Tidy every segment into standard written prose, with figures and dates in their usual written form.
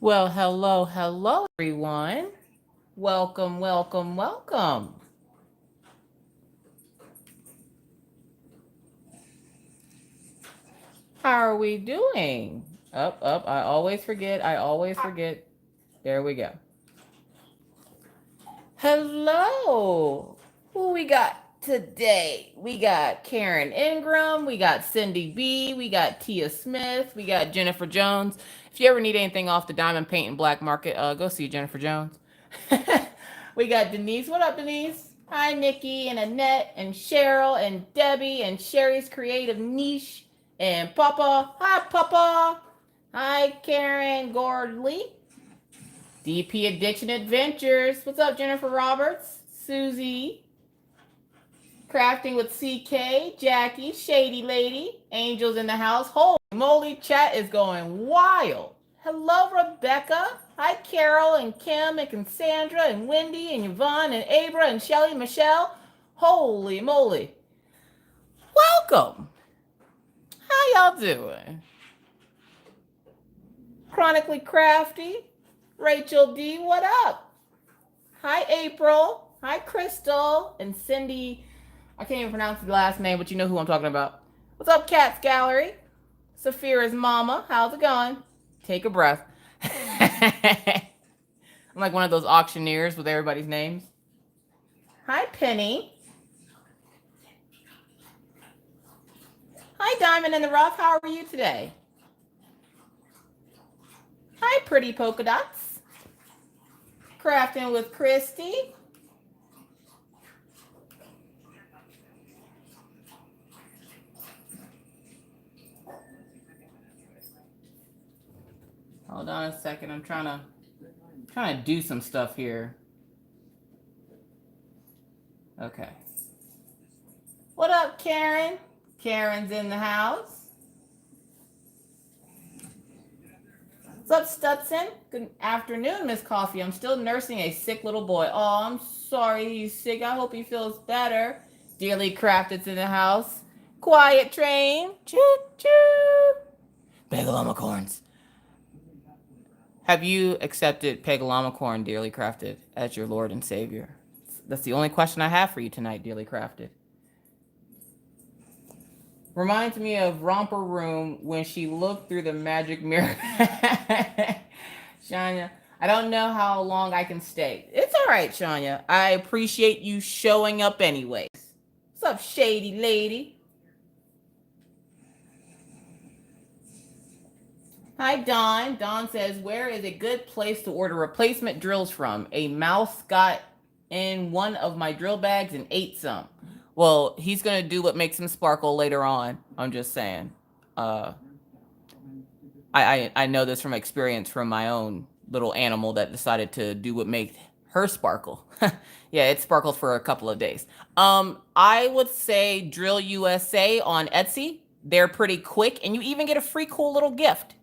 Well, hello, everyone. Welcome. How are we doing? Up. I always forget. There we go. Hello. Who we got today? We got Karen Ingram. We got Cindy B. We got Tia Smith. We got Jennifer Jones. If you ever need anything off the Diamond Paint and Black Market, go see Jennifer Jones. We got Denise. What up, Denise? Hi, Nikki and Annette and Cheryl and Debbie and Sherry's Creative Niche and Papa. Hi, Papa. Hi, Karen Gordley. DP Addiction Adventures. What's up, Jennifer Roberts? Susie. Crafting with CK. Jackie. Shady Lady. Angels in the house. Holy moly, chat is going wild. Hello, Rebecca. Hi, Carol and Kim and Cassandra and Wendy and Yvonne and Abra and Shelly and Michelle. Holy moly. Welcome. How y'all doing? Chronically Crafty. Rachel D, what up? Hi, April. Hi, Crystal. And Cindy. I can't even pronounce the last name, but you know who I'm talking about. What's up, Cats Gallery? Saphira's mama. How's it going? Take a breath. I'm like one of those auctioneers with everybody's names. Hi, Penny. Hi, Diamond in the Rough. How are you today? Hi, Pretty Polka Dots. Crafting with Christy. Hold on a second. I'm trying to do some stuff here. Okay. What up, Karen? Karen's in the house. What's up, Stutson? Good afternoon, Miss Coffee. I'm still nursing a sick little boy. Oh, I'm sorry he's sick. I hope he feels better. Dearly Crafted's in the house. Quiet Train. Choo choo. Pegalamacorns. Have you accepted Pegalamacorn, Dearly Crafted, as your Lord and Savior? That's the only question I have for you tonight, Dearly Crafted. Reminds me of Romper Room when she looked through the magic mirror. Shania, I don't know how long I can stay. It's all right, Shania. I appreciate you showing up anyways. What's up, Shady Lady? Hi, Don. Don says, where is a good place to order replacement drills from? A mouse got in one of my drill bags and ate some. Well, he's going to do what makes him sparkle later on. I'm just saying. I know this from experience from my own little animal that decided to do what made her sparkle. Yeah, it sparkled for a couple of days. I would say Drill USA on Etsy. They're pretty quick, and you even get a free cool little gift.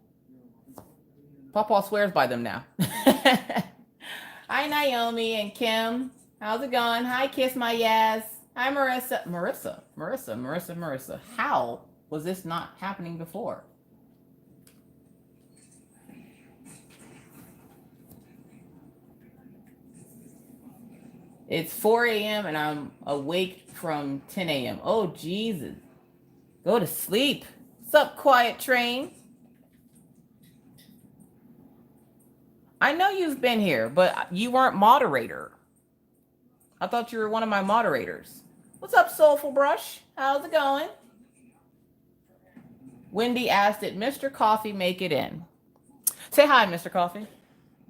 Papa swears by them now. Hi, Naomi and Kim. How's it going? Hi, Kiss My Ass. Hi, Marissa. How was this not happening before? It's 4 a.m. and I'm awake from 10 a.m. Oh, Jesus. Go to sleep. What's up, Quiet Train? I know you've been here, but you weren't moderator. I thought you were one of my moderators. What's up, Soulful Brush? How's it going? Wendy asked, did Mr. Coffee make it in? Say hi, Mr. Coffee.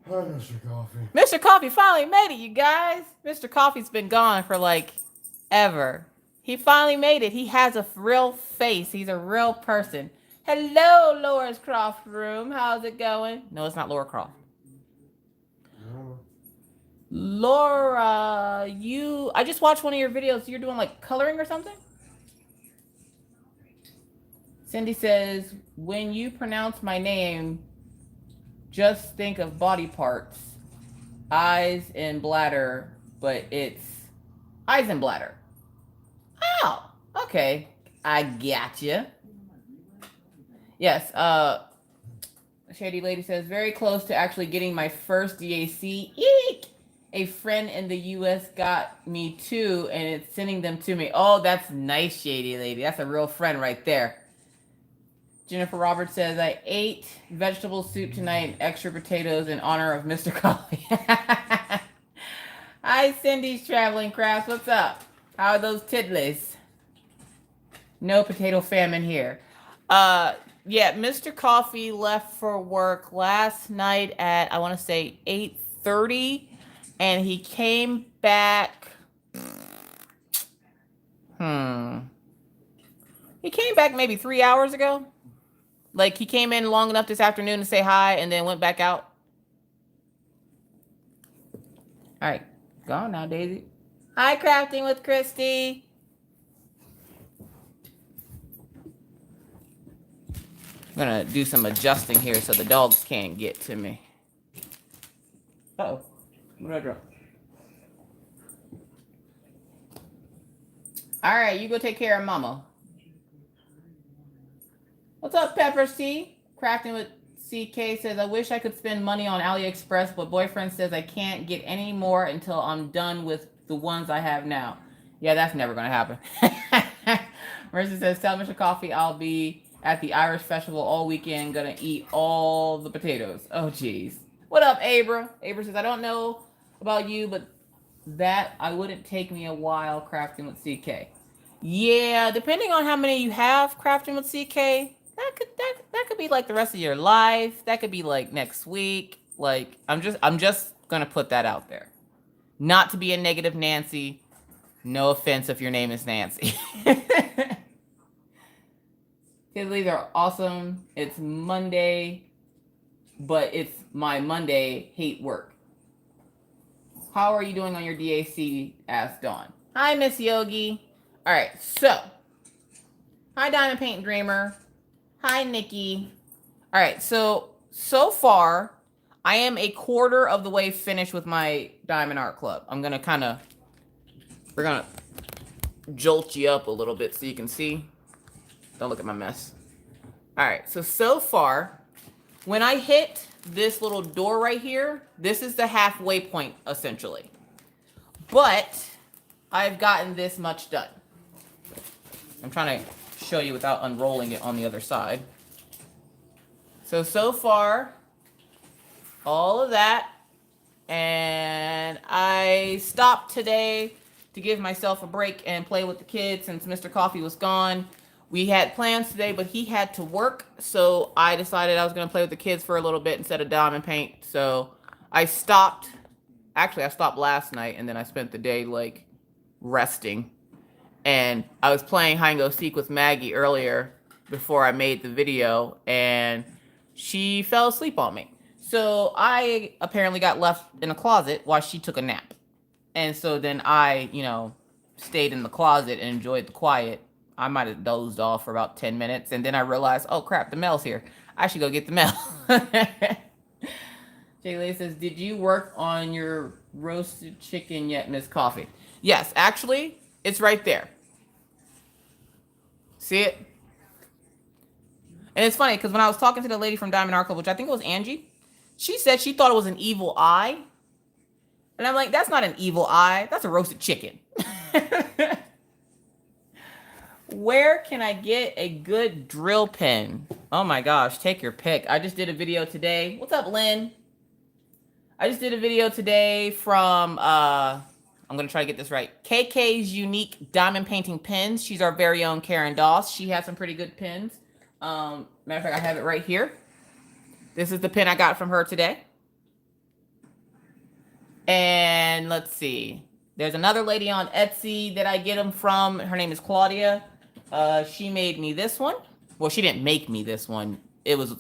Hi, Mr. Coffee. Mr. Coffee finally made it, you guys. Mr. Coffee's been gone for like ever. He finally made it. He has a real face. He's a real person. Hello, Laura's Croft Room. How's it going? No, it's not Laura Croft. No. Laura, I just watched one of your videos. You're doing like coloring or something? Cindy says, when you pronounce my name, just think of body parts. Eyes and bladder, but it's eyes and bladder. Oh, okay. I gotcha. Yes, Shady Lady says, very close to actually getting my first DAC. Eek! A friend in the U.S. got me too, and it's sending them to me. Oh, that's nice, Shady Lady. That's a real friend right there. Jennifer Roberts says, I ate vegetable soup tonight and extra potatoes in honor of Mr. Coffee. Hi, Cindy's Traveling Crafts. What's up? How are those tiddlies? No potato famine here. Yeah, Mr. Coffee left for work last night at, I want to say, 8:30, and he came back. He came back maybe 3 hours ago. Like, he came in long enough this afternoon to say hi and then went back out. All right, go on now, Daisy. Hi, Crafting with Christy. I'm gonna do some adjusting here so the dogs can't get to me. Uh-oh, what did I drop? All right, you go take care of Mama. What's up, Pepper C? Crafting with CK says, I wish I could spend money on AliExpress, but boyfriend says I can't get any more until I'm done with the ones I have now. Yeah, that's never gonna happen. Marissa says, tell Mr. Coffee I'll be at the Irish Festival all weekend, gonna eat all the potatoes. Oh, geez. What up, Abra? Abra says, I don't know about you, but that I wouldn't take me a while crafting with CK. Yeah, depending on how many you have crafting with CK, that could be like the rest of your life. That could be like next week. Like, I'm just gonna put that out there. Not to be a negative Nancy. No offense if your name is Nancy. Kids are awesome. It's Monday, but it's my Monday hate work. How are you doing on your DAC? Asked Dawn. Hi, Miss Yogi. All right, so hi, Diamond Paint Dreamer. Hi, Nikki. All right, so far, I am a quarter of the way finished with my Diamond Art Club. We're gonna jolt you up a little bit so you can see. Don't look at my mess. All right, so far, when I hit this little door right here, this is the halfway point, essentially. But I've gotten this much done. I'm trying to show you without unrolling it on the other side. So far, all of that. And I stopped today to give myself a break and play with the kids since Mr. Coffee was gone. We had plans today, but he had to work. So I decided I was going to play with the kids for a little bit instead of diamond paint. So I stopped. Actually, I stopped last night and then I spent the day like resting. And I was playing hide and go seek with Maggie earlier before I made the video, and she fell asleep on me. So I apparently got left in a closet while she took a nap. And so then I, stayed in the closet and enjoyed the quiet. I might have dozed off for about 10 minutes, and then I realized, oh crap, the mail's here. I should go get the mail. Jay says, did you work on your roasted chicken yet, Miss Coffee? Yes, actually, it's right there. See it? And it's funny because when I was talking to the lady from Diamond Art Club, which I think it was Angie, she said she thought it was an evil eye. And I'm like, that's not an evil eye. That's a roasted chicken. Where can I get a good drill pen? Oh my gosh, take your pick. I just did a video today. What's up, Lynn? I just did a video today from, I'm going to try to get this right, KK's Unique Diamond Painting Pens. She's our very own Karen Doss. She has some pretty good pens. Matter of fact, I have it right here. This is the pen I got from her today. And let's see. There's another lady on Etsy that I get them from. Her name is Claudia. She made me this one. Well, she didn't make me this one.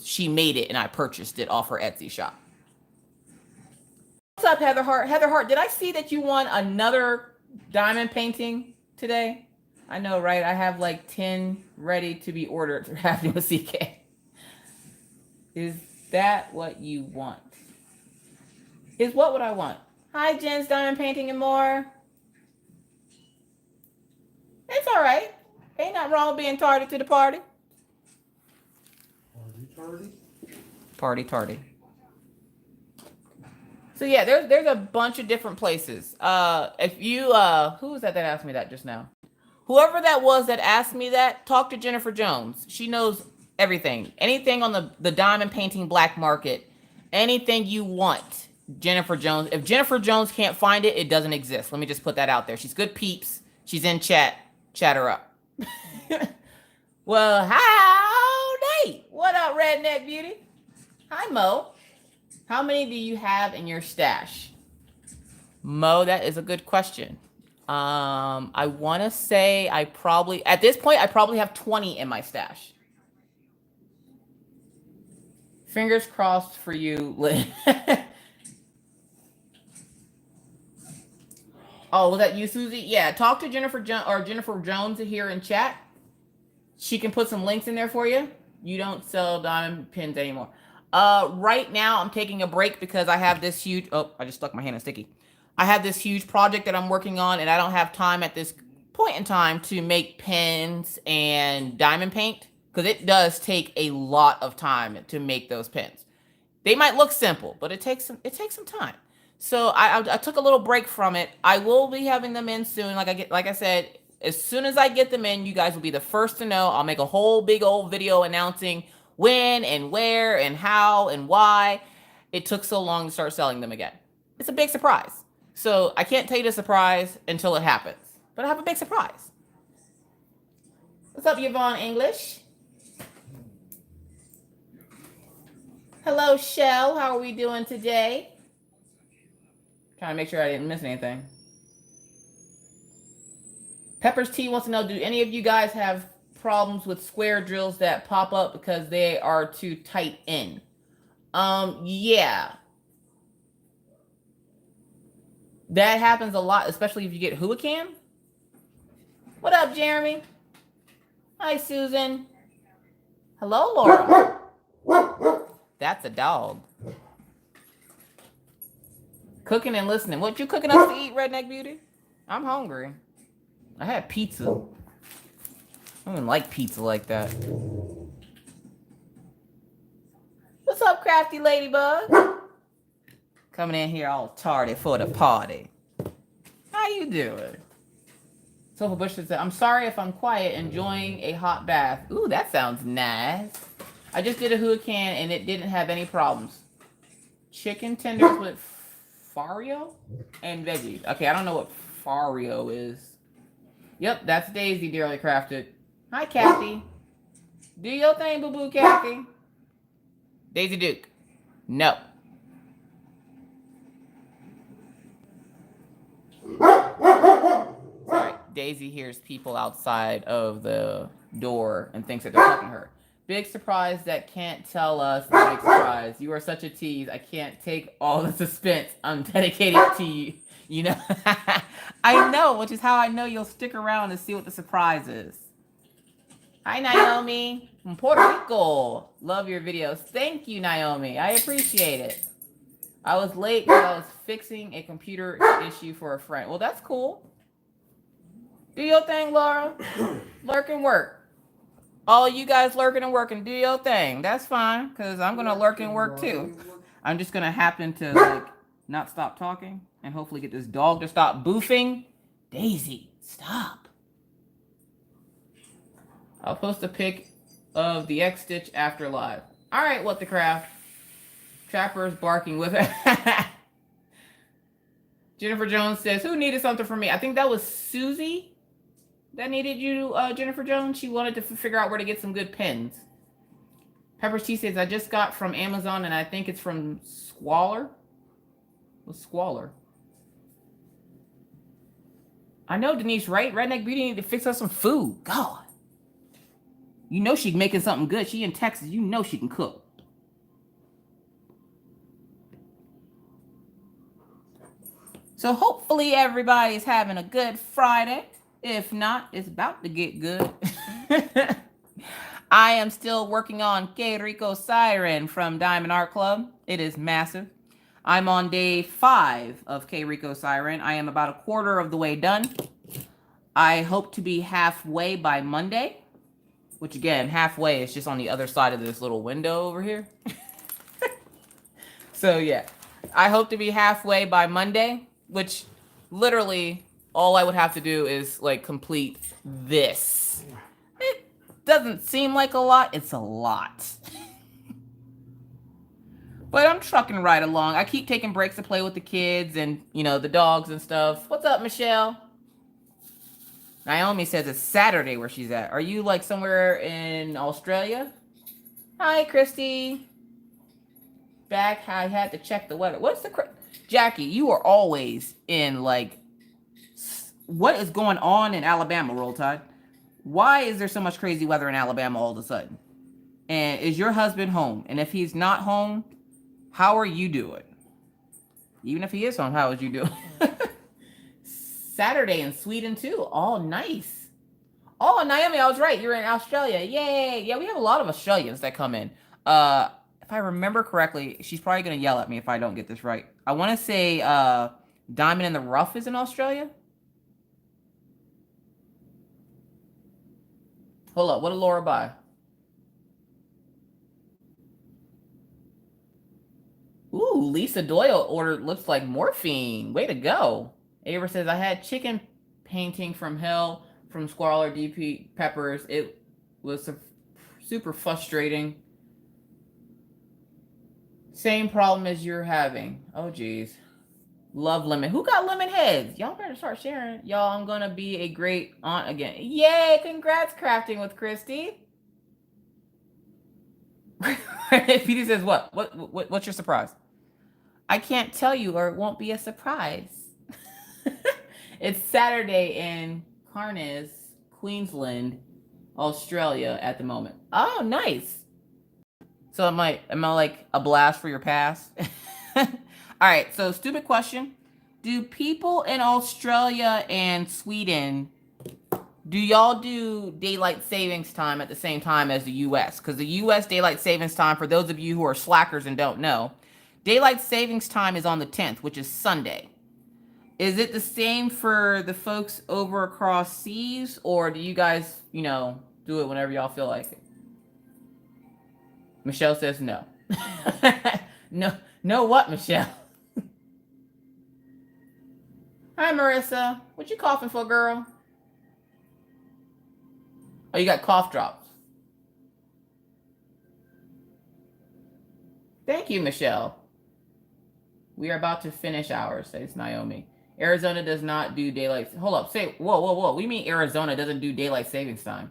She made it and I purchased it off her Etsy shop. What's up, Heather Hart? Heather Hart, did I see that you won another diamond painting today? I know, right? I have like 10 ready to be ordered to Crafting with CK. Is that what you want? Is what would I want? Hi, Jen's Diamond Painting and More. It's all right. Ain't nothing wrong with being tardy to the party. Tardy? Party tardy. So yeah, there's a bunch of different places. If you who was that asked me that just now? Whoever that was that asked me that, talk to Jennifer Jones. She knows everything. Anything on the diamond painting black market, anything you want, Jennifer Jones. If Jennifer Jones can't find it, it doesn't exist. Let me just put that out there. She's good peeps. She's in chat. Chat her up. Well, howdy. What up, Redneck Beauty? Hi, Mo. How many do you have in your stash? Mo, that is a good question. I want to say at this point, I probably have 20 in my stash. Fingers crossed for you, Lynn. Oh, was that you, Susie? Yeah, talk to Jennifer Jones here in chat. She can put some links in there for you. You don't sell diamond pins anymore. Right now, I'm taking a break because I have this huge... Oh, I just stuck my hand in sticky. I have this huge project that I'm working on, and I don't have time at this point in time to make pins and diamond paint, because it does take a lot of time to make those pins. They might look simple, but it takes some time. So I took a little break from it. I will be having them in soon. Like I said, as soon as I get them in, you guys will be the first to know. I'll make a whole big old video announcing when and where and how and why it took so long to start selling them again. It's a big surprise. So I can't tell you the surprise until it happens. But I have a big surprise. What's up, Yvonne English? Hello, Shell. How are we doing today? Trying to make sure I didn't miss anything. Peppers T wants to know, do any of you guys have problems with square drills that pop up because they are too tight in? Yeah. That happens a lot, especially if you get hurricane. What up, Jeremy? Hi, Susan. Hello, Laura. That's a dog. Cooking and listening. What you cooking up to eat, Redneck Beauty? I'm hungry. I had pizza. I don't even like pizza like that. What's up, crafty ladybug? Coming in here all tardy for the party. How you doing? Sofa Bush said, I'm sorry if I'm quiet, enjoying a hot bath. Ooh, that sounds nice. I just did a hurricane and it didn't have any problems. Chicken tenders with Fario and veggies. Okay, I don't know what Fario is. Yep, that's Daisy, dearly crafted. Hi, Kathy. Do your thing, boo-boo, Kathy. Daisy Duke. No. Sorry, Daisy hears people outside of the door and thinks that they're talking to her. Big surprise that can't tell us the big surprise. You are such a tease. I can't take all the suspense. I'm dedicated to you. You know, I know, which is how I know you'll stick around to see what the surprise is. Hi, Naomi from Puerto Rico. Love your videos. Thank you, Naomi. I appreciate it. I was late because I was fixing a computer issue for a friend. Well, that's cool. Do your thing, Laura. Lurk and work. All you guys lurking and working, do your thing. That's fine, because I'm going to lurk and work too. I'm just going to happen to not stop talking and hopefully get this dog to stop boofing. Daisy, stop. I'll post a pic of the X Stitch after live. All right, what the craft. Trapper's barking with her. Jennifer Jones says, who needed something from me? I think that was Susie that needed you, Jennifer Jones. She wanted to figure out where to get some good pins. Peppers T says, I just got from Amazon and I think it's from Squalor. What's Squalor? I know, Denise, right? Redneck Beauty need to fix us some food. God. You know she's making something good. She in Texas. You know she can cook. So hopefully everybody's having a good Friday. If not, it's about to get good. I am still working on Que Rico Siren from Diamond Art Club. It is massive. I'm on day 5 of Que Rico Siren. I am about a quarter of the way done. I hope to be halfway by Monday. Which again, halfway is just on the other side of this little window over here. So yeah, I hope to be halfway by Monday, which literally all I would have to do is like complete this. It doesn't seem like a lot. It's a lot. But I'm trucking right along. I keep taking breaks to play with the kids and, the dogs and stuff. What's up, Michelle? Naomi says it's Saturday where she's at. Are you like somewhere in Australia? Hi, Christy. Back, I had to check the weather. Jackie, you are always in like, what is going on in Alabama, Roll Tide? Why is there so much crazy weather in Alabama all of a sudden? And is your husband home? And if he's not home, how are you doing? Even if he is home, how is you doing? Saturday in Sweden too. Oh, nice. Oh, Naomi, I was right. You're in Australia. Yay. Yeah, we have a lot of Australians that come in. If I remember correctly, she's probably going to yell at me if I don't get this right. I want to say Diamond in the Rough is in Australia. Hold up. What did Laura buy? Ooh, Lisa Doyle ordered looks like morphine. Way to go. Ava says, I had chicken painting from hell from Squalor DP Peppers. It was super frustrating. Same problem as you're having. Oh, geez. Love lemon. Who got lemon heads? Y'all better start sharing. Y'all, I'm going to be a great aunt again. Yay! Congrats, crafting with Christy. PD says, what? What's your surprise? I can't tell you or it won't be a surprise. It's Saturday in Cairns, Queensland, Australia at the moment. Oh, nice. So am I like a blast for your past? All right, so stupid question. Do people in Australia and Sweden, do y'all do daylight savings time at the same time as the U.S.? Because the U.S. daylight savings time, for those of you who are slackers and don't know, daylight savings time is on the 10th, which is Sunday. Is it the same for the folks over across seas, or do you guys, do it whenever y'all feel like it? Michelle says no. No what, Michelle? Hi, Marissa. What you coughing for, girl? Oh, you got cough drops. Thank you, Michelle. We are about to finish ours, says Naomi. Arizona does not do daylight. Hold up. Whoa. We mean Arizona doesn't do daylight savings time?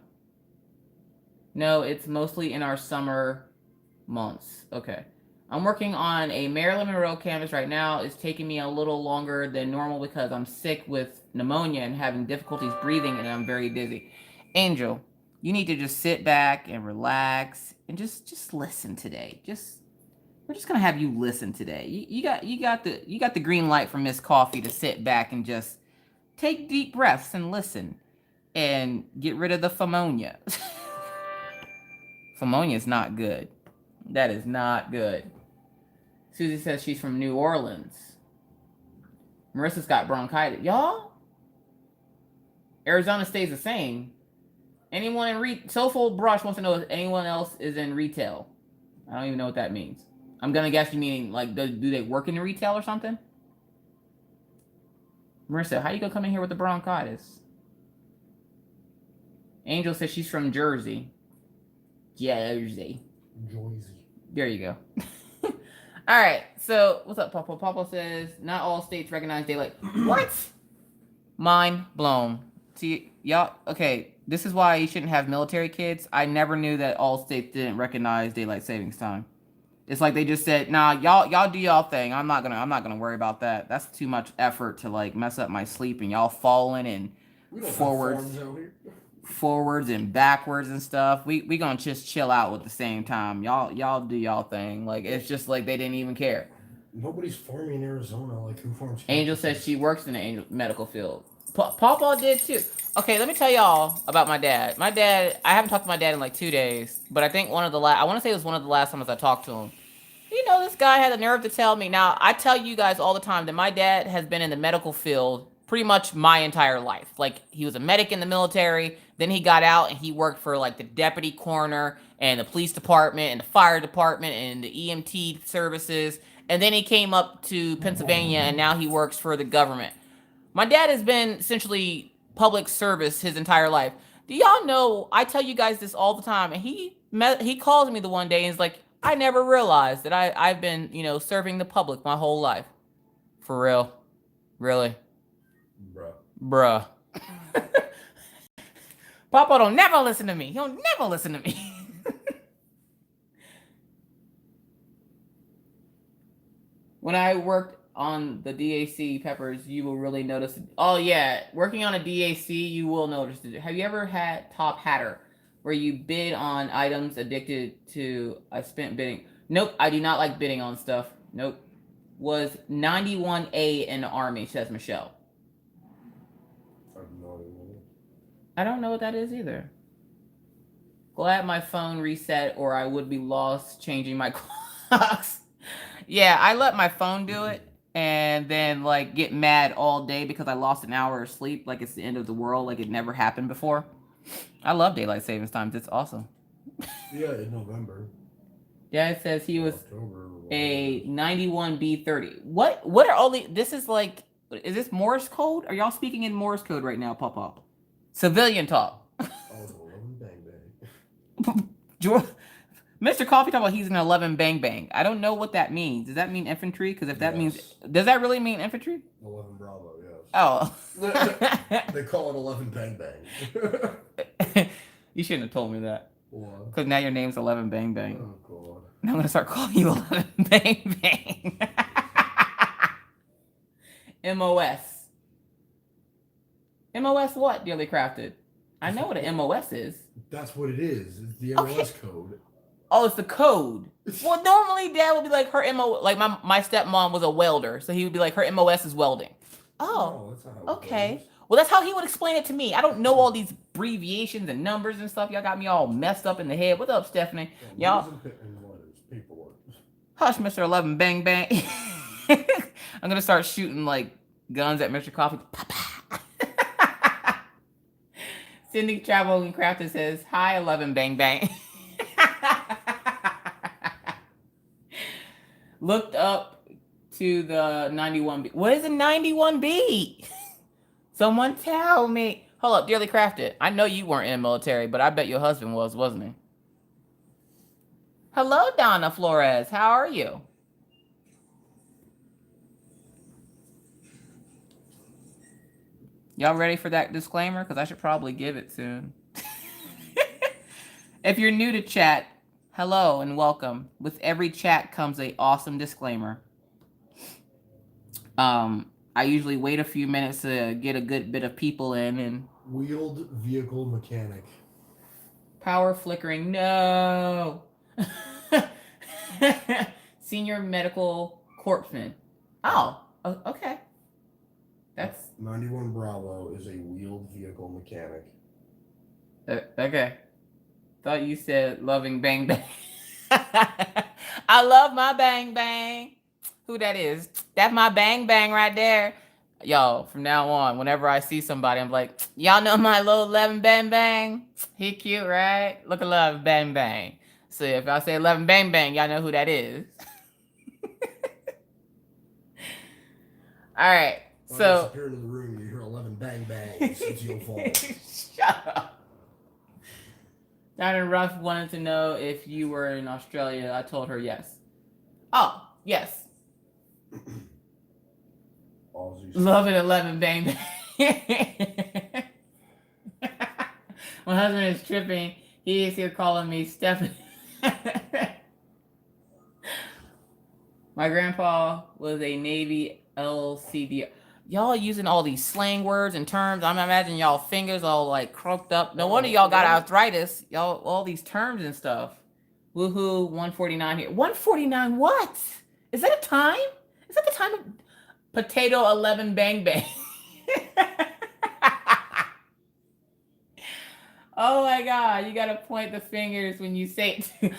No, it's mostly in our summer months. Okay. I'm working on a Marilyn Monroe canvas right now. It's taking me a little longer than normal because I'm sick with pneumonia and having difficulties breathing and I'm very dizzy. Angel, you need to just sit back and relax and just listen today. We're just gonna have you listen today. You got the green light from Miss Coffee to sit back and just take deep breaths and listen and get rid of the pneumonia. Pneumonia is not good. That is not good. Susie says she's from New Orleans. Marissa's got bronchitis. Y'all? Arizona stays the same. Anyone in Soulful Brush wants to know if anyone else is in retail. I don't even know what that means. I'm gonna guess you meaning like do they work in retail or something? Marissa, how you gonna come in here with the bronchitis? Angel says she's from Jersey. Jersey. There you go. All right. So what's up, Papa? Papa says not all states recognize daylight. What? Mind blown. See, y'all. Okay, this is why you shouldn't have military kids. I never knew that all states didn't recognize daylight savings time. It's like they just said, "Nah, y'all do y'all thing. I'm not gonna worry about that. That's too much effort to like mess up my sleep and y'all falling and forwards and backwards and stuff. We gonna just chill out at the same time. Y'all do y'all thing. Like it's just like they didn't even care. Nobody's farming in Arizona. Like who farms? Angel says she works in the medical field. Papa did too. Okay, let me tell y'all about my dad. My dad, I haven't talked to my dad in like 2 days, but I think I want to say it was one of the last times I talked to him. This guy had the nerve to tell me. Now, I tell you guys all the time that my dad has been in the medical field pretty much my entire life. Like, he was a medic in the military, then he got out and he worked for like the deputy coroner, and the police department and the fire department and the EMT services. And then he came up to Pennsylvania, and now he works for the government. My dad has been essentially public service his entire life. Do y'all know? I tell you guys this all the time, and he calls me the one day and is like, "I never realized that I've been serving the public my whole life." For real, really, bruh. Papa don't never listen to me. He'll never listen to me. When I worked on the DAC peppers, you will really notice. Oh yeah, working on a DAC, you will notice it. Have you ever had Top Hatter, where you bid on items addicted to I spent bidding? Nope, I do not like bidding on stuff. Nope. Was 91A in the Army, says Michelle. I don't know what that is either. Glad my phone reset, or I would be lost changing my clocks. Yeah, I let my phone do it and then like get mad all day because I lost an hour of sleep, like it's the end of the world, like it never happened before. I love daylight savings times. It's awesome. Yeah, in November. Yeah, it says he was a 91B30. What are all the this is like is this Morse code? Are y'all speaking in Morse code right now, Papa? Civilian talk. Bang bang. Mr. Coffee talking about he's an 11 bang bang. I don't know what that means. Does that mean infantry? Because if that means, does that really mean infantry? 11 Bravo, yes. Oh. They call it 11 bang bang. You shouldn't have told me that. Why? Because now your name's 11 bang bang. Oh, God. And I'm going to start calling you 11 bang bang. MOS. MOS what, Dearly Crafted? I know what an MOS is. That's what it is. It's the MOS code. Oh, it's the code. Well, normally Dad would be like her MO. Like my stepmom was a welder, so he would be like her MOS is welding. Oh, that's not how okay. Well, that's how he would explain it to me. I don't know all these abbreviations and numbers and stuff. Y'all got me all messed up in the head. What's up, Stephanie? Y'all. Hush, Mr. 11 Bang Bang. I'm gonna start shooting like guns at Mr. Coffee. Cindy Travel and Crafted says, "Hi, 11 Bang Bang." Looked up to the 91B. What is a 91B? Someone tell me. Hold up, Dearly Crafted. I know you weren't in the military, but I bet your husband was, wasn't he? Hello, Donna Flores. How are you? Y'all ready for that disclaimer? Because I should probably give it soon. If you're new to chat, hello and welcome. With every chat comes a awesome disclaimer. I usually wait a few minutes to get a good bit of people in and wheeled vehicle mechanic. Power flickering, no. Senior medical corpsman. Oh, okay. That's 91 Bravo is a wheeled vehicle mechanic. Okay. Thought you said loving bang bang. I love my bang bang. Who that is? That's my bang bang right there. Yo, from now on, whenever I see somebody, I'm like, y'all know my little 11 bang bang? He cute, right? Look at 11 bang bang. So if I say 11 bang bang, y'all know who that is. All right. When so I disappear into the room, you hear 11 bang bangs. It's your fault. Shut up. Diana Ruff wanted to know if you were in Australia. I told her yes. Oh, yes. Love it, 11 bang bang. My husband is tripping. He is here calling me Stephanie. My grandpa was a Navy LCD. Y'all using all these slang words and terms. I'm imagining y'all fingers all like crooked up. No wonder y'all got arthritis. Y'all all these terms and stuff. Woohoo, 149 here. 149 what? Is that a time? Is that the time of potato 11 bang bang? Oh my God, you gotta point the fingers when you say it.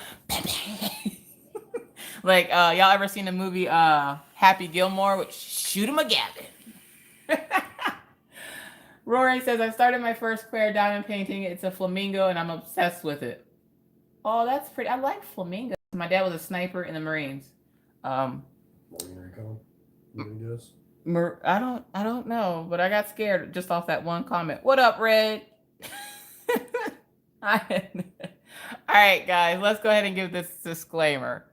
Like, y'all ever seen the movie Happy Gilmore with Shoot 'em a Gavin? Rory says, I started my first Claire diamond painting. It's a flamingo and I'm obsessed with it. Oh, that's pretty. I like flamingos. My dad was a sniper in the Marines. Um, Marine Recon. You gonna guess? I don't know, but I got scared just off that one comment. What up, Red? All right, guys, let's go ahead and give this disclaimer.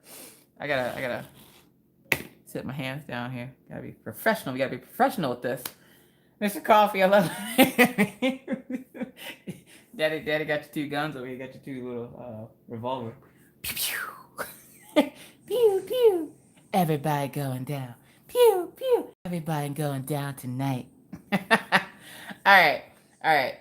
I gotta sit my hands down here. Gotta be professional. We gotta be professional with this. Mr. Coffee, I love Daddy got your two guns over here. Got your two little revolver. Pew pew. Pew pew. Everybody going down. Pew pew. Everybody going down tonight. All right. All right.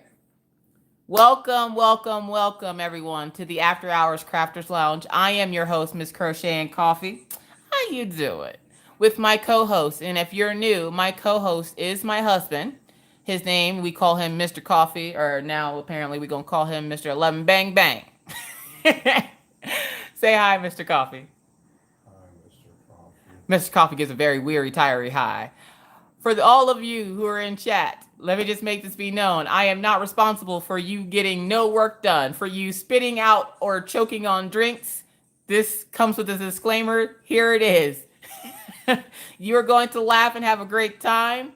Welcome, everyone, to the After Hours Crafters Lounge. I am your host, Miss Crochet and Coffee. How you doing? With my co-host, and if you're new, my co-host is my husband. His name, we call him Mr. Coffee, or now apparently we're gonna call him Mr. 11 Bang Bang. Say hi, Mr. Coffee. Hi, Mr. Coffee. Mr. Coffee gives a very weary, tirey hi. For all of you who are in chat, let me just make this be known. I am not responsible for you getting no work done, for you spitting out or choking on drinks. This comes with a disclaimer. Here it is. You are going to laugh and have a great time.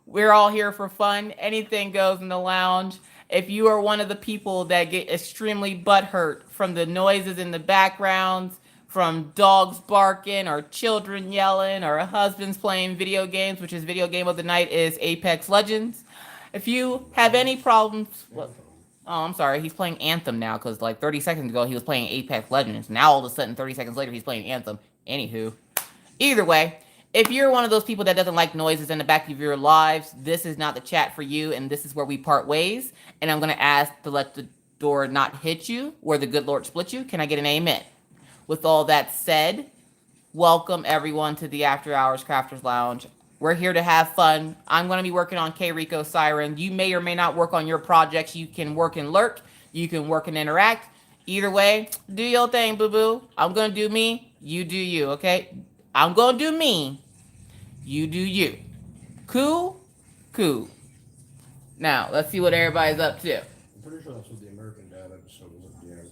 We're all here for fun. Anything goes in the lounge. If you are one of the people that get extremely butthurt from the noises in the backgrounds, from dogs barking or children yelling or husbands playing video games, which is video game of the night is Apex Legends. If you have any problems, oh, I'm sorry, he's playing Anthem now because like 30 seconds ago he was playing Apex Legends. Now all of a sudden 30 seconds later he's playing Anthem. Anywho, either way, if you're one of those people that doesn't like noises in the back of your lives, this is not the chat for you, and this is where we part ways. And I'm going to ask to let the door not hit you where the good Lord split you. Can I get an amen? With all that said, welcome everyone to the After Hours Crafters Lounge. We're here to have fun. I'm going to be working on Que Rico Siren. You may or may not work on your projects. You can work and lurk. You can work and interact. Either way, do your thing, boo-boo. I'm going to do me. You do you, okay? I'm going to do me. You do you. Cool? Cool. Now, let's see what everybody's up to. I'm pretty sure that's what the American Dad episode was at the end.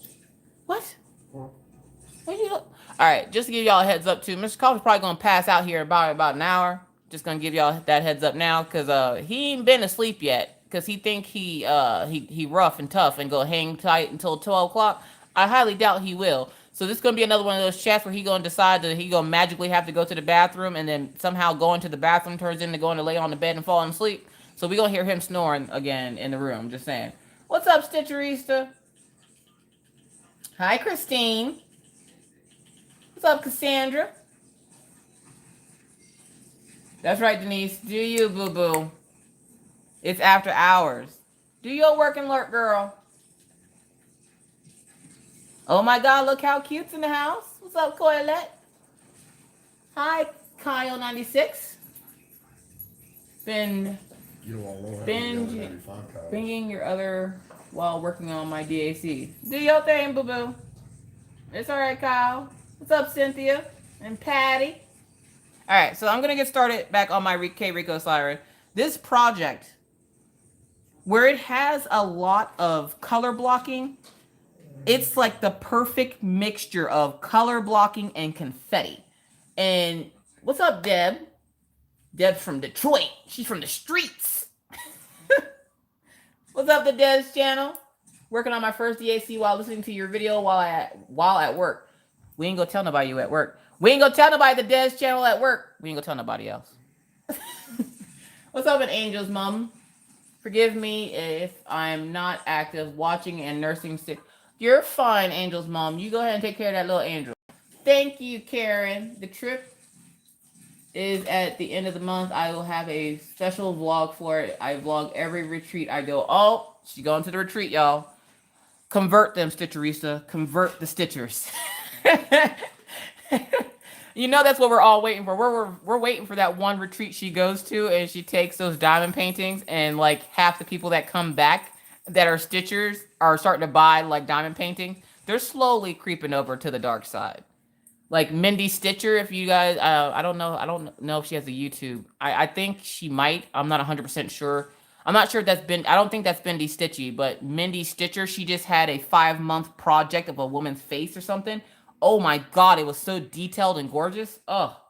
What? Huh? What you look? All right, just to give y'all a heads up too, Mr. Coffee's probably gonna pass out here about an hour. Just gonna give y'all that heads up now, cause he ain't been asleep yet, cause he think he rough and tough and go hang tight until 12 o'clock. I highly doubt he will. So this is gonna be another one of those chats where he gonna decide that he gonna magically have to go to the bathroom, and then somehow going to the bathroom turns into going to lay on the bed and falling asleep. So we gonna hear him snoring again in the room. Just saying. What's up, Stitcherista? Hi, Christine. What's up, Cassandra? That's right, Denise. Do you, boo-boo. It's after hours. Do your work and lurk, girl. Oh my God, look how cute's in the house. What's up, Coilette? Hi, Kyle96. Been binging your other while working on my DAC. Do your thing, boo-boo. It's all right, Kyle. What's up, Cynthia and Patty? All right, so I'm going to get started back on my Que Rico Siren. This project, where it has a lot of color blocking, it's like the perfect mixture of color blocking and confetti. And what's up, Deb? Deb's from Detroit. She's from the streets. What's up, the Deb's channel? Working on my first DAC while listening to your video while at work. We ain't gonna tell nobody you at work. We ain't gonna tell nobody the Dez channel at work. We ain't gonna tell nobody else. What's up, Angel's mom? Forgive me if I'm not active watching and nursing sick. You're fine, Angel's mom. You go ahead and take care of that little angel. Thank you, Karen. The trip is at the end of the month. I will have a special vlog for it. I vlog every retreat I go. Oh, she's going to the retreat, y'all. Convert them, Stitcherista. Convert the Stitchers. You know that's what we're all waiting for. We're waiting for that one retreat she goes to, and she takes those diamond paintings, and like half the people that come back that are Stitchers are starting to buy like diamond paintings. They're slowly creeping over to the dark side. Like Mindy Stitcher, if you guys, I don't know if she has a YouTube. I think she might. I'm not 100% sure. I'm not sure if that's been. I don't think that's Bendy Stitchy, but Mindy Stitcher. She just had a 5-month project of a woman's face or something. Oh my god, it was so detailed and gorgeous. Oh,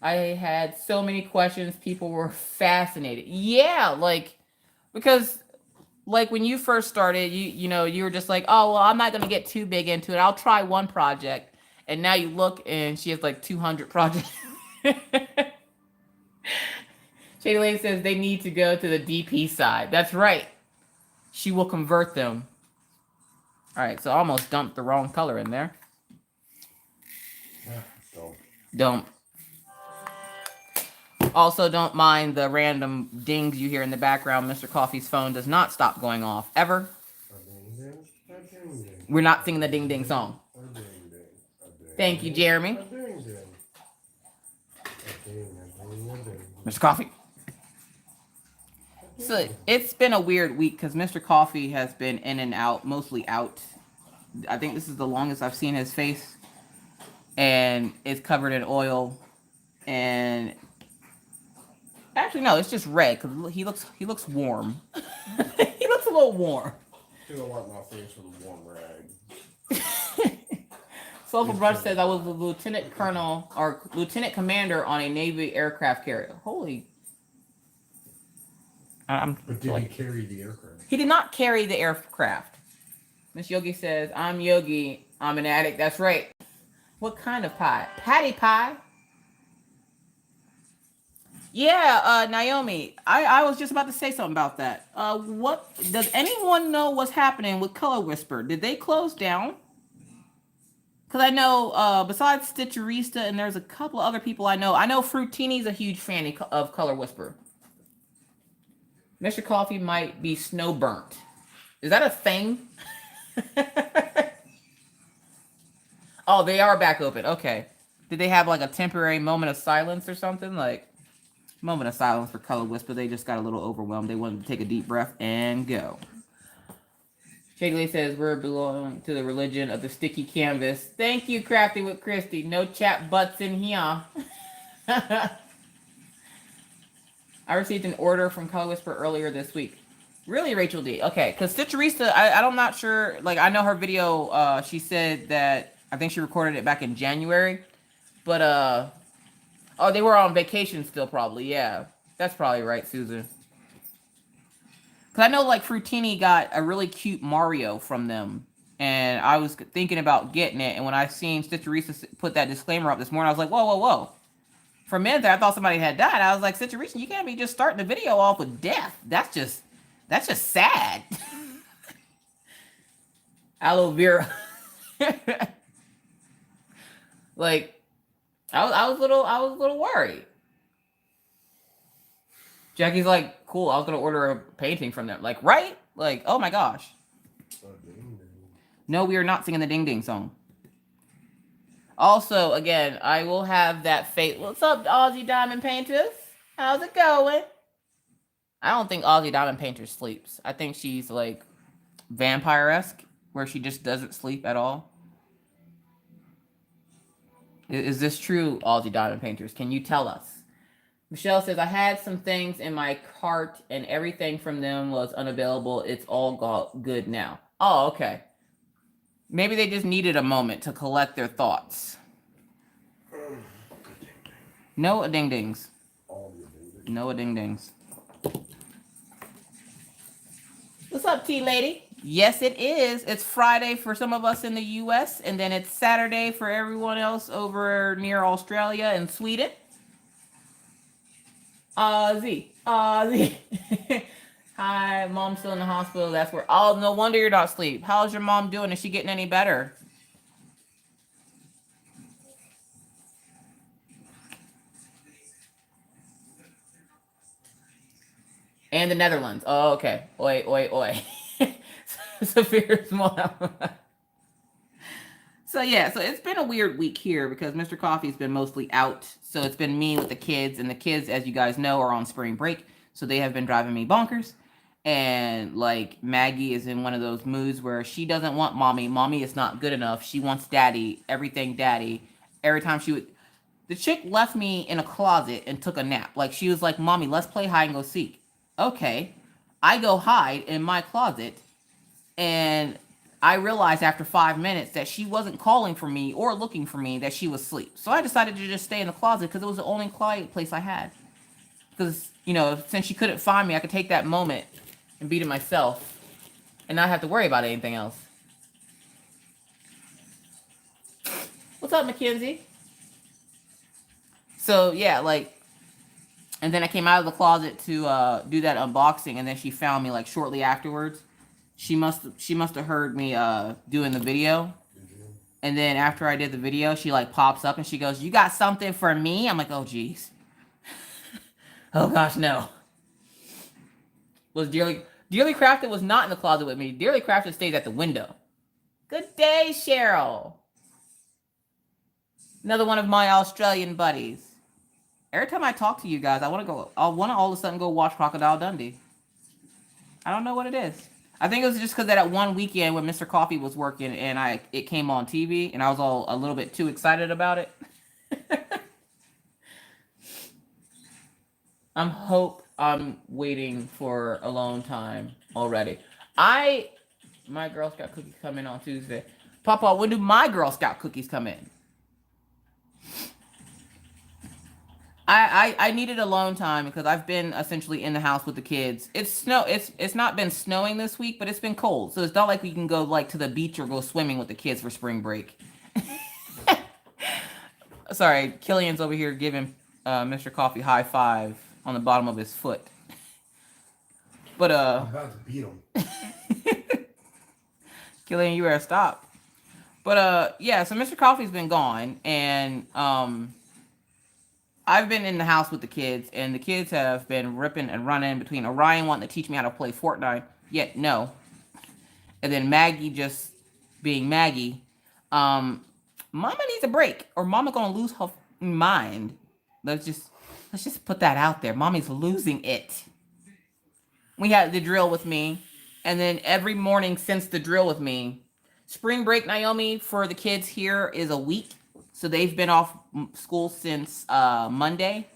I had so many questions. People were fascinated. Yeah, like because like when you first started, you were just like, oh well, I'm not gonna get too big into it. I'll try one project, and now you look and she has like 200 projects. Shady Lady says they need to go to the DP side. That's right. She will convert them. All right, so I almost dumped the wrong color in there. Don't. Also, don't mind the random dings you hear in the background. Mr. Coffee's phone does not stop going off, ever. We're not singing the ding ding song. Thank you, Jeremy. Mr. Coffee. So it's been a weird week because Mr. Coffee has been in and out, mostly out. I think this is the longest I've seen his face, and it's covered in oil. And actually, no, it's just red because he looks warm. He looks a little warm. I'm gonna wipe my face with a warm rag. Soulful Brush says I was a lieutenant colonel or lieutenant commander on a Navy aircraft carrier. Holy. But did he carry the aircraft? He did not carry the aircraft. Miss Yogi says, I'm Yogi. I'm an addict. That's right. What kind of pie? Patty pie? Yeah, Naomi. I was just about to say something about that. What does anyone know what's happening with Color Whisper? Did they close down? Because I know, besides Stitcherista, and there's a couple of other people I know. I know Fruitini's a huge fan of Color Whisper. Mr. Coffee might be snow burnt. Is that a thing? Oh, they are back open. Okay. Did they have like a temporary moment of silence or something? Like, moment of silence for Color Whisper. They just got a little overwhelmed. They wanted to take a deep breath and go. Shagley says, we're belonging to the religion of the sticky canvas. Thank you, Crafty with Christy. No chat butts in here. I received an order from Color Whisper earlier this week. Really, Rachel D? Okay, because Stitcherista, I'm not sure. Like, I know her video, she said that, I think she recorded it back in January. But, oh, they were on vacation still, probably. Yeah, that's probably right, Susan. Because I know, like, Fruitini got a really cute Mario from them. And I was thinking about getting it. And when I seen Stitcherista put that disclaimer up this morning, I was like, whoa, whoa, whoa. For a minute there, I thought somebody had died. I was like, Stitcherista, you can't be just starting the video off with death. That's just sad. Aloe vera. Like, I was a little worried. Jackie's like, cool, I was gonna order a painting from them. Like, right? Like, oh my gosh. No, we are not singing the ding ding song. Also, again, I will have that fate. What's up, Aussie Diamond Painters? How's it going? I don't think Aussie Diamond Painter sleeps. I think she's like vampire-esque, where she just doesn't sleep at all. Is this true, Aussie Diamond Painters? Can you tell us? Michelle says, I had some things in my cart and everything from them was unavailable. It's all good now. Oh, okay. Maybe they just needed a moment to collect their thoughts. No ding-dings. No ding-dings. What's up, T-Lady? Yes, it is. It's Friday for some of us in the U.S., and then it's Saturday for everyone else over near Australia and Sweden. Ozzy. Hi, mom's still in the hospital. That's where. Oh, no wonder you're not asleep. How's your mom doing? Is she getting any better? And the Netherlands. Oh, okay. Oi, oi, oi. Severe small. So yeah, so it's been a weird week here because Mr. Coffee's been mostly out. So it's been me with the kids, and the kids, as you guys know, are on spring break. So they have been driving me bonkers. And like Maggie is in one of those moods where she doesn't want mommy. Mommy is not good enough. She wants daddy, everything daddy. Every time she would, the chick left me in a closet and took a nap. Like she was like, mommy, let's play hide and go seek. okay. I go hide in my closet, and I realized after 5 minutes that she wasn't calling for me or looking for me, that she was asleep. So I decided to just stay in the closet because it was the only quiet place I had. Because, you know, since she couldn't find me, I could take that moment and be to myself and not have to worry about anything else. What's up, Mackenzie? So, yeah, like, and then I came out of the closet to do that unboxing, and then she found me, like, shortly afterwards. She must have heard me doing the video. And then after I did the video, she, like, pops up and she goes, "You got something for me?" I'm like, oh, jeez. Oh, gosh, no. Was Dearly Crafted was not in the closet with me. Dearly Crafted stays at the window. Good day, Cheryl. Another one of my Australian buddies. Every time I talk to you guys, I want to all of a sudden go watch Crocodile Dundee. I don't know what it is. I think it was just because that one weekend when Mr. Coffee was working and it came on TV and I was all a little bit too excited about it. I'm waiting for alone time already. My Girl Scout cookies come in on Tuesday. Papa, when do my Girl Scout cookies come in? I needed alone time because I've been essentially in the house with the kids. It's not been snowing this week, but it's been cold. So it's not like we can go like to the beach or go swimming with the kids for spring break. Sorry, Killian's over here giving Mr. Coffee high five on the bottom of his foot. But I'm about to beat him. Killian, you better stop. But yeah, so Mr. Coffee's been gone, and I've been in the house with the kids, and the kids have been ripping and running between Orion wanting to teach me how to play Fortnite, yet no. And then Maggie just being Maggie. Mama needs a break, or Mama gonna lose her mind. Let's just put that out there. Mommy's losing it. We had the drill with me, and then every morning since the drill with me, spring break, Naomi, for the kids here is a week. So they've been off school since Monday.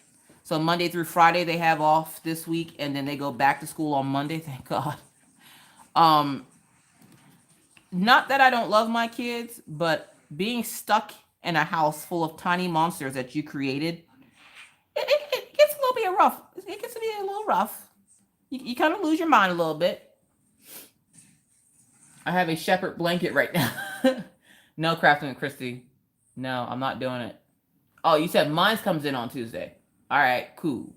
So Monday through Friday they have off this week, and then they go back to school on Monday. Thank God. Not that I don't love my kids, but being stuck in a house full of tiny monsters that you created, it gets a little bit rough. It gets to be a little rough. You kind of lose your mind a little bit. I have a shepherd blanket right now. No, Crafting and Christy. No, I'm not doing it. Oh, you said mine comes in on Tuesday. All right, cool.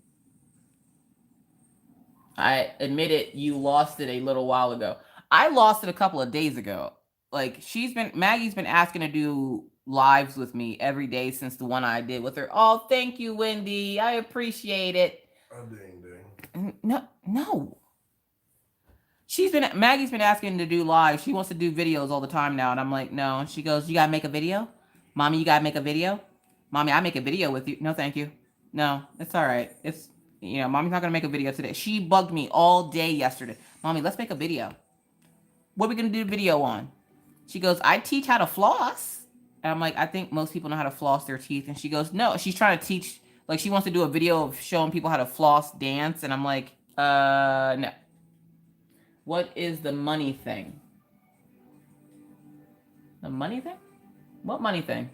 I admit it, you lost it a little while ago. I lost it a couple of days ago. Like, Maggie's been asking to do lives with me every day since the one I did with her. Oh, thank you, Wendy. I appreciate it. Ding. No. Maggie's been asking to do live. She wants to do videos all the time now, and I'm like, no. And she goes, "You gotta make a video? Mommy, you gotta make a video? Mommy, I make a video with you." No, thank you. No, it's all right. It's, Mommy's not gonna make a video today. She bugged me all day yesterday. "Mommy, let's make a video. What are we gonna do a video on?" She goes, "I teach how to floss." And I'm like, "I think most people know how to floss their teeth." And she goes, "No." She's trying to teach, like, she wants to do a video of showing people how to floss dance. And I'm like, no. What is the money thing? The money thing? What money thing?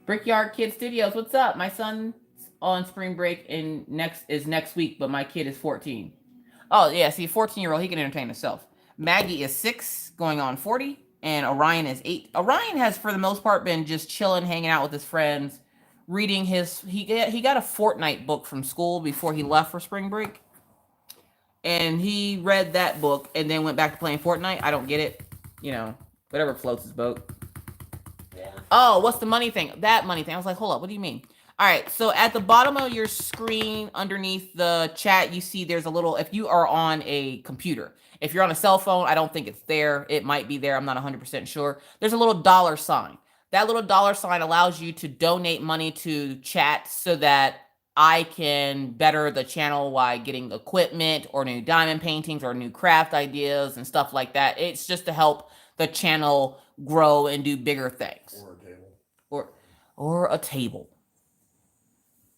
Brickyard Kid Studios, what's up? My son's on spring break next week, but my kid is 14. Oh, yeah, see, a 14-year-old, he can entertain himself. Maggie is 6, going on 40, and Orion is 8. Orion has, for the most part, been just chilling, hanging out with his friends, reading he got a Fortnite book from school before he left for spring break. And he read that book and then went back to playing Fortnite. I don't get it. Whatever floats his boat. Yeah. Oh, what's the money thing? That money thing. I was like, hold up. What do you mean? All right. So at the bottom of your screen, underneath the chat, you see there's a little, if you are on a computer. If you're on a cell phone, I don't think it's there. It might be there. I'm not 100% sure. There's a little dollar sign. That little dollar sign allows you to donate money to chat so that I can better the channel by getting equipment or new diamond paintings or new craft ideas and stuff like that. It's just to help the channel grow and do bigger things. Or a table. Or a table.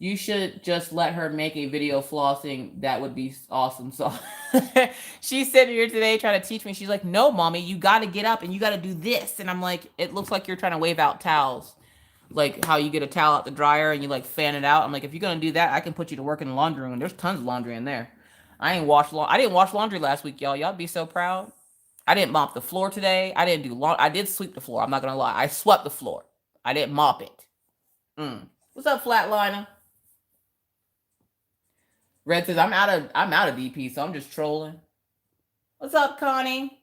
You should just let her make a video flossing. That would be awesome. So she's sitting here today trying to teach me. She's like, no, mommy, you got to get up and you got to do this. And I'm like, it looks like you're trying to wave out towels. Like how you get a towel out the dryer and you like fan it out. I'm like, if you're going to do that, I can put you to work in the laundry room. There's tons of laundry in there. I didn't wash laundry last week, y'all. Y'all be so proud. I didn't mop the floor today. I didn't do I did sweep the floor. I'm not going to lie. I swept the floor. I didn't mop it. What's up, Flatliner? Red says, I'm out of DP, so I'm just trolling. What's up, Connie?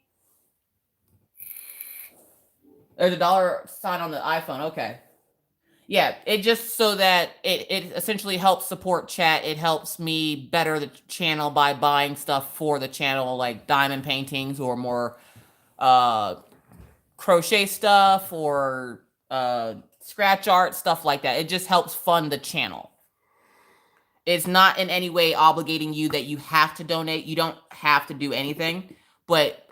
There's a $sign on the iPhone. Okay. Yeah, it just so that it essentially helps support chat. It helps me better the channel by buying stuff for the channel, like diamond paintings or more crochet stuff or scratch art, stuff like that. It just helps fund the channel. It's not in any way obligating you that you have to donate. You don't have to do anything, but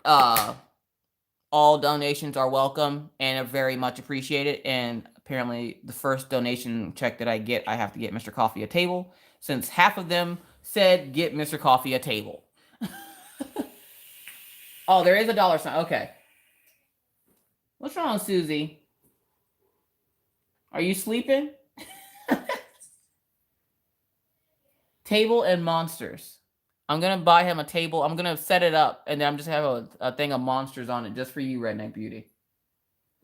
all donations are welcome and are very much appreciated. And apparently the first donation check that I get, I have to get Mr. Coffee a table, since half of them said, get Mr. Coffee a table. Oh, there is a $sign. Okay. What's wrong, Susie? Are you sleeping? Table and monsters. I'm going to buy him a table. I'm going to set it up, and then I'm just have a thing of monsters on it just for you, Redneck Beauty.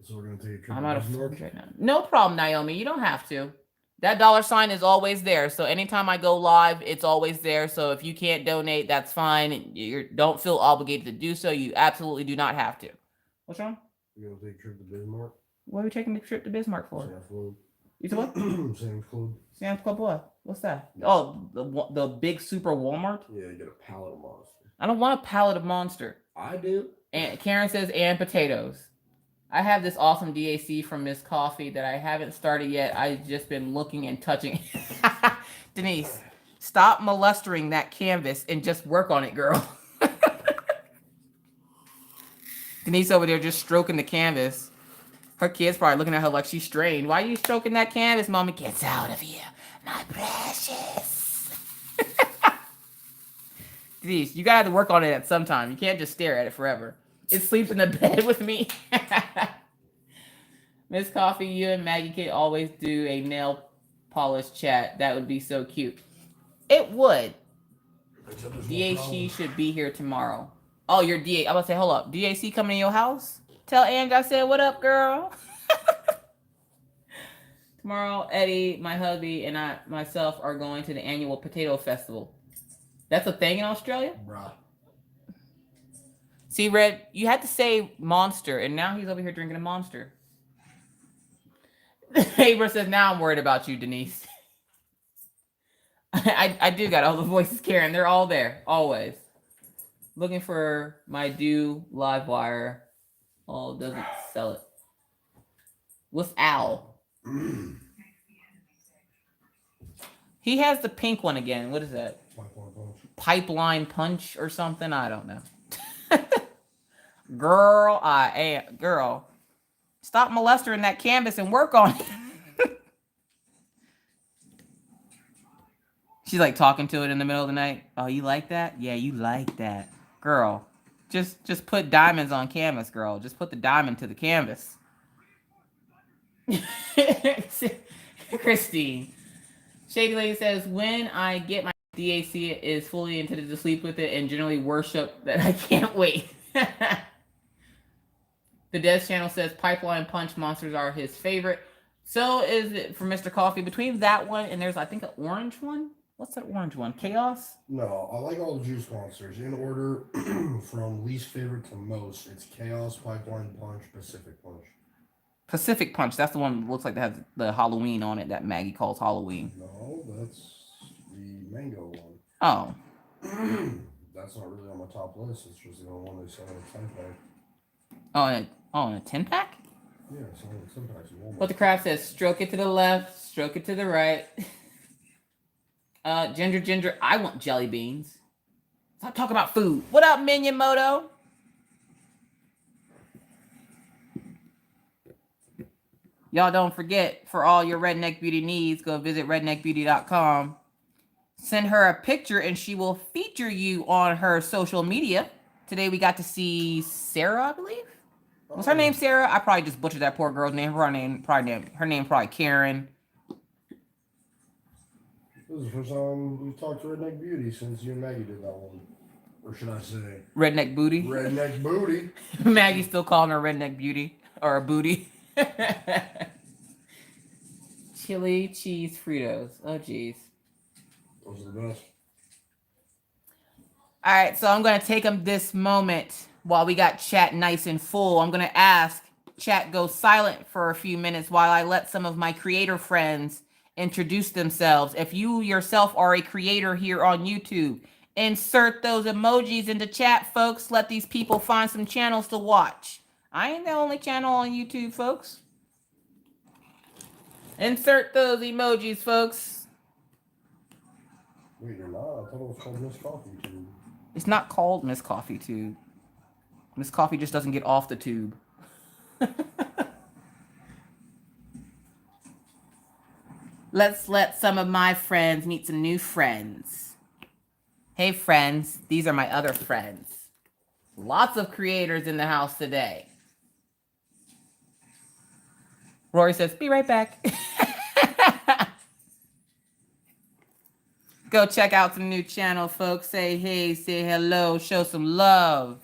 So we're going to take a trip. I'm out of food right now. No problem, Naomi. You don't have to. That $sign is always there. So anytime I go live, it's always there. So if you can't donate, that's fine. You don't feel obligated to do so. You absolutely do not have to. What's wrong? We're going to take a trip to Bismarck. What are we taking the trip to Bismarck for? Sam's Club. You said what? Sam's Club. Sam's Club what? What's that? Oh, the big super Walmart? Yeah, you get a pallet of Monster. I don't want a pallet of Monster. I do. And Karen says, and potatoes. I have this awesome DAC from Miss Coffee that I haven't started yet. I've just been looking and touching. Denise, stop molesting that canvas and just work on it, girl. Denise over there just stroking the canvas. Her kid's probably looking at her like she's strained. Why are you stroking that canvas, Mommy? Gets out of here, my precious. Denise, you gotta work on it at some time. You can't just stare at it forever. It sleeps in the bed with me. Miss Coffee, you and Maggie can always do a nail polish chat. That would be so cute. It would. DAC should be here tomorrow. Oh, your DA. I'm about to say, hold up. DAC coming to your house? Tell Ange I said, what up, girl? Tomorrow, Eddie, my hubby, and I myself are going to the annual potato festival. That's a thing in Australia? Bruh. See, Red, you had to say Monster, and now he's over here drinking a Monster. Abra says, now I'm worried about you, Denise. I do got all the voices, Karen. They're all there, always. Looking for my Do live wire. Oh, doesn't sell it. What's Al? He has the pink one again. What is that? Pipeline punch or something? I don't know. Girl, stop molesting that canvas and work on it. She's like talking to it in the middle of the night. Oh, you like that? Yeah, you like that. Girl, just put diamonds on canvas, girl. Just put the diamond to the canvas. Christine. Shady Lady says, when I get my DAC is fully intended to sleep with it and generally worship that I can't wait. The Des channel says Pipeline Punch monsters are his favorite. So is it for Mr. Coffee. Between that one and there's, I think, an orange one. What's that orange one? Chaos? No, I like all the juice monsters. In order from least favorite to most, it's Chaos, Pipeline Punch, Pacific Punch. Pacific Punch. That's the one that looks like that has the Halloween on it that Maggie calls Halloween. No, that's the mango one. Oh. That's not really on my top list. It's just the only one they sell in a 10-pack. In a 10-pack? Yeah, it's only in 10-packs in Walmart. What the craft says, stroke it to the left, stroke it to the right. Ginger, I want jelly beans. Stop talking about food. What up, Minyamoto? Y'all don't forget, for all your redneck beauty needs, go visit redneckbeauty.com. Send her a picture and she will feature you on her social media. Today we got to see Sarah, I believe. Was her name Sarah? I probably just butchered that poor girl's name. Her name probably Karen. This is the first time we've talked to Redneck Beauty since you and Maggie did that one. Or should I say Redneck Booty? Redneck Booty. Maggie's still calling her Redneck Beauty. Or a booty. Chili cheese Fritos. Oh, jeez. Those are the best. All right, so I'm going to take them this moment while we got chat nice and full. I'm going to ask chat go silent for a few minutes while I let some of my creator friends introduce themselves. If you yourself are a creator here on YouTube, insert those emojis into chat, folks. Let these people find some channels to watch. I ain't the only channel on YouTube, folks. Insert those emojis, folks. Wait, you're not? I thought it was called Miss Coffee Tube. It's not called Miss Coffee Tube. Miss Coffee just doesn't get off the tube. Let's let some of my friends meet some new friends. Hey, friends. These are my other friends. Lots of creators in the house today. Rory says, be right back. Go check out some new channel, folks. Say hey, say hello, show some love.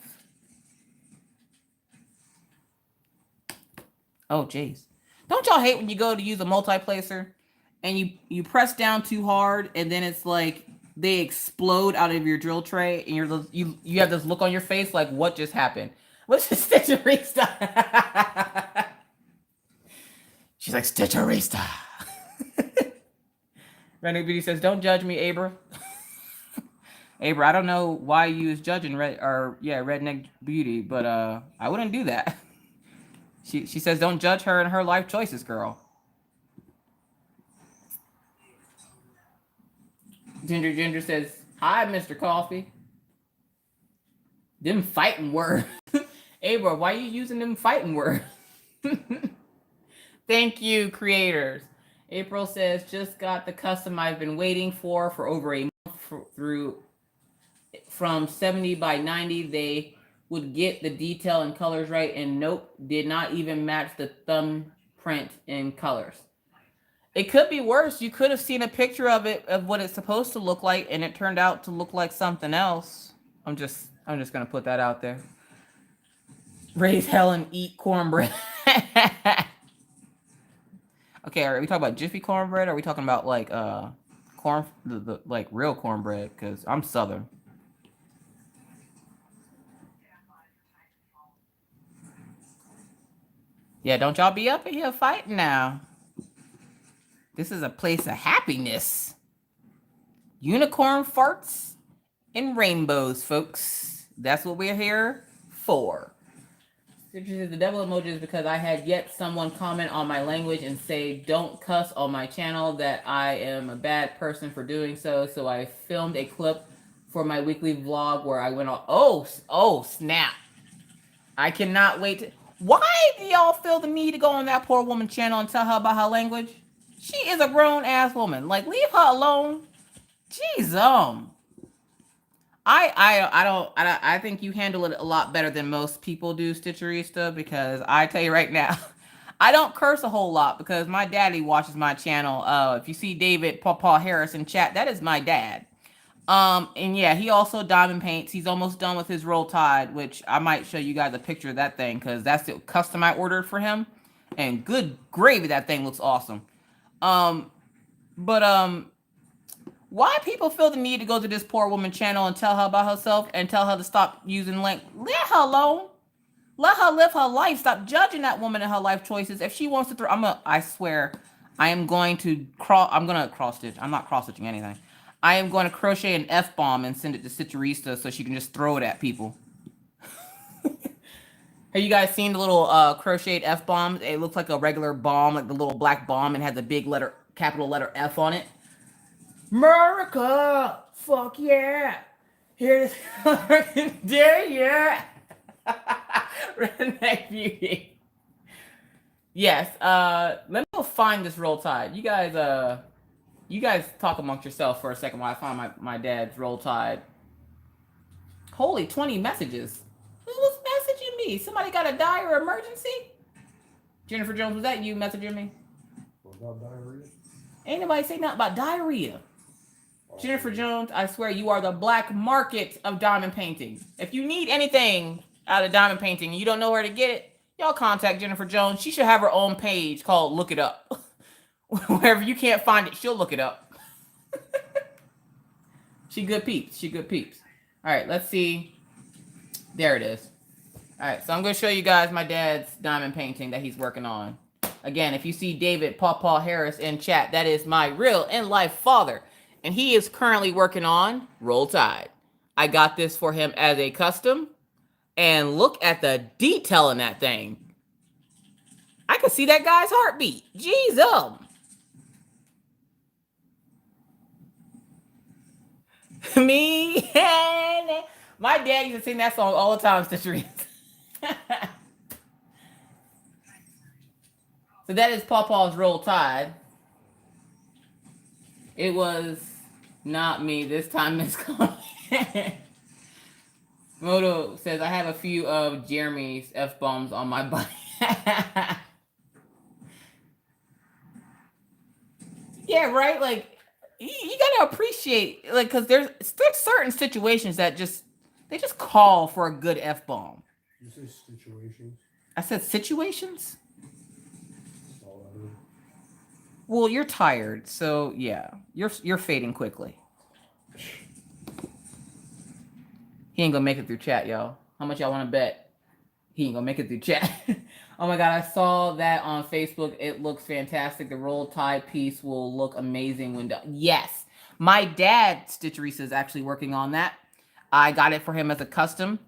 Oh, jeez. Don't y'all hate when you go to use a multiplacer and you press down too hard and then it's like they explode out of your drill tray and you have this look on your face like, what just happened? What's the Stitcherista? She's like, Stitcherista. Renegade Beauty says, don't judge me, Abra. Abra, I don't know why you was judging Redneck Beauty, but I wouldn't do that. She says, don't judge her and her life choices, girl. Ginger says, hi, Mr. Coffee. Them fighting words. Abra, why are you using them fighting words? Thank you, creators. April says, just got the custom I've been waiting for over a month from 70 by 90. They would get the detail and colors right, and nope, did not even match the thumbprint in colors. It could be worse. You could have seen a picture of it, of what it's supposed to look like, and it turned out to look like something else. I'm just gonna put that out there. Raise hell and eat cornbread. Okay, are we talking about Jiffy cornbread? Or are we talking about like like real cornbread? Because I'm Southern. Yeah, don't y'all be up in here fighting now. This is a place of happiness. Unicorn farts and rainbows, folks. That's what we're here for. The devil emoji is because I had yet someone comment on my language and say, don't cuss on my channel, that I am a bad person for doing so. So I filmed a clip for my weekly vlog where I went on, oh, snap. I cannot wait to, why do y'all feel the need to go on that poor woman's channel and tell her about her language? She is a grown ass woman. Like, leave her alone. Jeez, I think you handle it a lot better than most people do, Stitcherista, because I tell you right now, I don't curse a whole lot because my daddy watches my channel. If you see David Paw Harris in chat, that is my dad. And yeah, he also diamond paints. He's almost done with his Roll Tide, which I might show you guys a picture of that thing because that's the custom I ordered for him. And good gravy, that thing looks awesome. Why people feel the need to go to this poor woman channel and tell her about herself and tell her to stop using let her alone. Let her live her life. Stop judging that woman and her life choices. If she wants to throw, I swear, I'm going to cross stitch. I'm not cross stitching anything. I am going to crochet an F-bomb and send it to Stitcherista so she can just throw it at people. Have you guys seen the little crocheted F-bombs? It looks like a regular bomb, like the little black bomb, and has a big capital letter F on it. America! Fuck yeah! Here's yeah! Redneck Beauty. Yes. Let me go find this roll tide. You guys talk amongst yourself for a second while I find my dad's roll tide. Holy 20 messages. Who was messaging me? Somebody got a dire emergency? Jennifer Jones, was that you messaging me? What about diarrhea? Ain't nobody say nothing about diarrhea. Jennifer Jones, I swear you are the black market of diamond painting. If you need anything out of diamond painting and you don't know where to get it, y'all contact Jennifer Jones. She should have her own page called Look It Up. Wherever you can't find it, she'll look it up. She good peeps. She good peeps. All right, let's see. There it is. All right, so I'm going to show you guys my dad's diamond painting that he's working on. Again, if you see David Pawpaw Harris in chat, that is my real in-life father. And he is currently working on Roll Tide. I got this for him as a custom. And look at the detail in that thing. I could see that guy's heartbeat. Jeez, Me and my dad used to sing that song all the time, Stitcheries. So that is Pawpaw's Roll Tide. It was not me this time, Miss Connie. Moto says, I have a few of Jeremy's F-bombs on my bike. Yeah, right? Like, you gotta appreciate, like, because there's certain situations that they just call for a good F-bomb. You say situations? I said situations? Well, you're tired, so yeah, you're fading quickly. He ain't gonna make it through chat, y'all. How much y'all want to bet? He ain't gonna make it through chat. Oh my god, I saw that on Facebook. It looks fantastic. The Roll Tide piece will look amazing when done. Yes, my dad, Stitcherisa, is actually working on that. I got it for him as a custom.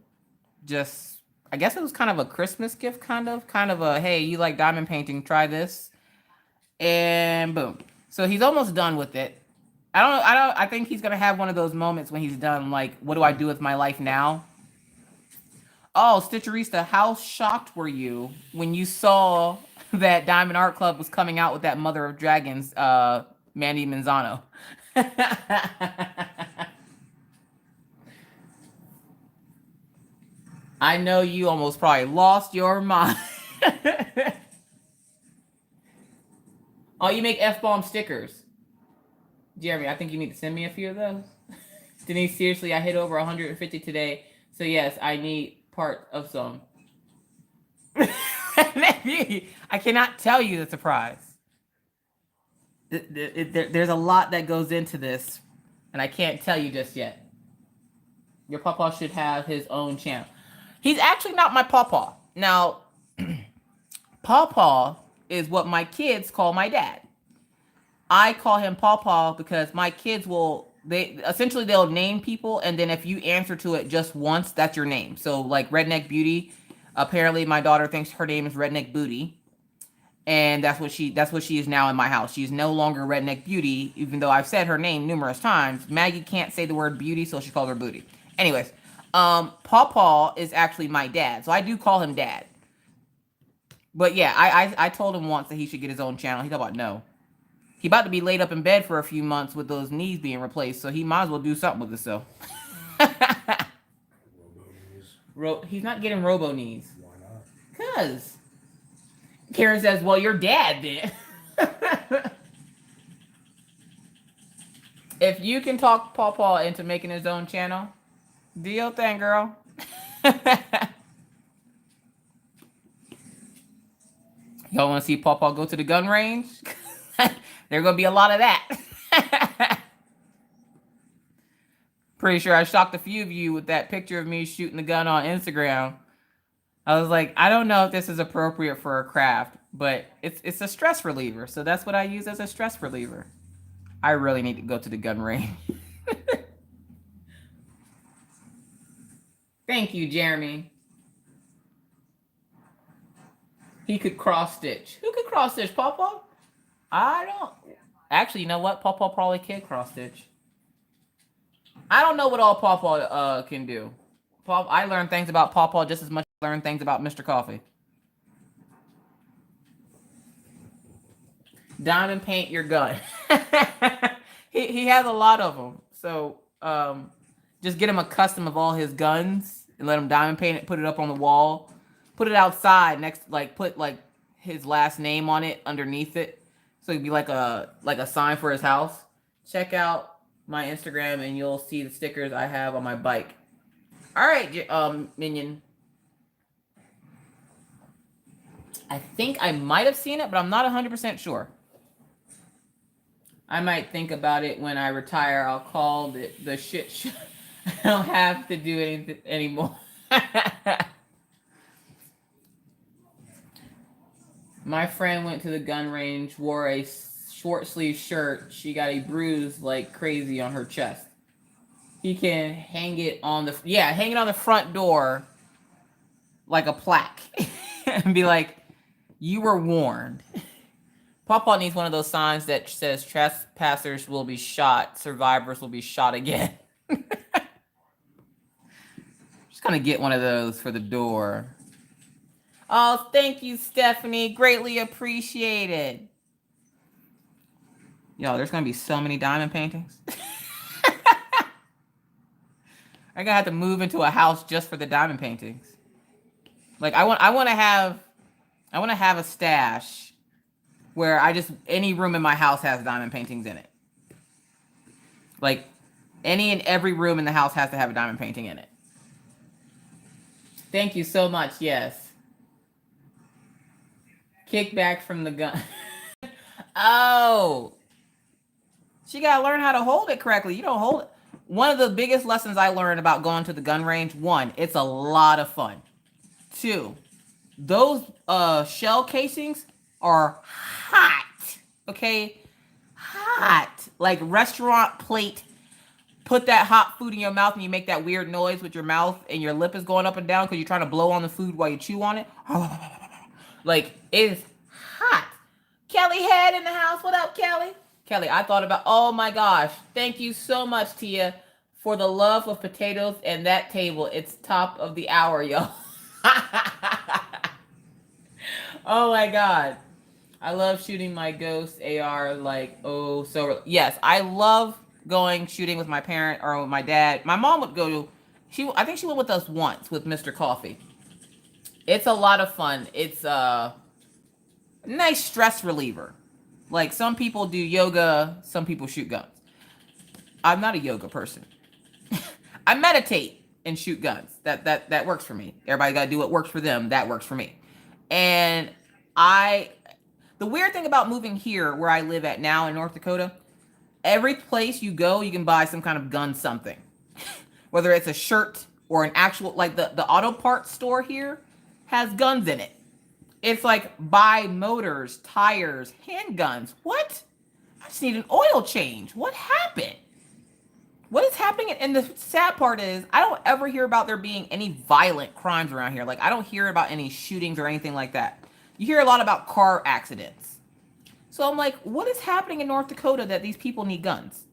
Just, I guess it was kind of a Christmas gift, kind of a, hey, you like diamond painting? Try this. And boom. So he's almost done with it. I think he's gonna have one of those moments when he's done, like, what do I do with my life now? Oh, Stitcherista, how shocked were you when you saw that Diamond Art Club was coming out with that Mother of Dragons, Mandy Manzano? I know you almost probably lost your mind. Oh, you make F-bomb stickers. Jeremy, I think you need to send me a few of those. Denise, seriously, I hit over 150 today. So yes, I need part of some. I cannot tell you the surprise. There's a lot that goes into this, and I can't tell you just yet. Your pawpaw should have his own channel. He's actually not my pawpaw. Now, pawpaw is what my kids call my dad. I call him pawpaw because my kids they'll name people, and then if you answer to it just once, that's your name. So like Redneck Beauty, apparently my daughter thinks her name is Redneck Booty, and that's what she is now in my house. She's no longer Redneck Beauty, even though I've said her name numerous times. Maggie can't say the word beauty, so she calls her Booty. Anyways, pawpaw is actually my dad, so I do call him dad. But yeah, I told him once that he should get his own channel. He thought about no. He about to be laid up in bed for a few months with those knees being replaced, so he might as well do something with himself. He's not getting robo knees. Why not? Because Karen says, well, your dad did. If you can talk Pawpaw into making his own channel, do your thing, girl. Y'all want to see Pawpaw go to the gun range? There's going to be a lot of that. Pretty sure I shocked a few of you with that picture of me shooting the gun on Instagram. I was like, I don't know if this is appropriate for a craft, but it's a stress reliever. So that's what I use as a stress reliever. I really need to go to the gun range. Thank you, Jeremy. He could cross stitch. Who could cross stitch, Pawpaw? I don't. Actually, you know what? Pawpaw probably can cross stitch. I don't know what all Pawpaw can do. I learned things about Pawpaw just as much as I learned things about Mr. Coffee. diamond paint your gun. He has a lot of them. So just get him a custom of all his guns and let him diamond paint it. Put it up on the wall. Put it outside next. Like put like his last name on it underneath it. So it'd be like a sign for his house. Check out my Instagram and you'll see the stickers I have on my bike. All right, Minion. I think I might have seen it, but I'm not 100% sure. I might think about it when I retire. I'll call the shit show. I don't have to do anything anymore. My friend went to the gun range, wore a short sleeve shirt. She got a bruise like crazy on her chest. He can hang it on the front door like a plaque and be like, "You were warned." Pawpaw needs one of those signs that says trespassers will be shot, survivors will be shot again. Just gonna get one of those for the door. Oh, thank you, Stephanie. Greatly appreciated. Yo, there's gonna be so many diamond paintings. I'm gonna have to move into a house just for the diamond paintings. Like I want to have a stash where any room in my house has diamond paintings in it. Like any and every room in the house has to have a diamond painting in it. Thank you so much. Yes. Kickback from the gun. Oh. She got to learn how to hold it correctly. You don't hold it. One of the biggest lessons I learned about going to the gun range, 1, it's a lot of fun. 2, those shell casings are hot. Okay? Hot. Like restaurant plate. Put that hot food in your mouth and you make that weird noise with your mouth and your lip is going up and down because you're trying to blow on the food while you chew on it. Like, it's hot. Kelly Head in the house. What up, Kelly? Kelly, I thought about, oh my gosh. Thank you so much, Tia, for the love of potatoes and that table. It's top of the hour, yo. Oh my God. I love shooting my ghost AR like, oh, so. Yes, I love going shooting with my parent or with my dad. My mom would go, I think she went with us once with Mr. Coffee. It's a lot of fun. It's a nice stress reliever. Like some people do yoga, some people shoot guns. I'm not a yoga person. I meditate and shoot guns. That works for me. Everybody got to do what works for them. That works for me. And the weird thing about moving here where I live at now in North Dakota, every place you go, you can buy some kind of gun something. Whether it's a shirt or an actual, like the auto parts store here has guns in it. It's like buy motors, tires, handguns. What? I just need an oil change. What happened? What is happening? And the sad part is I don't ever hear about there being any violent crimes around here. Like I don't hear about any shootings or anything like that. You hear a lot about car accidents. So I'm like, what is happening in North Dakota that these people need guns?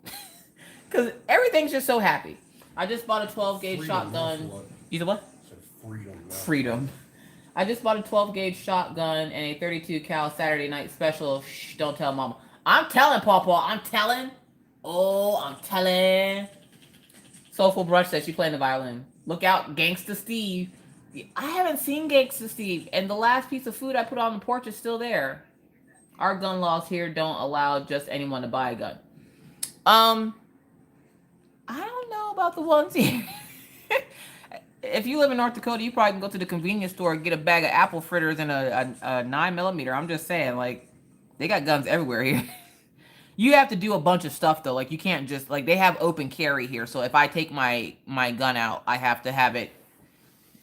Because everything's just so happy. I just bought a 12-gauge shotgun. You said what? I said freedom. Freedom. I just bought a 12-gauge shotgun and a 32 cal Saturday night special. Shh, don't tell mama. I'm telling, Pawpaw. I'm telling. Oh, I'm telling. Soulful Brush says she playing the violin. Look out, Gangsta Steve. I haven't seen Gangsta Steve. And the last piece of food I put on the porch is still there. Our gun laws here don't allow just anyone to buy a gun. I don't know about the ones here. If you live in North Dakota, you probably can go to the convenience store and get a bag of apple fritters and a 9mm. I'm just saying, like, they got guns everywhere here. You have to do a bunch of stuff, though. Like, you can't just, like, they have open carry here. So if I take my gun out, I have to have it,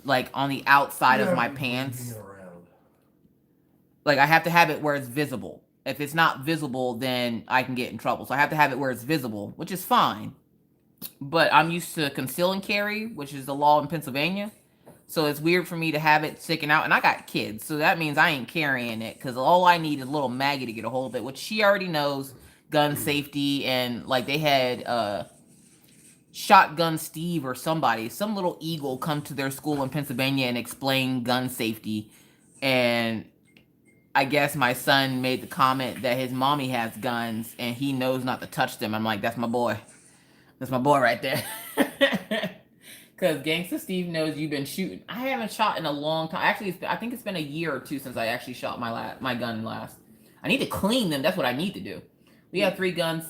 like, on the outside of my pants. Like, I have to have it where it's visible. If it's not visible, then I can get in trouble. So I have to have it where it's visible, which is fine. But I'm used to conceal and carry, which is the law in Pennsylvania. So it's weird for me to have it sticking out. And I got kids, so that means I ain't carrying it. Because all I need is little Maggie to get a hold of it, which she already knows gun safety. And, like, they had Shotgun Steve or somebody, some little eagle come to their school in Pennsylvania and explain gun safety. And I guess my son made the comment that his mommy has guns and he knows not to touch them. I'm like, that's my boy. That's my boy right there. Because Gangsta Steve knows you've been shooting. I haven't shot in a long time. Actually, I think it's been a year or two since I actually shot my gun last. I need to clean them. That's what I need to do. We have 3 gun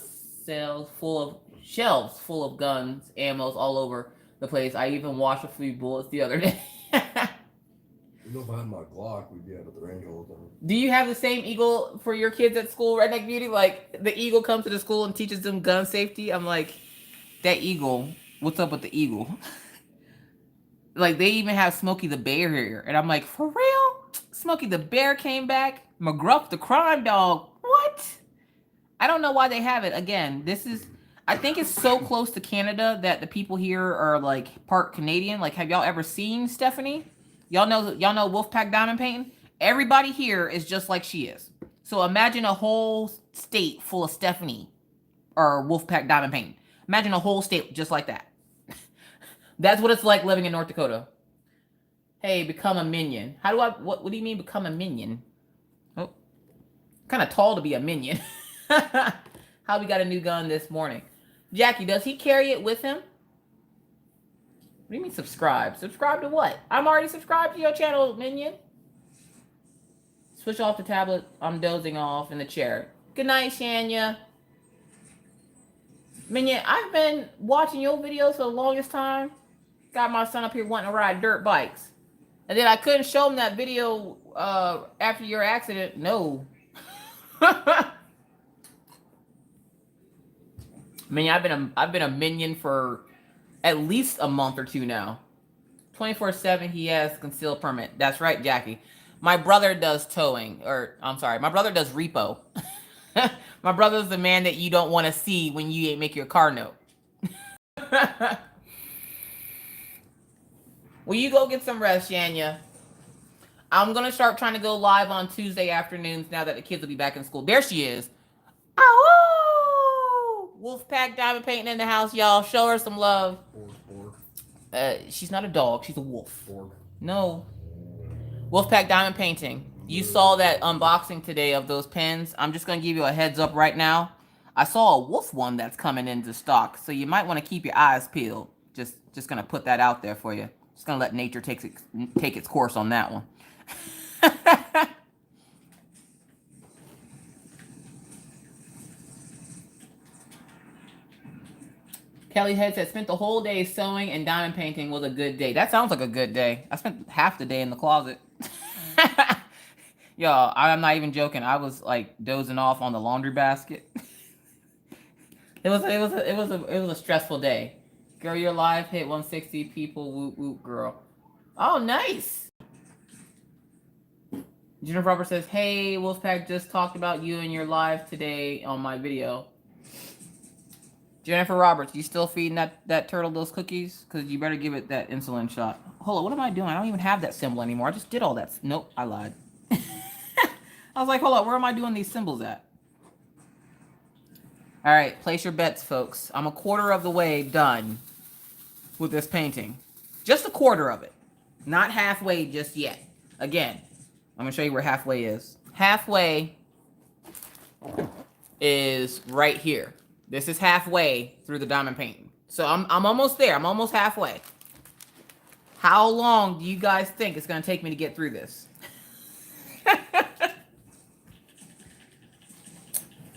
shelves full of guns, ammos all over the place. I even washed a few bullets the other day. You know, if I had my Glock, we'd be out at the range all the time. Do you have the same eagle for your kids at school, Redneck Beauty? Like, the eagle comes to the school and teaches them gun safety? I'm like, that eagle, what's up with the eagle? Like, they even have Smokey the Bear here. And I'm like, for real? Smokey the Bear came back? McGruff the crime dog? What? I don't know why they have it. Again, I think it's so close to Canada that the people here are, like, part Canadian. Like, have y'all ever seen Stephanie? Y'all know Wolfpack Diamond Painting? Everybody here is just like she is. So imagine a whole state full of Stephanie or Wolfpack Diamond Painting. Imagine a whole state just like that. That's what it's like living in North Dakota. Hey, become a minion. What do you mean become a minion? Oh, kind of tall to be a minion. How we got a new gun this morning. Jackie, does he carry it with him? What do you mean subscribe? Subscribe to what? I'm already subscribed to your channel, minion. Switch off the tablet. I'm dozing off in the chair. Good night, Shania. Minion, I've been watching your videos for the longest time. Got my son up here wanting to ride dirt bikes. And then I couldn't show him that video after your accident. No. Minion, I've been a minion for at least a month or two now. 24/7 he has concealed permit. That's right, Jackie. My brother does towing, or I'm sorry, my brother does repo. My brother's the man that you don't want to see when you make your car note. Will you go get some rest, Shania? I'm going to start trying to go live on Tuesday afternoons now that the kids will be back in school. There she is. Oh! Wolfpack Diamond Painting in the house, y'all. Show her some love. She's not a dog. She's a wolf. No. Wolfpack Diamond Painting. You saw that unboxing today of those pens. I'm just going to give you a heads up right now. I saw a wolf one that's coming into stock, so you might want to keep your eyes peeled. Just going to put that out there for you. Just going to let nature take its course on that one. Kelly Head said, spent the whole day sewing and diamond painting was a good day. That sounds like a good day. I spent half the day in the closet. Y'all, I'm not even joking. I was like dozing off on the laundry basket. It was a stressful day. Girl, your live hit 160 people. Whoop whoop, girl. Oh, nice. Jennifer Roberts says, hey, Wolfpack just talked about you and your live today on my video. Jennifer Roberts, you still feeding that turtle those cookies? Because you better give it that insulin shot. Hold on, what am I doing? I don't even have that symbol anymore. I just did all that. Nope, I lied. I was like, hold on, where am I doing these symbols at? All right, place your bets, folks. I'm a quarter of the way done with this painting. Just a quarter of it. Not halfway just yet. Again, I'm going to show you where halfway is. Halfway is right here. This is halfway through the diamond painting. So I'm almost there. I'm almost halfway. How long do you guys think it's going to take me to get through this?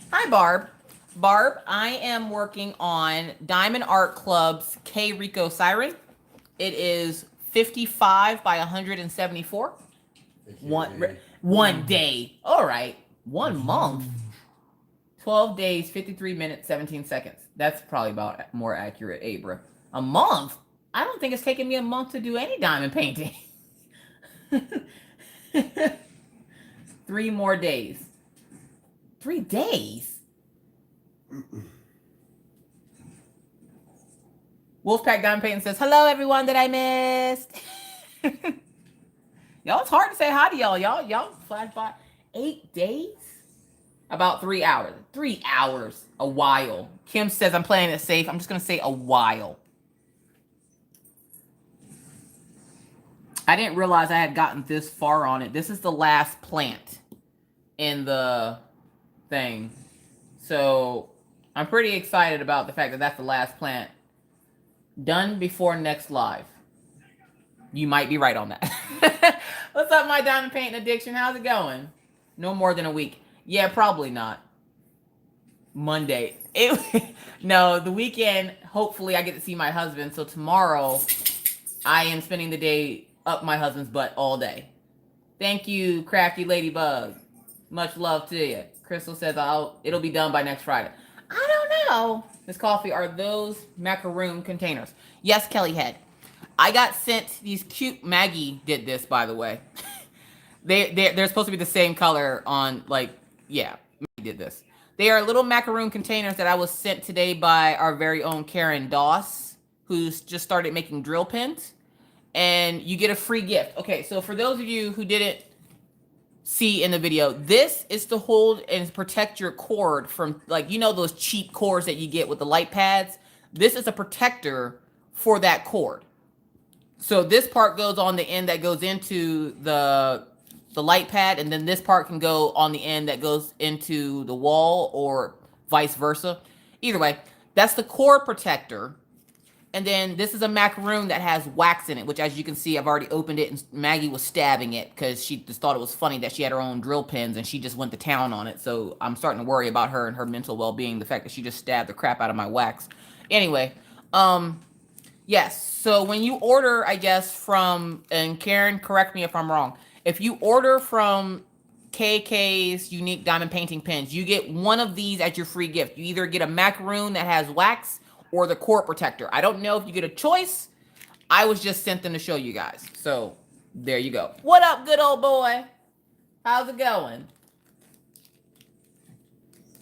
Hi, Barb. Barb, I am working on Diamond Art Club's Que Rico Siren. It is 55 by 174. One day. All right. 1 month. 12 days, 53 minutes, 17 seconds. That's probably about more accurate, Abra. A month? I don't think it's taken me a month to do any diamond painting. 3 more days. 3 days? Wolfpack Diamond Painting says, hello, everyone that I missed. Y'all, it's hard to say hi to y'all. Y'all flash by. 8 days? About 3 hours. 3 hours. A while. Kim says, I'm playing it safe. I'm just going to say a while. I didn't realize I had gotten this far on it. This is the last plant. in the thing. So I'm pretty excited about the fact that that's the last plant done before next live. You might be right on that. What's up, my diamond painting addiction? How's it going? No more than a week. Yeah, probably not. Monday. No, the weekend, hopefully I get to see my husband. So tomorrow, I am spending the day up my husband's butt all day. Thank you, Crafty Ladybug. Much love to you. Crystal says it'll be done by next Friday. I don't know. Miss Coffee, are those macaroon containers? Yes, Kelly Head. I got sent these cute. Maggie did this, by the way. They're supposed to be the same color on, like, yeah, Maggie did this. They are little macaroon containers that I was sent today by our very own Karen Doss, who's just started making drill pins. And you get a free gift. Okay, so for those of you who didn't see in the video, this is to hold and protect your cord from, like, you know, those cheap cords that you get with the light pads. This is a protector for that cord. So this part goes on the end that goes into the light pad, and then this part can go on the end that goes into the wall, or vice versa. Either way, that's the cord protector. And then this is a macaroon that has wax in it, which, as you can see, I've already opened it, and Maggie was stabbing it because she just thought it was funny that she had her own drill pins, and she just went to town on it. So I'm starting to worry about her and her mental well-being, the fact that she just stabbed the crap out of my wax. Anyway, yes, so when you order, I guess, from, and Karen, correct me if I'm wrong, if you order from KK's Unique Diamond Painting Pens, you get one of these as your free gift. You either get a macaroon that has wax or the cord protector. I don't know if you get a choice. I was just sent them to show you guys. So there you go. What up, good old boy? How's it going?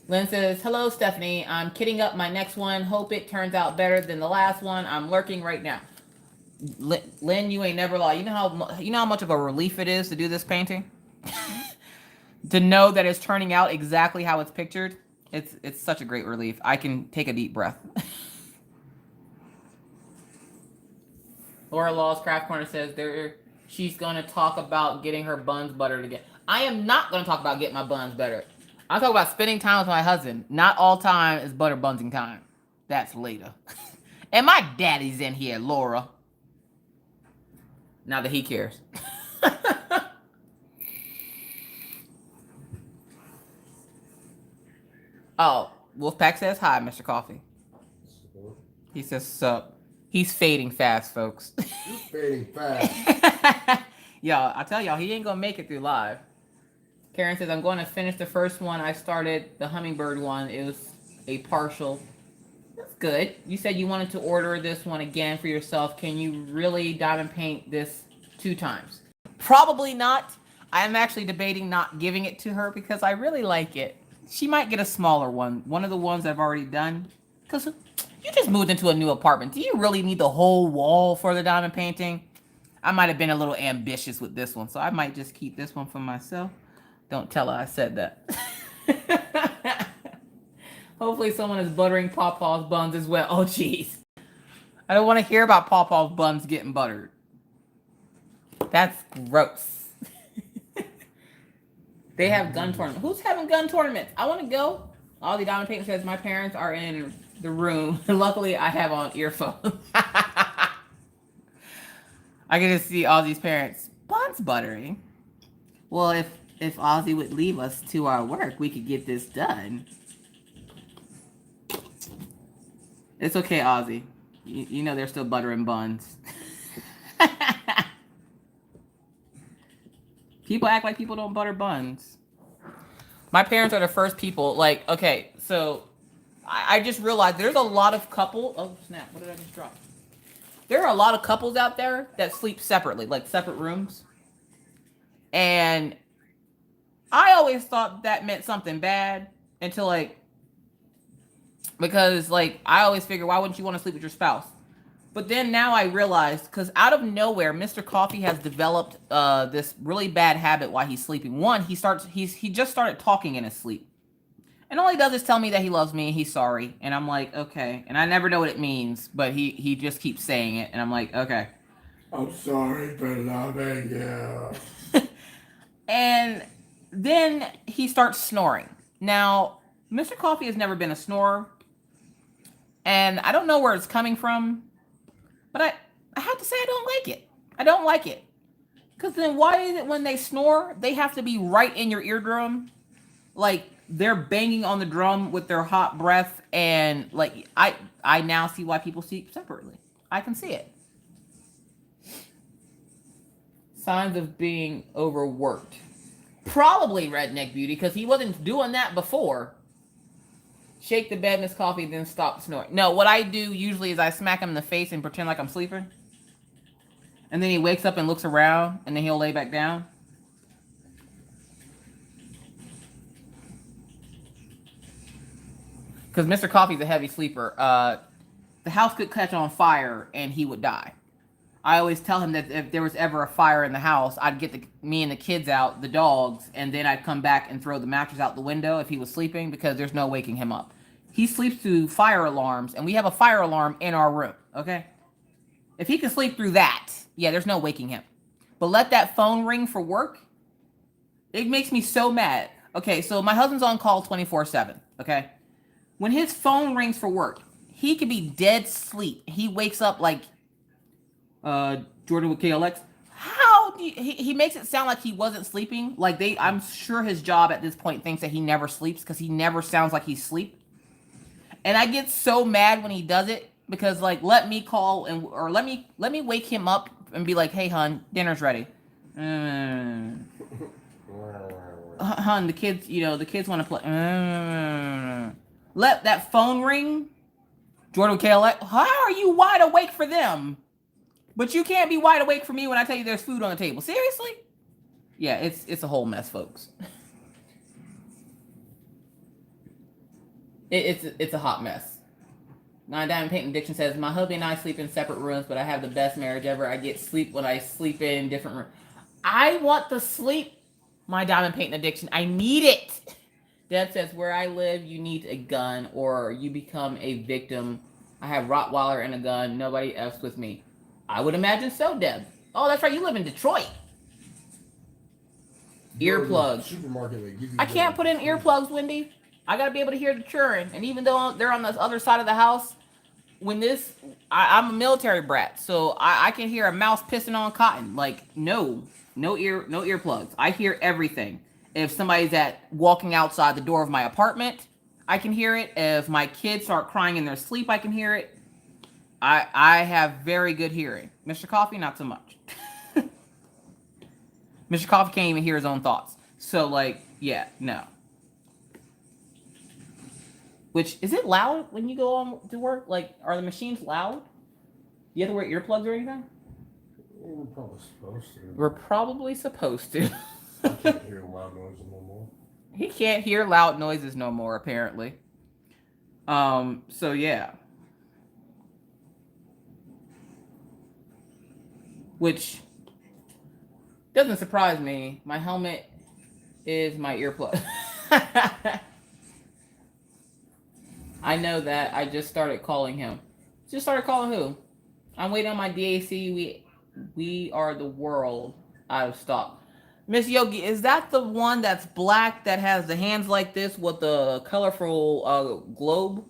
Lynn says, hello, Stephanie. I'm kitting up my next one. Hope it turns out better than the last one. I'm lurking right now. Lynn, you ain't never lied. You know how much of a relief it is to do this painting? To know that it's turning out exactly how it's pictured. It's such a great relief. I can take a deep breath. Laura Law's Craft Corner says she's going to talk about getting her buns buttered again. I am not going to talk about getting my buns buttered. I'm talking about spending time with my husband. Not all time is butter bunsing time. That's later. And my daddy's in here, Laura. Now that he cares. Oh, Wolfpack says hi, Mr. Coffee. He says sup. He's fading fast, folks. He's fading fast. Y'all, I tell y'all, he ain't gonna make it through live. Karen says, I'm going to finish the first one. I started the hummingbird one. It was a partial. That's good. You said you wanted to order this one again for yourself. Can you really diamond paint this 2 times? Probably not. I'm actually debating not giving it to her because I really like it. She might get a smaller one. One of the ones I've already done. Because you just moved into a new apartment. Do you really need the whole wall for the diamond painting? I might have been a little ambitious with this one. So I might just keep this one for myself. Don't tell her I said that. Hopefully someone is buttering Pawpaw's buns as well. Oh, jeez. I don't want to hear about Pawpaw's buns getting buttered. That's gross. They have gun tournaments. Who's having gun tournaments? I want to go. All the diamond painting says my parents are in the room. Luckily, I have on earphones. I get to see Ozzy's parents. Buns buttering. Well, if Ozzy would leave us to our work, we could get this done. It's okay, Ozzy. You know they're still buttering buns. People act like people don't butter buns. My parents are the first people, like, okay, so I just realized there's a lot of couples. Oh, snap. What did I just drop? There are a lot of couples out there that sleep separately, like separate rooms. And I always thought that meant something bad until, like, because, like, I always figure, why wouldn't you want to sleep with your spouse? But then now I realized, because out of nowhere, Mr. Coffee has developed this really bad habit while he's sleeping. One, he just started talking in his sleep. And all he does is tell me that he loves me and he's sorry. And I'm like, okay. And I never know what it means, but he just keeps saying it. And I'm like, okay. I'm sorry for loving you. And Then he starts snoring. Now, Mr. Coffee has never been a snorer, and I don't know where it's coming from, but I have to say I don't like it. I don't like it. Because then why is it when they snore, they have to be right in your eardrum? Like they're banging on the drum with their hot breath, and like I now see why people sleep separately. I can see it. Signs of being overworked. Probably Redneck Beauty, because he wasn't doing that before. Shake the bed in his coffee, then stop snoring. No, what I do usually is I smack him in the face and pretend like I'm sleeping. And then he wakes up and looks around, and then he'll lay back down. Because Mr. Coffee's a heavy sleeper. The house could catch on fire, and he would die. I always tell him that if there was ever a fire in the house, I'd get me and the kids out, the dogs, and then I'd come back and throw the mattress out the window if he was sleeping, because there's no waking him up. He sleeps through fire alarms, and we have a fire alarm in our room, okay? If he can sleep through that, yeah, there's no waking him. But let that phone ring for work, it makes me so mad. Okay, so my husband's on call 24/7, okay? When his phone rings for work, he could be dead sleep. He wakes up like Jordan with KLX. How do he makes it sound like he wasn't sleeping? Like I'm sure his job at this point thinks that he never sleeps, because he never sounds like he's asleep. And I get so mad when he does it, because like let me call or let me wake him up and be like, "Hey, hun, dinner's ready." Hun, the kids want to play. Let that phone ring. Jordan KLX, how are you wide awake for them? But you can't be wide awake for me when I tell you there's food on the table. Seriously? Yeah, it's a whole mess, folks. It's a hot mess. 9 Paint Addiction says, my hubby and I sleep in separate rooms, but I have the best marriage ever. I get sleep when I sleep in different rooms. I want the sleep, my Diamond Painting Addiction. I need it. Deb says, where I live, you need a gun or you become a victim. I have Rottweiler and a gun. Nobody F's with me. I would imagine so, Deb. Oh, that's right. You live in Detroit. Earplugs. I can't put in earplugs, Wendy. I got to be able to hear the churn. And even though they're on the other side of the house, when I'm a military brat, so I can hear a mouse pissing on cotton. Like, no earplugs. I hear everything. If somebody's walking outside the door of my apartment, I can hear it. If my kids start crying in their sleep, I can hear it. I have very good hearing. Mr. Coffee, not so much. Mr. Coffee can't even hear his own thoughts. So, like, yeah, no. Which, is it loud when you go on to work? Like, are the machines loud? You have to wear earplugs or anything? We're probably supposed to. We're probably supposed to. I can't hear loud noises no more. He can't hear loud noises no more, apparently. So yeah. Which doesn't surprise me. My helmet is my earplug. I know that. I just started calling him. Just started calling who? I'm waiting on my DAC. We are the world out of stock. Miss Yogi, is that the one that's black that has the hands like this with the colorful globe?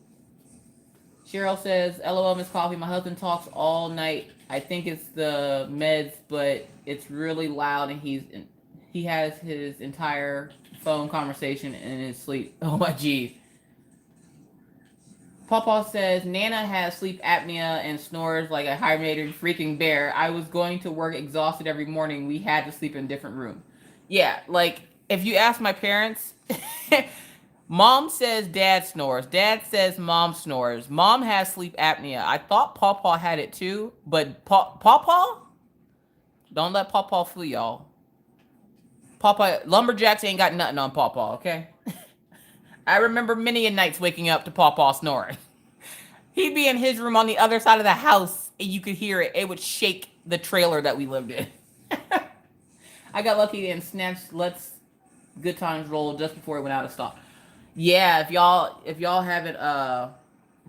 Cheryl says, LOL, Miss Coffee, my husband talks all night. I think it's the meds, but it's really loud, and he has his entire phone conversation in his sleep. Oh my geez. Pawpaw says, Nana has sleep apnea and snores like a hibernated freaking bear. I was going to work exhausted every morning. We had to sleep in different rooms. Yeah, like, if you ask my parents, Mom says dad snores. Dad says mom snores. Mom has sleep apnea. I thought Pawpaw had it too, but Pawpaw? Don't let Pawpaw fool y'all. Pawpaw, lumberjacks ain't got nothing on Pawpaw, okay? I remember many a nights waking up to Pawpaw snoring. He'd be in his room on the other side of the house, and you could hear it. It would shake the trailer that we lived in. I got lucky and snatched Let's Good Times roll just before it went out of stock. Yeah, if y'all haven't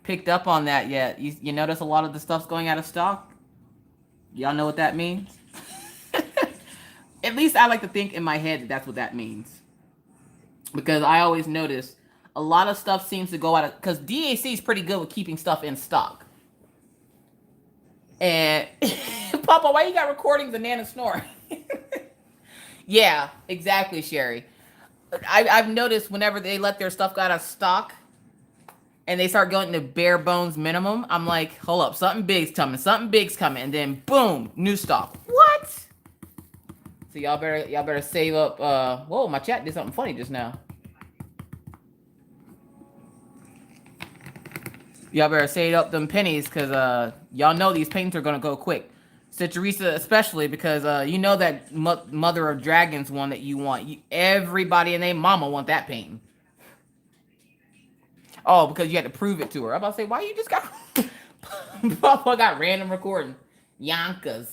picked up on that yet, you notice a lot of the stuff's going out of stock. Y'all know what that means? At least I like to think in my head that that's what that means. because I always notice a lot of stuff seems to go out of, because DAC is pretty good with keeping stuff in stock. And Papa, why you got recordings of Nana snoring? Yeah, exactly, Sherry. I've noticed whenever they let their stuff go out of stock and they start going to bare bones minimum, I'm like, hold up, something big's coming, and then boom, new stock. What? So y'all better save up. Whoa, my chat did something funny just now. Y'all better save up them pennies, because y'all know these paintings are gonna go quick. So Teresa especially, because you know that Mother of Dragons one that you want. Everybody and their mama want that painting. Oh, because you had to prove it to her. I'm about to say, why you just got... Papa got random recording. Yonkers.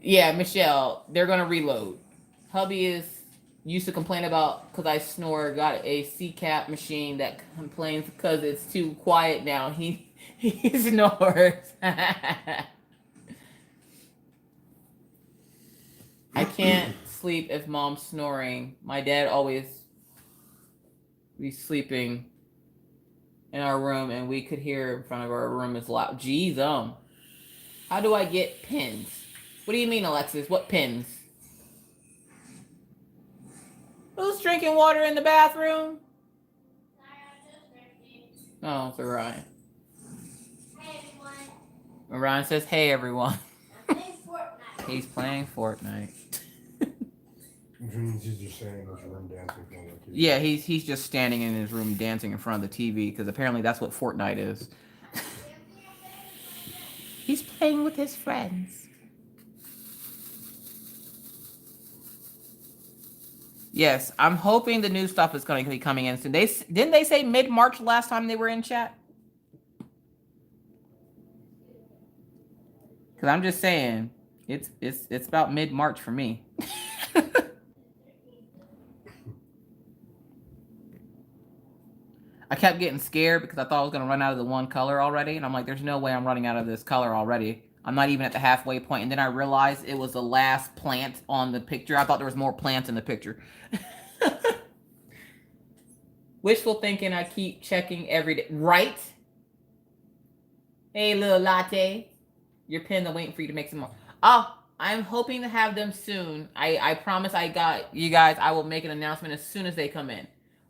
Yeah, Michelle, they're going to reload. Hubby used to complain about, because I snore, got a CCAP machine that complains because it's too quiet now. He snores. I can't sleep if mom's snoring. My dad always be sleeping in our room, and we could hear in front of our room is loud. Jeez, how do I get pins? What do you mean, Alexis? What pins? Who's drinking water in the bathroom? Oh, it's Orion. Hey, everyone. Orion says, hey, everyone. He's playing Fortnite. He's just standing in his room dancing in front of the TV. Yeah, he's just standing in his room dancing in front of the TV, because apparently that's what Fortnite is. He's playing with his friends. Yes, I'm hoping the new stuff is going to be coming in soon. Didn't they say mid-March last time they were in chat? Because I'm just saying, it's about mid-March for me. I kept getting scared because I thought I was going to run out of the one color already. And I'm like, there's no way I'm running out of this color already. I'm not even at the halfway point. And then I realized it was the last plant on the picture. I thought there was more plants in the picture. Wishful thinking, I keep checking every day. Right? Hey, little latte. Your pen, I'm waiting for you to make some more. Oh, I'm hoping to have them soon. I promise I got you guys. I will make an announcement as soon as they come in.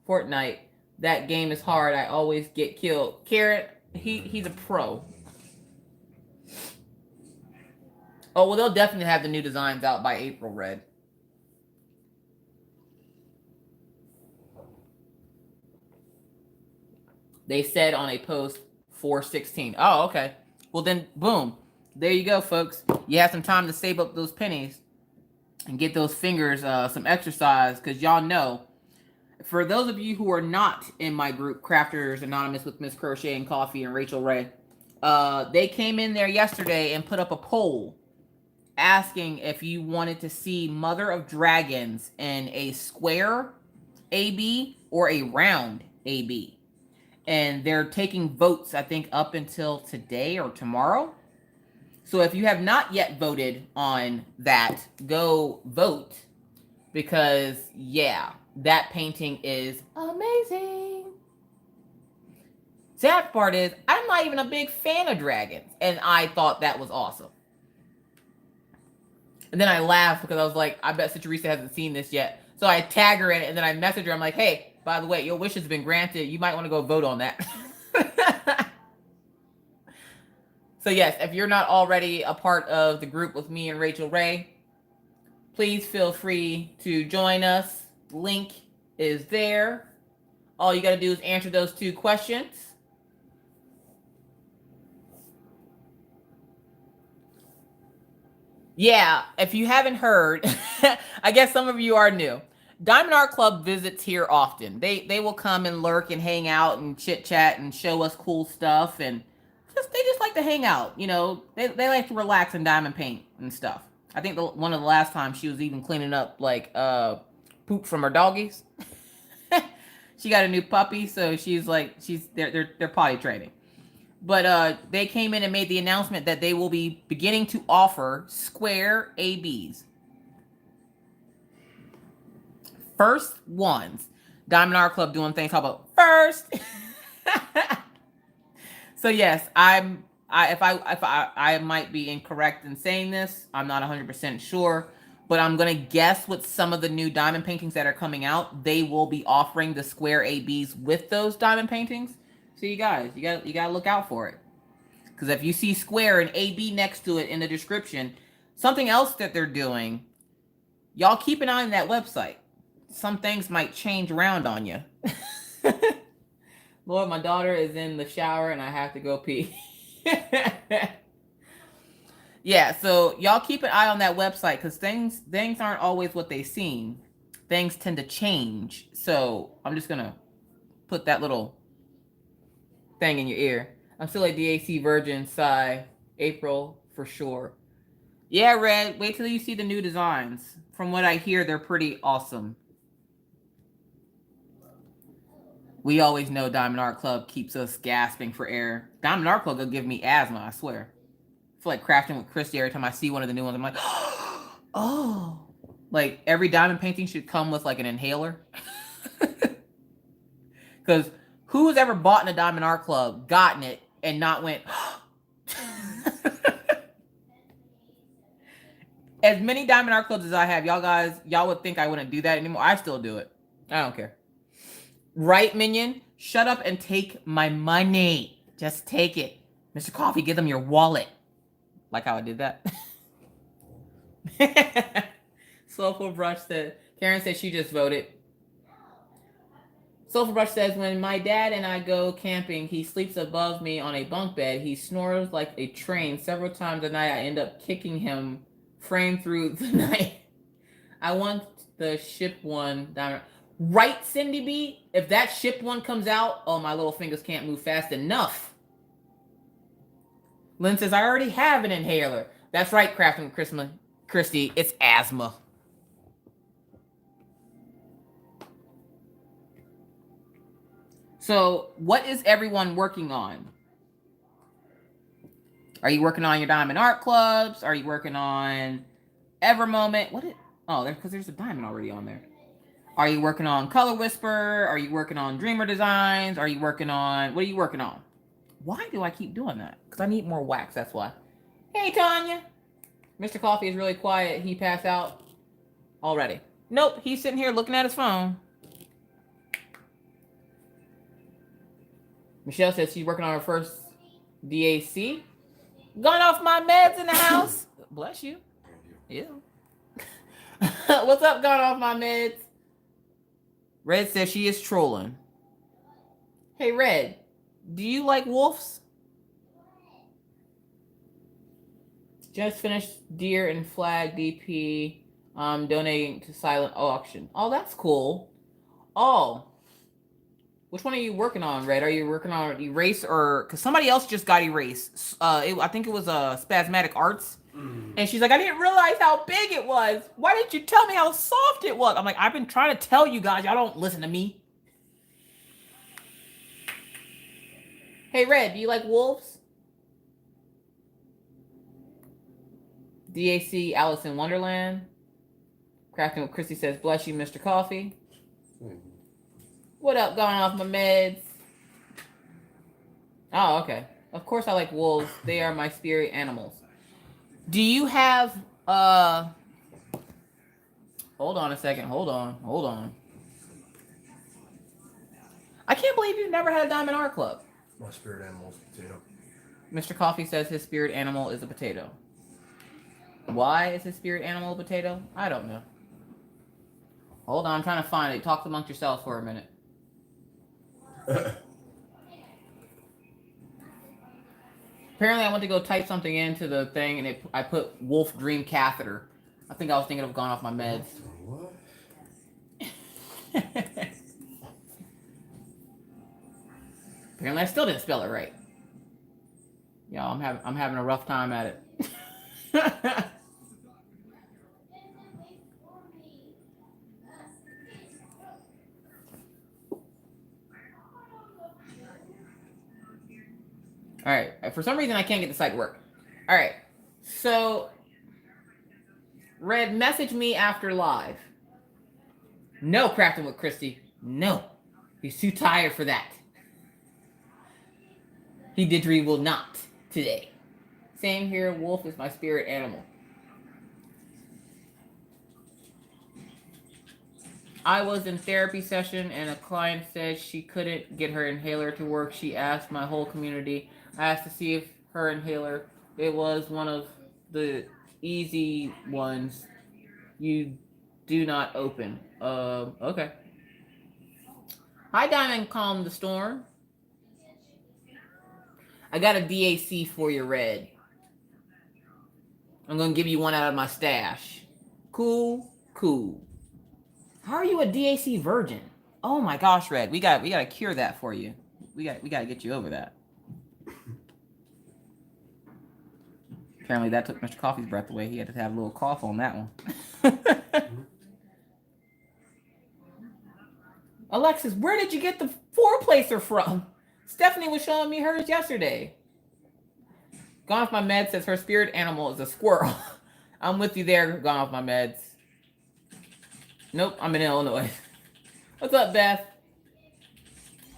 Fortnite. That game is hard. I always get killed. Carrot, he's a pro. Oh, well, they'll definitely have the new designs out by April, Red. They said on a post 4/16. Oh, okay. Well, then, boom. There you go, folks. You have some time to save up those pennies and get those fingers some exercise, because y'all know, for those of you who are not in my group, Crafters Anonymous with Miss Crochet and Coffee and Rachel Ray, they came in there yesterday and put up a poll asking if you wanted to see Mother of Dragons in a square AB or a round AB. And they're taking votes, I think, up until today or tomorrow. So if you have not yet voted on that, go vote. Because, yeah, that painting is amazing. Sad part is, I'm not even a big fan of dragons. And I thought that was awesome. And then I laughed because I was like, I bet Teresa hasn't seen this yet. So I tag her in it, and then I message her. I'm like, hey, by the way, your wish has been granted. You might want to go vote on that. So yes, if you're not already a part of the group with me and Rachel Ray, please feel free to join us. Link is there. All you got to do is answer those 2 questions. Yeah, if you haven't heard, I guess some of you are new. Diamond Art Club visits here often. They will come and lurk and hang out and chit chat and show us cool stuff, and they just like to hang out. You know, they like to relax and diamond paint and stuff. I think one of the last times she was even cleaning up like poop from her doggies. She got a new puppy, so they're potty training. But they came in and made the announcement that they will be beginning to offer square ABs. first ones. Diamond Art Club doing things. How about first? So yes, I might be incorrect in saying this. I'm not 100% sure, but I'm gonna guess with some of the new diamond paintings that are coming out, they will be offering the square ABs with those diamond paintings. So you guys, you gotta look out for it. Because if you see square and AB next to it in the description, something else that they're doing, y'all keep an eye on that website. Some things might change around on you. Lord, my daughter is in the shower and I have to go pee. Yeah, so y'all keep an eye on that website because things aren't always what they seem. Things tend to change. So I'm just gonna put that little thing in your ear. I'm still a DAC virgin, sigh. April for sure. Yeah, Red, wait till you see the new designs. From what I hear, they're pretty awesome. We always know Diamond Art Club keeps us gasping for air. Diamond Art Club will give me asthma, I swear. I feel like crafting with Christy every time I see one of the new ones. I'm like, oh. Like, every diamond painting should come with, like, an inhaler. Because who's ever bought in a Diamond Art Club, gotten it, and not went, As many Diamond Art Clubs as I have, y'all would think I wouldn't do that anymore. I still do it. I don't care. Right, Minion? Shut up and take my money. Just take it. Mr. Coffee, give them your wallet. Like how I did that. Soulful Brush said, Karen said she just voted. Soulful Brush says, when my dad and I go camping, he sleeps above me on a bunk bed. He snores like a train. Several times a night, I end up kicking him frame through the night. I want the ship one down. Right, Cindy B? If that ship one comes out, oh, my little fingers can't move fast enough. Lynn says, I already have an inhaler. That's right, Crafting with Christy. It's asthma. So, what is everyone working on? Are you working on your Diamond Art Clubs? Are you working on Evermoment? Because there's a diamond already on there. Are you working on Color Whisper? Are you working on Dreamer Designs? Are you working on... What are you working on? Why do I keep doing that? Because I need more wax, that's why. Hey, Tanya. Mr. Coffee is really quiet. He passed out already. Nope, he's sitting here looking at his phone. Michelle says she's working on her first DAC. Gone off my meds in the house. Bless you. Ew. What's up, gone off my meds? Red says she is trolling. Hey, Red, do you like wolves? Just finished Deer and Flag DP. Donating to Silent Auction. Oh, that's cool. Oh. Which one are you working on, Red? Are you working on Erase or... Because somebody else just got Erase. I think it was Spasmatic Arts. And she's like, I didn't realize how big it was. Why didn't you tell me how soft it was? I'm like, I've been trying to tell you guys. Y'all don't listen to me. Hey, Red, do you like wolves? DAC Alice in Wonderland. Crafting with Christy says, bless you, Mr. Coffee. What up, going off my meds? Oh, okay. Of course I like wolves. They are my spirit animals. Do you have, hold on a second. Hold on. I can't believe you've never had a Diamond Art Club. My spirit animal is a potato. Mr. Coffee says his spirit animal is a potato. Why is his spirit animal a potato? I don't know. Hold on, I'm trying to find it. Talk amongst yourselves for a minute. Apparently, I went to go type something into the thing, and I put Wolf Dream Catheter. I think I was thinking of going off my meds. What? Apparently, I still didn't spell it right. Y'all, I'm having a rough time at it. All right. For some reason, I can't get the site to work. All right. So, Red, message me after live. No crafting with Christy. No. He's too tired for that. He will not today. Same here. Wolf is my spirit animal. I was in therapy session and a client said she couldn't get her inhaler to work. She asked my whole community. I asked to see if her inhaler, it was one of the easy ones you do not open. Okay. Hi, Diamond, calm the storm. I got a DAC for you, Red. I'm gonna give you one out of my stash. Cool. How are you a DAC virgin? Oh my gosh, Red. We gotta cure that for you. We gotta get you over that. Apparently that took Mr. Coffee's breath away. He had to have a little cough on that one. Alexis, where did you get the 4-placer from? Stephanie was showing me hers yesterday. Gone Off My Meds says her spirit animal is a squirrel. I'm with you there, Gone Off My Meds. Nope, I'm in Illinois. What's up, Beth?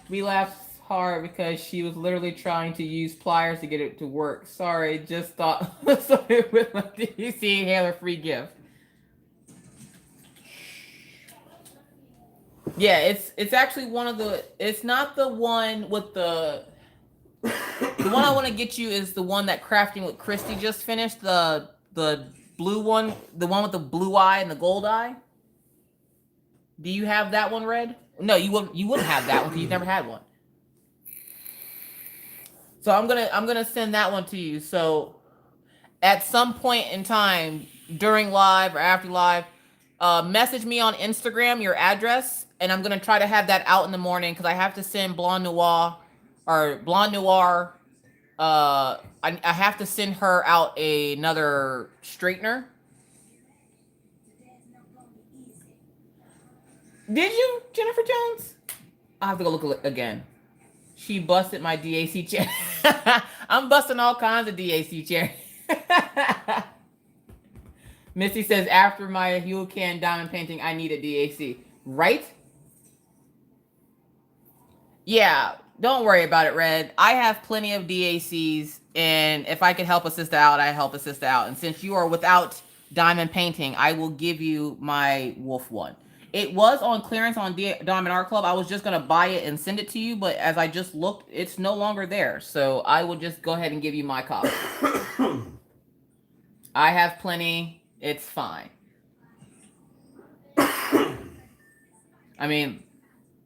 We laughed hard because she was literally trying to use pliers to get it to work. Sorry, just thought started with my DC inhaler free gift. Yeah, it's actually one of the. It's not the one with the. The one I want to get you is the one that Crafting with Christy just finished. The blue one, the one with the blue eye and the gold eye. Do you have that one, Red? No, you wouldn't have that one because you've never had one. So I'm gonna send that one to you. So at some point in time during live or after live, message me on Instagram your address, and I'm gonna try to have that out in the morning because I have to send Blonde Noir. I have to send her out another straightener. Did you, Jennifer Jones? I'll have to go look again. She busted my DAC chair. I'm busting all kinds of DAC chair. Missy says, after my Can diamond painting, I need a DAC. Right? Yeah, don't worry about it, Red. I have plenty of DACs, and if I can help a sister out, I help a sister out. And since you are without diamond painting, I will give you my wolf one. It was on clearance on Diamond Art Club. I was just going to buy it and send it to you, but as I just looked, it's no longer there. So I will just go ahead and give you my copy. I have plenty. It's fine. I mean,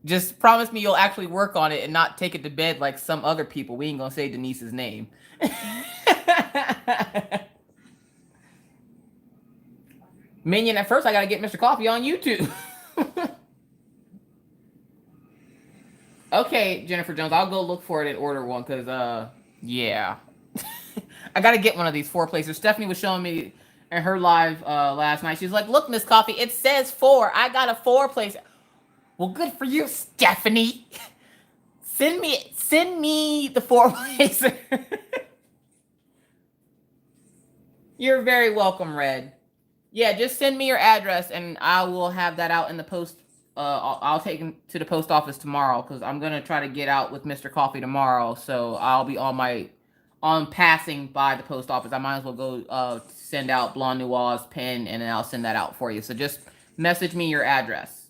just promise me you'll actually work on it and not take it to bed like some other people. We ain't going to say Denise's name. Minion, at first I got to get Mr. Coffee on YouTube. Okay, Jennifer Jones, I'll go look for it and order one because, yeah. I got to get one of these 4-placers. Stephanie was showing me in her live last night. She was like, look, Miss Coffee, it says 4. I got a 4-placer. Well, good for you, Stephanie. Send me the 4-placer. You're very welcome, Red. Yeah, just send me your address and I will have that out in the post. I'll take him to the post office tomorrow because I'm going to try to get out with Mr. Coffee tomorrow. So I'll be on passing by the post office. I might as well go send out Blonde Noir's pen and then I'll send that out for you. So just message me your address.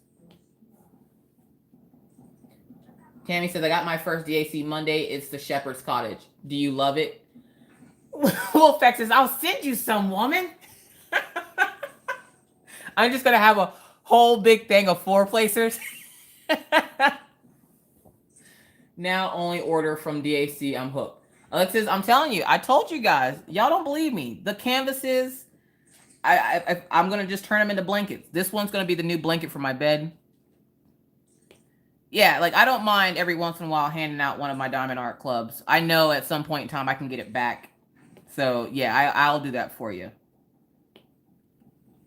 Tammy says, I got my first DAC Monday. It's the Shepherd's Cottage. Do you love it? Wolfex says, I'll send you some, woman. I'm just going to have a whole big thing of 4-placers. Now only order from DAC. I'm hooked. Alexis, I'm telling you, I told you guys. Y'all don't believe me. The canvases, I'm going to just turn them into blankets. This one's going to be the new blanket for my bed. Yeah, like I don't mind every once in a while handing out one of my Diamond Art Clubs. I know at some point in time I can get it back. So yeah, I'll do that for you.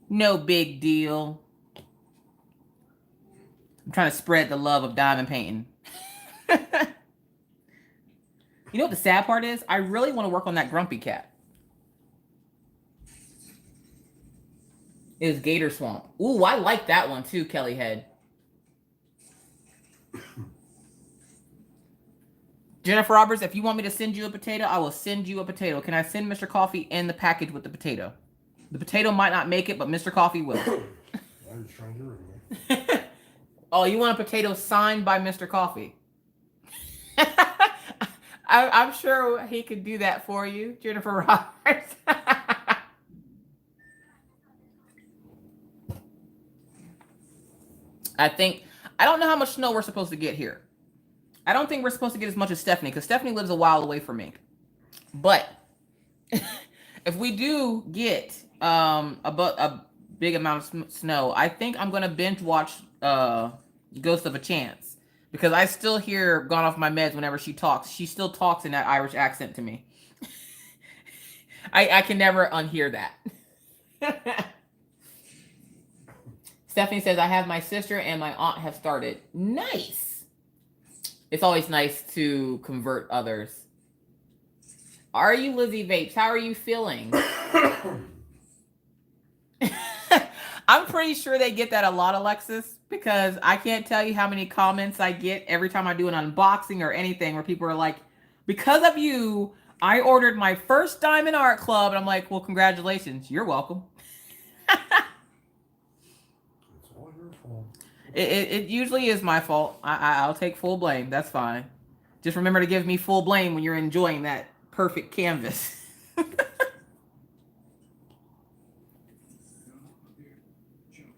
No big deal. I'm trying to spread the love of diamond painting. You know what the sad part is? I really want to work on that grumpy cat. It was Gator Swamp. Ooh, I like that one too, Kelly Head. Jennifer Roberts, if you want me to send you a potato, I will send you a potato. Can I send Mr. Coffee in the package with the potato? The potato might not make it, but Mr. Coffee will. I'm just trying to get rid of it. Oh, you want a potato signed by Mr. Coffee? I'm sure he could do that for you, Jennifer Roberts. I don't know how much snow we're supposed to get here. I don't think we're supposed to get as much as Stephanie, because Stephanie lives a while away from me. But if we do get a big amount of snow, I think I'm going to binge watch Ghost of a Chance. Because I still hear Gone Off My Meds whenever she talks. She still talks in that Irish accent to me. I can never unhear that. Stephanie says, I have my sister and my aunt have started. Nice. It's always nice to convert others. Are you Lizzie Vapes? How are you feeling? I'm pretty sure they get that a lot, Alexis, because I can't tell you how many comments I get every time I do an unboxing or anything where people are like, because of you, I ordered my first Diamond Art Club. And I'm like, well, congratulations. You're welcome. It usually is my fault. I'll take full blame. That's fine. Just remember to give me full blame when you're enjoying that perfect canvas.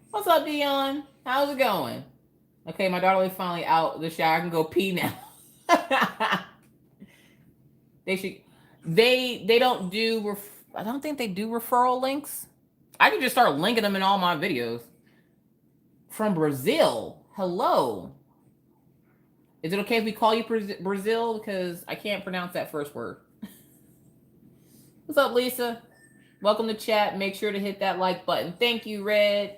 What's up, Dion? How's it going? Okay, my daughter is finally out of the shower. I can go pee now. They don't do, I don't think they do referral links. I can just start linking them in all my videos. From Brazil. Hello. Is it okay if we call you Brazil? Because I can't pronounce that first word. What's up, Lisa? Welcome to chat. Make sure to hit that like button. Thank you, Red.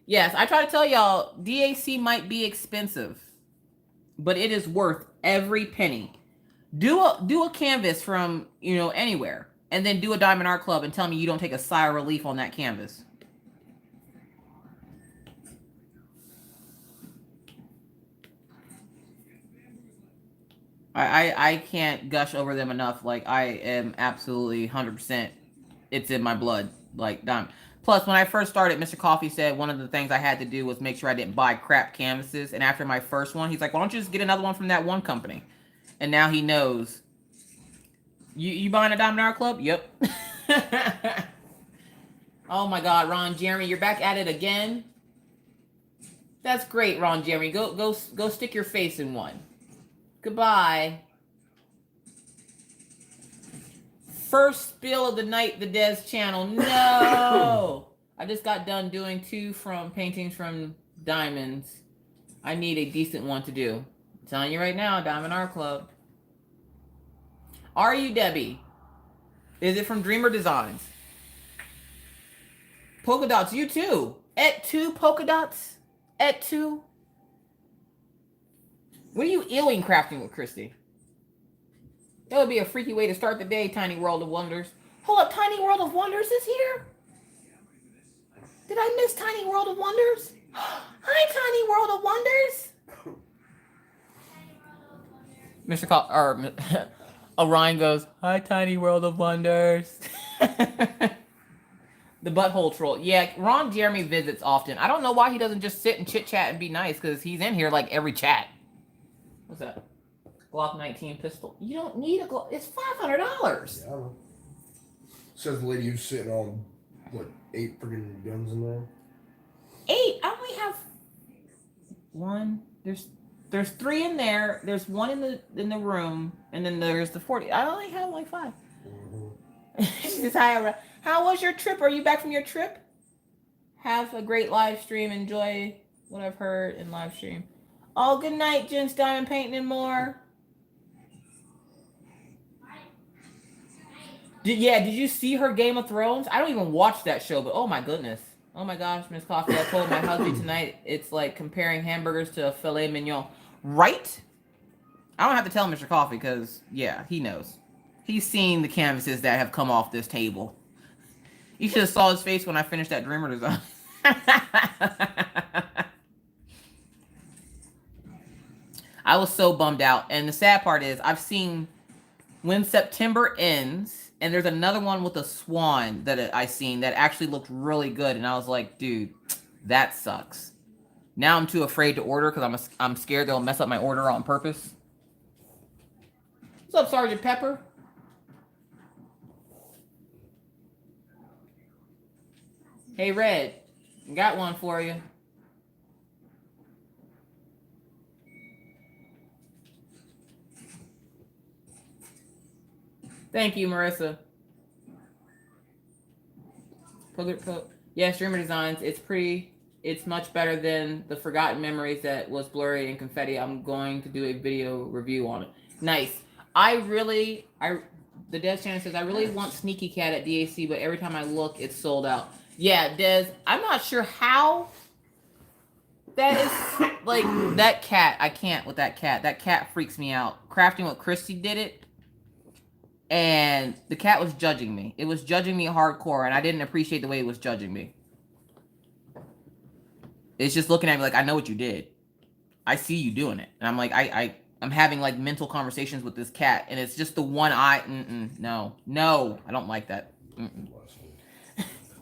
Yes, I try to tell y'all, DAC might be expensive, but it is worth every penny. Do a canvas from, anywhere, and then do a Diamond Art Club and tell me you don't take a sigh of relief on that canvas. I can't gush over them enough. Like, I am absolutely 100%. It's in my blood. Like, Diamond. Plus, when I first started, Mr. Coffee said one of the things I had to do was make sure I didn't buy crap canvases. And after my first one, he's like, why don't you just get another one from that one company? And now he knows. You buying a Diamond Art Club? Yep. Oh my God, Ron Jeremy, you're back at it again? That's great, Ron Jeremy. Go stick your face in one. Goodbye. First spill of the night, the Des channel. No! I just got done doing 2 paintings from diamonds. I need a decent one to do. I'm telling you right now, Diamond Art Club. Are you Debbie? Is it from Dreamer Designs? Polka dots, you too. At 2 polka dots? At 2? What are you ewing crafting with, Christy? That would be a freaky way to start the day, Tiny World of Wonders. Hold up, Tiny World of Wonders is here? Did I miss Tiny World of Wonders? Hi, Tiny World of Wonders. Mr. Orion goes, hi, Tiny World of Wonders. The butthole troll. Yeah, Ron Jeremy visits often. I don't know why he doesn't just sit and chit-chat and be nice, because he's in here like every chat. What's that? Glock 19 pistol. You don't need a Glock. It's $500. Yeah, I know. Says the lady who's sitting on, 8 freaking guns in there? 8? I only have 1. There's 3 in there. There's 1 in the room, and then there's the 40. I only have like 5. Mm-hmm. She says, hi, how was your trip? Are you back from your trip? Have a great live stream. Enjoy what I've heard in live stream. Oh, good night, Gents Diamond Painting and More. Did you see her Game of Thrones? I don't even watch that show, but oh my goodness. Oh my gosh, Miss Coffee, I told my husband tonight it's like comparing hamburgers to a filet mignon. Right? I don't have to tell Mr. Coffee because, yeah, he knows. He's seen the canvases that have come off this table. You should have saw his face when I finished that Dreamer design. I was so bummed out. And the sad part is I've seen When September Ends, and there's another one with a swan that I seen that actually looked really good. And I was like, dude, that sucks. Now I'm too afraid to order because I'm scared they'll mess up my order on purpose. What's up, Sergeant Pepper? Hey, Red, got one for you. Thank you, Marissa. Yeah, Streamer Designs. It's much better than the Forgotten Memories that was blurry and confetti. I'm going to do a video review on it. Nice. The Des channel says, I really want Sneaky Cat at DAC, but every time I look, it's sold out. Yeah, Des, I'm not sure how that is, like, that cat, I can't with that cat. That cat freaks me out. Crafting with Christy did it, and the cat was judging me. It was judging me hardcore, and I didn't appreciate the way it was judging me. It's just looking at me like, I know what you did. I see you doing it. And I'm like, I'm having like mental conversations with this cat, and it's just the one eye. No, I don't like that.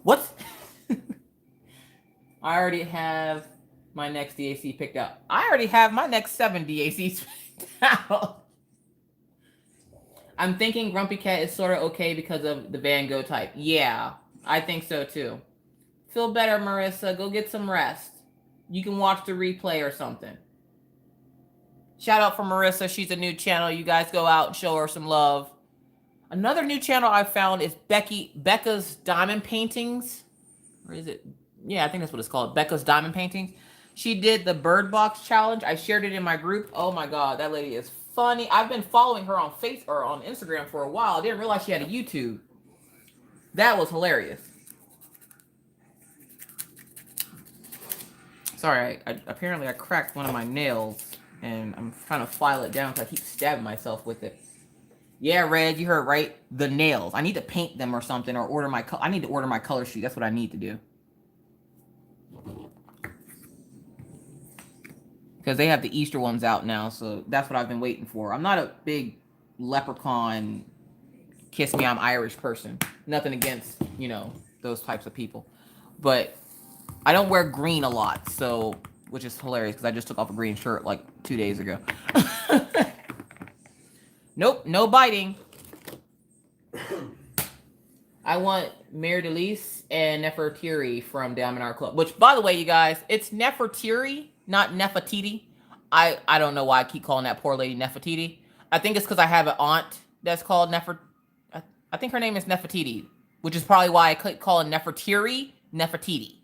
What? I already have my next DAC picked out. I already have my next 7 DACs picked out. I'm thinking Grumpy Cat is sort of okay because of the Van Gogh type. Yeah, I think so too. Feel better, Marissa. Go get some rest. You can watch the replay or something. Shout out for Marissa. She's a new channel. You guys go out and show her some love. Another new channel I found is Becca's Diamond Paintings. Or is it? Yeah, I think that's what it's called. Becca's Diamond Paintings. She did the Bird Box Challenge. I shared it in my group. Oh my God, that lady is funny. I've been following her on Facebook or on Instagram for a while. I didn't realize she had a YouTube. That was hilarious. Sorry, apparently I cracked one of my nails, and I'm trying to file it down because I keep stabbing myself with it. Yeah, Red, you heard right. The nails. I need to paint them or something, or I need to order my color sheet. That's what I need to do. Because they have the Easter ones out now, so that's what I've been waiting for. I'm not a big leprechaun, kiss me, I'm Irish person. Nothing against, those types of people. But I don't wear green a lot, so, which is hilarious because I just took off a green shirt like 2 days ago. Nope, no biting. I want Mare de Lis and Nefertiri from Diamond Art Club. Which, by the way, you guys, it's Nefertiri, not Nefertiti. I don't know why I keep calling that poor lady Nefertiti. I think it's because I have an aunt that's called I think her name is Nefertiti, which is probably why I keep calling Nefertiri Nefertiti.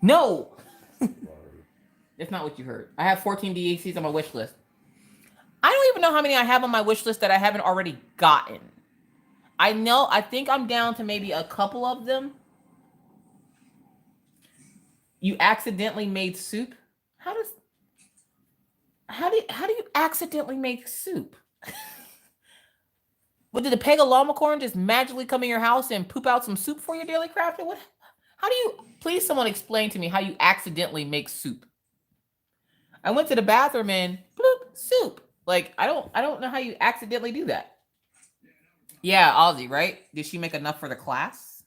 No! It's not what you heard. I have 14 DACs on my wish list. I don't even know how many I have on my wish list that I haven't already gotten. I think I'm down to maybe a couple of them. You accidentally made soup? How do you accidentally make soup? What, did the Pegalomacorn just magically come in your house and poop out some soup for your daily crafting? What? How do you, please someone explain to me how you accidentally make soup? I went to the bathroom and bloop, soup. Like, I don't know how you accidentally do that. Yeah, Ozzy, right? Did she make enough for the class?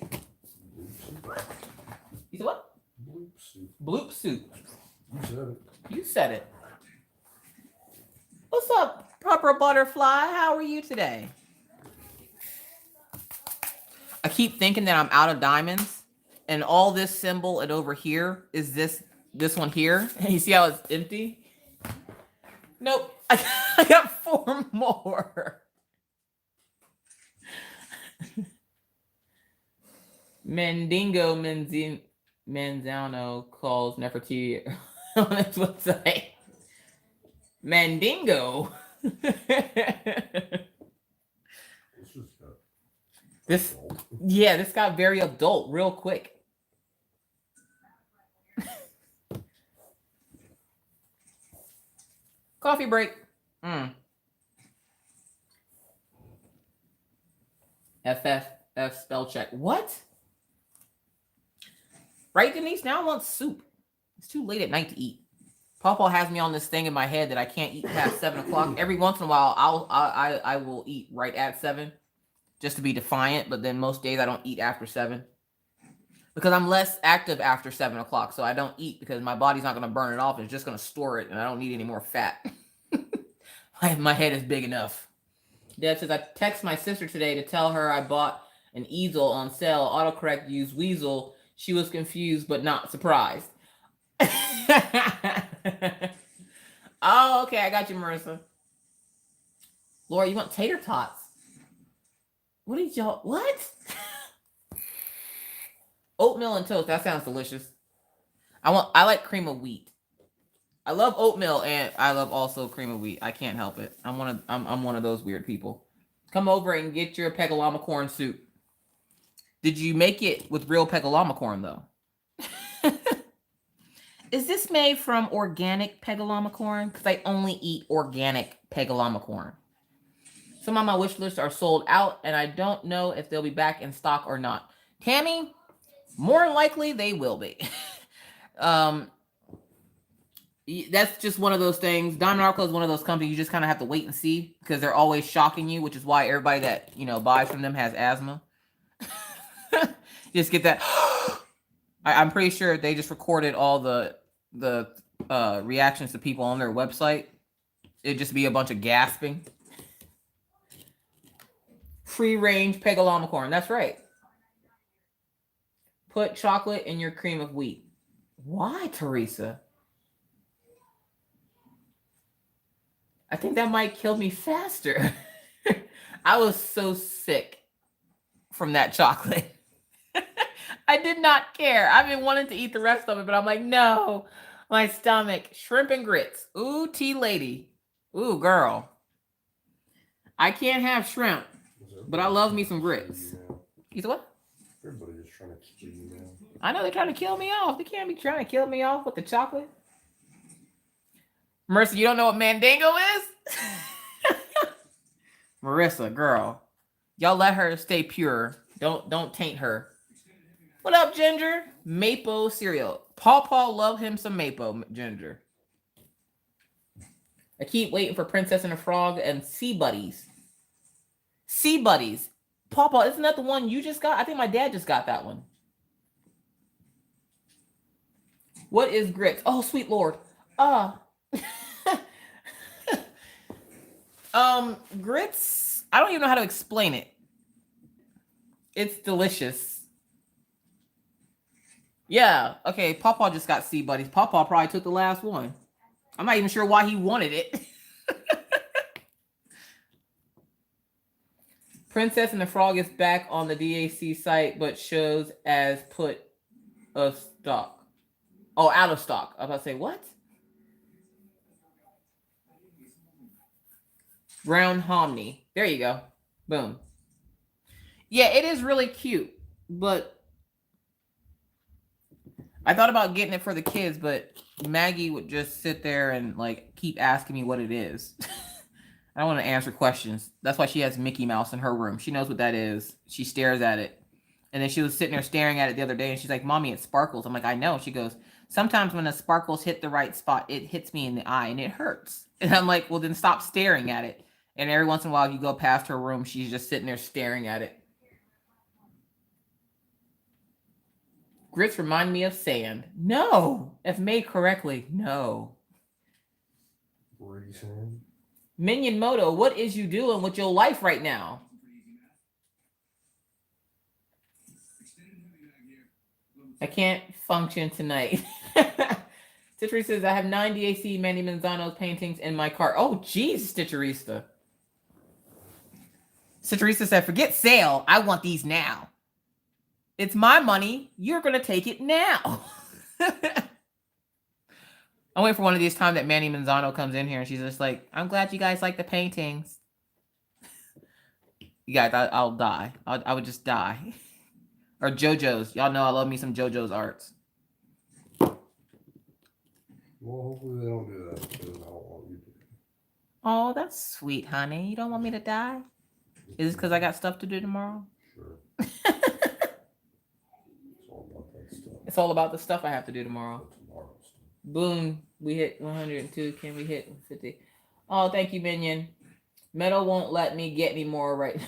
You said what? Bloop soup. Bloop soup. You said it. You said it. What's up, Proper Butterfly? How are you today? I keep thinking that I'm out of diamonds, and all this symbol and over here is this one here. You see how it's empty? Nope. I got 4 more. Mandingo Manzano calls Nefertiti on his website. Mandingo. This got very adult real quick. Coffee break. FF spell check. What? Right, Denise? Now I want soup. It's too late at night to eat. Pawpaw has me on this thing in my head that I can't eat past 7 o'clock. Every once in a while, I will eat right at 7, just to be defiant. But then most days I don't eat after 7 because I'm less active after 7 o'clock. So I don't eat because my body's not going to burn it off. It's just going to store it, and I don't need any more fat. My head is big enough. Dad says I text my sister today to tell her I bought an easel on sale. Autocorrect used weasel. She was confused but not surprised. Oh, okay. I got you, Marissa. Laura, you want tater tots? What did y'all? What? Oatmeal and toast. That sounds delicious. I like cream of wheat. I love oatmeal and I love also cream of wheat. I can't help it. I'm one of those weird people. Come over and get your pegalama corn soup. Did you make it with real pegalama corn though? Is this made from organic pegalama corn? Because I only eat organic pegalama corn. Some of my wish lists are sold out, and I don't know if they'll be back in stock or not. Tammy, more likely they will be. That's just one of those things. Diamond Arco is one of those companies you just kind of have to wait and see because they're always shocking you, which is why everybody that buys from them has asthma. Just get that. I'm pretty sure they just recorded all the reactions to people on their website. It'd just be a bunch of gasping. Free range pegalama corn. That's right. Put chocolate in your cream of wheat. Why, Teresa? I think that might kill me faster. I was so sick from that chocolate. I did not care. I've been wanting to eat the rest of it, but I'm like, no. My stomach. Shrimp and grits. Ooh, tea lady. Ooh, girl. I can't have shrimp, but I love me some grits. You said what? Everybody's just trying to kill you now. I know they're trying to kill me off. They can't be trying to kill me off with the chocolate. Marissa, you don't know what Mandingo is? Marissa, girl. Y'all let her stay pure. Don't taint her. What up, Ginger? Maple cereal. Paw love him some maple, Ginger. I keep waiting for Princess and the Frog and Sea Buddies. Sea Buddies. Paw, isn't that the one you just got? I think my dad just got that one. What is grits? Oh, sweet Lord. Grits, I don't even know how to explain it. It's delicious. Yeah, okay, Pawpaw just got Sea Buddies. Pawpaw probably took the last one. I'm not even sure why he wanted it. Princess and the Frog is back on the DAC site, but shows as put of stock. Oh, out of stock. I was about to say, what? Brown Hominy. There you go. Boom. Yeah, it is really cute, but I thought about getting it for the kids, but Maggie would just sit there and like keep asking me what it is. I don't want to answer questions. That's why she has Mickey Mouse in her room. She knows what that is. She stares at it. And then she was sitting there staring at it the other day, and she's like, Mommy, it sparkles. I'm like, I know. She goes, sometimes when the sparkles hit the right spot, it hits me in the eye, and it hurts. And I'm like, well, then stop staring at it. And every once in a while, you go past her room, she's just sitting there staring at it. Grits remind me of sand. No. If made correctly, no. Sand? Minion Moto, what is you doing with your life right now? I can't function tonight. Stitchery says, I have 9 DAC Manny Manzano's paintings in my cart. Oh, geez, Stitcherista. Stitcherista said, forget sale. I want these now. It's my money. You're going to take it now. I'm waiting for one of these times that Manny Manzano comes in here and she's just like, I'm glad you guys like the paintings. You guys, I'll die. I would just die. Or JoJo's. Y'all know I love me some JoJo's arts. Well, hopefully they don't do that because I don't want you to. Oh, that's sweet, honey. You don't want me to die? Is it because I got stuff to do tomorrow? Sure. It's all about that stuff. It's all about the stuff I have to do tomorrow. Tomorrow stuff. Boom. We hit 102. Can we hit 50? Oh, thank you, Minion. Metal won't let me get any more right.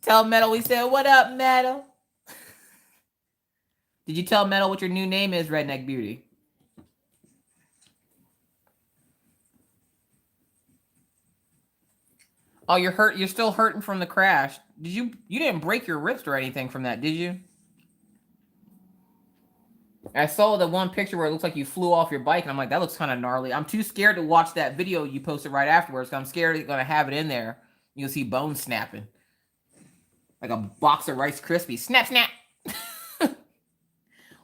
Tell Metal we said, what up, Metal? Did you tell Metal what your new name is, Redneck Beauty? Oh, you're hurt. You're still hurting from the crash. You didn't break your wrist or anything from that, did you? I saw the one picture where it looks like you flew off your bike, and I'm like, that looks kind of gnarly. I'm too scared to watch that video you posted right afterwards, because I'm scared it's going to have it in there. You'll see bones snapping. Like a box of Rice Krispies. Snap, snap!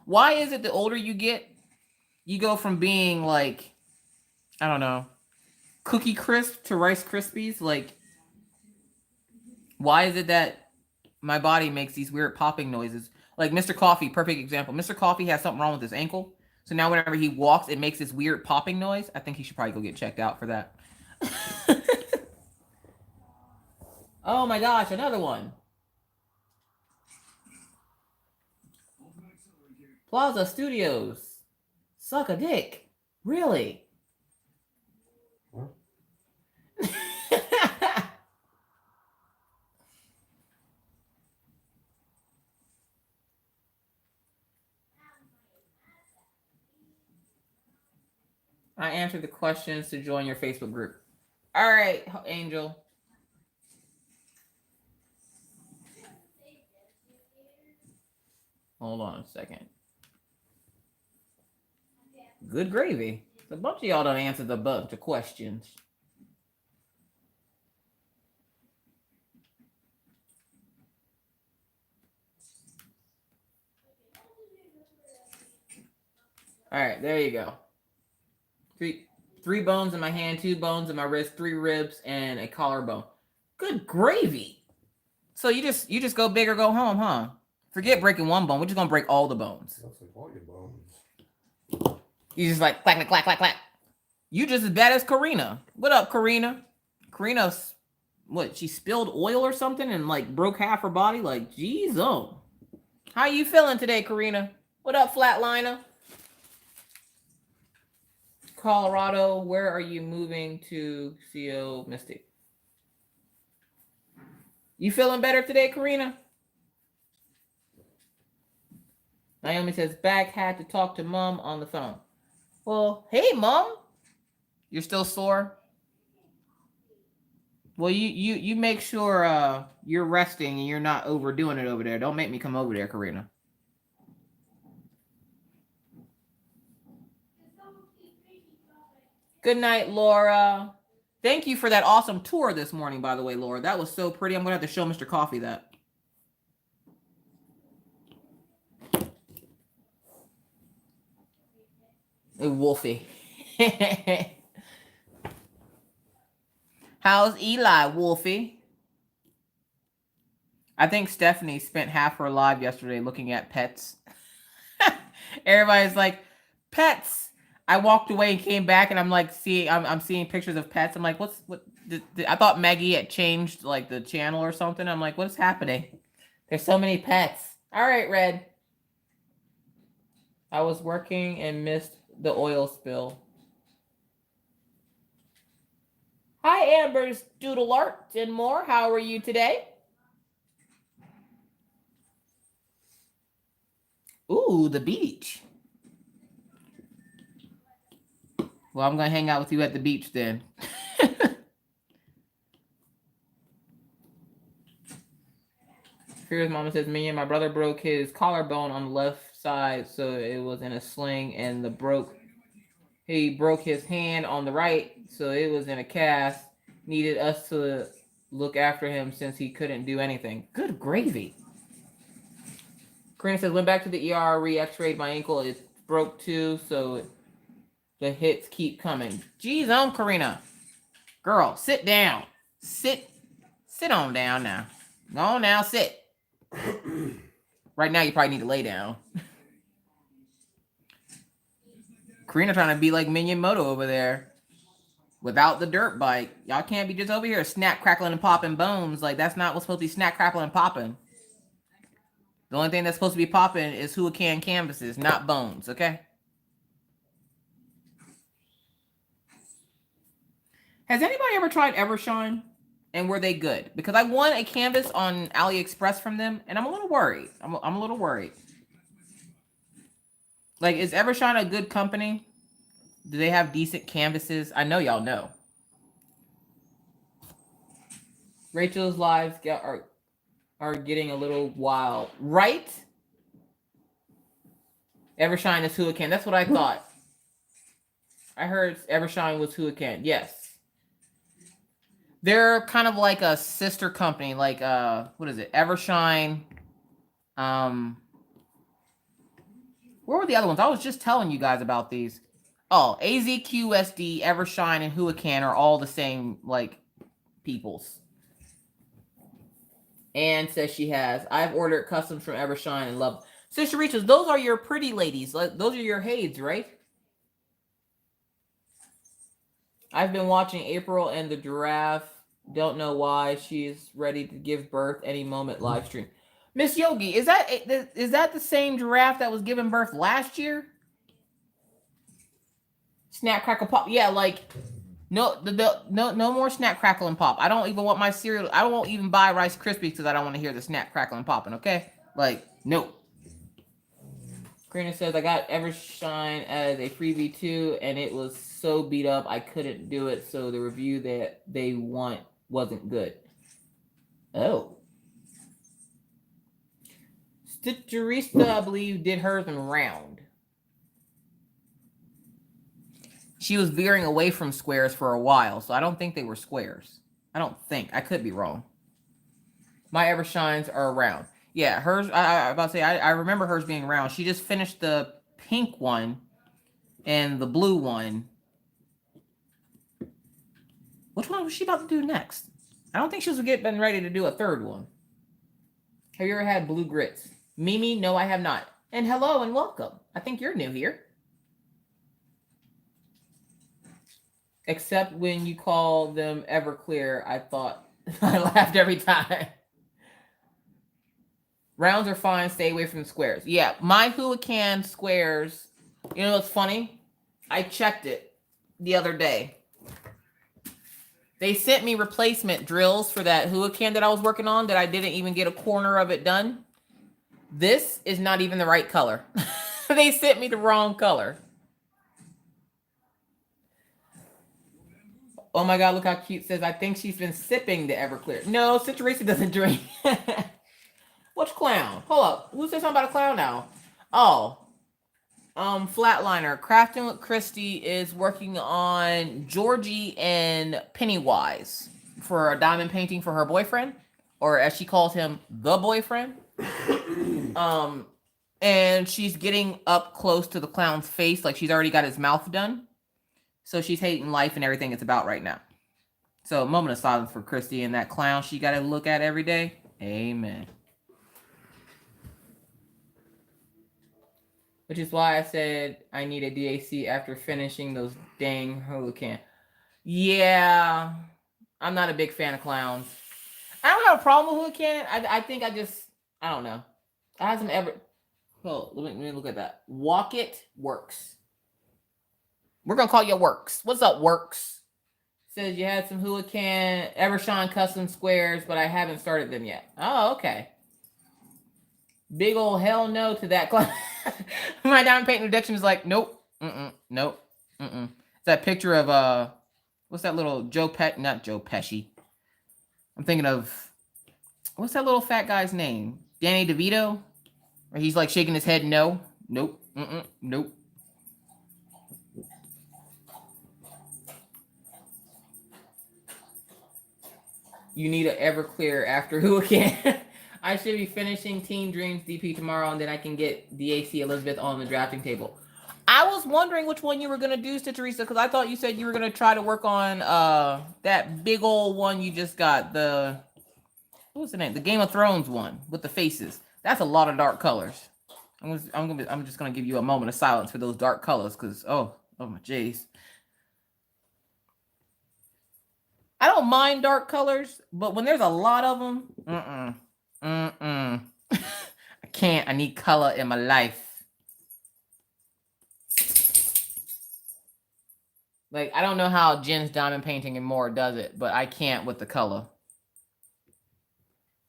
Why is it the older you get, you go from being like, I don't know, Cookie Crisp to Rice Krispies? Like, why is it that my body makes these weird popping noises? Like Mr. Coffee, perfect example. Mr. Coffee has something wrong with his ankle. So now whenever he walks, it makes this weird popping noise. I think he should probably go get checked out for that. Oh my gosh, another one. Plaza Studios. Suck a dick. Really? Huh? I answered the questions to join your Facebook group. All right, Angel. Hold on a second. Good gravy. A bunch of y'all don't answer the bunch of questions. All right, there you go. Three bones in my hand, 2 bones in my wrist, 3 ribs, and a collarbone. Good gravy. So you just go big or go home, huh? Forget breaking one bone. We're just gonna break all the bones. That's like all your bones. You just like clack, clack, clack, clack. You just as bad as Karina. What up, Karina? Karina's what? She spilled oil or something and like broke half her body. Like, geez, oh. How you feeling today, Karina? What up, Flatliner? Colorado, where are you moving to, CO Mystic? You feeling better today, Karina? Naomi says, back, had to talk to Mom on the phone. Well, hey, Mom. You're still sore? Well, you make sure you're resting and you're not overdoing it over there. Don't make me come over there, Karina. Good night, Laura. Thank you for that awesome tour this morning, by the way, Laura. That was so pretty. I'm going to have to show Mr. Coffee that. Hey, Wolfie. How's Eli, Wolfie? I think Stephanie spent half her live yesterday looking at pets. Everybody's like, pets. I walked away and came back, and I'm like, I'm seeing pictures of pets. I'm like, I thought Maggie had changed like the channel or something. I'm like, what's happening? There's so many pets. All right, Red. I was working and missed the oil spill. Hi, Amber's Doodle Art and more. How are you today? Ooh, the beach. Well, I'm going to hang out with you at the beach then. Fear's mama says, Minion, my brother broke his collarbone on the left side, so it was in a sling, and he broke his hand on the right, so it was in a cast. Needed us to look after him since he couldn't do anything. Good gravy. Karina says, went back to the ER, re-x-rayed my ankle. It broke too, so the hits keep coming. Jeez, Karina. Girl, sit down. Sit on down now. Go on now, sit. Right now, you probably need to lay down. Karina trying to be like Minion Moto over there without the dirt bike. Y'all can't be just over here snap, crackling, and popping bones. Like, that's not what's supposed to be snap, crackling, and popping. The only thing that's supposed to be popping is Huracan canvases, not bones, okay? Has anybody ever tried Evershine? And were they good? Because I won a canvas on AliExpress from them, and I'm a little worried. I'm a little worried. Like, is Evershine a good company? Do they have decent canvases? I know y'all know. Rachel's lives are getting a little wild, right? Evershine is Huracan. That's what I thought. I heard Evershine was Huracan. Yes. They're kind of like a sister company, like what is it? Evershine. Where were the other ones? I was just telling you guys about these. Oh, AZQSD, Evershine, and Huracan are all the same like peoples. Anne says she has. I've ordered customs from Evershine and love. Sister Reaches, those are your pretty ladies. Those are your Hades, right? I've been watching April and the giraffe. Don't know why. She's ready to give birth any moment. Live stream. Miss Yogi, is that the same giraffe that was giving birth last year? Snap, crackle, pop. Yeah, like no more snap, crackle, and pop. I don't even want my cereal. I won't even buy Rice Krispies because I don't want to hear the snap, crackle, and popping. Okay, like no. Karina says, I got Evershine as a freebie too, and it was so beat up I couldn't do it, so the review that they want wasn't good. Oh. Stitcherista, I believe, did hers in round. She was veering away from squares for a while, so I don't think they were squares. I don't think. I could be wrong. My Evershines are round. Yeah, hers, I about to say, I remember hers being round. She just finished the pink one and the blue one. Which one was she about to do next? I don't think she was getting ready to do a third one. Have you ever had blue grits? Mimi, no, I have not. And hello and welcome. I think you're new here. Except when you call them Everclear, I thought, I laughed every time. Rounds are fine. Stay away from the squares. Yeah, my Huracan squares. You know what's funny? I checked it the other day. They sent me replacement drills for that Huracan that I was working on that I didn't even get a corner of it done. This is not even the right color. They sent me the wrong color. Oh my God, look how cute. Says, I think she's been sipping the Everclear. No, Citrisa doesn't drink. Which clown? Hold up. Who said something about a clown now? Oh. Flatliner. Crafting with Christy is working on Georgie and Pennywise for a diamond painting for her boyfriend. Or as she calls him, the boyfriend. And she's getting up close to the clown's face. Like she's already got his mouth done. So she's hating life and everything it's about right now. So a moment of silence for Christy and that clown she got to look at every day. Amen. Which is why I said I need a DAC after finishing those dang Huracan. Yeah, I'm not a big fan of clowns. I don't have a problem with Huracan. I think I don't know. I hasn't ever. Oh, let me look at that. Walk It Works. We're gonna call you Works. What's up, Works? Says you had some Huracan Evershine custom squares, but I haven't started them yet. Oh, okay. Big old hell no to that class. My diamond paint reduction is like, nope. Nope. It's that picture of what's that little not Joe Pesci. I'm thinking of what's that little fat guy's name? Danny DeVito? Where he's like shaking his head no. Nope. Nope. You need an Everclear after Huracan. I should be finishing Teen Dreams DP tomorrow, and then I can get DAC Elizabeth on the drafting table. I was wondering which one you were going to do, Teresa, because I thought you said you were going to try to work on that big old one you just got. What's the name? The Game of Thrones one with the faces. That's a lot of dark colors. I'm just going to give you a moment of silence for those dark colors, because, oh my jeez. I don't mind dark colors, but when there's a lot of them, I can't. I need color in my life. Like, I don't know how Jen's diamond painting and more does it, but I can't with the color.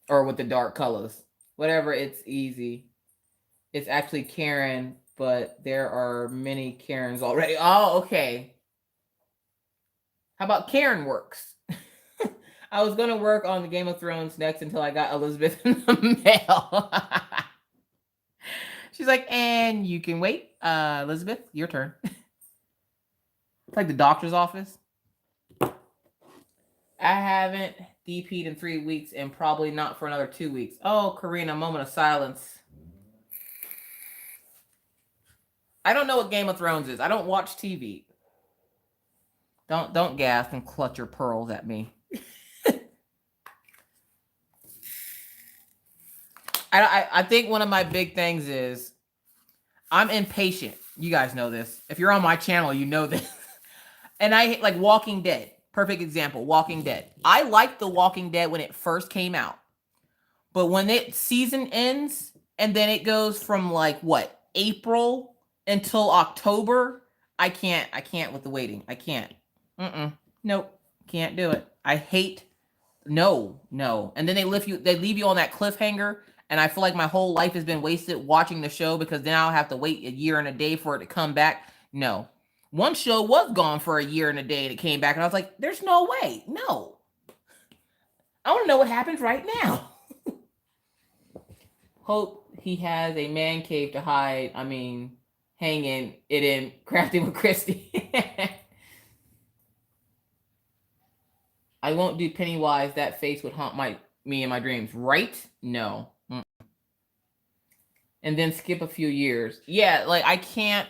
Or with the dark colors. Whatever, it's easy. It's actually Karen, but there are many Karens already. Oh, okay. How about Karen works? I was gonna work on the Game of Thrones next until I got Elizabeth in the mail. She's like, and you can wait. Elizabeth, your turn. It's like the doctor's office. I haven't DP'd in 3 weeks and probably not for another 2 weeks. Oh, Karina, moment of silence. I don't know what Game of Thrones is. I don't watch TV. Don't gasp and clutch your pearls at me. I think one of my big things is I'm impatient. You guys know this. If you're on my channel, you know this. And I like Walking Dead. Perfect example, Walking Dead. I liked The Walking Dead when it first came out. But when it season ends and then it goes from like what, April until October, I can't with the waiting. I can't. Nope. Can't do it. I hate no. And then they leave you on that cliffhanger, and I feel like my whole life has been wasted watching the show because then I'll have to wait a year and a day for it to come back. No. One show was gone for a year and a day and it came back, and I was like, there's no way. No. I want to know what happens right now. Hope he has a man cave to hide. I mean, hanging it in Crafty with Christy. I won't do Pennywise. That face would haunt me in my dreams. Right? No. And then skip a few years. Yeah, like I can't.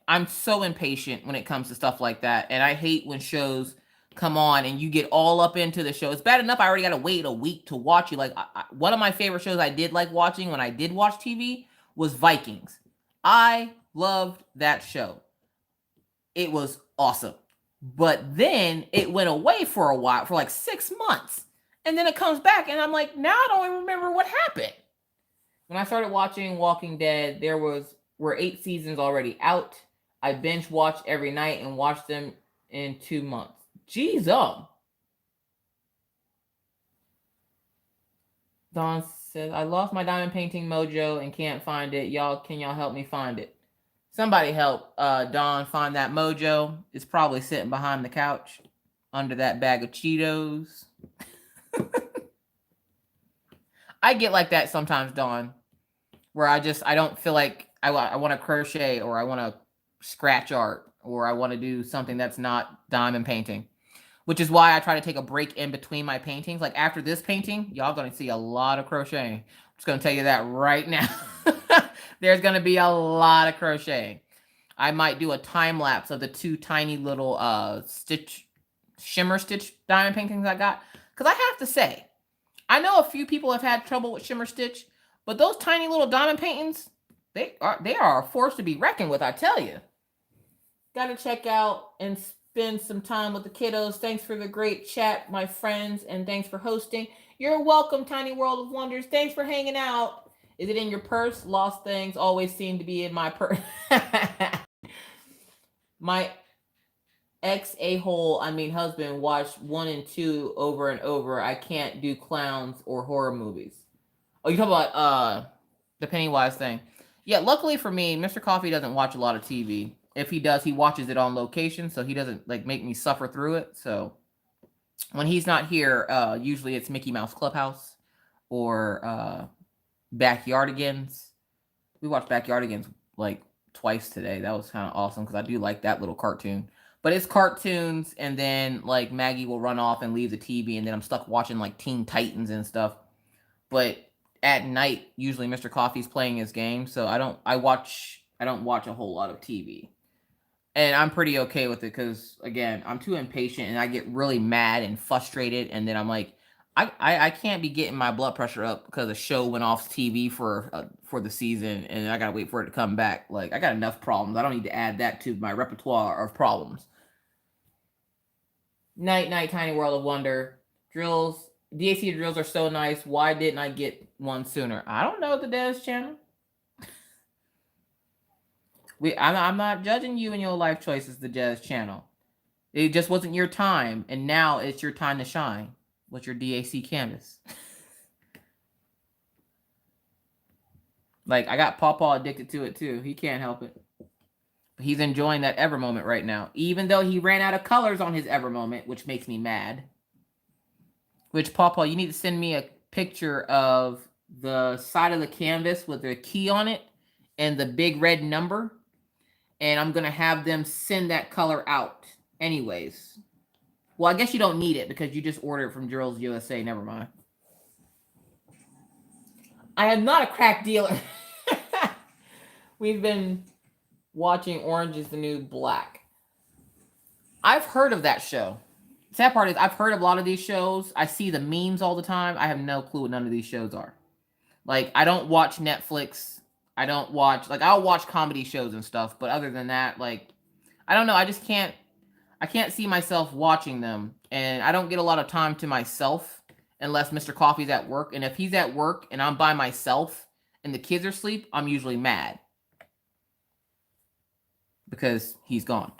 I'm so impatient when it comes to stuff like that. And I hate when shows come on and you get all up into the show. It's bad enough I already got to wait a week to watch you. Like one of my favorite shows I did like watching when I did watch TV was Vikings. I loved that show. It was awesome. But then it went away for a while, for like 6 months. And then it comes back and I'm like, now I don't even remember what happened. When I started watching Walking Dead, were 8 seasons already out. I binge watched every night and watched them in 2 months. Jeez, Dawn says, I lost my diamond painting mojo and can't find it. Can y'all help me find it? Somebody help Dawn find that mojo. It's probably sitting behind the couch under that bag of Cheetos. I get like that sometimes, Dawn, where I don't feel like I want to crochet, or I want to scratch art, or I want to do something that's not diamond painting, which is why I try to take a break in between my paintings. Like after this painting, y'all going to see a lot of crocheting. I'm just going to tell you that right now. There's going to be a lot of crocheting. I might do a time lapse of the 2 tiny little shimmer stitch diamond paintings I got. Because I have to say, I know a few people have had trouble with shimmer stitch, but those tiny little diamond paintings, they are a force to be reckoned with, I tell you. Got to check out and spend some time with the kiddos. Thanks for the great chat, my friends, and thanks for hosting. You're welcome, Tiny World of Wonders. Thanks for hanging out. Is it in your purse? Lost things always seem to be in my purse. My husband watched 1 and 2 over and over. I can't do clowns or horror movies. Oh, you talking about the Pennywise thing? Yeah, luckily for me, Mr. Coffee doesn't watch a lot of TV. If he does, he watches it on location, so he doesn't like make me suffer through it. So when he's not here, usually it's Mickey Mouse Clubhouse or Backyardigans. We watched Backyardigans like twice today. That was kind of awesome because I do like that little cartoon. But it's cartoons, and then like Maggie will run off and leave the TV, and then I'm stuck watching like Teen Titans and stuff. But at night, usually Mr. Coffee's playing his game, so I don't watch a whole lot of TV. And I'm pretty okay with it because, again, I'm too impatient and I get really mad and frustrated. And then I'm like, I can't be getting my blood pressure up because a show went off TV for the season and I got to wait for it to come back. Like, I got enough problems. I don't need to add that to my repertoire of problems. Night, Tiny World of Wonder. Drills. DAC drills are so nice. Why didn't I get one sooner? I don't know, the Des channel. I'm not judging you and your life choices, the Jazz channel. It just wasn't your time, and now it's your time to shine with your DAC canvas. Like, I got Pawpaw addicted to it too. He can't help it. But he's enjoying that Ever Moment right now, even though he ran out of colors on his Ever Moment, which makes me mad. Which, Pawpaw, you need to send me a picture of the side of the canvas with the key on it and the big red number. And I'm going to have them send that color out anyways. Well, I guess you don't need it because you just ordered it from Drills USA. Never mind. I am not a crack dealer. We've been watching Orange is the New Black. I've heard of that show. The sad part is I've heard of a lot of these shows. I see the memes all the time. I have no clue what none of these shows are. Like, I don't watch Netflix. I don't watch, like, I'll watch comedy shows and stuff. But other than that, like, I don't know. I just can't, I can't see myself watching them. And I don't get a lot of time to myself unless Mr. Coffee's at work. And if he's at work and I'm by myself and the kids are asleep, I'm usually mad. Because he's gone.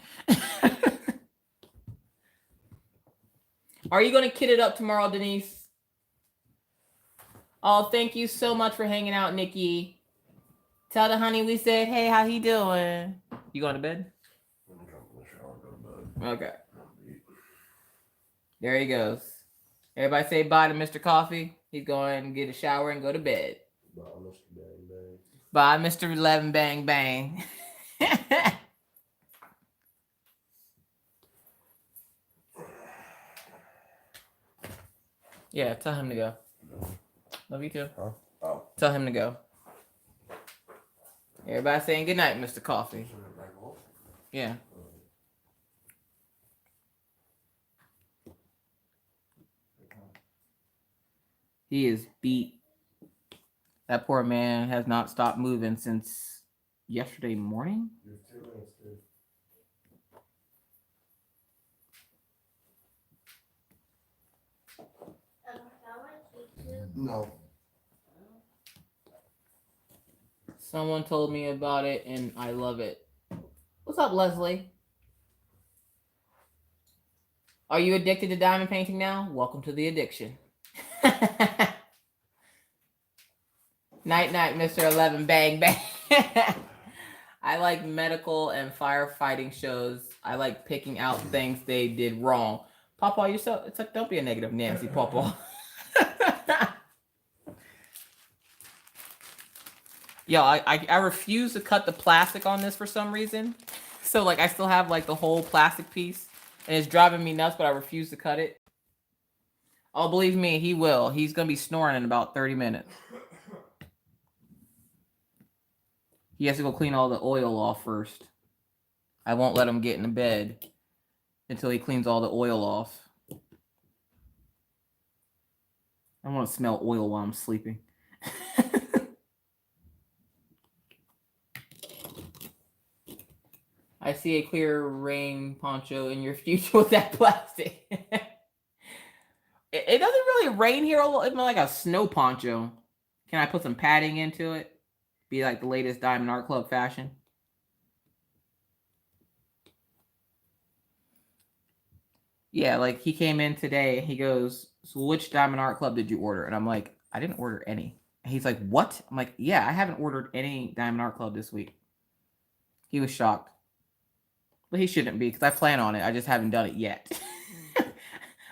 Are you going to kit it up tomorrow, Denise? Oh, thank you so much for hanging out, Nikki. Tell the honey we said, hey, how he doing? You going to bed? I'm going to jump in the shower and go to bed. Okay. There he goes. Everybody say bye to Mr. Coffee. He's going to get a shower and go to bed. Bye, Mr. Bang Bang. Bye, Mr. 11 Bang Bang. Yeah, tell him to go. Love you too. Huh? Oh. Tell him to go. Everybody saying good night, Mr. Coffee. Yeah. He is beat. That poor man has not stopped moving since yesterday morning. No. Someone told me about it and I love it. What's up, Leslie? Are you addicted to diamond painting now? Welcome to the addiction. Night, night, Mr. 11 Bang Bang. I like medical and firefighting shows. I like picking out things they did wrong. Pawpaw, you're so, it's like, don't be a negative Nancy, Pawpaw. Yo, I refuse to cut the plastic on this for some reason. So, like, I still have, like, the whole plastic piece. And it's driving me nuts, but I refuse to cut it. Oh, believe me, he will. He's going to be snoring in about 30 minutes. He has to go clean all the oil off first. I won't let him get in the bed until he cleans all the oil off. I want to smell oil while I'm sleeping. I see a clear rain poncho in your future with that plastic. It doesn't really rain here. It's more like a snow poncho. Can I put some padding into it? Be like the latest Diamond Art Club fashion. Yeah, like he came in today. He goes, so which Diamond Art Club did you order? And I'm like, I didn't order any. And he's like, what? I'm like, yeah, I haven't ordered any Diamond Art Club this week. He was shocked. But he shouldn't be because I plan on it. I just haven't done it yet.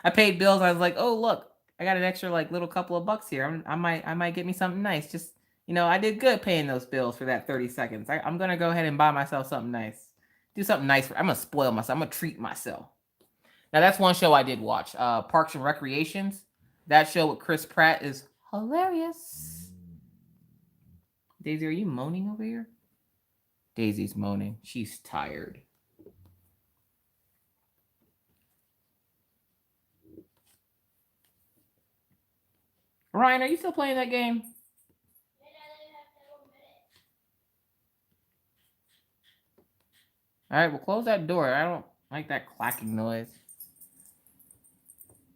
I paid bills. I was like, oh, look, I got an extra like little couple of bucks here. I might get me something nice. Just, you know, I did good paying those bills for that 30 seconds. I'm going to go ahead and buy myself something nice. Do something nice. I'm going to spoil myself. I'm going to treat myself. Now, that's one show I did watch. Parks and Recreations. That show with Chris Pratt is hilarious. Daisy, are you moaning over here? Daisy's moaning. She's tired. Ryan, are you still playing that game? All right, well, close that door. I don't like that clacking noise.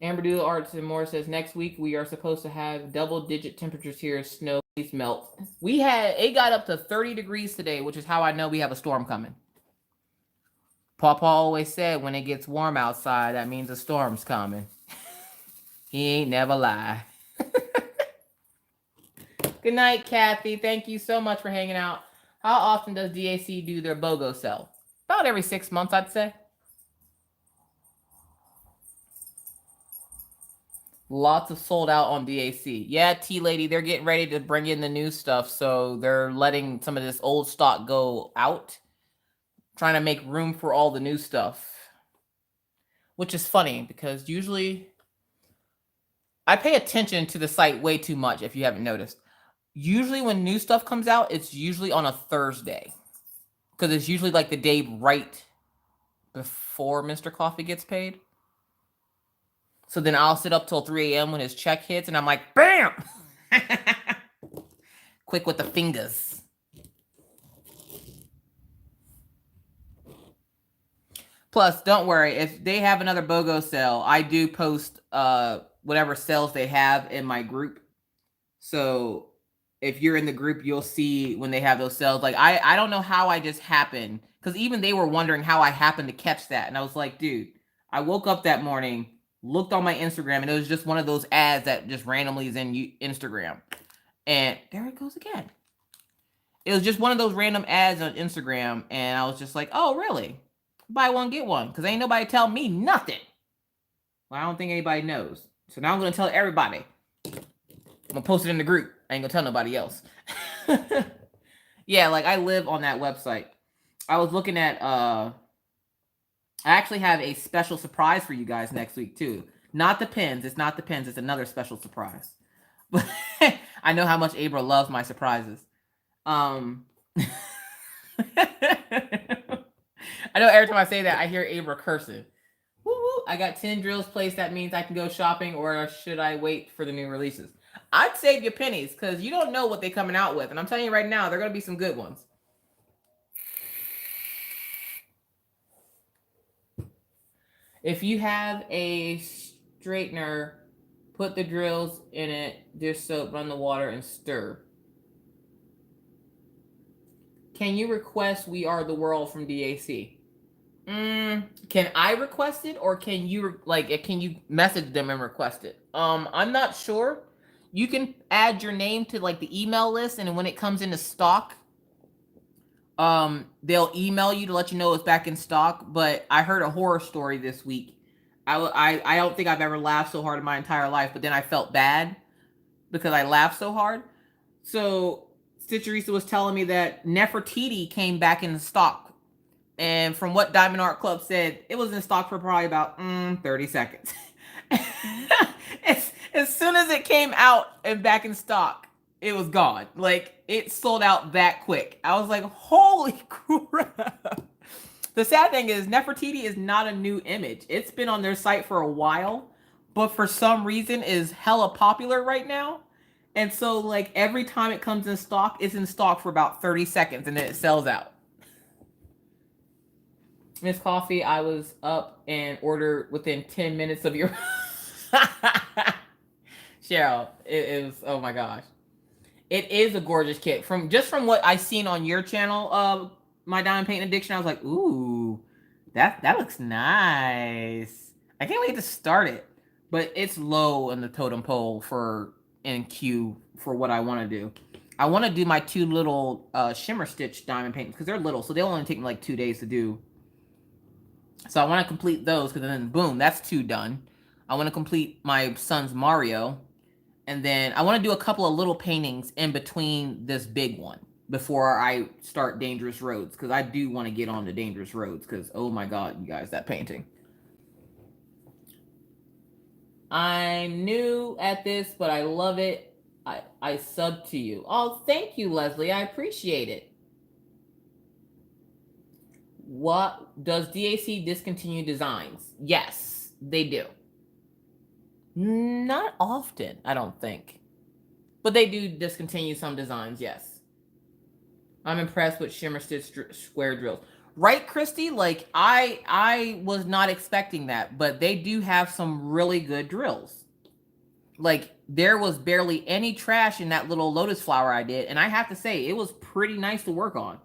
Amber Doodle Arts and More says, next week we are supposed to have double-digit temperatures here. Snow, please melt. It got up to 30 degrees today, which is how I know we have a storm coming. Papa always said when it gets warm outside, that means a storm's coming. He ain't never lie. Good night, Kathy. Thank you so much for hanging out. How often does DAC do their BOGO sale? About every 6 months, I'd say. Lots of sold out on DAC. Yeah, T-Lady, they're getting ready to bring in the new stuff, so they're letting some of this old stock go out, trying to make room for all the new stuff. Which is funny, because usually I pay attention to the site way too much, if you haven't noticed. Usually when new stuff comes out, it's usually on a Thursday. Because it's usually like the day right before Mr. Coffee gets paid. So then I'll sit up till 3 a.m. when his check hits, and I'm like, bam! Quick with the fingers. Plus, don't worry, if they have another BOGO sale, I do post whatever sales they have in my group. So if you're in the group, you'll see when they have those sales. Like, I don't know how I just happened, because even they were wondering how I happened to catch that. And I was like, dude, I woke up that morning, looked on my Instagram, and it was just one of those ads that just randomly is in Instagram. And there it goes again. It was just one of those random ads on Instagram, and I was just like, oh, really? Buy one, get one, because ain't nobody tell me nothing. Well, I don't think anybody knows. So now I'm going to tell everybody. I'm going to post it in the group. I ain't going to tell nobody else. Yeah, like I live on that website. I was looking at... I actually have a special surprise for you guys next week, too. Not the pins. It's not the pins. It's another special surprise. But I know how much Abra loves my surprises. I know every time I say that, I hear Abra cursing. Woo woo. I got 10 drills placed. That means I can go shopping, or should I wait for the new releases? I'd save your pennies, because you don't know what they're coming out with. And I'm telling you right now, they're going to be some good ones. If you have a straightener, put the drills in it, dish soap, run the water, and stir. Can you request We Are the World from DAC? Can I request it, or can you message them and request it? I'm not sure. You can add your name to like the email list, and when it comes into stock, they'll email you to let you know it's back in stock. But I heard a horror story this week. I don't think I've ever laughed so hard in my entire life, but then I felt bad because I laughed so hard. So Stitcherisa was telling me that Nefertiti came back in stock. And from what Diamond Art Club said, it was in stock for probably about 30 seconds. As soon as it came out and back in stock, it was gone. Like, it sold out that quick. I was like, holy crap. The sad thing is, Nefertiti is not a new image. It's been on their site for a while, but for some reason is hella popular right now. And so, like, every time it comes in stock, it's in stock for about 30 seconds, and then it sells out. Miss Coffee, I was up and ordered within 10 minutes of your... Cheryl, it was, oh my gosh. It is a gorgeous kit. From what I seen on your channel, My Diamond Painting Addiction, I was like, ooh, that looks nice. I can't wait to start it. But it's low in the totem pole in queue for what I want to do. I want to do my 2 little shimmer stitch diamond paintings, because they're little, so they'll only take me like 2 days to do. So I want to complete those, because then boom, that's 2 done. I want to complete my son's Mario, and then I want to do a couple of little paintings in between this big one before I start Dangerous Roads, because I do want to get on to Dangerous Roads, because oh my god, you guys, that painting. I'm new at this, but I love it. I sub to you. Oh, thank you, Leslie. I appreciate it. What does DAC discontinue designs? Yes, they do. Not often, I don't think. But they do discontinue some designs, yes. I'm impressed with Shimmer Stitch square drills. Right, Christy? Like, I was not expecting that, but they do have some really good drills. Like, there was barely any trash in that little lotus flower I did, and I have to say, it was pretty nice to work on.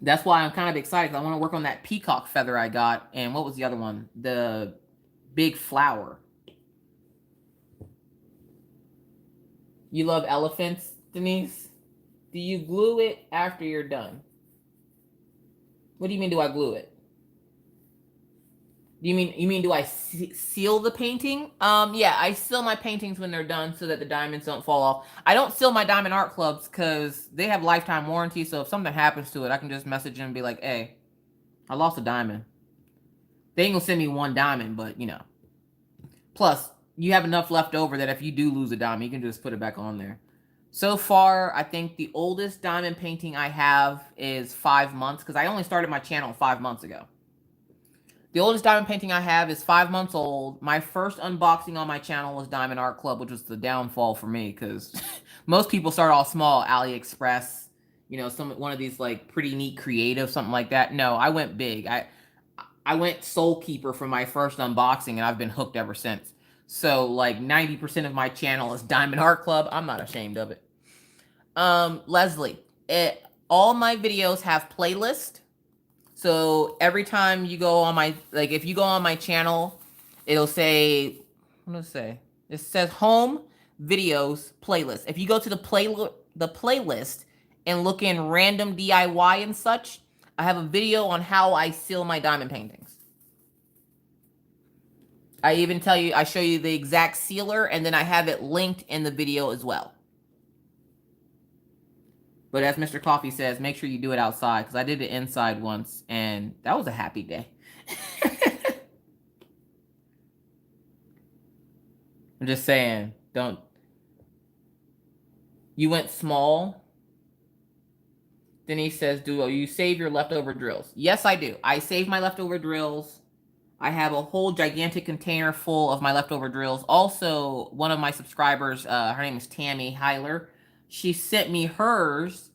That's why I'm kind of excited. I want to work on that peacock feather I got. And what was the other one? The big flower. You love elephants, Denise? Do you glue it after you're done? What do you mean, do I glue it? You mean do I seal the painting? Yeah, I seal my paintings when they're done so that the diamonds don't fall off. I don't seal my diamond art clubs because they have lifetime warranty. So if something happens to it, I can just message them and be like, "Hey, I lost a diamond." They ain't gonna send me one diamond, but you know. Plus, you have enough left over that if you do lose a diamond, you can just put it back on there. So far, I think the oldest diamond painting I have is 5 months because I only started my channel 5 months ago. The oldest diamond painting I have is 5 months old. My first unboxing on my channel was Diamond Art Club, which was the downfall for me because most people start off small, AliExpress, you know, one of these like pretty neat creative, something like that. No, I went big. I went Soul Keeper for my first unboxing, and I've been hooked ever since. So like 90% of my channel is Diamond Art Club. I'm not ashamed of it. Leslie, all my videos have playlists. So every time you go on my, like if you go on my channel, it'll say, what does it say? It says home videos playlist. If you go to the playlist and look in random DIY and such, I have a video on how I seal my diamond paintings. I even tell you, I show you the exact sealer, and then I have it linked in the video as well. But as Mr. Coffee says, make sure you do it outside, because I did it inside once, and that was a happy day. I'm just saying, don't. You went small. Denise says, do you save your leftover drills? Yes, I do. I save my leftover drills. I have a whole gigantic container full of my leftover drills. Also, one of my subscribers, her name is Tammy Heiler. She sent me hers,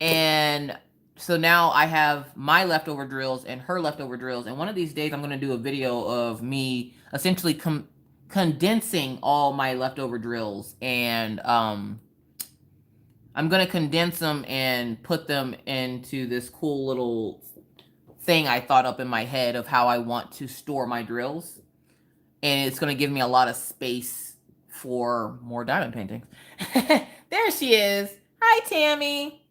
and so now I have my leftover drills and her leftover drills. And one of these days, I'm going to do a video of me essentially condensing all my leftover drills, and I'm going to condense them and put them into this cool little thing I thought up in my head of how I want to store my drills. And it's going to give me a lot of space for more diamond paintings. There she is. Hi, Tammy.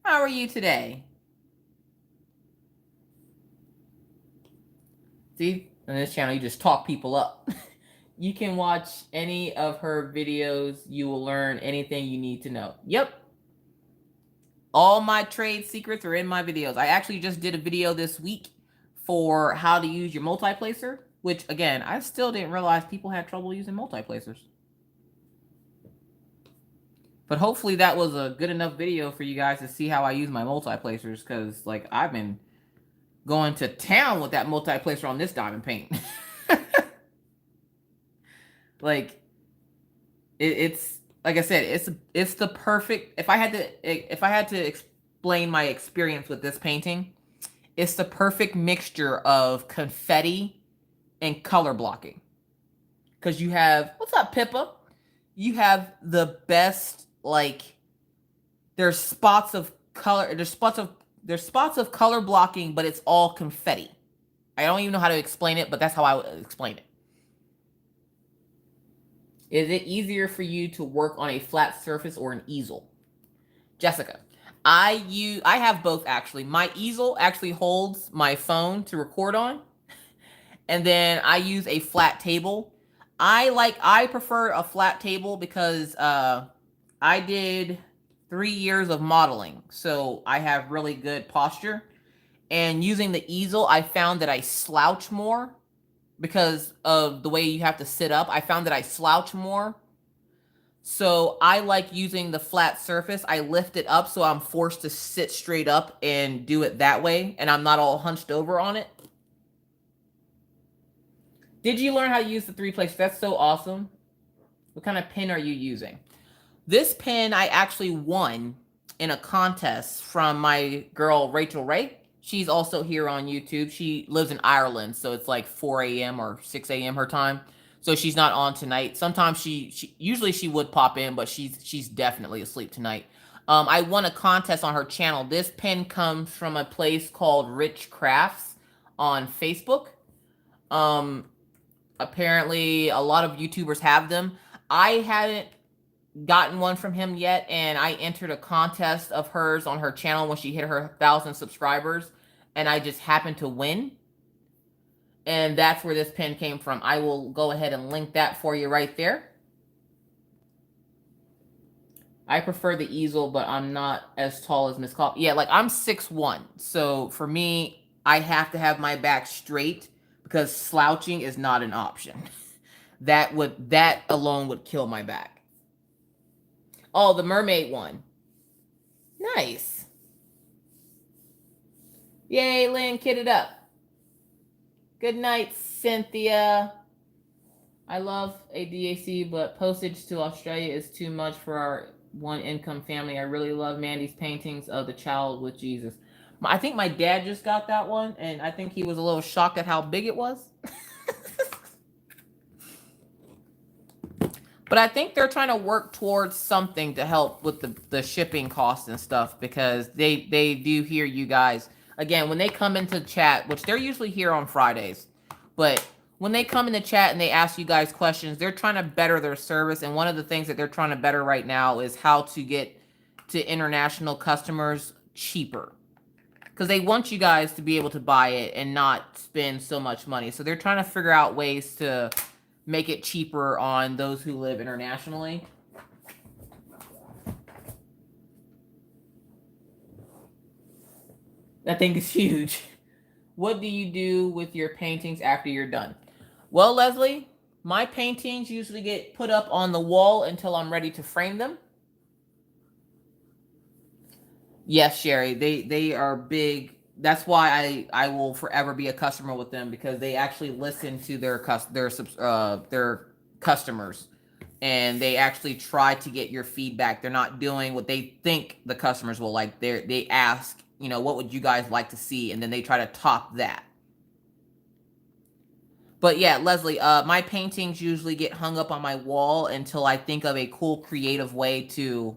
How are you today? See, on this channel, you just talk people up. You can watch any of her videos. You will learn anything you need to know. Yep. All my trade secrets are in my videos. I actually just did a video this week for how to use your multiplacer, which, again, I still didn't realize people had trouble using multiplacers. But hopefully that was a good enough video for you guys to see how I use my multiplacers, because, like, I've been going to town with that multiplacer on this diamond paint. Like, it's like I said, it's the perfect. If I had to explain my experience with this painting, it's the perfect mixture of confetti and color blocking. Because you have, what's up, Pippa? You have the best, like, there's spots of color, there's spots of color blocking, but it's all confetti. I don't even know how to explain it, but that's how I would explain it. Is it easier for you to work on a flat surface or an easel? Jessica, I have both, actually. My easel actually holds my phone to record on, and then I use a flat table. I prefer a flat table because I did 3 years of modeling, so I have really good posture. And using the easel, I found that I slouch more because of the way you have to sit up. I found that I slouch more. So I like using the flat surface. I lift it up so I'm forced to sit straight up and do it that way, and I'm not all hunched over on it. Did you learn how to use the 3 places? That's so awesome. What kind of pen are you using? This pen I actually won in a contest from my girl Rachel Ray. She's also here on YouTube. She lives in Ireland, so it's like 4 a.m. or 6 a.m. her time. So she's not on tonight. Sometimes usually she would pop in, but she's definitely asleep tonight. I won a contest on her channel. This pin comes from a place called Rich Crafts on Facebook. Apparently a lot of YouTubers have them. I hadn't gotten one from him yet, and I entered a contest of hers on her channel when she hit her 1,000 subscribers, and I just happened to win. And that's where this pin came from. I will go ahead and link that for you right there. I prefer the easel, but I'm not as tall as Miss Coffee. Yeah, like I'm 6'1". So for me, I have to have my back straight because slouching is not an option. That alone would kill my back. Oh, the mermaid one. Nice. Yay, Lynn, kit it up. Good night, Cynthia. I love a DAC, but postage to Australia is too much for our one income family. I really love Mandy's paintings of the child with Jesus. I think my dad just got that one, and I think he was a little shocked at how big it was. But I think they're trying to work towards something to help with the shipping costs and stuff, because they do hear you guys. Again, when they come into chat, which they're usually here on Fridays, but when they come in the chat and they ask you guys questions, they're trying to better their service. And one of the things that they're trying to better right now is how to get to international customers cheaper, because they want you guys to be able to buy it and not spend so much money. So they're trying to figure out ways to make it cheaper on those who live internationally. That thing is huge. What do you do with your paintings after you're done? Well, Leslie, my paintings usually get put up on the wall until I'm ready to frame them. Yes, Sherry, they are big. That's why I will forever be a customer with them, because they actually listen to their customers, and they actually try to get your feedback. They're not doing what they think the customers will like. They ask, you know, what would you guys like to see, and then they try to top that. But yeah, Leslie, my paintings usually get hung up on my wall until I think of a cool, creative way to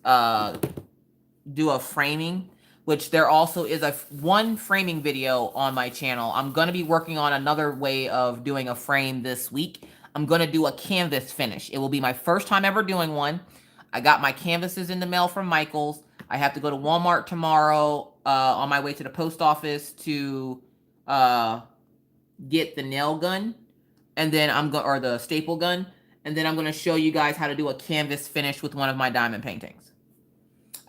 do a framing, which there also is one framing video on my channel. I'm going to be working on another way of doing a frame this week. I'm going to do a canvas finish. It will be my first time ever doing one. I got my canvases in the mail from Michael's. I have to go to Walmart tomorrow on my way to the post office to get the nail gun, and then or the staple gun, and then I'm going to show you guys how to do a canvas finish with one of my diamond paintings.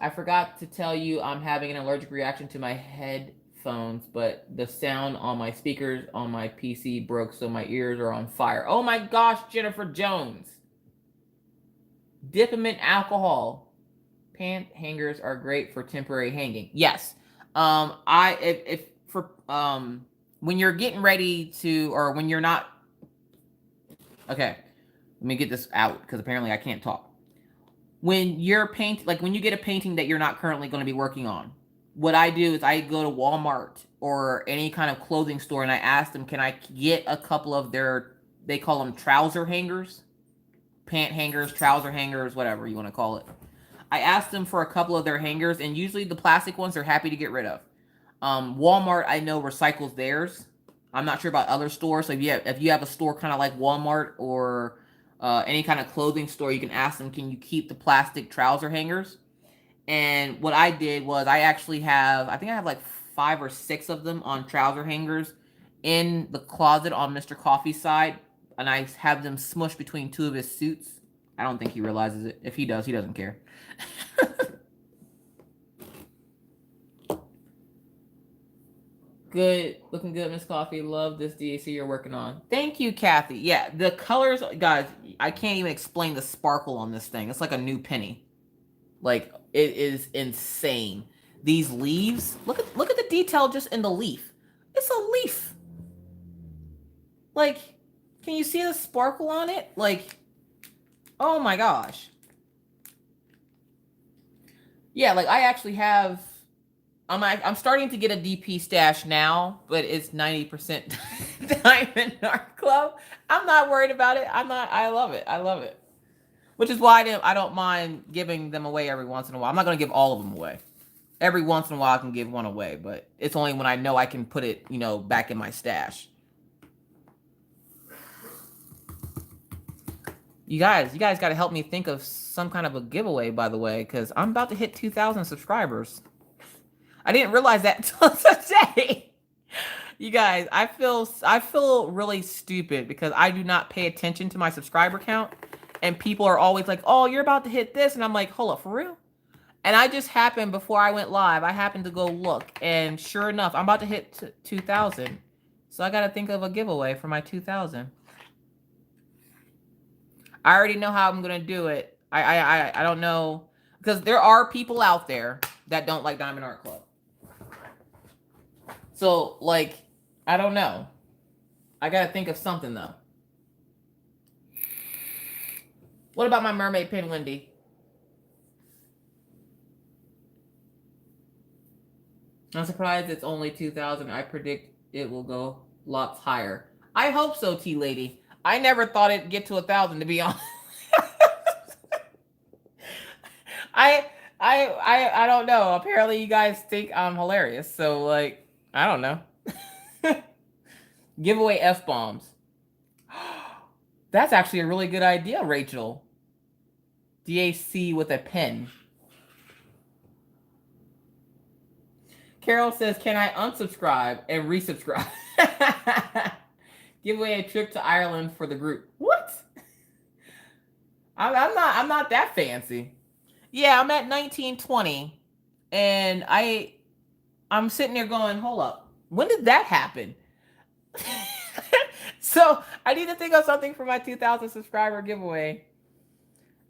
I forgot to tell you I'm having an allergic reaction to my headphones, but the sound on my speakers on my PC broke, so my ears are on fire. Oh my gosh, Jennifer Jones. Dip them in alcohol. Pant hangers are great for temporary hanging. Yes. When you're getting ready to, or when you're not, okay, let me get this out, because apparently I can't talk. When you're when you get a painting that you're not currently going to be working on, what I do is I go to Walmart or any kind of clothing store, and I ask them, can I get a couple of they call them trouser hangers, pant hangers, trouser hangers, whatever you want to call it. I asked them for a couple of their hangers, and usually the plastic ones they're happy to get rid of. Walmart, I know, recycles theirs. I'm not sure about other stores. So if you have a store kind of like Walmart or any kind of clothing store, you can ask them, can you keep the plastic trouser hangers? And what I did was I think I have like 5 or 6 of them on trouser hangers in the closet on Mr. Coffee's side, and I have them smushed between 2 of his suits. I don't think he realizes it. If he does, he doesn't care. Good. Looking good, Miss Coffee. Love this DAC you're working on. Thank you, Kathy. Yeah, the colors, guys, I can't even explain the sparkle on this thing. It's like a new penny. Like, it is insane. These leaves, look at the detail just in the leaf. It's a leaf. Like, can you see the sparkle on it? Like, oh my gosh. Yeah, like I actually have, I'm starting to get a DP stash now, but it's 90% Diamond Art Club. I'm not worried about it. I love it. I love it. Which is why I don't mind giving them away every once in a while. I'm not going to give all of them away. Every once in a while I can give one away, but it's only when I know I can put it, back in my stash. You guys got to help me think of some kind of a giveaway, by the way, because I'm about to hit 2,000 subscribers. I didn't realize that until today. You guys, I feel really stupid because I do not pay attention to my subscriber count, and people are always like, "Oh, you're about to hit this," and I'm like, "Hold up, for real?" And I just happened, before I went live, I happened to go look, and sure enough, I'm about to hit 2,000. So I got to think of a giveaway for my 2,000. I already know how I'm gonna do it. I don't know, because there are people out there that don't like Diamond Art Club. So like, I don't know. I gotta think of something though. What about my mermaid pin, Wendy? I'm surprised it's only 2,000. I predict it will go lots higher. I hope so, T Lady. I never thought it'd get to 1,000, to be honest. I don't know. Apparently you guys think I'm hilarious. So like, I don't know. Giveaway F-bombs. That's actually a really good idea, Rachel. DAC with a pen. Carol says, can I unsubscribe and resubscribe? Give away a trip to Ireland for the group. What? I'm not that fancy. Yeah, I'm at 1920, and I'm sitting there going, hold up, when did that happen? So I need to think of something for my 2,000 subscriber giveaway.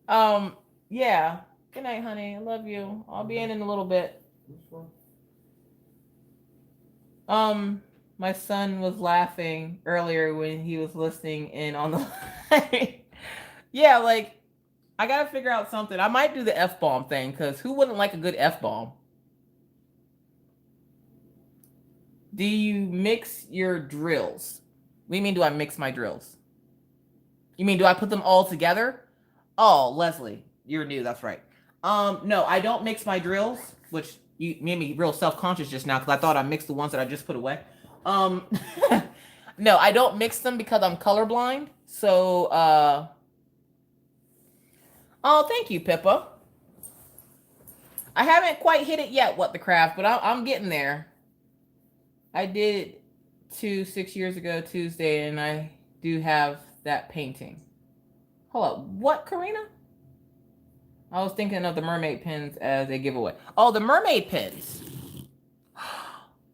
Yeah. Good night, honey. I love you. I'll be in a little bit. My son was laughing earlier when he was listening in on the live. Yeah, like, I gotta figure out something. I might do the F-bomb thing, because who wouldn't like a good F-bomb? Do you mix your drills? What do you mean, do I mix my drills? You mean, do I put them all together? Oh, Leslie, you're new, that's right. No, I don't mix my drills, which you made me real self-conscious just now, because I thought I mixed the ones that I just put away. No, I don't mix them because I'm colorblind. So, oh, thank you, Pippa. I haven't quite hit it yet, What the Craft, but I'm getting there. I did 6 years ago Tuesday, and I do have that painting. Hold up, what, Karina? I was thinking of the mermaid pins as a giveaway. Oh, the mermaid pins.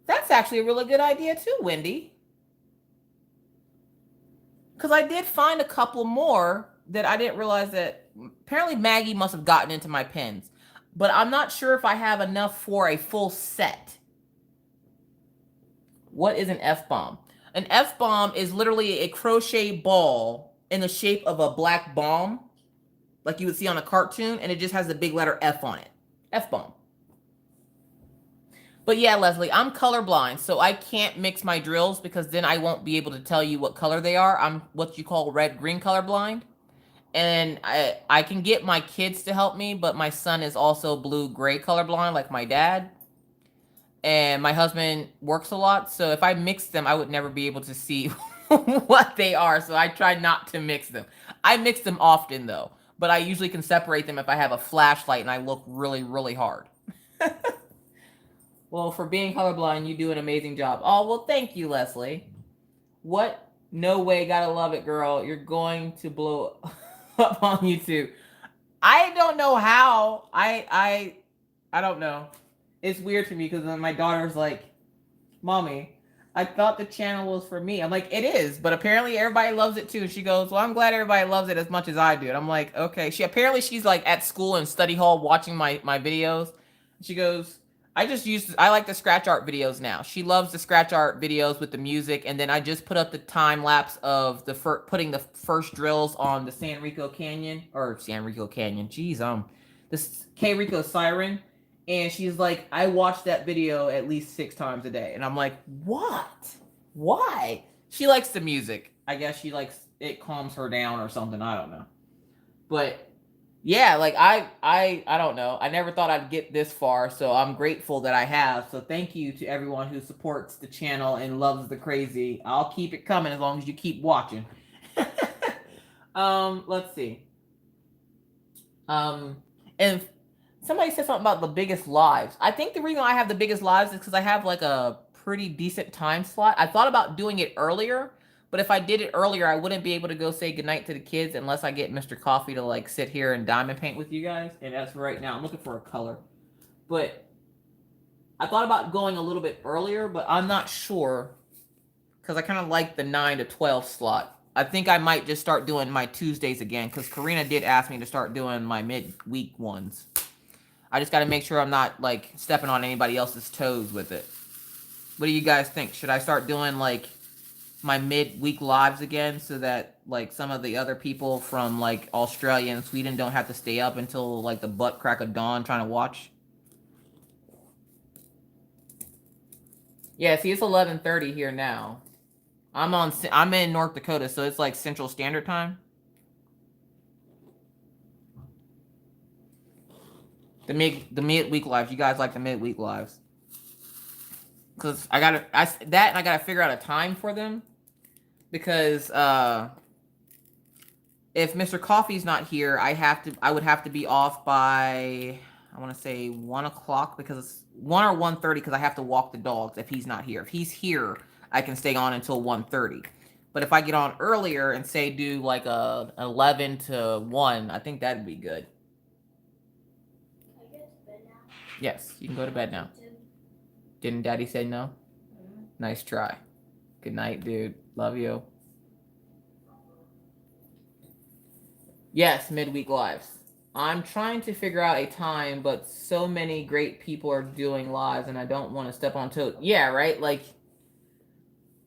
That's actually a really good idea too, Wendy. Because I did find a couple more that I didn't realize that apparently Maggie must have gotten into my pins. But I'm not sure if I have enough for a full set. What is an F-bomb? An F-bomb is literally a crochet ball in the shape of a black bomb, like you would see on a cartoon, and it just has the big letter F on it. F-bomb. But yeah, Leslie, I'm colorblind, so I can't mix my drills because then I won't be able to tell you what color they are. I'm what you call red-green colorblind. And I can get my kids to help me, but my son is also blue-gray colorblind, like my dad. And my husband works a lot, so if I mix them, I would never be able to see what they are, so I try not to mix them. I mix them often, though, but I usually can separate them if I have a flashlight and I look really, really hard. Well, for being colorblind, you do an amazing job. Oh, well, thank you, Leslie. What? No way, gotta love it, girl. You're going to blow up on YouTube. I don't know how. I don't know. It's weird to me because my daughter's like, Mommy, I thought the channel was for me. I'm like, it is, but apparently everybody loves it too. She goes, well, I'm glad everybody loves it as much as I do. And I'm like, okay. She's like at school in study hall watching my videos. She goes, I like the scratch art videos now. She loves the scratch art videos with the music. And then I just put up the time lapse of putting the first drills on the San Rico Canyon. Jeez, this Que Rico Siren. And she's like, I watched that video at least 6 times a day. And I'm like, what? Why? She likes the music. I guess she likes it, calms her down or something. I don't know. But Yeah, like I don't know. I never thought I'd get this far, so I'm grateful that I have. So thank you to everyone who supports the channel and loves the crazy. I'll keep it coming as long as you keep watching. Let's see. Um, and somebody said something about the biggest lives. I think the reason I have the biggest lives is because I have like a pretty decent time slot. I thought about doing it earlier, but if I did it earlier, I wouldn't be able to go say goodnight to the kids unless I get Mr. Coffee to like sit here and diamond paint with you guys. And as for right now, I'm looking for a color. But I thought about going a little bit earlier, but I'm not sure because I kind of like the 9 to 12 slot. I think I might just start doing my Tuesdays again because Karina did ask me to start doing my midweek ones. I just got to make sure I'm not like stepping on anybody else's toes with it. What do you guys think? Should I start doing like my midweek lives again so that like some of the other people from like Australia and Sweden don't have to stay up until like the butt crack of dawn trying to watch? Yeah, see, it's 11:30 here now. I'm in North Dakota, so it's like Central Standard Time. The midweek lives. You guys like the midweek lives? Cause I gotta and I gotta figure out a time for them. Because if Mr. Coffee's not here, I would have to be off by I want to say 1 o'clock because it's 1 or 1:30 because I have to walk the dogs if he's not here. If he's here, I can stay on until 1:30. But if I get on earlier and say do like a 11 to 1, I think that'd be good. Can I go to bed now? Yes, you can go to bed now. Didn't Daddy say no? Mm-hmm. Nice try. Good night, dude. Love you. Yes, midweek lives. I'm trying to figure out a time, but so many great people are doing lives, and I don't want to step on toes. Yeah, right. Like,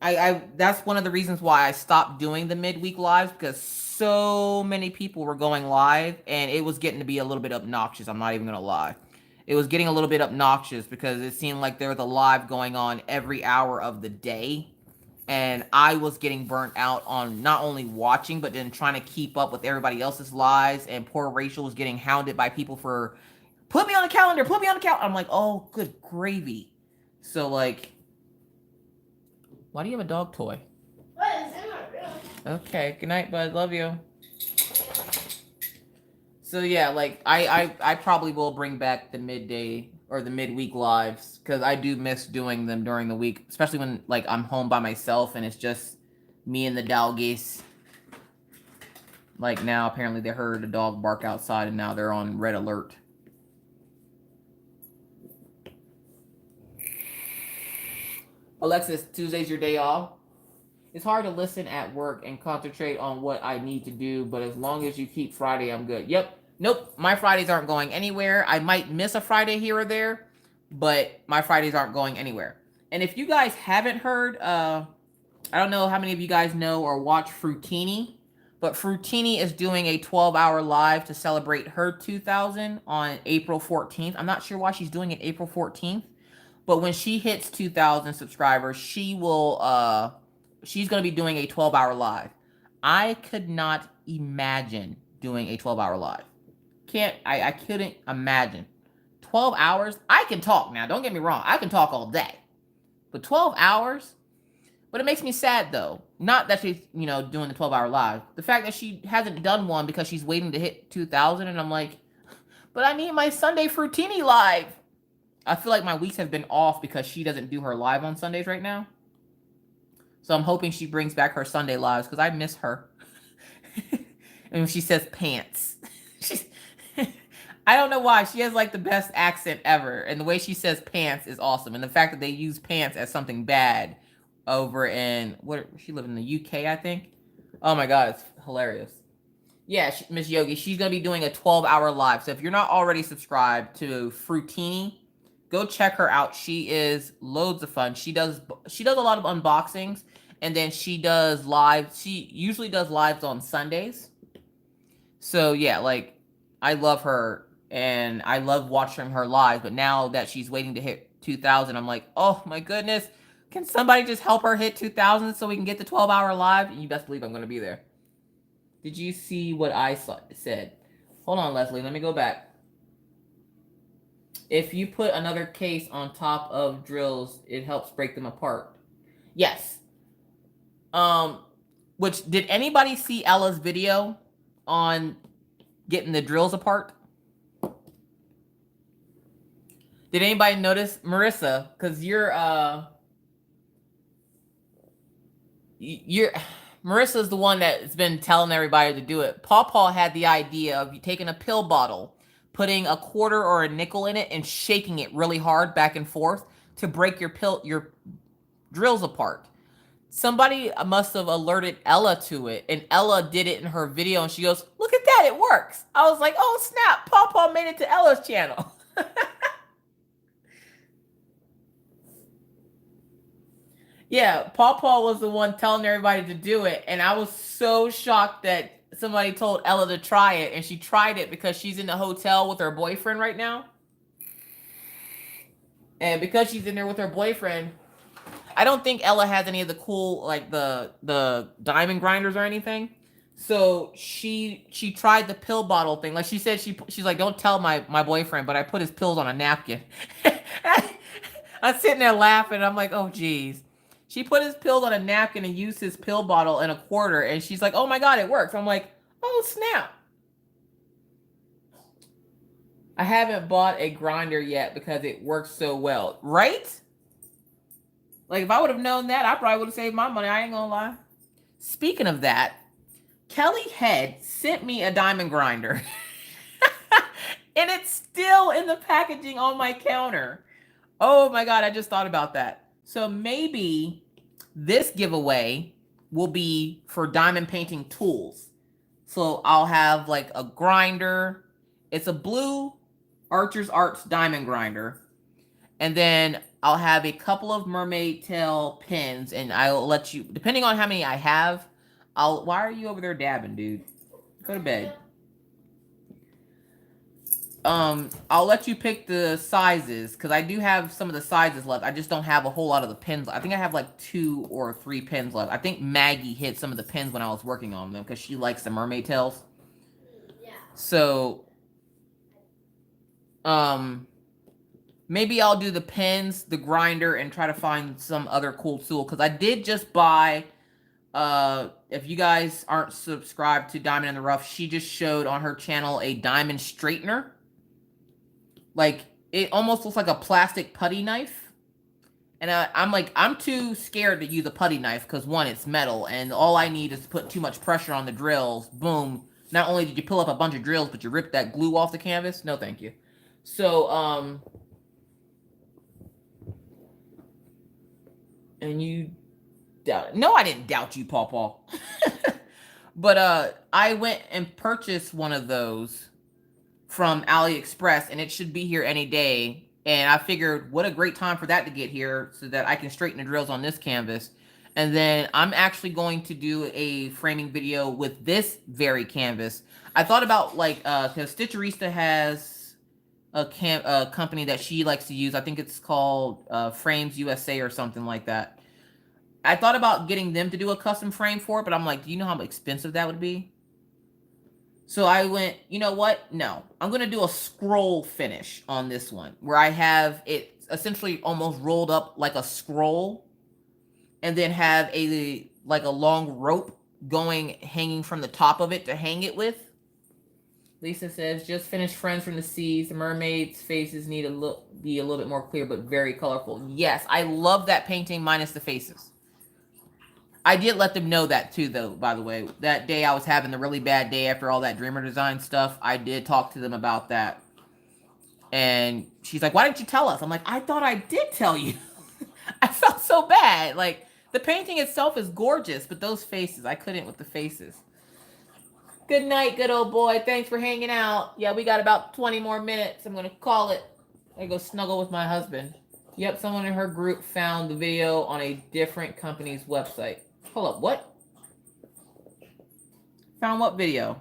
I that's one of the reasons why I stopped doing the midweek lives because so many people were going live, and it was getting to be a little bit obnoxious. I'm not even gonna lie. It was getting a little bit obnoxious because it seemed like there was a live going on every hour of the day. And I was getting burnt out on not only watching, but then trying to keep up with everybody else's lives. And poor Rachel was getting hounded by people for, put me on the calendar, put me on the calendar. I'm like, oh, good gravy. So, like, why do you have a dog toy? What is in my room? Okay, good night, bud. Love you. So, yeah, like, I probably will bring back the midday or the midweek lives because I do miss doing them during the week, especially when like I'm home by myself and it's just me and the doggies. Like now, apparently they heard a dog bark outside and now they're on red alert. Alexis, Tuesday's your day off. It's hard to listen at work and concentrate on what I need to do, but as long as you keep Friday, I'm good. Yep. Nope. My Fridays aren't going anywhere. I might miss a Friday here or there, but my Fridays aren't going anywhere. And if you guys haven't heard, I don't know how many of you guys know or watch Fruitini, but Fruitini is doing a 12-hour live to celebrate her 2,000 on April 14th. I'm not sure why she's doing it April 14th, but when she hits 2,000 subscribers, she's going to be doing a 12-hour live. I could not imagine doing a 12-hour live. I couldn't imagine. 12 hours? I can talk now. Don't get me wrong. I can talk all day. But 12 hours? But it makes me sad, though. Not that she's, doing the 12-hour live. The fact that she hasn't done one because she's waiting to hit 2,000, and I'm like, but I need my Sunday Fruitini live. I feel like my weeks have been off because she doesn't do her live on Sundays right now. So I'm hoping she brings back her Sunday lives because I miss her. And when she says pants, I don't know why. She has like the best accent ever. And the way she says pants is awesome. And the fact that they use pants as something bad over in, she lived in the UK, I think. Oh my God, it's hilarious. Yeah, Miss Yogi, she's going to be doing a 12-hour live. So if you're not already subscribed to Fruitini, go check her out. She is loads of fun. She does a lot of unboxings, and then she does live. She usually does lives on Sundays. So yeah, like I love her and I love watching her live. But now that she's waiting to hit 2,000, I'm like, oh my goodness, can somebody just help her hit 2,000 so we can get the 12-hour live? You best believe I'm going to be there. Did you see what I said? Hold on, Leslie. Let me go back. If you put another case on top of drills, it helps break them apart. Yes. Which, did anybody see Ella's video on getting the drills apart? Did anybody notice, Marissa? Because you're Marissa's the one that's been telling everybody to do it. Paw had the idea of you taking a pill bottle, putting a quarter or a nickel in it, and shaking it really hard back and forth to break your drills apart. Somebody must have alerted Ella to it, and Ella did it in her video, and she goes, "Look at that, it works." I was like, "Oh snap, Paw made it to Ella's channel." Yeah, Paw was the one telling everybody to do it, and I was so shocked that somebody told Ella to try it, and she tried it because she's in the hotel with her boyfriend right now. And because she's in there with her boyfriend, I don't think Ella has any of the cool, like the diamond grinders or anything. So she tried the pill bottle thing. Like she said, she's like, "Don't tell my boyfriend," but I put his pills on a napkin. I'm sitting there laughing. I'm like, "Oh geez." She put his pills on a napkin and used his pill bottle and a quarter, and she's like, "Oh my god, it works." I'm like, "Oh snap." I haven't bought a grinder yet because it works so well, right? Like, if I would have known that, I probably would have saved my money. I ain't gonna lie. Speaking of that, Kelly Head sent me a diamond grinder. And it's still in the packaging on my counter. Oh my god, I just thought about that. So maybe this giveaway will be for diamond painting tools. So I'll have like a grinder. It's a blue Archer's Arts diamond grinder. And then I'll have a couple of mermaid tail pins, and I'll let you, depending on how many I have, why are you over there dabbing, dude? Go to bed. I'll let you pick the sizes, because I do have some of the sizes left. I just don't have a whole lot of the pins. I think I have like 2 or 3 pins left. I think Maggie hit some of the pins when I was working on them, because she likes the mermaid tails. Yeah. So, maybe I'll do the pins, the grinder, and try to find some other cool tool. Because I did just buy, if you guys aren't subscribed to Diamond in the Rough, she just showed on her channel a diamond straightener. Like, it almost looks like a plastic putty knife. And I'm too scared to use a putty knife because, one, it's metal. And all I need is to put too much pressure on the drills. Boom. Not only did you pull up a bunch of drills, but you ripped that glue off the canvas. No, thank you. So, and you doubt it. No, I didn't doubt you, Paw. But I went and purchased one of those from AliExpress, and it should be here any day. And I figured, what a great time for that to get here so that I can straighten the drills on this canvas. And then I'm actually going to do a framing video with this very canvas. I thought about, like, because Stitcherista has a company that she likes to use. I think it's called Frames USA or something like that. I thought about getting them to do a custom frame for it, but I'm like, do you know how expensive that would be? So I went, you know what? No, I'm going to do a scroll finish on this one where I have it essentially almost rolled up like a scroll, and then have a long rope hanging from the top of it to hang it with. Lisa says, just finished Friends from the Seas. The mermaids' faces need to be a little bit more clear, but very colorful. Yes, I love that painting minus the faces. I did let them know that too, though, by the way. That day I was having the really bad day after all that Dreamer Design stuff. I did talk to them about that. And she's like, why didn't you tell us? I'm like, I thought I did tell you. I felt so bad. Like, the painting itself is gorgeous, but those faces, I couldn't with the faces. Good night, good old boy. Thanks for hanging out. Yeah, we got about 20 more minutes. I'm going to call it. I go snuggle with my husband. Yep, someone in her group found the video on a different company's website. Hold up, what? Found what video?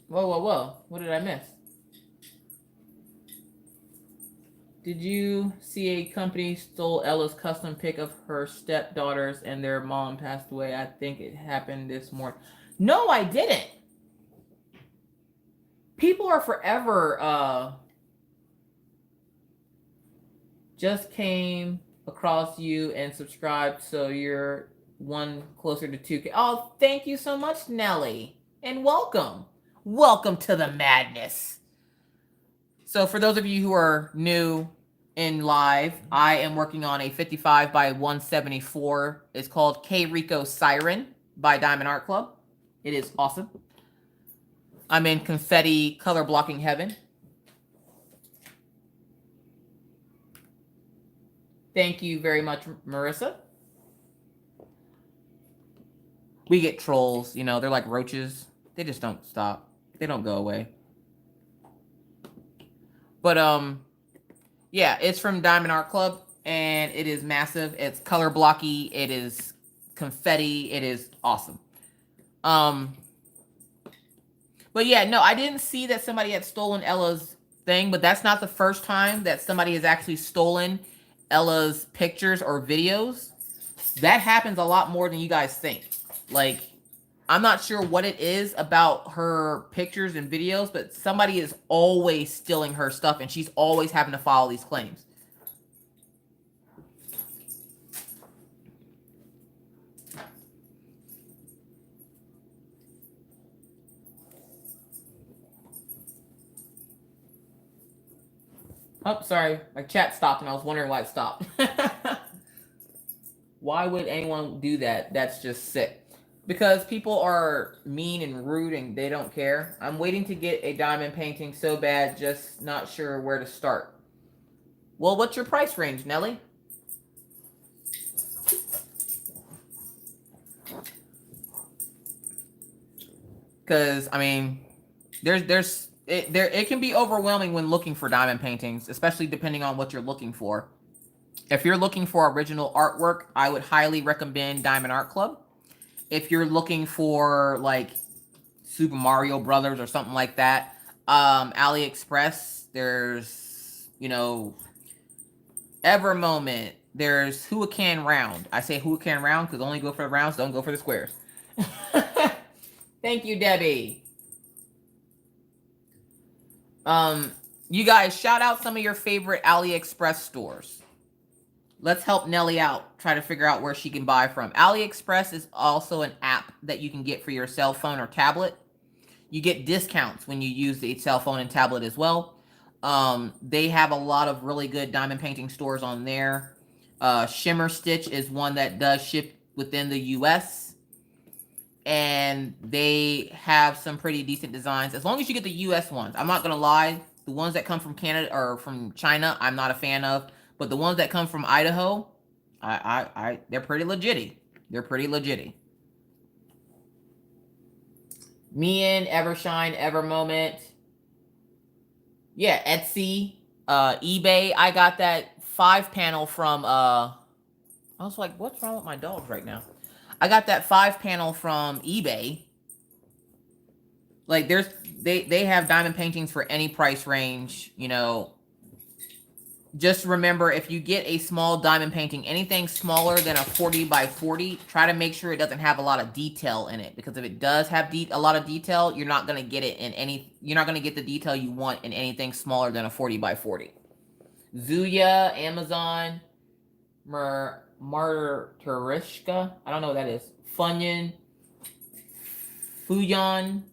Whoa. What did I miss? Did you see a company stole Ella's custom pic of her stepdaughters and their mom passed away? I think it happened this morning. No, I didn't. people are forever just came across you and subscribed, so you're one closer to 2K. Oh, thank you so much, Nelly, and welcome. Welcome to the madness. So for those of you who are new in live, I am working on a 55 by 174. It's called Que Rico Siren by Diamond Art Club. It is awesome. I'm in confetti color blocking heaven. Thank you very much, Marissa. We get trolls, you know, they're like roaches. They just don't stop. They don't go away. But yeah, it's from Diamond Art Club and it is massive. It's color blocky, it is confetti, it is awesome. But yeah, no, I didn't see that somebody had stolen Ella's thing, but that's not the first time that somebody has actually stolen Ella's pictures or videos. That happens a lot more than you guys think. Like, I'm not sure what it is about her pictures and videos, but somebody is always stealing her stuff and she's always having to file these claims. Oh, sorry. My chat stopped and I was wondering why it stopped. Why would anyone do that? That's just sick. Because people are mean and rude and they don't care. I'm waiting to get a diamond painting so bad, just not sure where to start. Well, what's your price range, Nelly? Because, I mean, it can be overwhelming when looking for diamond paintings, especially depending on what you're looking for. If you're looking for original artwork, I would highly recommend Diamond Art Club. If you're looking for like Super Mario Brothers or something like that, AliExpress, there's, you know, Ever Moment, there's Who Can Round. I say Who Can Round because only go for the rounds, don't go for the squares. Thank you, Debbie. You guys, shout out some of your favorite AliExpress stores. Let's help Nelly out, try to figure out where she can buy from. AliExpress is also an app that you can get for your cell phone or tablet. You get discounts when you use the cell phone and tablet as well. They have a lot of really good diamond painting stores on there. Shimmer Stitch is one that does ship within the US. And they have some pretty decent designs, as long as you get the US ones. I'm not going to lie. The ones that come from Canada or from China, I'm not a fan of. But the ones that come from Idaho, they're pretty legit. They're pretty legit. Mian, Evershine, Evermoment. Yeah, Etsy, eBay. I got that 5-panel from, I was like, what's wrong with my dogs right now? I got that 5-panel from eBay. Like, they have diamond paintings for any price range, you know. Just remember, if you get a small diamond painting, anything smaller than a 40 by 40, try to make sure it doesn't have a lot of detail in it. Because if it does have a lot of detail, you're not going to get it in you're not going to get the detail you want in anything smaller than a 40 by 40. Zuya, Amazon, Martyrishka, I don't know what that is. Funyun, Fuyon,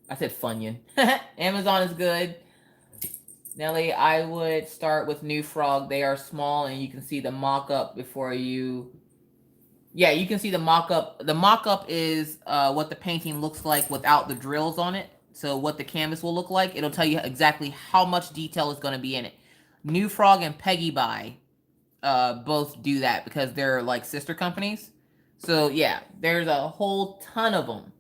I said Funyun. Amazon is good. Nelly, I would start with New Frog. They are small, and you can see the mock-up before you... Yeah, you can see the mock-up. The mock-up is what the painting looks like without the drills on it. So what the canvas will look like. It'll tell you exactly how much detail is going to be in it. New Frog and Peggy Buy both do that because they're like sister companies. So yeah, there's a whole ton of them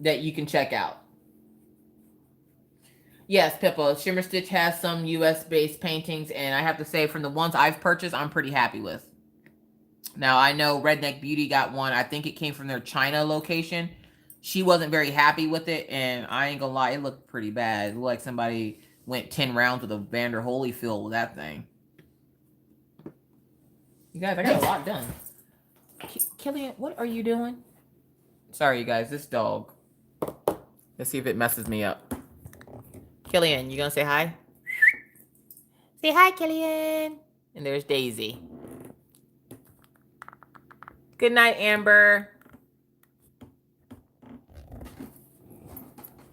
that you can check out. Yes, Pippa, Shimmer Stitch has some US-based paintings, and I have to say, from the ones I've purchased, I'm pretty happy with. Now, I know Redneck Beauty got one. I think it came from their China location. She wasn't very happy with it, and I ain't gonna lie, it looked pretty bad. It looked like somebody went 10 rounds with a Vander Holyfield with that thing. You guys, I got a lot done. Killian, what are you doing? Sorry, you guys, this dog. Let's see if it messes me up. Killian, you gonna say hi? Say hi, Killian. And there's Daisy. Good night, Amber.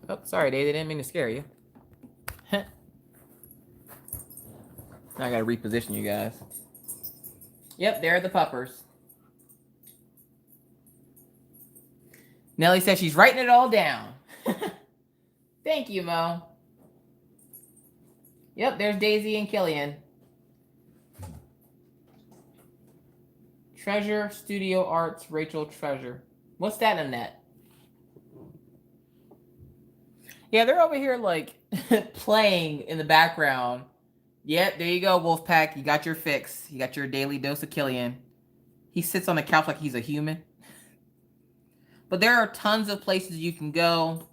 Oh, sorry, Daisy. Didn't mean to scare you. Now I gotta reposition you guys. Yep, there are the puppers. Nellie says she's writing it all down. Thank you, Mo. Yep, there's Daisy and Killian. Treasure Studio Arts, Rachel Treasure. What's that in that? Yeah, they're over here like playing in the background. Yep, there you go, Wolfpack. You got your fix. You got your daily dose of Killian. He sits on the couch like he's a human. But there are tons of places you can go.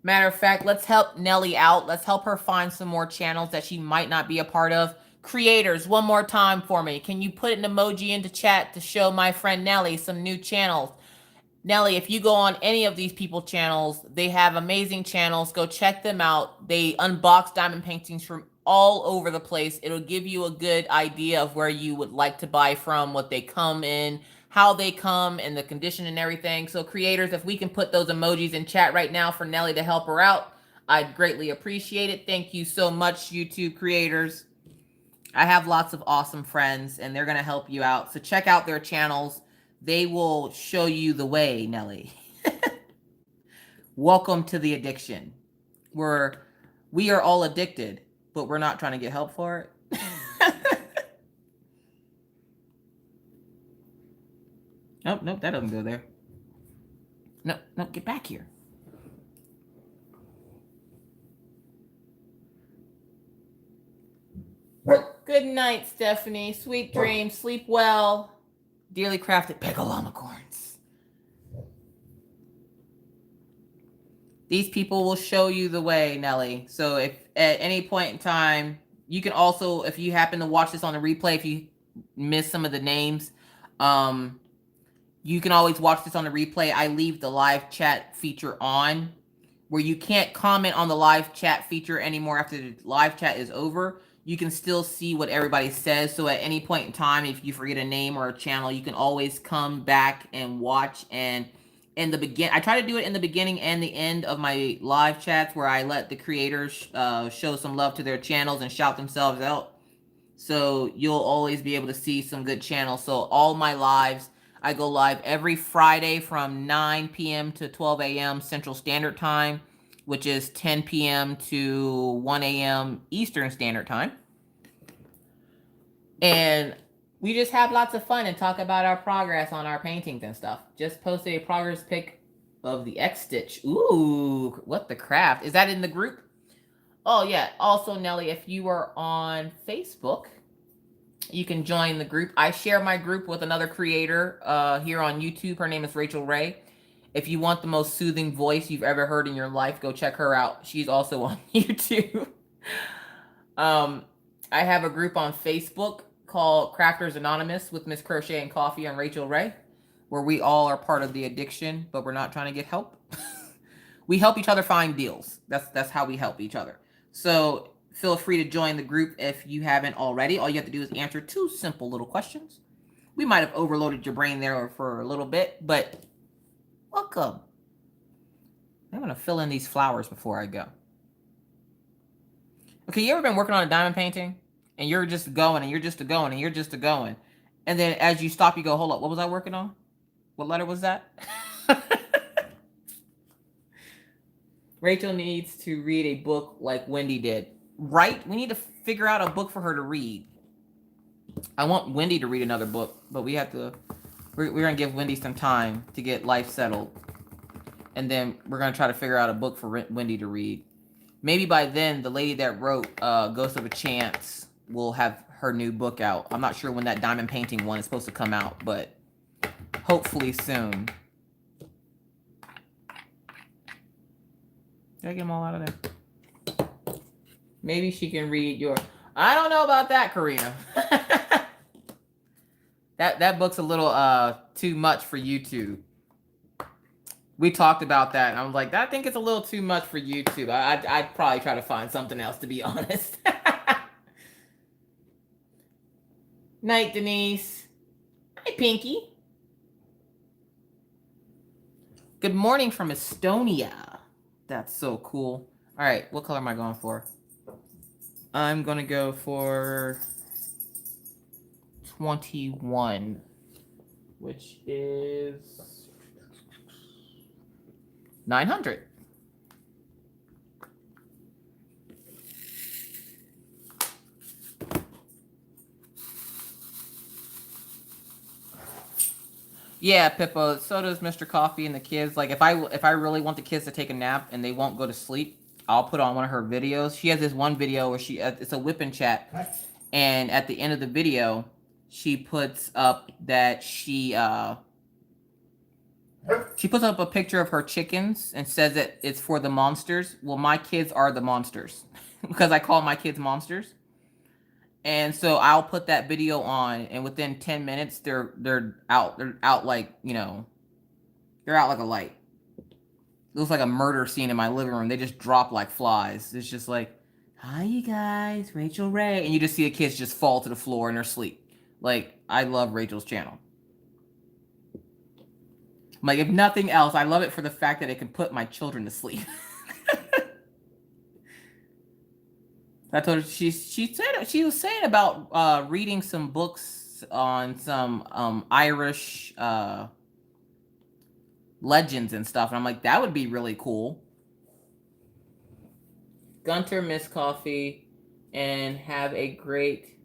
Matter of fact, let's help Nellie out. Let's help her find some more channels that she might not be a part of. Creators, one more time for me. Can you put an emoji into chat to show my friend Nellie some new channels? Nellie, if you go on any of these people channels, they have amazing channels. Go check them out. They unbox diamond paintings from all over the place. It'll give you a good idea of where you would like to buy from, what they come in, how they come, and the condition and everything. So creators, if we can put those emojis in chat right now for Nellie to help her out, I'd greatly appreciate it. Thank you so much, YouTube creators. I have lots of awesome friends, and they're going to help you out. So check out their channels. They will show you the way, Nellie. Welcome to the addiction. We are all addicted, but we're not trying to get help for it. Nope, nope, that doesn't go there. No, no, get back here. Good night, Stephanie. Sweet dreams. Sleep well. Dearly crafted Pegalomacorns. These people will show you the way, Nellie. So if at any point in time, you can also, if you happen to watch this on the replay, if you miss some of the names, you can always watch this on the replay. I leave the live chat feature on, where you can't comment on the live chat feature anymore after the live chat is over. You can still see what everybody says. So at any point in time, if you forget a name or a channel, you can always come back and watch. And in the I try to do it in the beginning and the end of my live chats, where I let the creators show some love to their channels and shout themselves out. So you'll always be able to see some good channels. So all my lives, I go live every Friday from 9 p.m. to 12 a.m. Central Standard Time, which is 10 p.m. to 1 a.m. Eastern Standard Time. And we just have lots of fun and talk about our progress on our paintings and stuff. Just posted a progress pic of the X-Stitch. Ooh, what the craft. Is that in the group? Oh, yeah. Also, Nellie, if you are on Facebook, you can join the group. I share my group with another creator here on YouTube. Her name is Rachel Ray. If you want the most soothing voice you've ever heard in your life, go check her out. She's also on YouTube. I have a group on Facebook called Crafters Anonymous with Miss Crochet and Coffee and Rachel Ray, where we all are part of the addiction, but we're not trying to get help. We help each other find deals. That's how we help each other. So feel free to join the group if you haven't already. All you have to do is answer 2 simple little questions. We might have overloaded your brain there for a little bit, but welcome. I'm going to fill in these flowers before I go. Okay, you ever been working on a diamond painting? And you're just going, and you're just going, and you're just going. And then as you stop, you go, hold up, what was I working on? What letter was that? Rachel needs to read a book like Wendy did. Right? We need to figure out a book for her to read. I want Wendy to read another book, but we have to... We're going to give Wendy some time to get life settled. And then we're going to try to figure out a book for Wendy to read. Maybe by then, the lady that wrote Ghost of a Chance will have her new book out. I'm not sure when that diamond painting one is supposed to come out, but hopefully soon. Did I get them all out of there? Maybe she can read your... I don't know about that, Karina. That book's a little too much for YouTube. We talked about that, and I was like, I think it's a little too much for YouTube. I'd probably try to find something else, to be honest. Night, Denise. Hi, Pinky. Good morning from Estonia. That's so cool. All right, what color am I going for? I'm going to go for 21, which is 900. Yeah, Pippo. So does Mr. Coffee and the kids. Like, if I really want the kids to take a nap and they won't go to sleep, I'll put on one of her videos. She has this one video where it's a whipping chat, and at the end of the video, she puts up that she puts up a picture of her chickens and says that it's for the monsters. Well, my kids are the monsters because I call my kids monsters. And so I'll put that video on, and within 10 minutes, they're out. They're out like, they're out like a light. It looks like a murder scene in my living room. They just drop like flies. It's just like, hi, you guys, Rachel Ray. And you just see the kids just fall to the floor in their sleep. Like, I love Rachel's channel. Like, if nothing else, I love it for the fact that it can put my children to sleep. I told her she was saying about reading some books on some Irish legends and stuff, and I'm like, that would be really cool. Gunter, Miss Coffee, and have a great.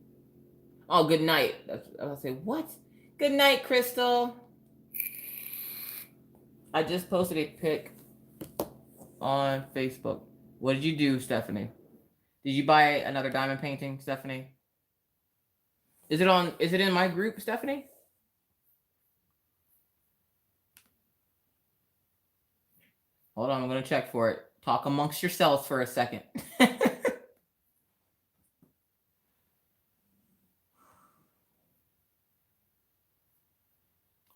Oh, good night. I was say what? Good night, Crystal. I just posted a pic on Facebook. What did you do, Stephanie? Did you buy another diamond painting, Stephanie? Is it in my group, Stephanie? Hold on, I'm going to check for it. Talk amongst yourselves for a second.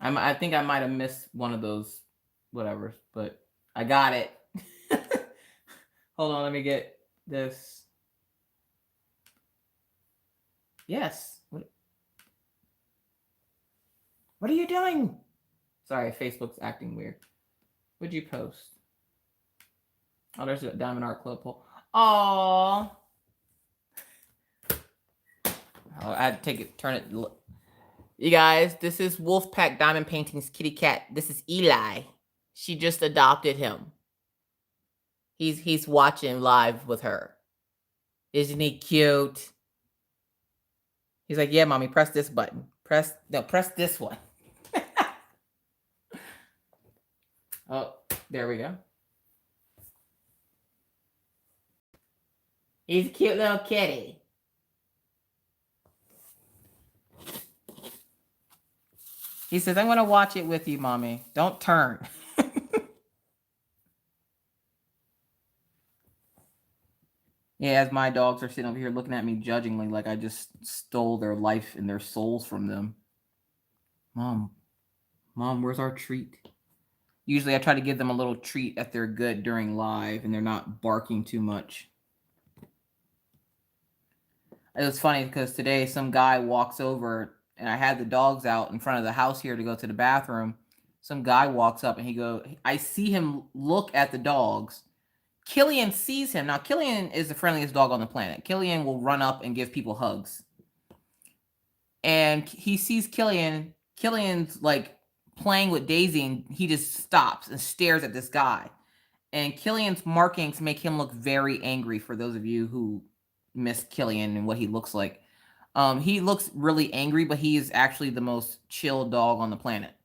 I think I might have missed one of those whatever, but I got it. Hold on, let me get this. Yes. What are you doing? Sorry, Facebook's acting weird. What'd you post? Oh, there's a Diamond Art Club poll. Aww. Oh, I had to turn it. You guys, this is Wolfpack Diamond Paintings Kitty Cat. This is Eli. She just adopted him. He's watching live with her. Isn't he cute? He's like, yeah, mommy, press this button. Press this one. Oh, there we go. He's a cute little kitty. He says, I'm going to watch it with you, mommy. Don't turn. Yeah, as my dogs are sitting over here looking at me judgingly like I just stole their life and their souls from them. Mom, where's our treat? Usually I try to give them a little treat if they're good during live and they're not barking too much. It was funny because today some guy walks over and I had the dogs out in front of the house here to go to the bathroom. Some guy walks up and I see him look at the dogs. Killian sees him. Now, Killian is the friendliest dog on the planet. Killian will run up and give people hugs. And he sees Killian. Killian's like playing with Daisy, and he just stops and stares at this guy. And Killian's markings make him look very angry, for those of you who miss Killian and what he looks like. He looks really angry, but he is actually the most chill dog on the planet.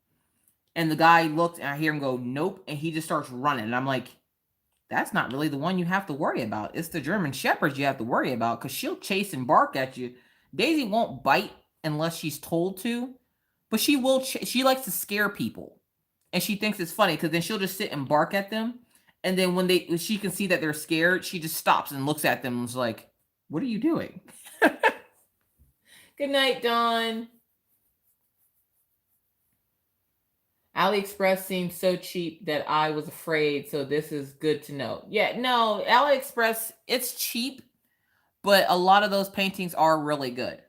And the guy looked, and I hear him go, nope, and he just starts running. And I'm like, that's not really the one you have to worry about. It's the German Shepherds you have to worry about, because she'll chase and bark at you. Daisy won't bite unless she's told to, but she will. She likes to scare people, and she thinks it's funny because then she'll just sit and bark at them, and then when she can see that they're scared, she just stops and looks at them and is like, "What are you doing?" Good night, Dawn. AliExpress seems so cheap that I was afraid, so this is good to know. Yeah, no, AliExpress, it's cheap, but a lot of those paintings are really good.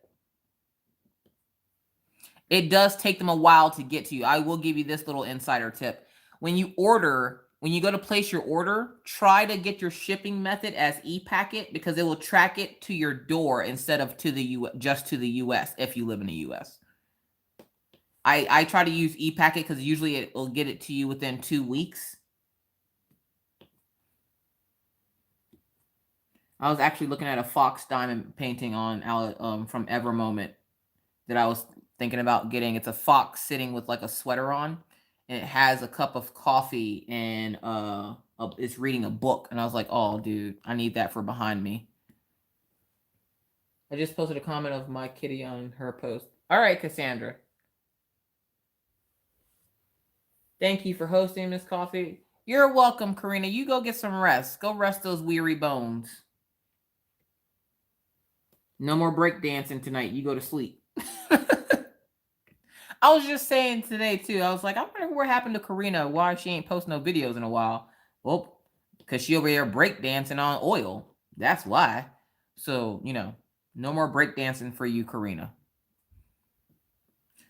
It does take them a while to get to you. I will give you this little insider tip. When you go to place your order, try to get your shipping method as e-packet because it will track it to your door instead of to the just to the US if you live in the US. I try to use e-packet because usually it will get it to you within 2 weeks. I was actually looking at a Fox Diamond painting on from Ever Moment that I was thinking about getting. It's a fox sitting with like a sweater on, and it has a cup of coffee and it's reading a book. And I was like, oh, dude, I need that for behind me. I just posted a comment of my kitty on her post. All right, Cassandra. Thank you for hosting, Miss Coffee. You're welcome, Karina. You go get some rest. Go rest those weary bones. No more break dancing tonight. You go to sleep. I was just saying today, too. I was like, I wonder what happened to Karina. Why she ain't posting no videos in a while. Well, because she over here break dancing on oil. That's why. So, no more break dancing for you, Karina.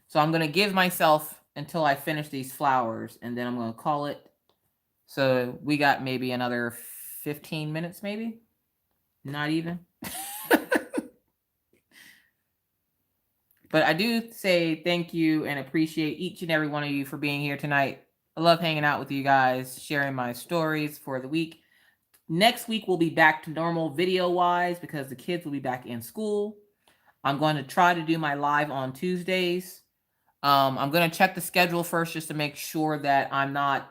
So I'm going to give myself until I finish these flowers, and then I'm going to call it. So we got maybe another 15 minutes, maybe? Not even. But I do say thank you and appreciate each and every one of you for being here tonight. I love hanging out with you guys, sharing my stories for the week. Next week, we'll be back to normal video-wise because the kids will be back in school. I'm going to try to do my live on Tuesdays. I'm going to check the schedule first just to make sure that I'm not,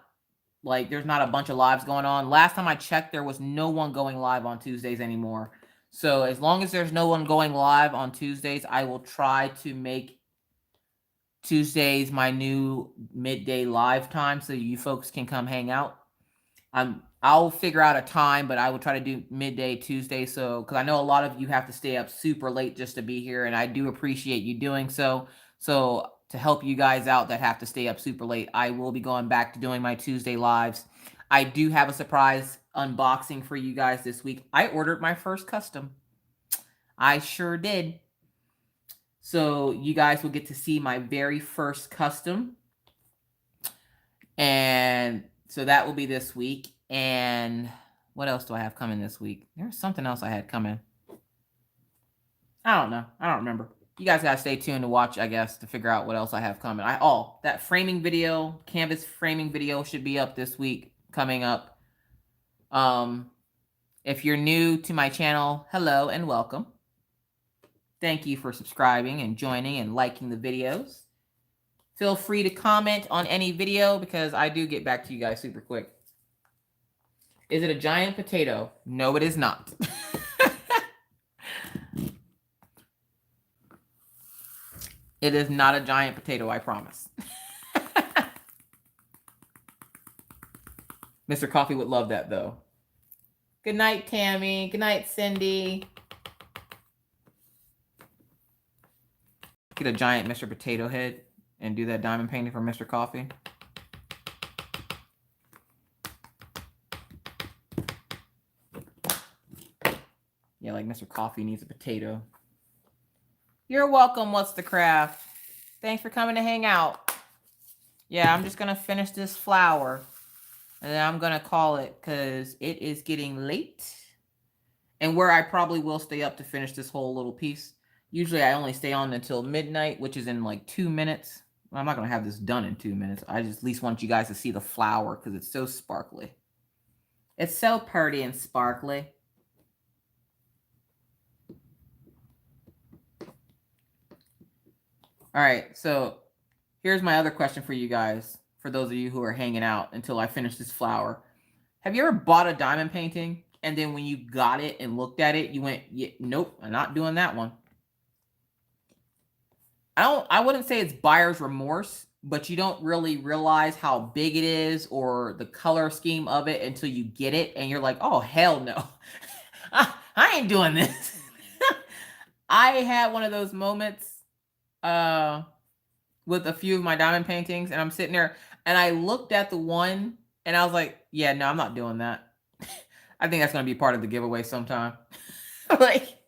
there's not a bunch of lives going on. Last time I checked, there was no one going live on Tuesdays anymore. So as long as there's no one going live on Tuesdays, I will try to make Tuesdays my new midday live time so you folks can come hang out. I'll figure out a time, but I will try to do midday Tuesday. So, because I know a lot of you have to stay up super late just to be here, and I do appreciate you doing so. So to help you guys out that have to stay up super late, I will be going back to doing my Tuesday lives. I do have a surprise unboxing for you guys this week. I ordered my first custom. I sure did. So you guys will get to see my very first custom. And so that will be this week. And what else do I have coming this week? There's something else I had coming. I don't know. I don't remember. You guys got to stay tuned to watch, I guess, to figure out what else I have coming. That framing video, canvas framing video should be up this week, coming up. If you're new to my channel, hello and welcome. Thank you for subscribing and joining and liking the videos. Feel free to comment on any video because I do get back to you guys super quick. Is it a giant potato? No, it is not. It is not a giant potato, I promise. Mr. Coffee would love that, though. Good night, Tammy. Good night, Cindy. Get a giant Mr. Potato Head and do that diamond painting for Mr. Coffee. Yeah, like Mr. Coffee needs a potato. You're welcome, What's the Craft? Thanks for coming to hang out. Yeah, I'm just going to finish this flower. And then I'm going to call it because it is getting late. And where I probably will stay up to finish this whole little piece. Usually I only stay on until midnight, which is in like 2 minutes. Well, I'm not going to have this done in 2 minutes. I just at least want you guys to see the flower because it's so sparkly. It's so pretty and sparkly. All right, so here's my other question for you guys, for those of you who are hanging out until I finish this flower. Have you ever bought a diamond painting and then when you got it and looked at it, you went, yeah, nope, I'm not doing that one? I wouldn't say it's buyer's remorse, but you don't really realize how big it is or the color scheme of it until you get it and you're like, oh, hell no. I ain't doing this. I had one of those moments with a few of my diamond paintings and I'm sitting there. And I looked at the one and I was like, yeah, no, I'm not doing that. I think that's going to be part of the giveaway sometime. Like,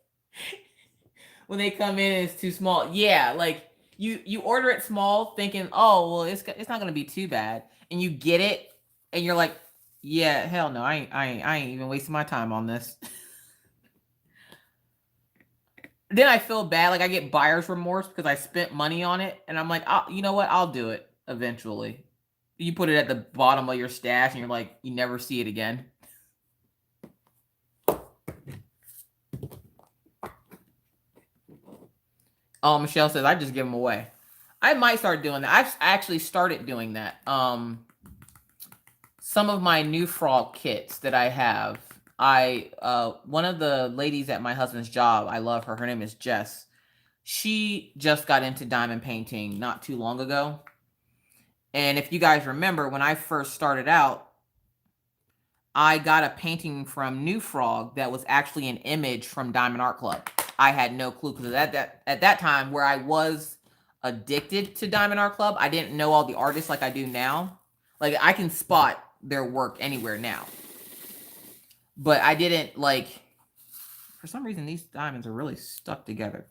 when they come in and it's too small. Yeah, like you order it small thinking, oh, well, it's not going to be too bad. And you get it and you're like, yeah, hell no, I ain't even wasting my time on this. Then I feel bad, like I get buyer's remorse because I spent money on it, and I'm like, you know what? I'll do it eventually. You put it at the bottom of your stash, and you're like, you never see it again. Oh, Michelle says I just give them away. I might start doing that. I've actually started doing that. Some of my new frog kits that I have, one of the ladies at my husband's job, I love her. Her name is Jess. She just got into diamond painting not too long ago. And if you guys remember, when I first started out, I got a painting from New Frog that was actually an image from Diamond Art Club. I had no clue because at that time where I was addicted to Diamond Art Club, I didn't know all the artists like I do now. Like, I can spot their work anywhere now. But I didn't, like, for some reason, these diamonds are really stuck together.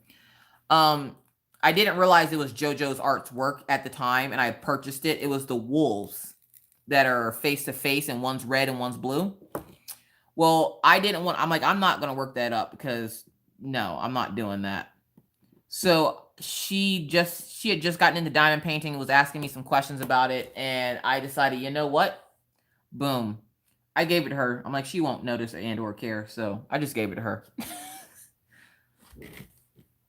I didn't realize it was JoJo's Art's work at the time, and I purchased it. It was the wolves that are face to face, and one's red and one's blue. Well, I'm like, I'm not going to work that up because no, I'm not doing that. So she had just gotten into diamond painting and was asking me some questions about it. And I decided, you know what? Boom. I gave it to her. I'm like, she won't notice and or care. So I just gave it to her.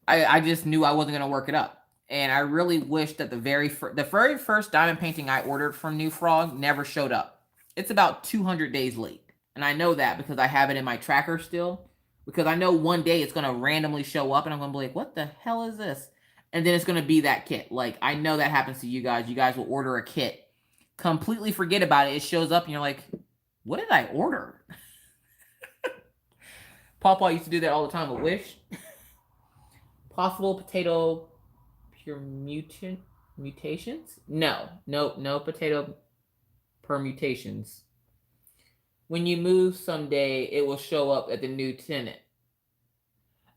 I just knew I wasn't going to work it up. And I really wish that the very first diamond painting I ordered from New Frog never showed up. It's about 200 days late. And I know that because I have it in my tracker still. Because I know one day it's going to randomly show up and I'm going to be like, what the hell is this? And then it's going to be that kit. Like, I know that happens to you guys. You guys will order a kit, completely forget about it. It shows up and you're like, what did I order? Pawpaw used to do that all the time with Wish. Possible potato mutations? No potato permutations. When you move someday, it will show up at the new tenant.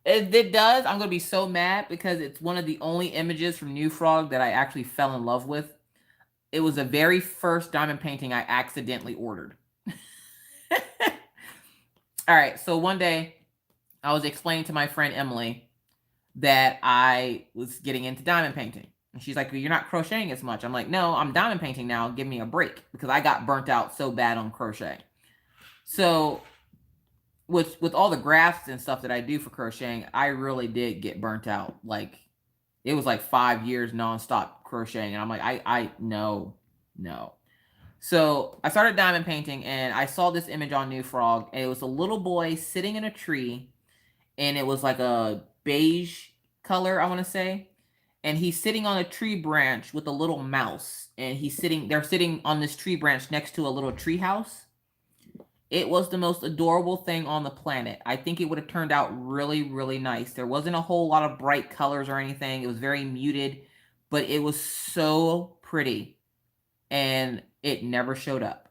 It does. I'm going to be so mad because it's one of the only images from New Frog that I actually fell in love with. It was the very first diamond painting I accidentally ordered. All right. So one day I was explaining to my friend Emily that I was getting into diamond painting. And she's like, well, you're not crocheting as much. I'm like, no, I'm diamond painting now. Give me a break because I got burnt out so bad on crochet. So with all the grafts and stuff that I do for crocheting, I really did get burnt out. Like, it was like 5 years nonstop crocheting. And I'm like, no. So I started diamond painting and I saw this image on New Frog. And it was a little boy sitting in a tree. And it was like a beige color, I want to say. And he's sitting on a tree branch with a little mouse. And they're sitting on this tree branch next to a little tree house. It was the most adorable thing on the planet. I think it would have turned out really, really nice. There wasn't a whole lot of bright colors or anything. It was very muted, but it was so pretty. And it never showed up.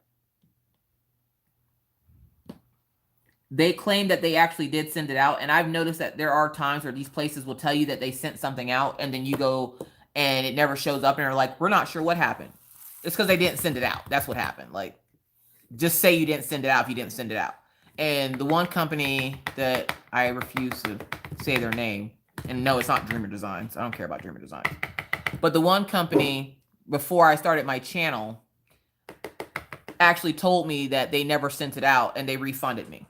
They claim that they actually did send it out. And I've noticed that there are times where these places will tell you that they sent something out. And then you go and it never shows up. And they're like, we're not sure what happened. It's because they didn't send it out. That's what happened. Like, just say you didn't send it out if you didn't send it out. And the one company that I refuse to say their name, and no, it's not Dreamer Designs. I don't care about Dreamer Designs. But the one company, before I started my channel, actually told me that they never sent it out and they refunded me.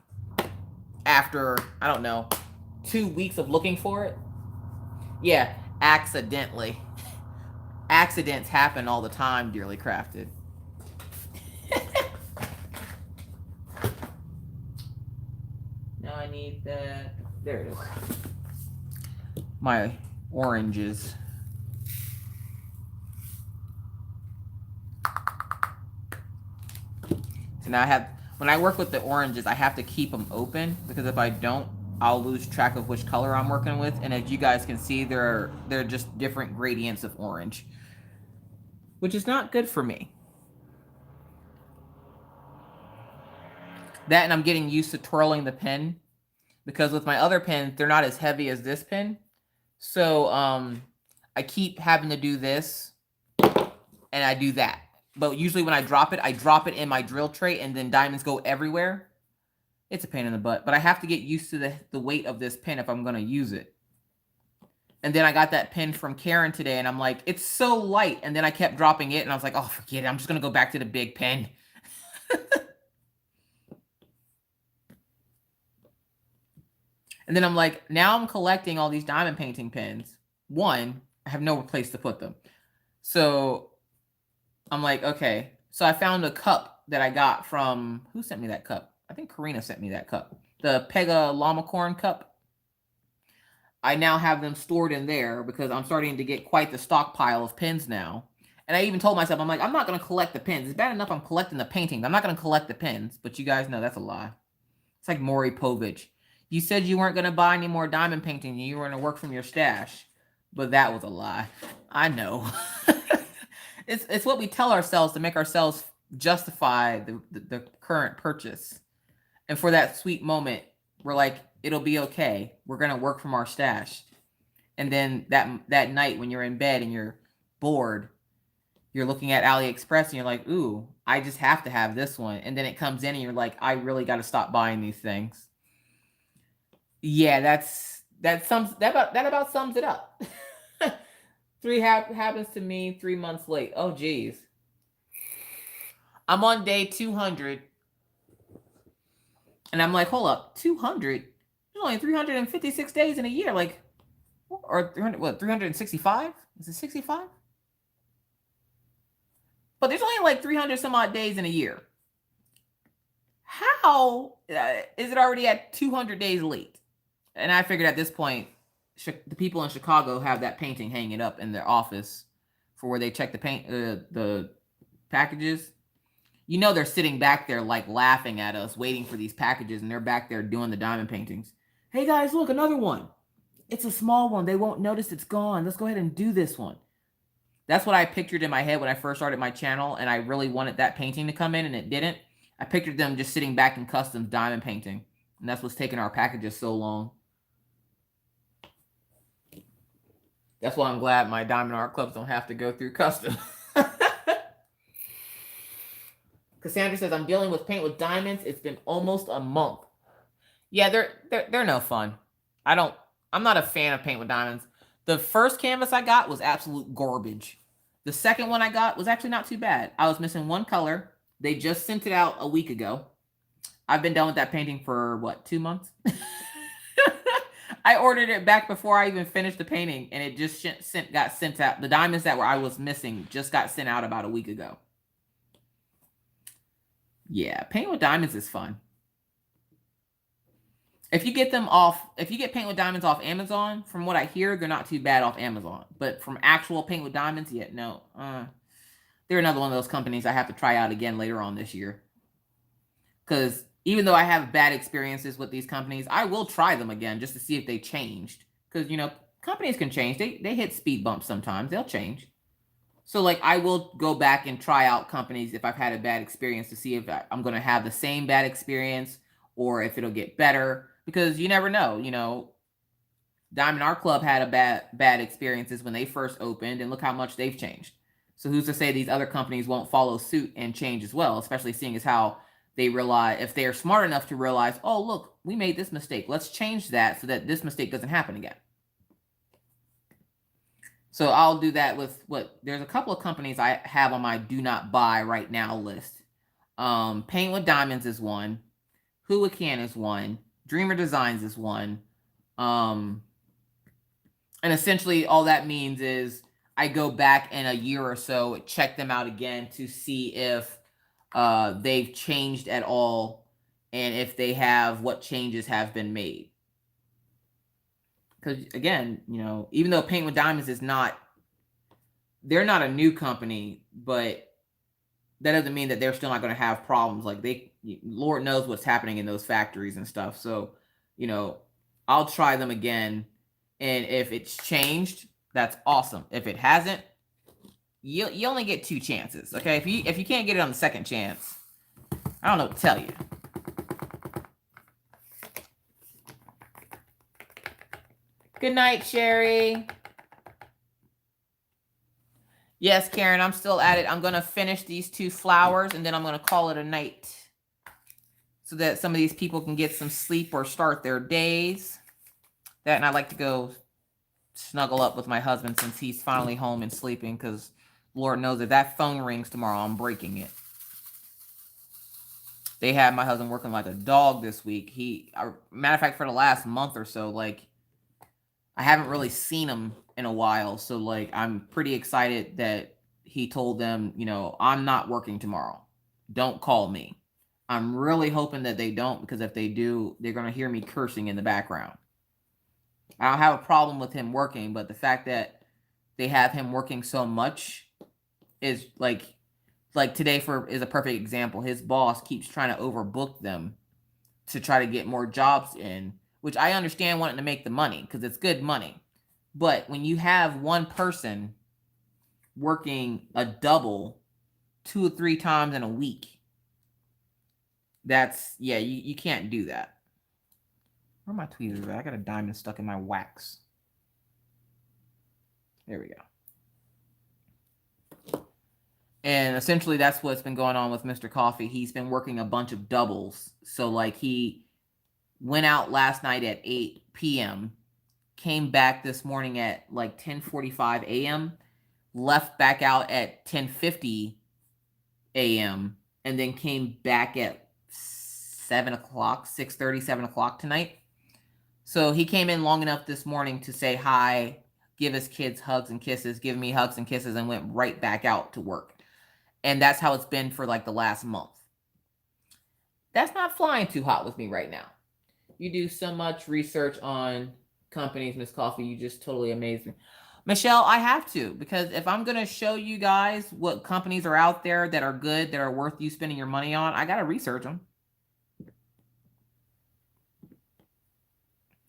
After, I don't know, 2 weeks of looking for it. Yeah, accidentally. Accidents happen all the time, dearly crafted. Now I need that. There it is. My oranges. So now I have, when I work with the oranges, I have to keep them open because if I don't, I'll lose track of which color I'm working with. And as you guys can see, they're just different gradients of orange, which is not good for me. That, and I'm getting used to twirling the pin, because with my other pins, they're not as heavy as this pin. So I keep having to do this, and I do that. But usually when I drop it in my drill tray, and then diamonds go everywhere. It's a pain in the butt, but I have to get used to the weight of this pin if I'm going to use it. And then I got that pin from Karen today, and I'm like, it's so light. And then I kept dropping it, and I was like, oh, forget it. I'm just going to go back to the big pin. And then I'm like, now I'm collecting all these diamond painting pins. One, I have no place to put them. So I'm like, okay. So I found a cup that I got from, who sent me that cup? I think Karina sent me that cup. The Pega Llama Corn cup. I now have them stored in there because I'm starting to get quite the stockpile of pins now. And I even told myself, I'm like, I'm not going to collect the pins. It's bad enough I'm collecting the paintings. I'm not going to collect the pins. But you guys know that's a lie. It's like Maury Povich. You said you weren't going to buy any more diamond paintings and you were going to work from your stash. But that was a lie. I know. It's what we tell ourselves to make ourselves justify the current purchase. And for that sweet moment, we're like, it'll be okay. We're going to work from our stash. And then that night when you're in bed and you're bored, you're looking at AliExpress and you're like, ooh, I just have to have this one. And then it comes in and you're like, I really got to stop buying these things. Yeah, that about sums it up. Happens to me 3 months late. Oh, geez. I'm on day 200. And I'm like, hold up, 200? There's only 356 days in a year. Like, or 365? Is it 65? But there's only like 300 some odd days in a year. How is it already at 200 days late? And I figured at this point, the people in Chicago have that painting hanging up in their office for where they check the packages. You know they're sitting back there like laughing at us, waiting for these packages, and they're back there doing the diamond paintings. Hey guys, look, another one. It's a small one. They won't notice it's gone. Let's go ahead and do this one. That's what I pictured in my head when I first started my channel, and I really wanted that painting to come in, and it didn't. I pictured them just sitting back in custom diamond painting, and that's what's taking our packages so long. That's why I'm glad my diamond art clubs don't have to go through custom. Cassandra says, I'm dealing with paint with diamonds. It's been almost a month. Yeah, they're no fun. I'm not a fan of paint with diamonds. The first canvas I got was absolute garbage. The second one I got was actually not too bad. I was missing one color. They just sent it out a week ago. I've been done with that painting for, what, 2 months? I ordered it back before I even finished the painting, and it just got sent out. The diamonds that I was missing just got sent out about a week ago. Yeah, paint with diamonds is fun. If you get paint with diamonds off Amazon, from what I hear, they're not too bad off Amazon. But from actual paint with diamonds, yeah, no. They're another one of those companies I have to try out again later on this year. Because even though I have bad experiences with these companies, I will try them again just to see if they changed. Because, you know, companies can change. They hit speed bumps sometimes. They'll change. So, like, I will go back and try out companies if I've had a bad experience to see if I'm going to have the same bad experience or if it'll get better. Because you never know, you know. Diamond Art Club had a bad experiences when they first opened, and look how much they've changed. So who's to say these other companies won't follow suit and change as well, especially seeing as how they realize, if they're smart enough to realize, oh, look, we made this mistake. Let's change that so that this mistake doesn't happen again. So I'll do that with there's a couple of companies I have on my do not buy right now list. Paint with Diamonds is one. Huracan is one. Dreamer Designs is one. And essentially all that means is I go back in a year or so, check them out again to see if they've changed at all and if they have, what changes have been made. Because, again, you know, even though Paint with Diamonds is not, they're not a new company, but that doesn't mean that they're still not going to have problems. Like, Lord knows what's happening in those factories and stuff. So, you know, I'll try them again. And if it's changed, that's awesome. If it hasn't, you only get 2 chances. Okay, if you can't get it on the second chance, I don't know what to tell you. Good night, Sherry. Yes, Karen, I'm still at it. I'm going to finish these 2 flowers, and then I'm going to call it a night so that some of these people can get some sleep or start their days. That, and I like to go snuggle up with my husband since he's finally home and sleeping, because Lord knows if that phone rings tomorrow, I'm breaking it. They had my husband working like a dog this week. Matter of fact, for the last month or so, like, I haven't really seen him in a while. So, like, I'm pretty excited that he told them, you know, I'm not working tomorrow. Don't call me. I'm really hoping that they don't, because if they do, they're going to hear me cursing in the background. I don't have a problem with him working, but the fact that they have him working so much is like today is a perfect example. His boss keeps trying to overbook them to try to get more jobs in, which I understand wanting to make the money because it's good money. But when you have one person working a double 2 or 3 times in a week, that's, yeah, you can't do that. Where are my tweezers at? I got a diamond stuck in my wax. There we go. And essentially that's what's been going on with Mr. Coffee. He's been working a bunch of doubles. So like he went out last night at 8 p.m., came back this morning at like 10:45 a.m., left back out at 10:50 a.m., and then came back at 7 o'clock, 6:30, 7 o'clock tonight. So he came in long enough this morning to say hi, give his kids hugs and kisses, give me hugs and kisses, and went right back out to work. And that's how it's been for like the last month. That's not flying too hot with me right now. You do so much research on companies, Miss Coffee. You just totally amaze me. Michelle, I have to, because if I'm going to show you guys what companies are out there that are good, that are worth you spending your money on, I got to research them.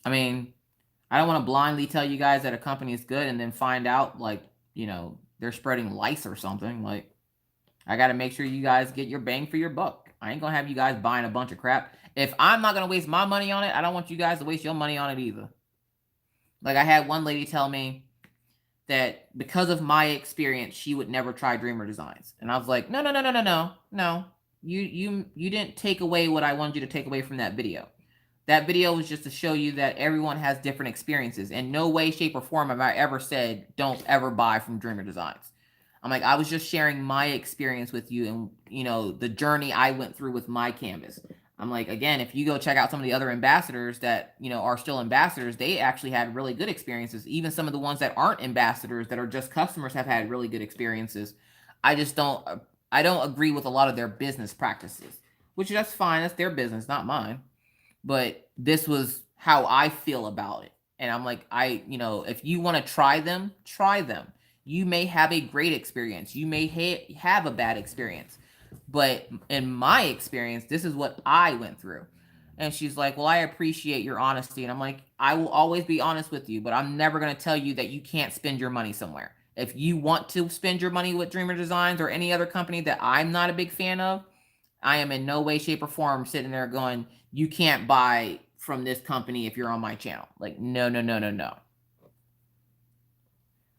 I mean, I don't want to blindly tell you guys that a company is good and then find out, like, you know, they're spreading lice or something. Like, I got to make sure you guys get your bang for your buck. I ain't going to have you guys buying a bunch of crap. If I'm not going to waste my money on it, I don't want you guys to waste your money on it either. Like, I had one lady tell me that because of my experience, she would never try Dreamer Designs. And I was like, no. You didn't take away what I wanted you to take away from that video. That video was just to show you that everyone has different experiences. In no way, shape, or form have I ever said, don't ever buy from Dreamer Designs. I'm like, I was just sharing my experience with you and, you know, the journey I went through with my canvas. I'm like, again, if you go check out some of the other ambassadors that, you know, are still ambassadors, they actually had really good experiences. Even some of the ones that aren't ambassadors, that are just customers, have had really good experiences. I don't agree with a lot of their business practices, which that's fine. That's their business, not mine. But this was how I feel about it. And I'm like, you know, if you want to try them, try them. You may have a great experience. You may have a bad experience. But in my experience, this is what I went through. And she's like, well, I appreciate your honesty. And I'm like, I will always be honest with you, but I'm never going to tell you that you can't spend your money somewhere. If you want to spend your money with Dreamer Designs or any other company that I'm not a big fan of, I am in no way, shape, or form sitting there going, you can't buy from this company if you're on my channel. Like, no.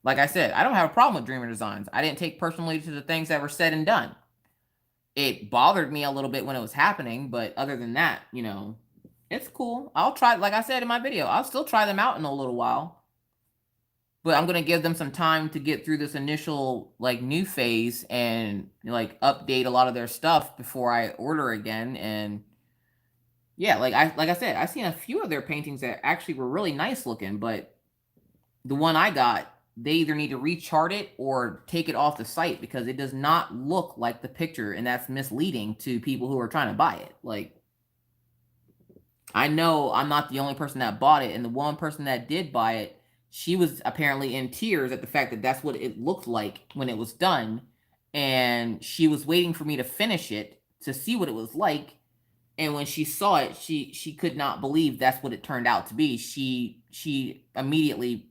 Like I said, I don't have a problem with Dreamer Designs. I didn't take personally to the things that were said and done. It bothered me a little bit when it was happening, but other than that, you know, it's cool. I'll try, like I said in my video, I'll still try them out in a little while. But I'm going to give them some time to get through this initial, like, new phase and, like, update a lot of their stuff before I order again. And yeah, like I said, I've seen a few of their paintings that actually were really nice looking, but the one I got, they either need to rechart it or take it off the site because it does not look like the picture, and that's misleading to people who are trying to buy it. Like, I know I'm not the only person that bought it, and the one person that did buy it, she was apparently in tears at the fact that that's what it looked like when it was done, and she was waiting for me to finish it to see what it was like. And when she saw it, she could not believe that's what it turned out to be. She immediately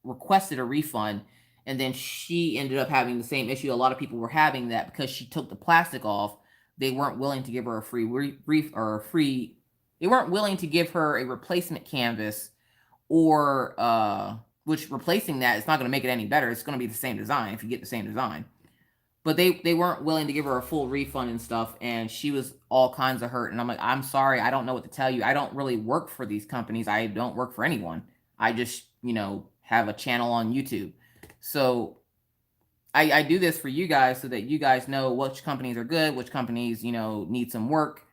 requested a refund, and then she ended up having the same issue a lot of people were having, that because she took the plastic off, they weren't willing to give her a free they weren't willing to give her a replacement canvas or which replacing that, it's not going to make it any better. It's going to be the same design if you get the same design. But they weren't willing to give her a full refund and stuff, and she was all kinds of hurt. And I'm like, I'm sorry, I don't know what to tell you. I don't really work for these companies. I don't work for anyone. I just, have a channel on YouTube. So I do this for you guys so that you guys know which companies are good, which companies, need some work.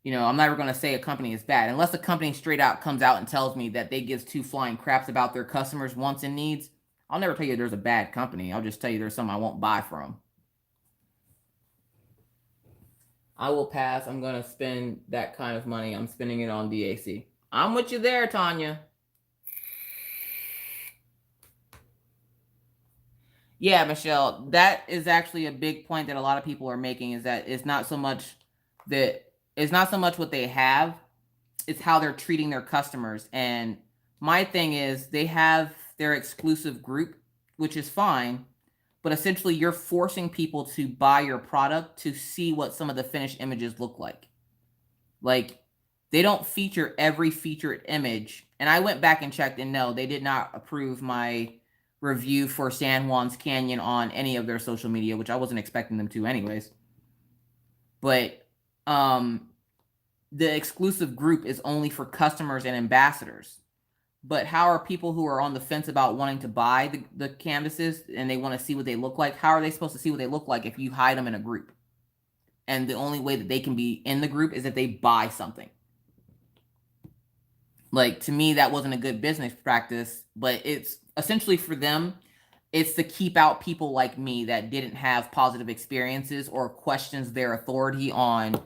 I'm never going to say a company is bad unless a company straight out comes out and tells me that they gives two flying craps about their customers' wants and needs. I'll never tell you there's a bad company. I'll just tell you there's some I won't buy from. I will pass. I'm going to spend that kind of money. I'm spending it on DAC. I'm with you there, Tanya. Yeah, Michelle, that is actually a big point that a lot of people are making, is that it's not so much what they have, it's how they're treating their customers. And my thing is, they have their exclusive group, which is fine, but essentially you're forcing people to buy your product to see what some of the finished images look like. Like, they don't feature every featured image. And I went back and checked, and no, they did not approve my review for San Juan's Canyon on any of their social media, which I wasn't expecting them to anyways. But the exclusive group is only for customers and ambassadors. But how are people who are on the fence about wanting to buy the canvases and they want to see what they look like, how are they supposed to see what they look like if you hide them in a group? And the only way that they can be in the group is if they buy something. Like, to me, that wasn't a good business practice, but it's essentially for them, it's to keep out people like me that didn't have positive experiences or questions their authority on,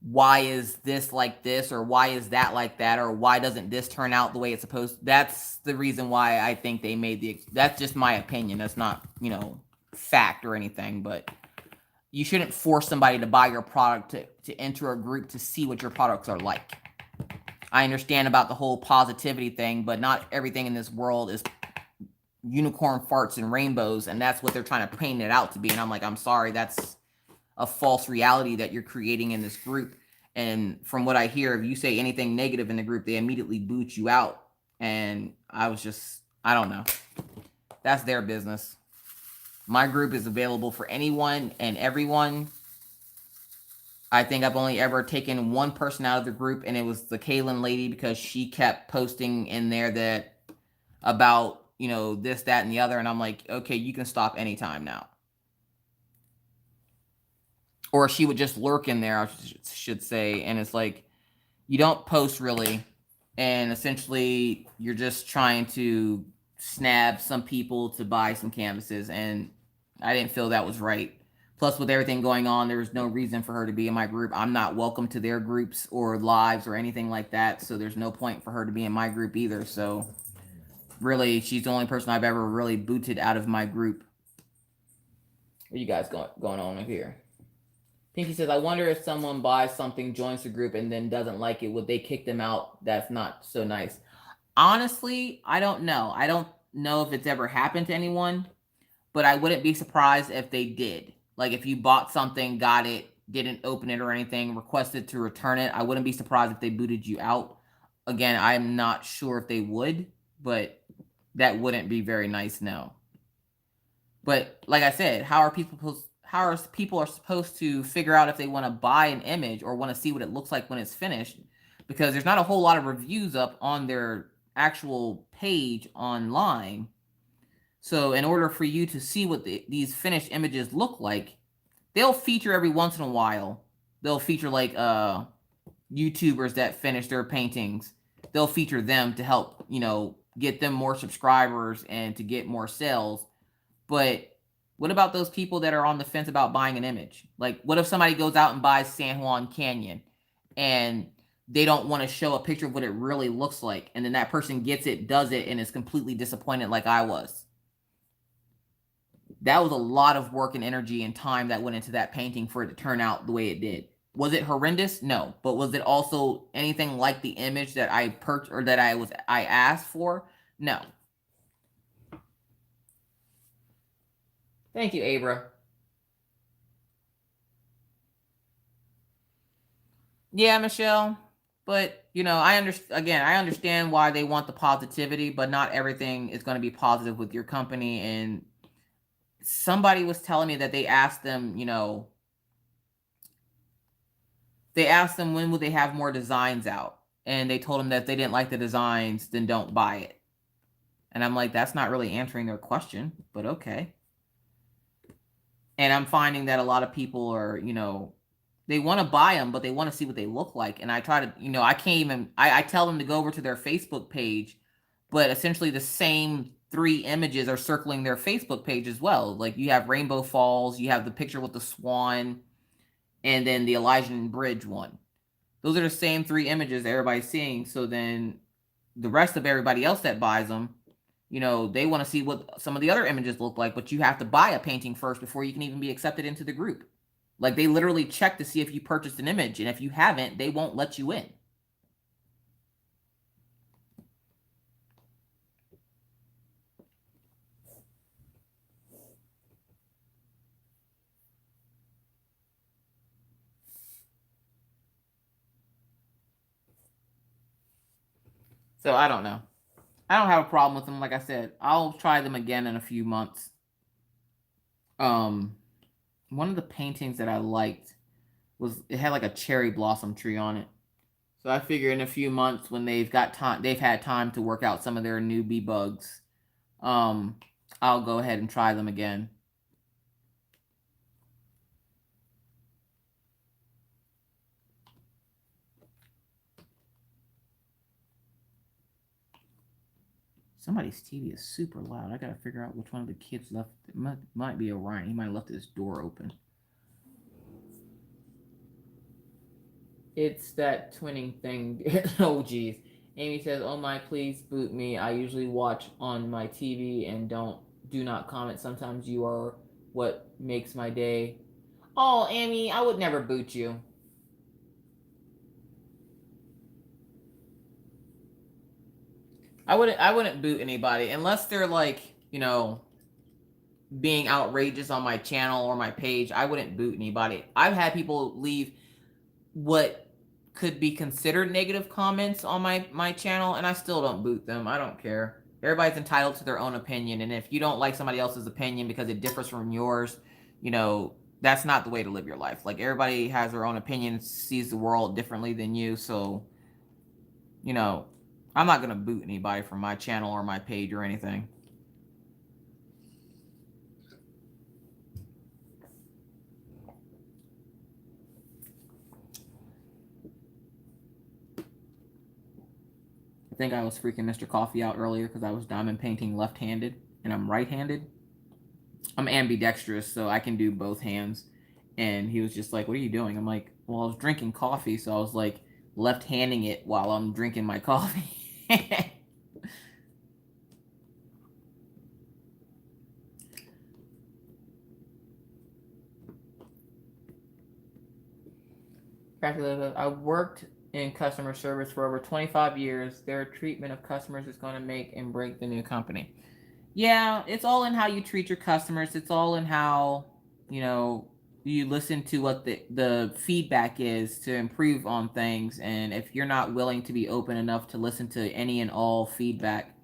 why is this like this, or why is that like that, or why doesn't this turn out the way it's supposed to? That's the reason why I think they made that's just my opinion. That's not, fact or anything, but you shouldn't force somebody to buy your product to enter a group to see what your products are like. I understand about the whole positivity thing, but not everything in this world is unicorn farts and rainbows, and that's what they're trying to paint it out to be. And I'm like, I'm sorry, that's a false reality that you're creating in this group. And from what I hear, if you say anything negative in the group, they immediately boot you out. And I don't know. That's their business. My group is available for anyone and everyone. I think I've only ever taken one person out of the group, and it was the Kaylin lady, because she kept posting in there that about, this, that, and the other. And I'm like, okay, you can stop anytime now. Or she would just lurk in there, I should say. And it's like, you don't post really. And essentially, you're just trying to snab some people to buy some canvases. And I didn't feel that was right. Plus, with everything going on, there was no reason for her to be in my group. I'm not welcome to their groups or lives or anything like that. So there's no point for her to be in my group either. So really, she's the only person I've ever really booted out of my group. What are you guys going on here? Pinky says, I wonder if someone buys something, joins the group, and then doesn't like it, would they kick them out? That's not so nice. Honestly, I don't know. I don't know if it's ever happened to anyone, but I wouldn't be surprised if they did. Like, if you bought something, got it, didn't open it or anything, requested to return it, I wouldn't be surprised if they booted you out. Again, I'm not sure if they would, but that wouldn't be very nice, no. But like I said, how are people supposed to figure out if they want to buy an image or want to see what it looks like when it's finished? Because there's not a whole lot of reviews up on their actual page online. So in order for you to see what these finished images look like, they'll feature every once in a while. They'll feature like YouTubers that finish their paintings. They'll feature them to help, get them more subscribers and to get more sales. But what about those people that are on the fence about buying an image? Like, what if somebody goes out and buys San Juan Canyon and they don't want to show a picture of what it really looks like, and then that person gets it, does it, and is completely disappointed like I was? That was a lot of work and energy and time that went into that painting for it to turn out the way it did. Was it horrendous? No. But was it also anything like the image that I purchased or that I asked for? No. Thank you, Abra. Yeah, Michelle. But you know, I understand why they want the positivity, but not everything is going to be positive with your company. And somebody was telling me that they asked them, you know, they asked them when would they have more designs out, and they told them that if they didn't like the designs, then don't buy it. And I'm like, that's not really answering their question, but okay. And I'm finding that a lot of people are, you know, they want to buy them, but they want to see what they look like. And I try to, you know, I can't even, I tell them to go over to their Facebook page, but essentially the same 3 images are circling their Facebook page as well. Like you have Rainbow Falls, you have the picture with the swan, and then the Elysian Bridge one. Those are the same 3 images everybody's seeing. So then the rest of everybody else that buys them, you know, they want to see what some of the other images look like, but you have to buy a painting first before you can even be accepted into the group. Like they literally check to see if you purchased an image, and if you haven't, they won't let you in. So I don't know. I don't have a problem with them. Like I said, I'll try them again in a few months. One of the paintings that I liked was it had like a cherry blossom tree on it. So I figure in a few months when they've got time, they've had time to work out some of their newbie bugs. I'll go ahead and try them again. Somebody's TV is super loud. I gotta figure out which one of the kids left. It might be Orion. He might have left his door open. It's that twinning thing. Oh, geez. Amy says, "Oh my, please boot me. I usually watch on my TV and do not comment. Sometimes you are what makes my day." Oh, Amy, I would never boot you. I wouldn't boot anybody unless they're like, you know, being outrageous on my channel or my page. I wouldn't boot anybody. I've had people leave what could be considered negative comments on my channel, and I still don't boot them. I don't care. Everybody's entitled to their own opinion, and if you don't like somebody else's opinion because it differs from yours, you know, that's not the way to live your life. Like everybody has their own opinion, sees the world differently than you, so you know, I'm not gonna boot anybody from my channel or my page or anything. I think I was freaking Mr. Coffee out earlier because I was diamond painting left-handed and I'm right-handed. I'm ambidextrous, so I can do both hands. And he was just like, "What are you doing?" I'm like, "Well, I was drinking coffee, so I was like left-handing it while I'm drinking my coffee." I worked in customer service for over 25 years. Their treatment of customers is going to make and break the new company. Yeah, it's all in how you treat your customers. It's all in how, you know, you listen to what the feedback is to improve on things. And if you're not willing to be open enough to listen to any and all feedback,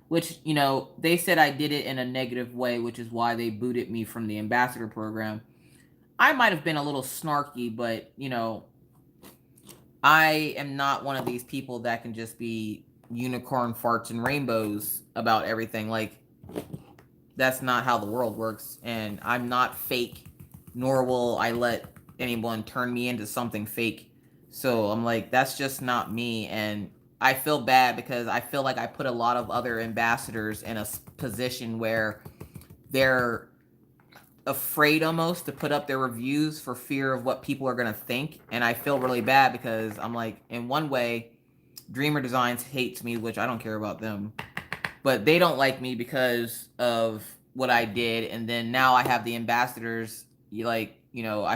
which, you know, they said I did it in a negative way, which is why they booted me from the ambassador program. I might have been a little snarky, but, you know, I am not one of these people that can just be unicorn farts and rainbows about everything. Like, that's not how the world works. And I'm not fake, nor will I let anyone turn me into something fake. So I'm like, that's just not me. And I feel bad because I feel like I put a lot of other ambassadors in a position where they're afraid almost to put up their reviews for fear of what people are going to think. And I feel really bad because I'm like, in one way, Dreamer Designs hates me, which I don't care about them, but they don't like me because of what I did. And then now I have the ambassadors, I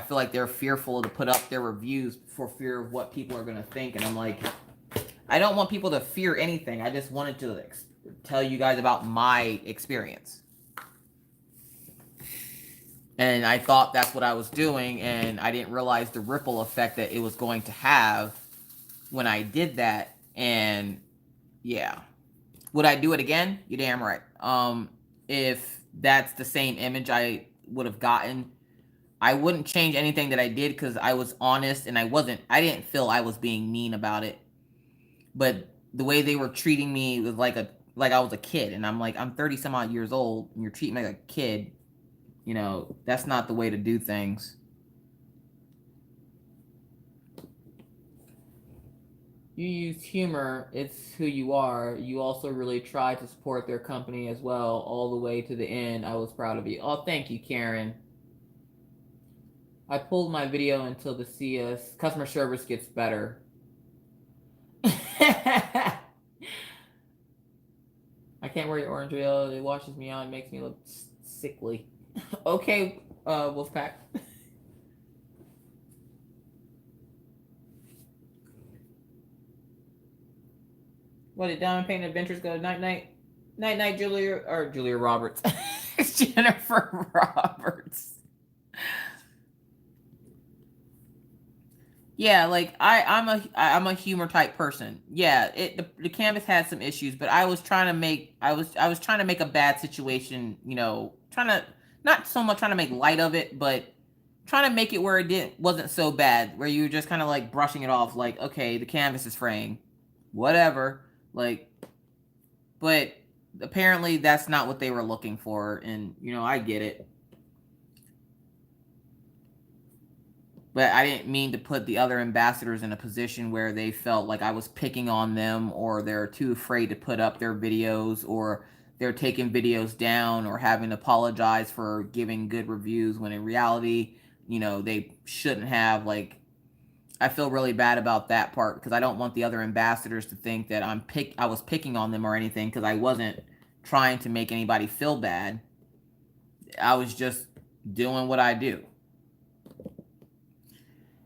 feel like they're fearful to put up their reviews for fear of what people are going to think. And I'm like, I don't want people to fear anything. I just wanted to tell you guys about my experience. And I thought that's what I was doing, and I didn't realize the ripple effect that it was going to have when I did that. And yeah. Would I do it again? You're damn right. If that's the same image I would have gotten, I wouldn't change anything that I did because I was honest and I didn't feel I was being mean about it. But the way they were treating me was like I was a kid, and I'm like, I'm 30 some odd years old and you're treating me like a kid. You know, that's not the way to do things. You use humor, it's who you are. You also really try to support their company as well, all the way to the end. I was proud of you. Oh, thank you, Karen. I pulled my video until the CS customer service gets better. I can't wear your orange oil. It washes me out. It makes me look sickly. Okay, Wolfpack. What did Diamond Paint Adventures go? Night, Julia Roberts. Jennifer Roberts. Yeah, like I'm a humor type person. Yeah, the canvas had some issues, but I was trying to make a bad situation, you know, not so much trying to make light of it, but trying to make it where wasn't so bad, where you were just kind of like brushing it off, like, okay, the canvas is fraying, whatever, like, but apparently that's not what they were looking for, and you know, I get it. But I didn't mean to put the other ambassadors in a position where they felt like I was picking on them, or they're too afraid to put up their videos, or they're taking videos down, or having to apologize for giving good reviews when in reality, you know, they shouldn't have. Like, I feel really bad about that part because I don't want the other ambassadors to think that I was picking on them or anything, because I wasn't trying to make anybody feel bad. I was just doing what I do.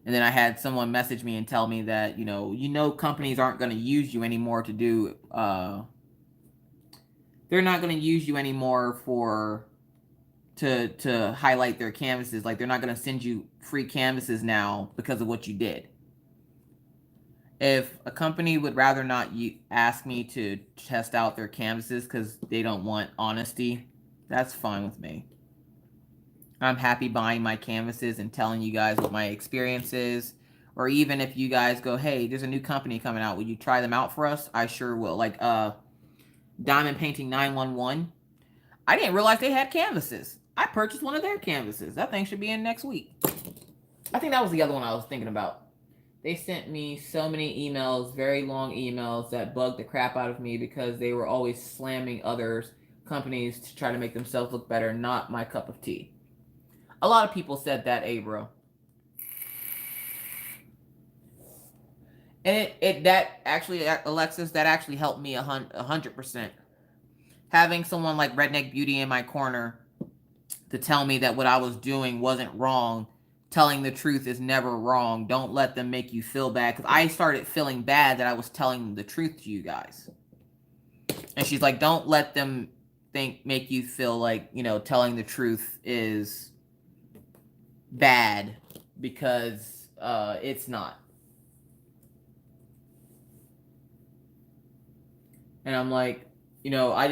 And then I had someone message me and tell me that, you know, companies aren't going to use you anymore to do, they're not going to use you anymore to highlight their canvases. Like, they're not going to send you free canvases now because of what you did. If a company would rather not ask me to test out their canvases because they don't want honesty, that's fine with me. I'm happy buying my canvases and telling you guys what my experience is. Or even if you guys go, hey, there's a new company coming out, will you try them out for us? I sure will. Like Diamond Painting 911. I didn't realize they had canvases. I purchased one of their canvases. That thing should be in next week. I think that was the other one I was thinking about. They sent me so many emails, very long emails, that bugged the crap out of me because they were always slamming other companies to try to make themselves look better. Not my cup of tea. A lot of people said that, Abra. And that actually, Alexis, that actually helped me 100%. Having someone like Redneck Beauty in my corner to tell me that what I was doing wasn't wrong. Telling the truth is never wrong. Don't let them make you feel bad. Because I started feeling bad that I was telling the truth to you guys. And she's like, don't let them make you feel like, you know, telling the truth is bad, because it's not. And I'm like, you know, I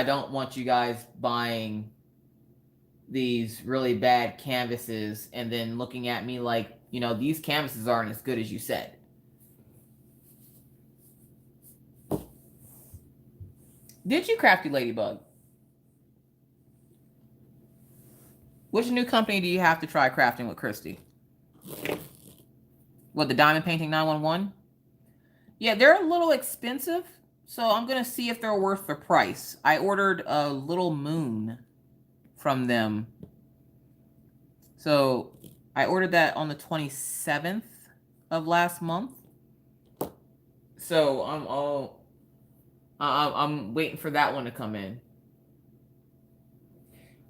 don't want you guys buying these really bad canvases and then looking at me like, you know, these canvases aren't as good as you said. Did you, Crafty Ladybug? Which new company do you have to try crafting with, Christy? What, the Diamond Painting 911? Yeah, they're a little expensive, so I'm going to see if they're worth the price. I ordered a little moon from them. So I ordered that on the 27th of last month. So I'm waiting for that one to come in.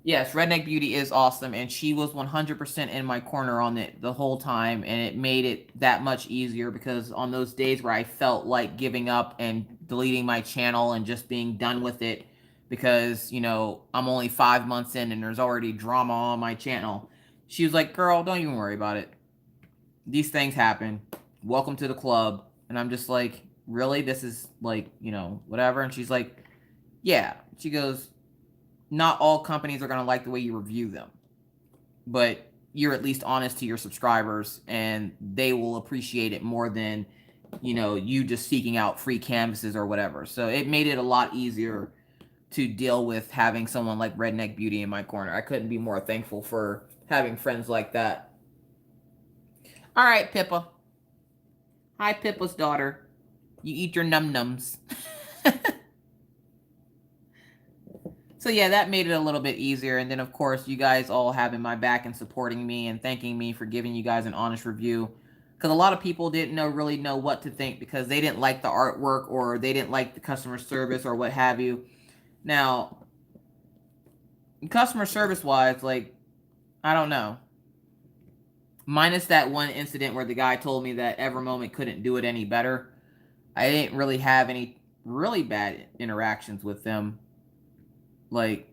Yes, Redneck Beauty is awesome, and she was 100% in my corner on it the whole time, and it made it that much easier, because on those days where I felt like giving up and deleting my channel and just being done with it, because, you know, I'm only 5 months in and there's already drama on my channel, she was like, girl, don't even worry about it. These things happen. Welcome to the club. And I'm just like, really? This is like, you know, whatever. And she's like, yeah. She goes, not all companies are going to like the way you review them, but you're at least honest to your subscribers and they will appreciate it more than, you know, you just seeking out free canvases or whatever. So it made it a lot easier to deal with having someone like Redneck Beauty in my corner. I couldn't be more thankful for having friends like that. All right, Pippa. Hi, Pippa's daughter. You eat your num-nums. So yeah, that made it a little bit easier. And then of course, you guys all having my back and supporting me and thanking me for giving you guys an honest review. Because a lot of people didn't really know what to think because they didn't like the artwork or they didn't like the customer service or what have you. Now, customer service wise, like, I don't know. Minus that one incident where the guy told me that Evermoment couldn't do it any better. I didn't really have any really bad interactions with them. Like,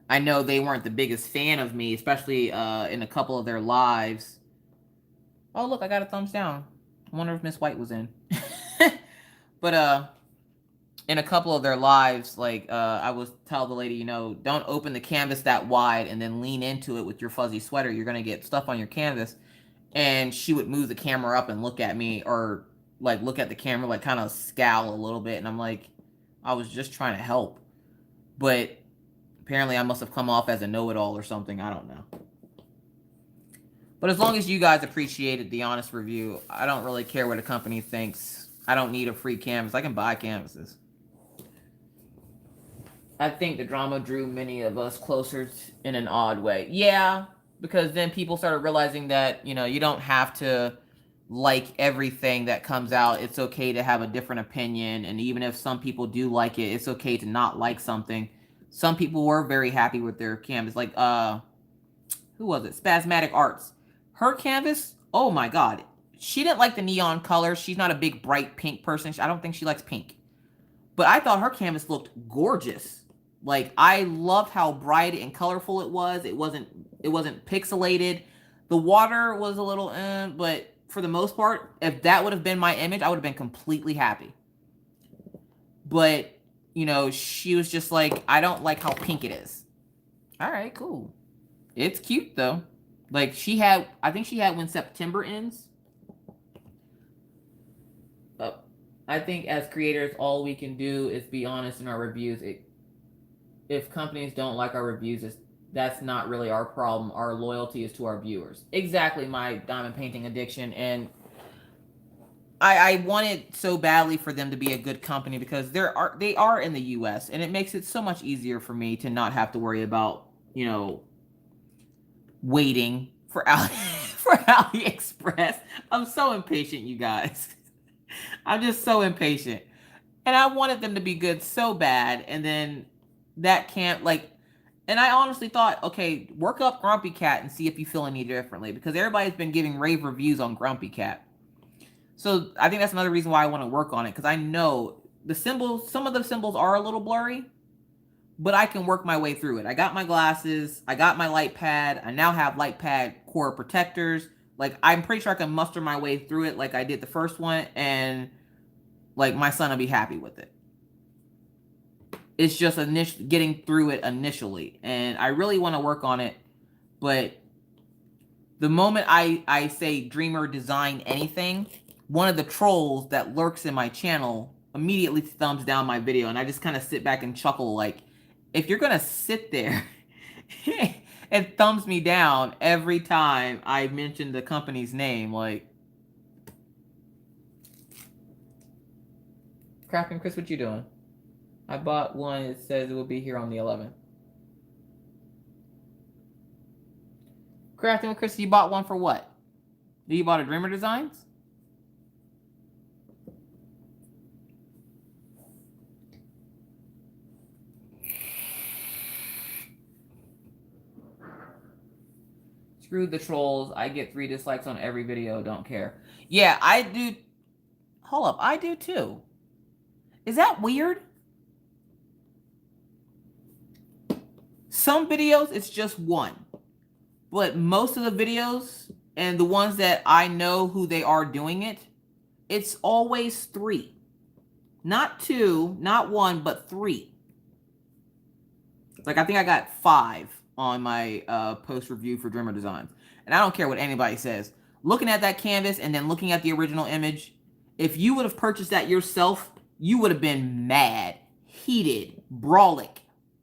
I know they weren't the biggest fan of me, especially in a couple of their lives. Oh, look, I got a thumbs down. I wonder if Miss White was in. But in a couple of their lives, like, I would tell the lady, you know, don't open the canvas that wide and then lean into it with your fuzzy sweater. You're going to get stuff on your canvas. And she would move the camera up and look at me, or like look at the camera, like kind of scowl a little bit. And I'm like, I was just trying to help. But apparently I must have come off as a know-it-all or something. I don't know. But as long as you guys appreciated the honest review, I don't really care what a company thinks. I don't need a free canvas. I can buy canvases. I think the drama drew many of us closer in an odd way. Yeah, because then people started realizing that, you know, you don't have to like everything that comes out. It's okay to have a different opinion. And even if some people do like it, it's okay to not like something. Some people were very happy with their canvas. Like, who was it? Spasmatic Arts. Her canvas, oh my God. She didn't like the neon colors. She's not a big bright pink person. I don't think she likes pink. But I thought her canvas looked gorgeous. Like, I loved how bright and colorful it was. It wasn't pixelated. The water was a little, but for the most part, if that would have been my image, I would have been completely happy. But, you know, she was just like, I don't like how pink it is. All right, cool. It's cute, though. Like, I think she had When September Ends. I think as creators, all we can do is be honest in our reviews. If companies don't like our reviews, that's not really our problem. Our loyalty is to our viewers. Exactly, my diamond painting addiction. And I wanted so badly for them to be a good company because they are in the US, and it makes it so much easier for me to not have to worry about, you know, waiting for AliExpress. I'm so impatient, you guys. I'm just so impatient. And I wanted them to be good so bad, and then that can't, like, and I honestly thought, okay, work up Grumpy Cat and see if you feel any differently, because everybody's been giving rave reviews on Grumpy Cat. So I think that's another reason why I want to work on it, because I know the symbols, some of the symbols are a little blurry, but I can work my way through it. I got my glasses, I got my light pad, I now have light pad core protectors. Like, I'm pretty sure I can muster my way through it like I did the first one, and like, my son will be happy with it. It's just getting through it initially, and I really want to work on it. But the moment I say Dreamer design anything, one of the trolls that lurks in my channel immediately thumbs down my video, and I just kind of sit back and chuckle, like, if you're gonna sit there and thumbs me down every time I mention the company's name, like, Crafting Chris, what you doing? I bought one. It says it will be here on the 11th. Crafting with Chris, you bought one for what? You bought a Dreamer Designs? Screw the trolls. I get 3 dislikes on every video. Don't care. Yeah, I do. Hold up. I do too. Is that weird? Some videos, it's just 1. But most of the videos, and the ones that I know who they are doing it, It's always 3. Not 2, not 1, but 3. Like, I think I got 5 on my post review for Dreamer Designs. And I don't care what anybody says. Looking at that canvas and then looking at the original image, if you would have purchased that yourself, you would have been mad, heated, brolic,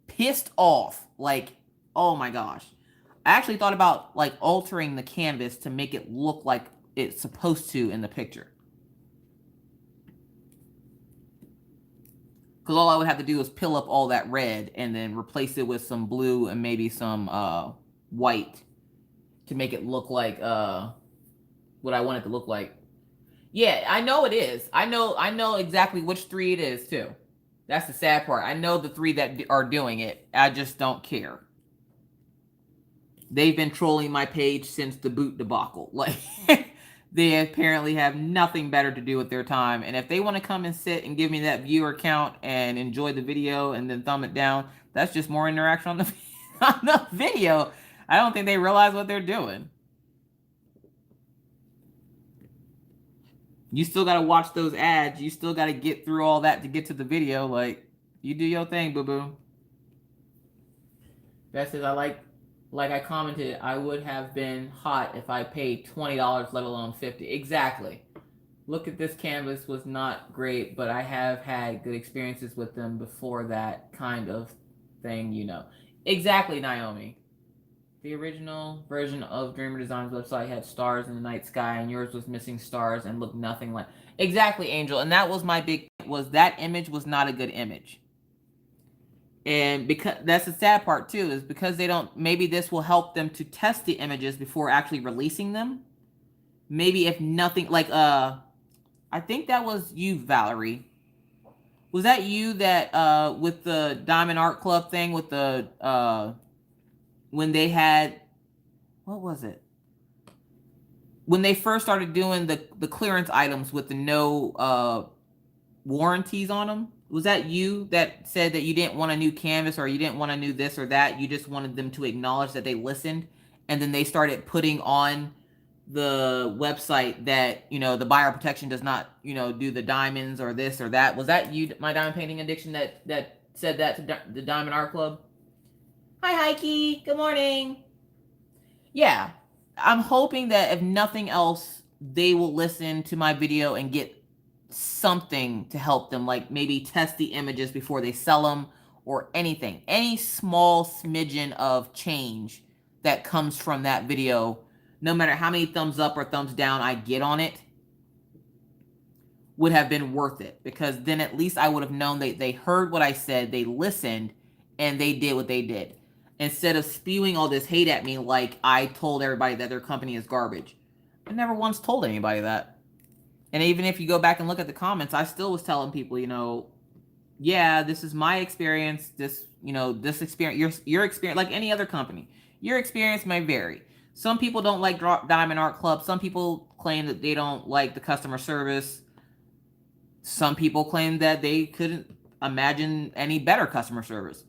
pissed off. Like, oh my gosh. I actually thought about, like, altering the canvas to make it look like it's supposed to in the picture. Because all I would have to do is peel up all that red and then replace it with some blue and maybe some white to make it look like what I want it to look like. Yeah, I know it is. I know exactly which 3 it is too. That's the sad part. I know the 3 that are doing it. I just don't care. They've been trolling my page since the boot debacle. Like, they apparently have nothing better to do with their time. And if they want to come and sit and give me that viewer count and enjoy the video and then thumb it down, that's just more interaction on the, on the video. I don't think they realize what they're doing. You still got to watch those ads. You still got to get through all that to get to the video. Like, you do your thing, boo-boo. That says, like I commented, I would have been hot if I paid $20, let alone $50. Exactly. Look at this canvas was not great, but I have had good experiences with them before that kind of thing, you know. Exactly, Naomi. The original version of Dreamer Designs website had stars in the night sky, and yours was missing stars and looked nothing like. Exactly, Angel. And that was my big, was that image was not a good image. And because that's the sad part too, is because they don't, maybe this will help them to test the images before actually releasing them. Maybe if nothing, like, I think that was you, Valerie. Was that you that, with the Diamond Art Club thing, with the, when they had, what was it? When they first started doing the clearance items with the no, warranties on them? Was that you that said that you didn't want a new canvas or you didn't want a new this or that? You just wanted them to acknowledge that they listened, and then they started putting on the website that, you know, the buyer protection does not, you know, do the diamonds or this or that. Was that you, my diamond painting addiction, that said that to the Diamond Art Club? Hi, Heike. Good morning. Yeah, I'm hoping that if nothing else, they will listen to my video and get something to help them, like maybe test the images before they sell them or anything. Any small smidgen of change that comes from that video, no matter how many thumbs up or thumbs down I get on it, would have been worth it, because then at least I would have known they heard what I said, they listened, and they did what they did. Instead of spewing all this hate at me like I told everybody that their company is garbage. I never once told anybody that. And even if you go back and look at the comments, I still was telling people, you know, yeah, this is my experience. This, you know, this experience, your experience, like any other company, your experience may vary. Some people don't like Diamond Art Club. Some people claim that they don't like the customer service. Some people claim that they couldn't imagine any better customer service.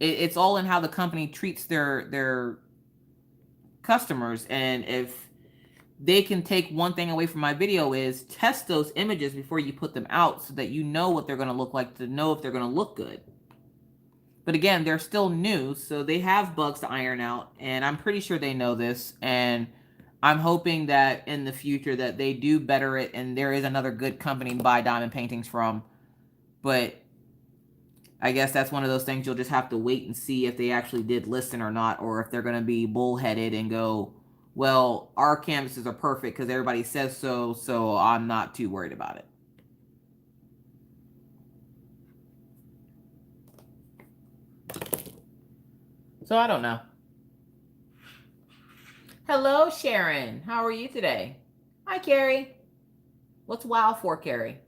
It's all in how the company treats their customers. And if they can take one thing away from my video, is test those images before you put them out so that you know what they're going to look like, to know if they're going to look good. But again, they're still new, so they have bugs to iron out, and I'm pretty sure they know this, and I'm hoping that in the future that they do better it, and there is another good company to buy diamond paintings from. But I guess that's one of those things you'll just have to wait and see if they actually did listen or not, or if they're going to be bullheaded and go, well, our canvases are perfect because everybody says so, so I'm not too worried about it. So I don't know. Hello, Sharon. How are you today? Hi, Carrie. What's WoW for, Carrie?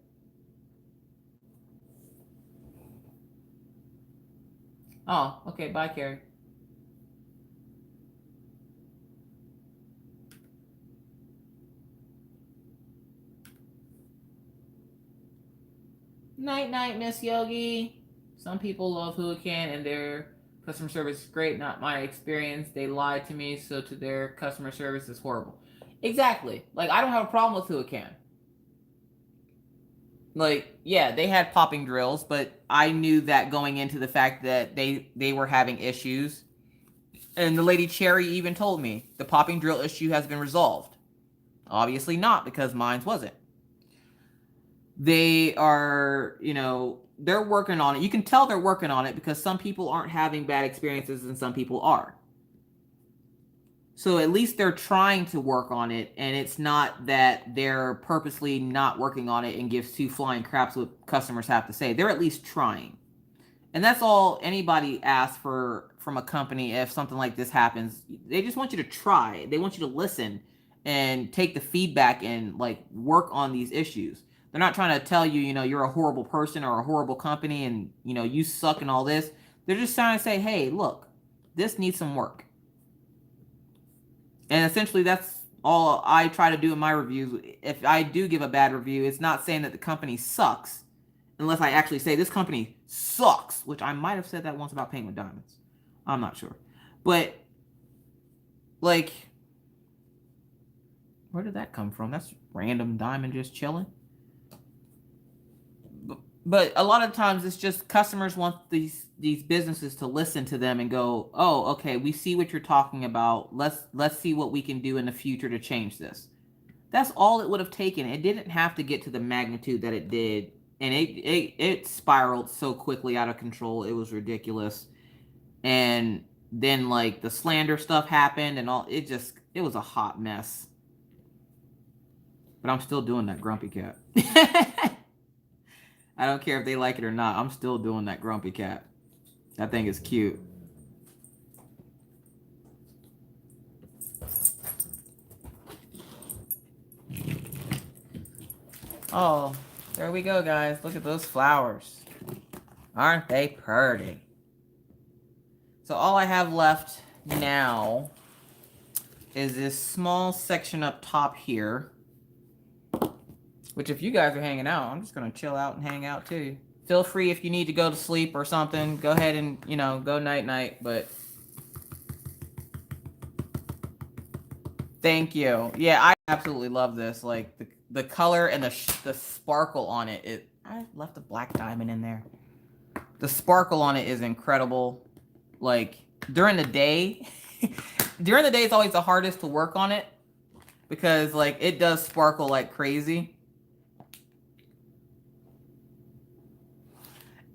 Oh, okay. Bye, Carrie. Night, night, Miss Yogi. Some people love Huracan and their customer service is great. Not my experience. They lied to me, so to their customer service is horrible. Exactly. Like, I don't have a problem with Huracan. Like, yeah, they had popping drills, but I knew that going into the fact that they were having issues. And the lady Cherry even told me the popping drill issue has been resolved. Obviously not, because mine wasn't. They are, they're working on it. You can tell they're working on it because some people aren't having bad experiences and some people are. So at least they're trying to work on it, and it's not that they're purposely not working on it and gives two flying craps what customers have to say. They're at least trying. And that's all anybody asks for from a company if something like this happens. They just want you to try. They want you to listen and take the feedback and like work on these issues. They're not trying to tell you, you're a horrible person or a horrible company and, you suck and all this. They're just trying to say, hey, look, this needs some work. And essentially that's all I try to do in my reviews. If I do give a bad review, it's not saying that the company sucks, unless I actually say this company sucks, which I might have said that once about paint with diamonds. I'm not sure. But, like, where did that come from? That's random diamond just chilling. But a lot of times it's just customers want these businesses to listen to them and go, oh, okay, we see what you're talking about. Let's see what we can do in the future to change this. That's all it would have taken. It didn't have to get to the magnitude that it did. And it spiraled so quickly out of control. It was ridiculous. And then like the slander stuff happened and all. It was a hot mess. But I'm still doing that grumpy cat. I don't care if they like it or not. I'm still doing that grumpy cat. That thing is cute. Oh, there we go, guys. Look at those flowers. Aren't they pretty? So all I have left now is this small section up top here. Which if you guys are hanging out, I'm just going to chill out and hang out too. Feel free if you need to go to sleep or something. Go ahead and, go night-night. But thank you. Yeah, I absolutely love this. Like the color and the sparkle on it. I left a black diamond in there. The sparkle on it is incredible. Like during the day, it's always the hardest to work on it because like it does sparkle like crazy.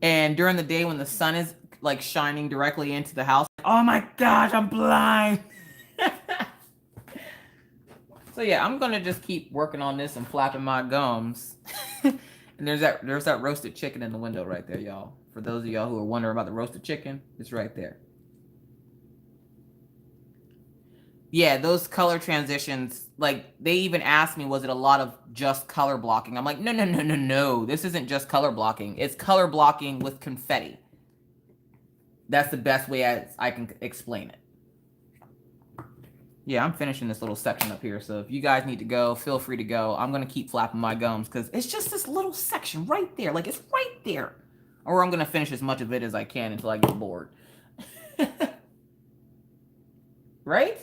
And during the day when the sun is like shining directly into the house, oh my gosh, I'm blind. So yeah, I'm gonna just keep working on this and flapping my gums. And there's that roasted chicken in the window right there, y'all. For those of y'all who are wondering about the roasted chicken, it's right there. Yeah, those color transitions, like they even asked me, was it a lot of just color blocking? I'm like, no. This isn't just color blocking. It's color blocking with confetti. That's the best way I can explain it. Yeah, I'm finishing this little section up here. So if you guys need to go, feel free to go. I'm going to keep flapping my gums because it's just this little section right there. Like it's right there. Or I'm going to finish as much of it as I can until I get bored. Right?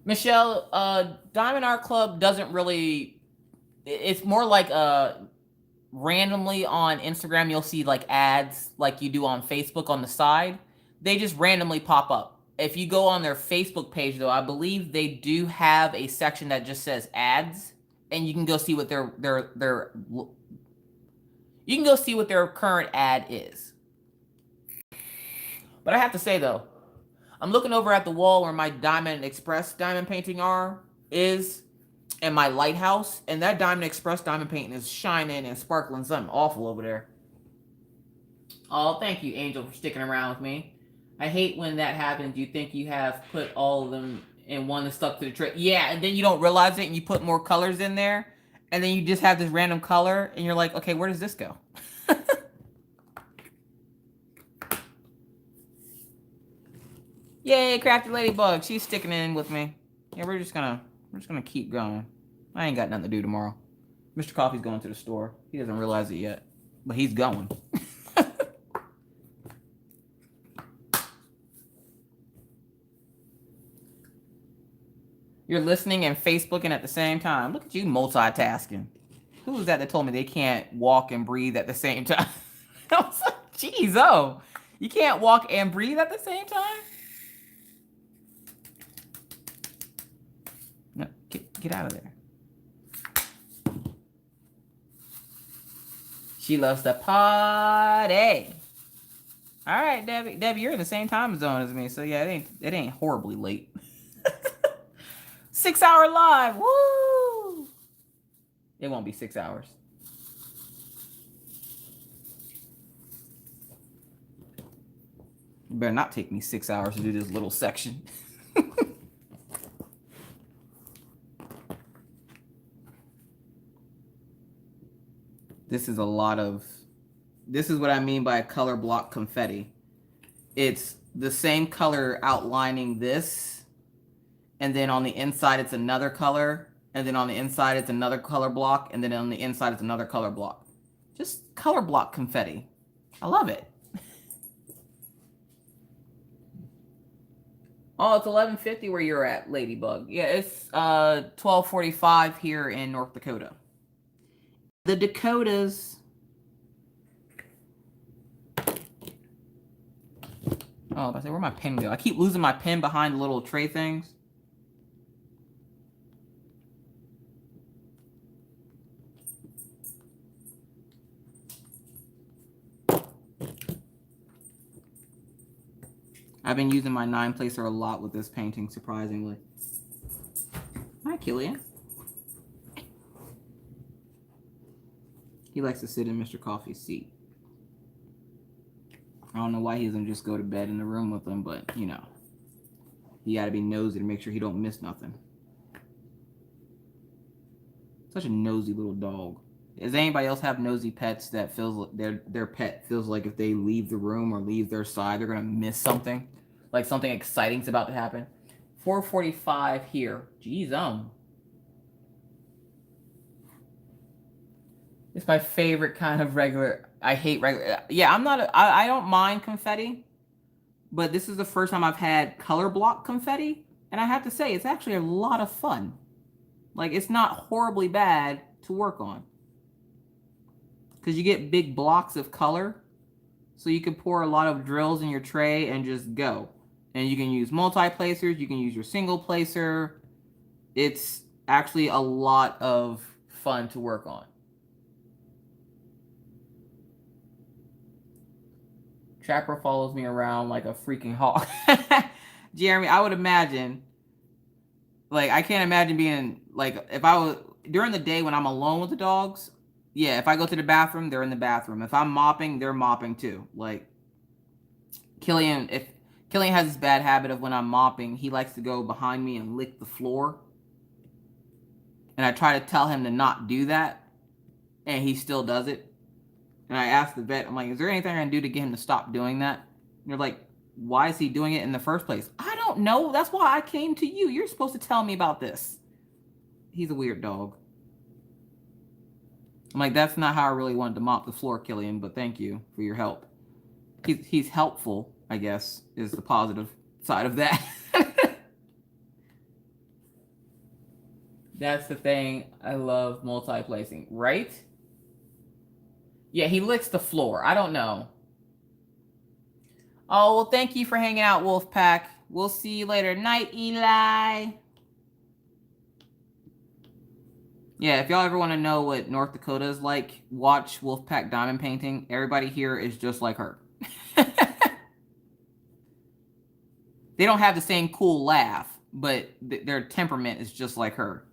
Michelle, Diamond Art Club doesn't really... It's more like randomly on Instagram, you'll see like ads like you do on Facebook on the side. They just randomly pop up. If you go on their Facebook page, though, I believe they do have a section that just says ads, and you can go see what their current ad is. But I have to say though, I'm looking over at the wall where my Diamond Express diamond painting is, and my lighthouse, and that Diamond Express diamond painting is shining and sparkling something awful over there. Oh, thank you, Angel, for sticking around with me. I hate when that happens. You think you have put all of them in one and stuck to the tray. Yeah, and then you don't realize it, and you put more colors in there, and then you just have this random color, and you're like, okay, where does this go? Yay, Crafty Ladybug. She's sticking in with me. Yeah, we're just gonna keep going. I ain't got nothing to do tomorrow. Mr. Coffee's going to the store. He doesn't realize it yet, but he's going. You're listening and Facebooking at the same time. Look at you multitasking. who was that told me they can't walk and breathe at the same time? I was like, geez, oh, you can't walk and breathe at the same time? No, get out of there. She loves to party. All right, Debbie. Debbie, you're in the same time zone as me, so yeah, it ain't horribly late. 6 hour live. Woo! It won't be 6 hours. It better not take me 6 hours to do this little section. This is what I mean by color block confetti. It's the same color outlining this, and then on the inside it's another color, and then on the inside it's another color block, and then on the inside it's another color block. Just color block confetti. I love it. Oh, it's 11:50 where you're at, Ladybug. Yeah, it's 12:45 here in North Dakota. The Dakotas. Oh, I say, where'd my pen go? I keep losing my pen behind the little tray things. I've been using my 9-placer a lot with this painting, surprisingly. Hi, Killian. He likes to sit in Mr. Coffee's seat. I don't know why he doesn't just go to bed in the room with him, but, you know. He gotta be nosy to make sure he don't miss nothing. Such a nosy little dog. Does anybody else have nosy pets that feels their pet feels like if they leave the room or leave their side, they're gonna miss something? Like something exciting's about to happen? 4:45 here. Jeez, It's my favorite kind of regular. I hate regular. Yeah, I don't mind confetti, but this is the first time I've had color block confetti, and I have to say it's actually a lot of fun. Like, it's not horribly bad to work on, because you get big blocks of color, so you can pour a lot of drills in your tray and just go. And you can use multi-placers, you can use your single placer. It's actually a lot of fun to work on. Trapper follows me around like a freaking hawk. Jeremy, I would imagine, like, I can't imagine being, like, if I was, during the day when I'm alone with the dogs, yeah, if I go to the bathroom, they're in the bathroom. If I'm mopping, they're mopping too. Like, Killian has this bad habit of when I'm mopping, he likes to go behind me and lick the floor. And I try to tell him to not do that, and he still does it. And I asked the vet, I'm like, is there anything I can do to get him to stop doing that? And they're like, why is he doing it in the first place? I don't know. That's why I came to you. You're supposed to tell me about this. He's a weird dog. I'm like, that's not how I really wanted to mop the floor, Killian, but thank you for your help. He's helpful, I guess, is the positive side of that. That's the thing. I love multi-placing, right? Yeah, he licks the floor. I don't know. Oh, well, thank you for hanging out, Wolfpack. We'll see you later. Night, Eli. Yeah, if y'all ever want to know what North Dakota is like, watch Wolfpack Diamond Painting. Everybody here is just like her. They don't have the same cool laugh, but their temperament is just like her.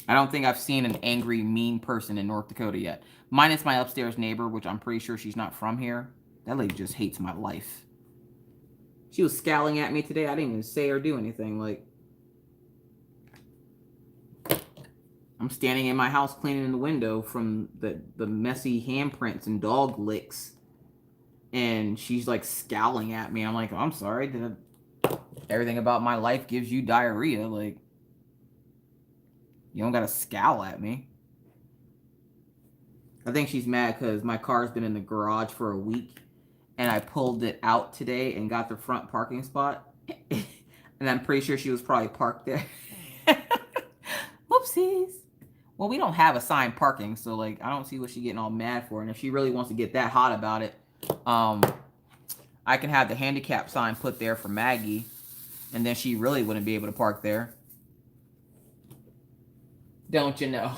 I don't think I've seen an angry, mean person in North Dakota yet. Minus my upstairs neighbor, which I'm pretty sure she's not from here. That lady just hates my life. She was scowling at me today. I didn't even say or do anything. Like, I'm standing in my house cleaning the window from the messy handprints and dog licks. And she's like scowling at me. I'm like, oh, I'm sorry. Everything about my life gives you diarrhea. Like, you don't gotta scowl at me. I think she's mad because my car's been in the garage for a week. And I pulled it out today and got the front parking spot. And I'm pretty sure she was probably parked there. Whoopsies. Well, we don't have assigned parking, so like I don't see what she's getting all mad for. And if she really wants to get that hot about it, I can have the handicap sign put there for Maggie, and then she really wouldn't be able to park there. Don't you know?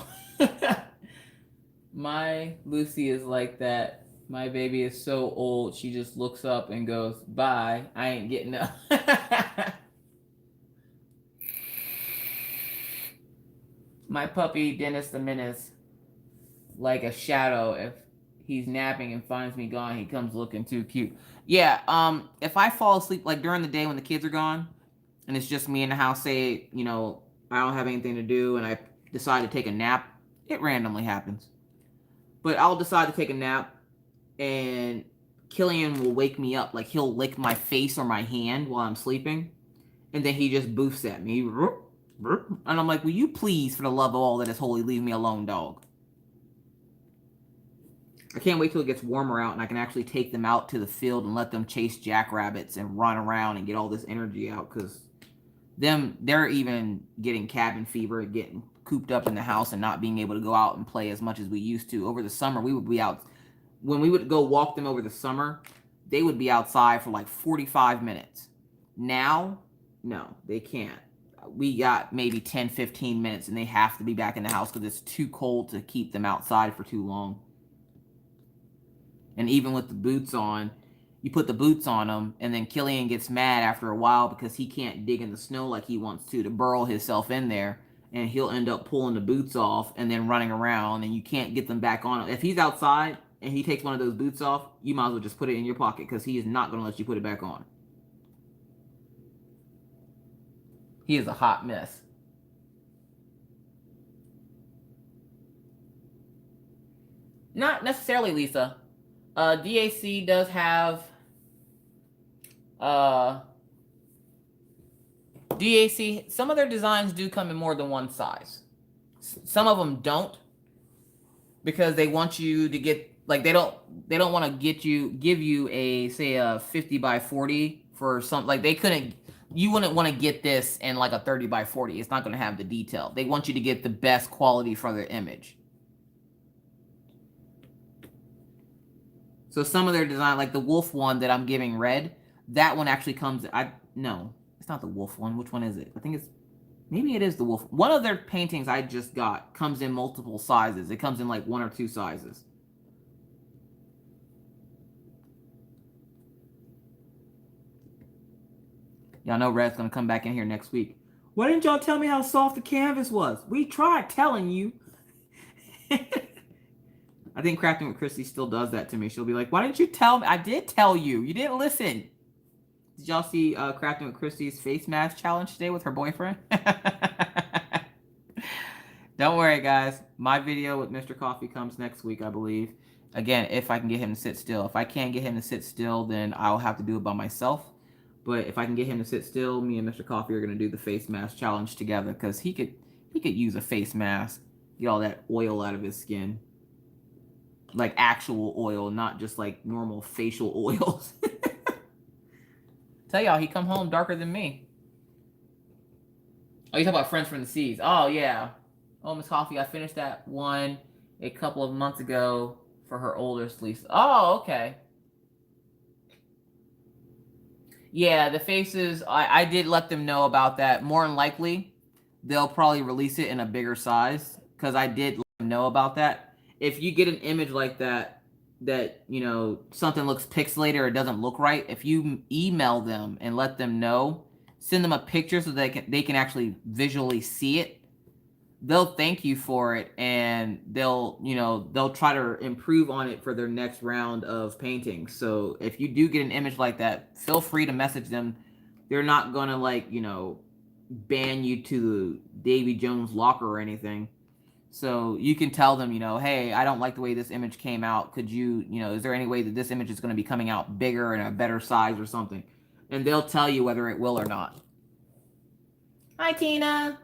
My Lucy is like that. My baby is so old, she just looks up and goes, bye, I ain't getting up. My puppy, Dennis the Menace, like a shadow. If he's napping and finds me gone, he comes looking too cute. Yeah, if I fall asleep, like during the day when the kids are gone, and it's just me in the house, say, you know, I don't have anything to do, and I decide to take a nap, it randomly happens. But I'll decide to take a nap, and Killian will wake me up. Like, he'll lick my face or my hand while I'm sleeping, and then he just boofs at me. And I'm like, will you please, for the love of all that is holy, leave me alone, dog? I can't wait till it gets warmer out and I can actually take them out to the field and let them chase jackrabbits and run around and get all this energy out, because they're even getting cabin fever, getting cooped up in the house and not being able to go out and play as much as we used to. Over the summer, we would be out. When we would go walk them over the summer, they would be outside for like 45 minutes. Now, no, they can't. We got maybe 10, 15 minutes and they have to be back in the house because it's too cold to keep them outside for too long. And even with the boots on, you put the boots on them, and then Killian gets mad after a while because he can't dig in the snow like he wants to burrow himself in there, and he'll end up pulling the boots off and then running around, and you can't get them back on. If he's outside and he takes one of those boots off, you might as well just put it in your pocket because he is not going to let you put it back on. He is a hot mess. Not necessarily, Lisa. DAC does have DAC, some of their designs do come in more than one size. Some of them don't, because they want you to get, like, they don't want to give you a, say, a 50 by 40 for something. Like, you wouldn't want to get this in like a 30 by 40. It's not going to have the detail. They want you to get the best quality for their image. So some of their design, like the wolf one that I'm giving red, that one actually comes, no, it's not the wolf one. Which one is it? I think maybe it is the wolf. One of their paintings I just got comes in multiple sizes. It comes in like 1 or 2 sizes. Y'all know Red's going to come back in here next week. Why didn't y'all tell me how soft the canvas was? We tried telling you. I think Crafting with Christy still does that to me. She'll be like, why didn't you tell me? I did tell you. You didn't listen. Did y'all see Crafting with Christy's face mask challenge today with her boyfriend? Don't worry, guys. My video with Mr. Coffee comes next week, I believe. Again, if I can get him to sit still. If I can't get him to sit still, then I'll have to do it by myself. But if I can get him to sit still, me and Mr. Coffee are going to do the face mask challenge together, because he could use a face mask, get all that oil out of his skin. Like actual oil, not just like normal facial oils. Tell y'all, he come home darker than me. Oh, you talk about Friends from the Seas. Oh, yeah. Oh, Miss Coffee, I finished that one a couple of months ago for her oldest, Lisa. Oh, okay. Yeah, the faces, I did let them know about that. More than likely, they'll probably release it in a bigger size, because I did let them know about that. If you get an image like that, you know, something looks pixelated or it doesn't look right, if you email them and let them know, send them a picture so they can actually visually see it, they'll thank you for it, and they'll try to improve on it for their next round of painting. So if you do get an image like that, feel free to message them. They're not gonna, like, you know, ban you to Davy Jones' locker or anything. So you can tell them, you know, hey, I don't like the way this image came out. Could you, is there any way that this image is going to be coming out bigger and a better size or something? And they'll tell you whether it will or not. Hi, Tina.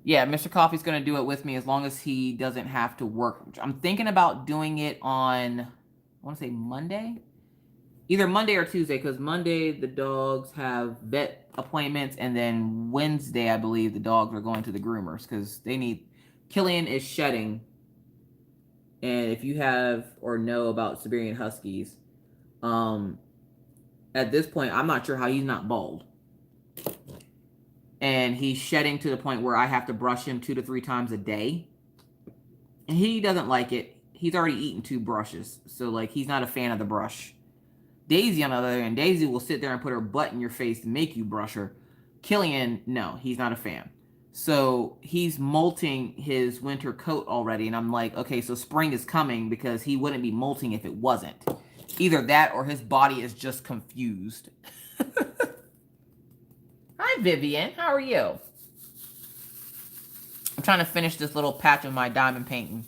Yeah, Mr. Coffee's going to do it with me as long as he doesn't have to work. I'm thinking about doing it on, I want to say Monday. Either Monday or Tuesday, because Monday the dogs have vet appointments, and then Wednesday, I believe, the dogs are going to the groomers because they need. Killian is shedding, and if you have or know about Siberian Huskies, at this point, I'm not sure how he's not bald, and he's shedding to the point where I have to brush him 2 to 3 times a day, and he doesn't like it. He's already eaten 2 brushes, so like he's not a fan of the brush. Daisy, on the other hand, Daisy will sit there and put her butt in your face to make you brush her. Killian, no, he's not a fan. So he's molting his winter coat already, and I'm like, okay, so spring is coming because he wouldn't be molting if it wasn't. Either that or his body is just confused. Hi, Vivian. How are you? I'm trying to finish this little patch of my diamond painting.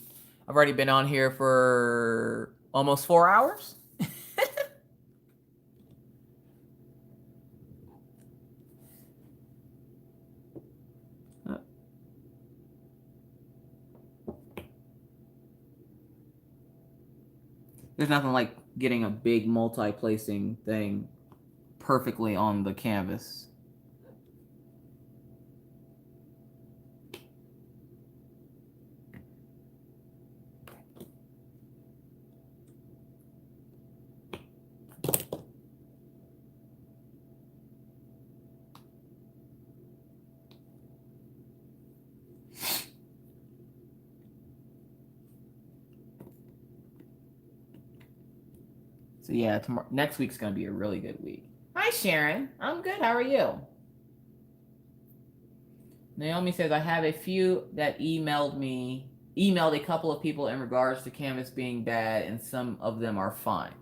I've already been on here for almost 4 hours. There's nothing like getting a big multi-placing thing perfectly on the canvas. So yeah, next week's gonna be a really good week. Hi Sharon, I'm good. How are you? Naomi says I have a few that emailed a couple of people in regards to canvas being bad, and some of them are fine.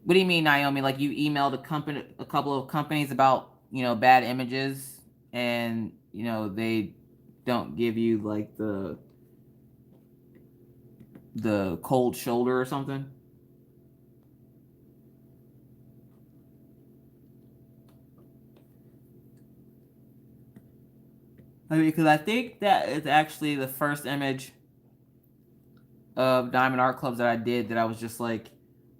What do you mean, Naomi? Like you emailed a couple of companies about bad images, and they don't give you like the cold shoulder or something? I mean, because I think that is actually the first image of Diamond Art Clubs that I did that I was just like,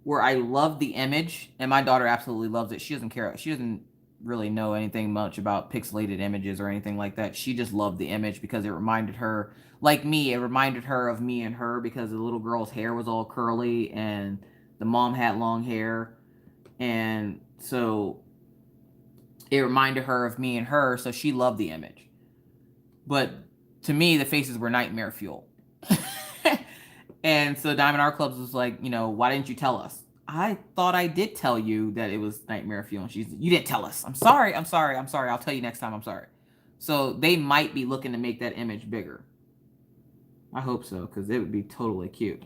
where I loved the image, and my daughter absolutely loves it. She doesn't care. She doesn't really know anything much about pixelated images or anything like that. She just loved the image because it reminded her, like me, it reminded her of me and her because the little girl's hair was all curly and the mom had long hair. And so it reminded her of me and her, so she loved the image. But to me, the faces were nightmare fuel. And so Diamond Art Clubs was like, why didn't you tell us? I thought I did tell you that it was nightmare fuel. And you didn't tell us. I'm sorry. I'll tell you next time. I'm sorry. So they might be looking to make that image bigger. I hope so, because it would be totally cute.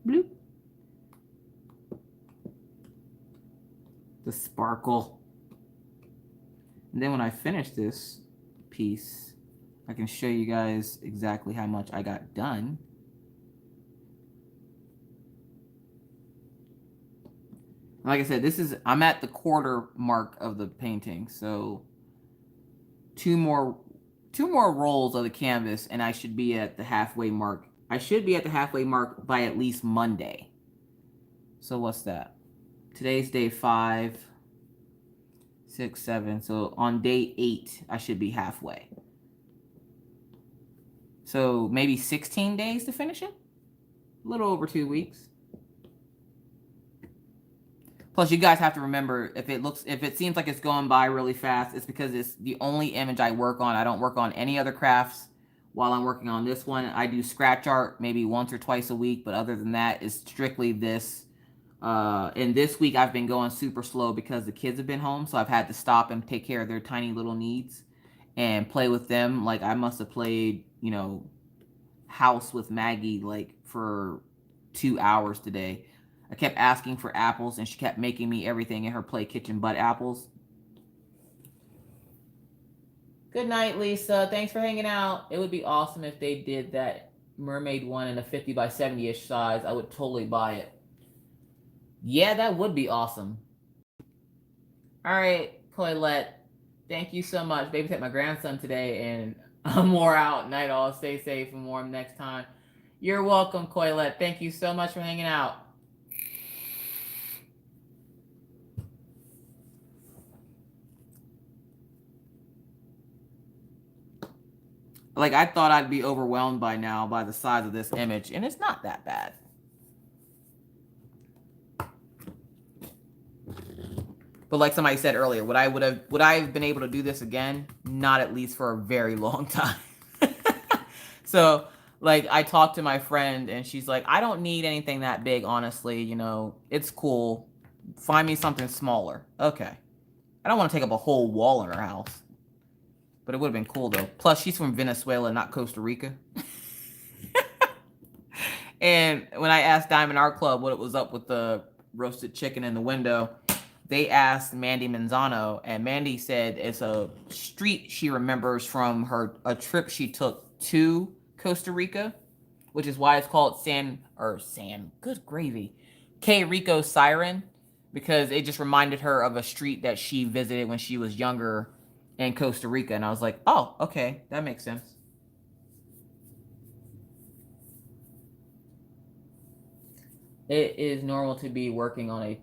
Bloop. The sparkle. And then when I finish this piece, I can show you guys exactly how much I got done. Like I said, I'm at the quarter mark of the painting, so two more rolls of the canvas and I should be at the halfway mark. I should be at the halfway mark by at least Monday. So what's that? Today's day 5, 6, 7. So on day 8, I should be halfway. So maybe 16 days to finish it? A little over 2 weeks. Plus, you guys have to remember, if it seems like it's going by really fast, it's because it's the only image I work on. I don't work on any other crafts while I'm working on this one. I do scratch art maybe once or twice a week, but other than that, it's strictly this. And this week I've been going super slow because the kids have been home, so I've had to stop and take care of their tiny little needs and play with them. Like I must have played, house with Maggie like for 2 hours today. I kept asking for apples, and she kept making me everything in her play kitchen but apples. Good night, Lisa. Thanks for hanging out. It would be awesome if they did that mermaid one in a 50 by 70-ish size. I would totally buy it. Yeah, that would be awesome. All right, Coylette. Thank you so much. Babysat my grandson today, and More out. Night all. Stay safe and warm next time. You're welcome, Coilette. Thank you so much for hanging out. Like, I thought I'd be overwhelmed by now by the size of this image, and it's not that bad. But like somebody said earlier, would I have been able to do this again? Not at least for a very long time. So, like, I talked to my friend, and she's like, I don't need anything that big, honestly. You know, it's cool. Find me something smaller. Okay. I don't want to take up a whole wall in her house. But it would have been cool, though. Plus, she's from Venezuela, not Costa Rica. And when I asked Diamond Art Club what it was up with the roasted chicken in the window, they asked Mandy Manzano, and Mandy said it's a street she remembers from a trip she took to Costa Rica, which is why it's called good gravy, Que Rico Siren, because it just reminded her of a street that she visited when she was younger in Costa Rica. And I was like, oh, okay, that makes sense. It is normal to be working on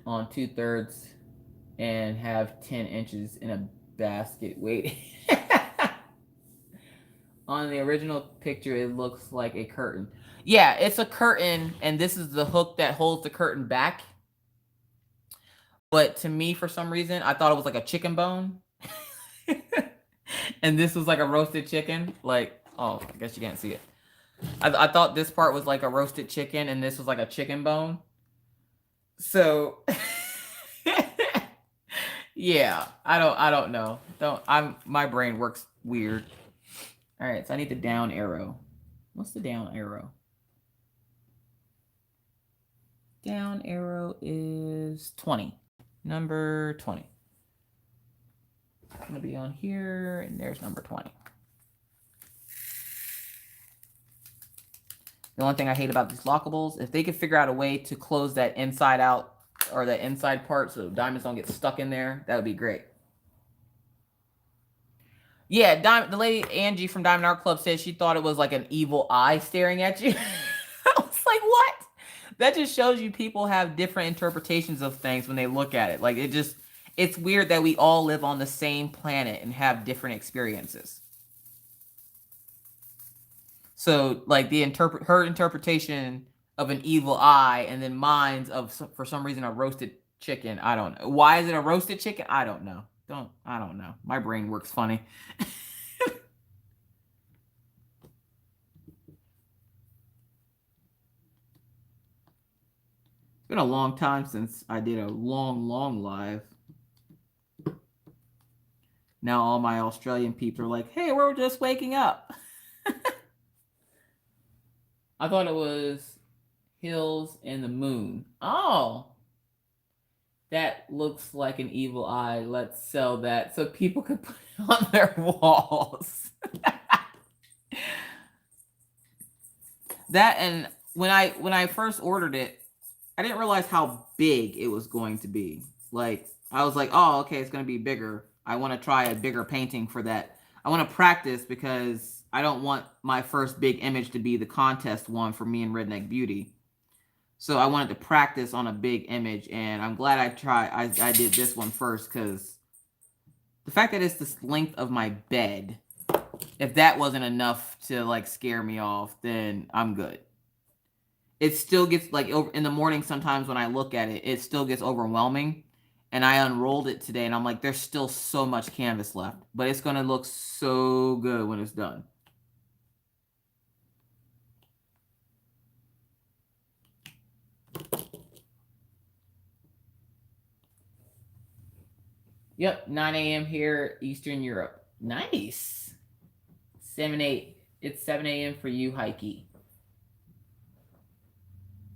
on 2/3 and have 10 inches in a basket waiting. On the original picture, it looks like a curtain. Yeah, it's a curtain, and this is the hook that holds the curtain back. But to me, for some reason, I thought it was like a chicken bone. And this was like a roasted chicken. Like, oh, I guess you can't see it. I thought this part was like a roasted chicken, and this was like a chicken bone. So, yeah, I don't know. My brain works weird. All right, so I need the down arrow. What's the down arrow? Down arrow is 20. Number 20. It's going to be on here, and there's number 20. The only thing I hate about these lockables, if they could figure out a way to close that inside out or that inside part so diamonds don't get stuck in there, that would be great. Yeah, the lady Angie from Diamond Art Club said she thought it was like an evil eye staring at you. I was like, what? That just shows you people have different interpretations of things when they look at it. Like, it's weird that we all live on the same planet and have different experiences. So, like, her interpretation of an evil eye, and then mine's of, for some reason, a roasted chicken. I don't know. Why is it a roasted chicken? I don't know. I don't know. My brain works funny. It's been a long time since I did a long live. Now all my Australian peeps are like, hey, we're just waking up. I thought it was hills and the moon. Oh, that looks like an evil eye. Let's sell that so people can put it on their walls. That, and when I first ordered it, I didn't realize how big it was going to be. Like, I was like, oh, okay, it's going to be bigger. I want to try a bigger painting for that. I want to practice because I don't want my first big image to be the contest one for me and Redneck Beauty. So I wanted to practice on a big image, and I'm glad I did this one first, because the fact that it's the length of my bed, if that wasn't enough to, like, scare me off, then I'm good. It still gets, like, in the morning sometimes when I look at it, it still gets overwhelming. And I unrolled it today, and I'm like, there's still so much canvas left. But it's going to look so good when it's done. Yep, 9 a.m. here, Eastern Europe. Nice. 7 a.m. for you, Heike.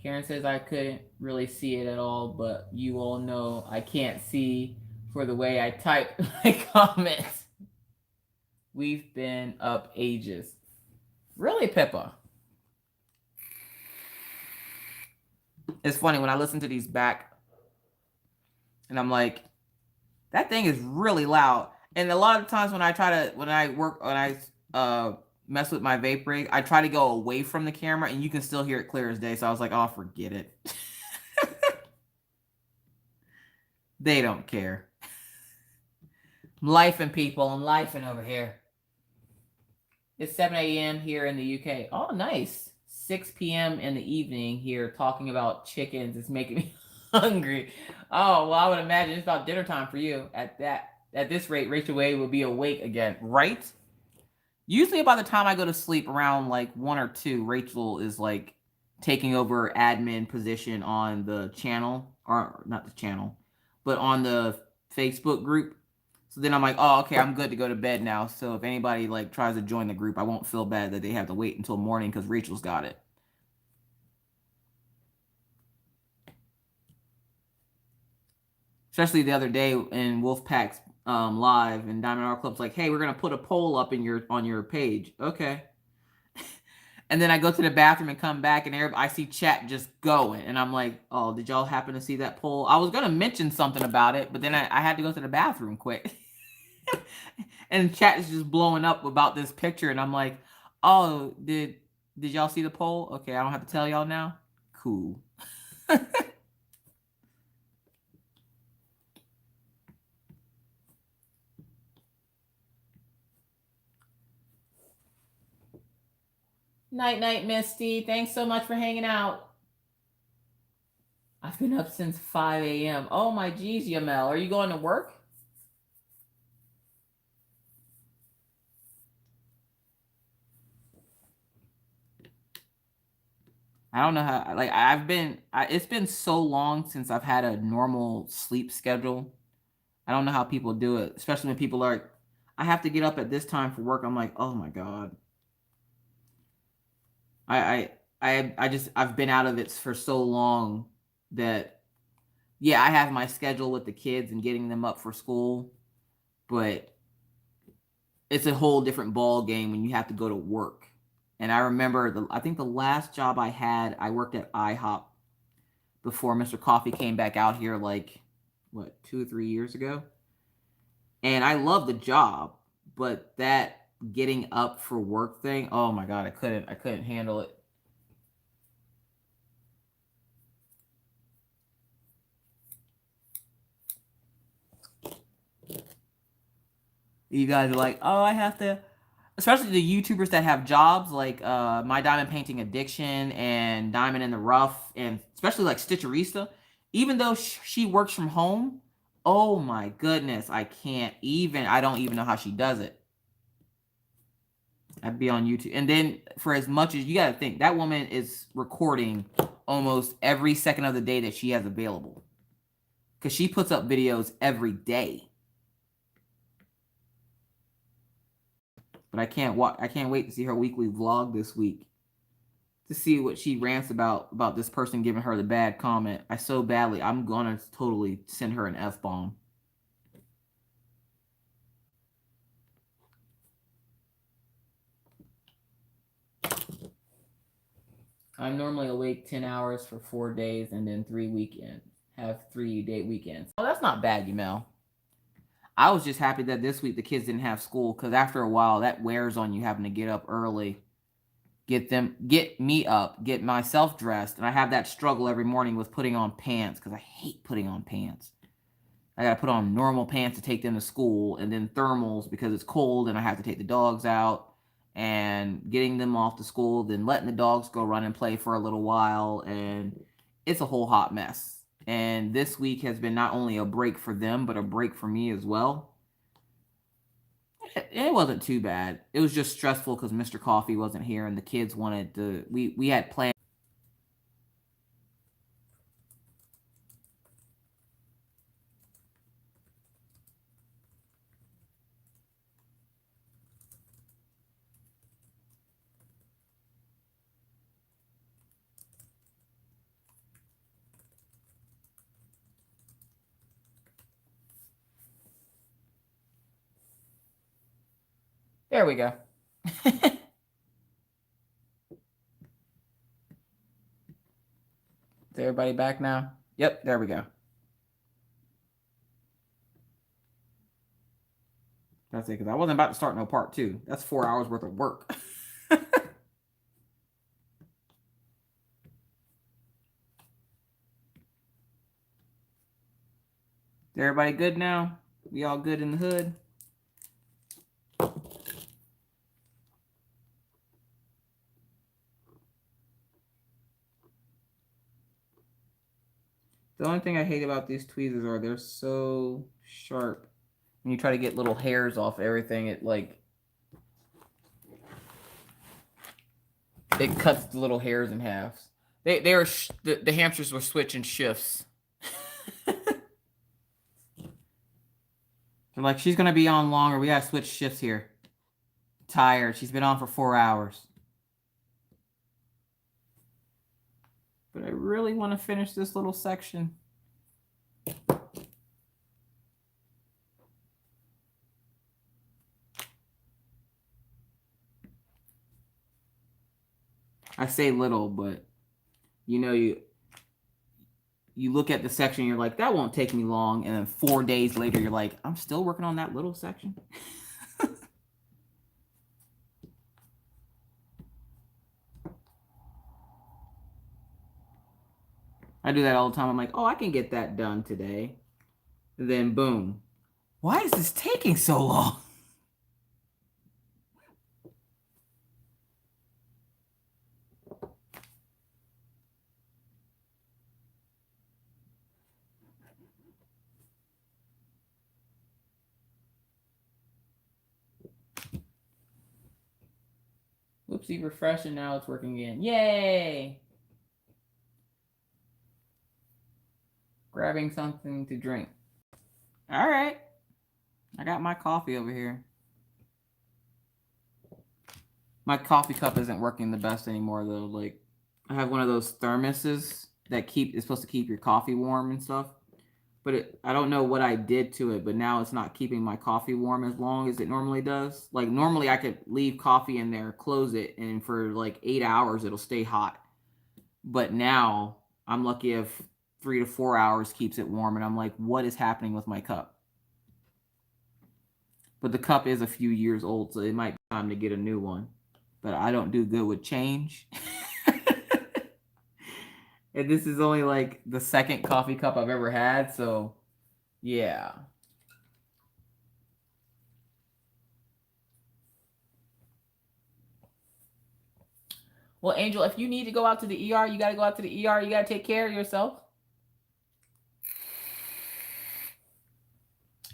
Karen says I couldn't really see it at all, but you all know I can't see for the way I type my comments. We've been up ages. Really, Pippa? It's funny when I listen to these back, and I'm like, that thing is really loud. And a lot of times when I mess with my vape rig, I try to go away from the camera and you can still hear it clear as day. So I was like, oh, forget it. They don't care. Life and people and life and over here. It's 7 a.m. here in the UK. Oh, nice. 6 p.m. in the evening here talking about chickens. It's making me hungry. Oh, well, I would imagine it's about dinner time for you. At this rate, Rachel Wade will be awake again, right? Usually by the time I go to sleep around like 1 or 2, Rachel is like taking over admin position on the channel, or not the channel, but on the Facebook group. So then I'm like, oh, okay, I'm good to go to bed now. So if anybody like tries to join the group, I won't feel bad that they have to wait until morning because Rachel's got it. Especially the other day in Wolfpack's live, and Diamond Art Club's like, hey, we're gonna put a poll up on your page. Okay. And then I go to the bathroom and come back, and I see chat just going, and I'm like, oh, did y'all happen to see that poll? I was gonna mention something about it, but then I had to go to the bathroom quick. And chat is just blowing up about this picture, and I'm like, oh, did y'all see the poll? Okay, I don't have to tell y'all now. Cool. Night, Misty. Thanks so much for hanging out. I've been up since 5 a.m. Oh my geez, Yamel. Are you going to work? I don't know how, like, it's been so long since I've had a normal sleep schedule. I don't know how people do it, especially when people are, I have to get up at this time for work. I'm like, oh my God. I've been out of it for so long that, yeah, I have my schedule with the kids and getting them up for school, but it's a whole different ball game when you have to go to work. And I remember, I think the last job I had, I worked at IHOP before Mr. Coffee came back out here, like, what, 2 or 3 years ago? And I love the job, but that getting up for work thing, oh my God, I couldn't handle it. You guys are like, oh, I have to, especially the YouTubers that have jobs like My Diamond Painting Addiction and Diamond in the Rough, and especially like Stitcherista, even though she works from home, oh my goodness, I don't even know how she does it. I'd be on YouTube. And then for as much as, you got to think, that woman is recording almost every second of the day that she has available. Because she puts up videos every day. But I can't wait to see her weekly vlog this week. To see what she rants about this person giving her the bad comment. I'm going to totally send her an F-bomb. I'm normally awake 10 hours for 4 days and then 3 weekends. Have 3-day weekends. Oh, that's not bad, Yamel. I was just happy that this week the kids didn't have school, because after a while that wears on you having to get up early. Get me up, get myself dressed, and I have that struggle every morning with putting on pants, because I hate putting on pants. I gotta put on normal pants to take them to school, and then thermals because it's cold and I have to take the dogs out, and getting them off to school, then letting the dogs go run and play for a little while, and it's a whole hot mess. And this week has been not only a break for them, but a break for me as well. It wasn't too bad. It was just stressful because Mr. Coffee wasn't here and the kids wanted to, we had planned. There we go. Is everybody back now? Yep, there we go. I say, because I wasn't about to start no part 2. That's 4 hours worth of work. Is everybody good now? We all good in the hood? The only thing I hate about these tweezers are they're so sharp. When you try to get little hairs off everything, it cuts the little hairs in half. The hamsters were switching shifts. They're like, she's gonna be on longer. We gotta switch shifts here. Tired. She's been on for 4 hours. But I really want to finish this little section. I say little, but you know, you look at the section, you're like, that won't take me long. And then 4 days later, you're like, I'm still working on that little section. I do that all the time. I'm like, oh, I can get that done today. And then boom. Why is this taking so long? Whoopsie, refresh, and now it's working again. Yay! Grabbing something to drink. All right. I got my coffee over here. My coffee cup isn't working the best anymore, though. Like, I have one of those thermoses that is supposed to keep your coffee warm and stuff. But I don't know what I did to it, but now it's not keeping my coffee warm as long as it normally does. Like, normally I could leave coffee in there, close it, and for like 8 hours, it'll stay hot. But now, I'm lucky if 3 to 4 hours keeps it warm, and I'm like, what is happening with my cup? But the cup is a few years old, so it might be time to get a new one. But I don't do good with change. And this is only like the second coffee cup I've ever had, so yeah. Well, Angel, if you need to go out to the ER, you got to go out to the ER. You got to take care of yourself.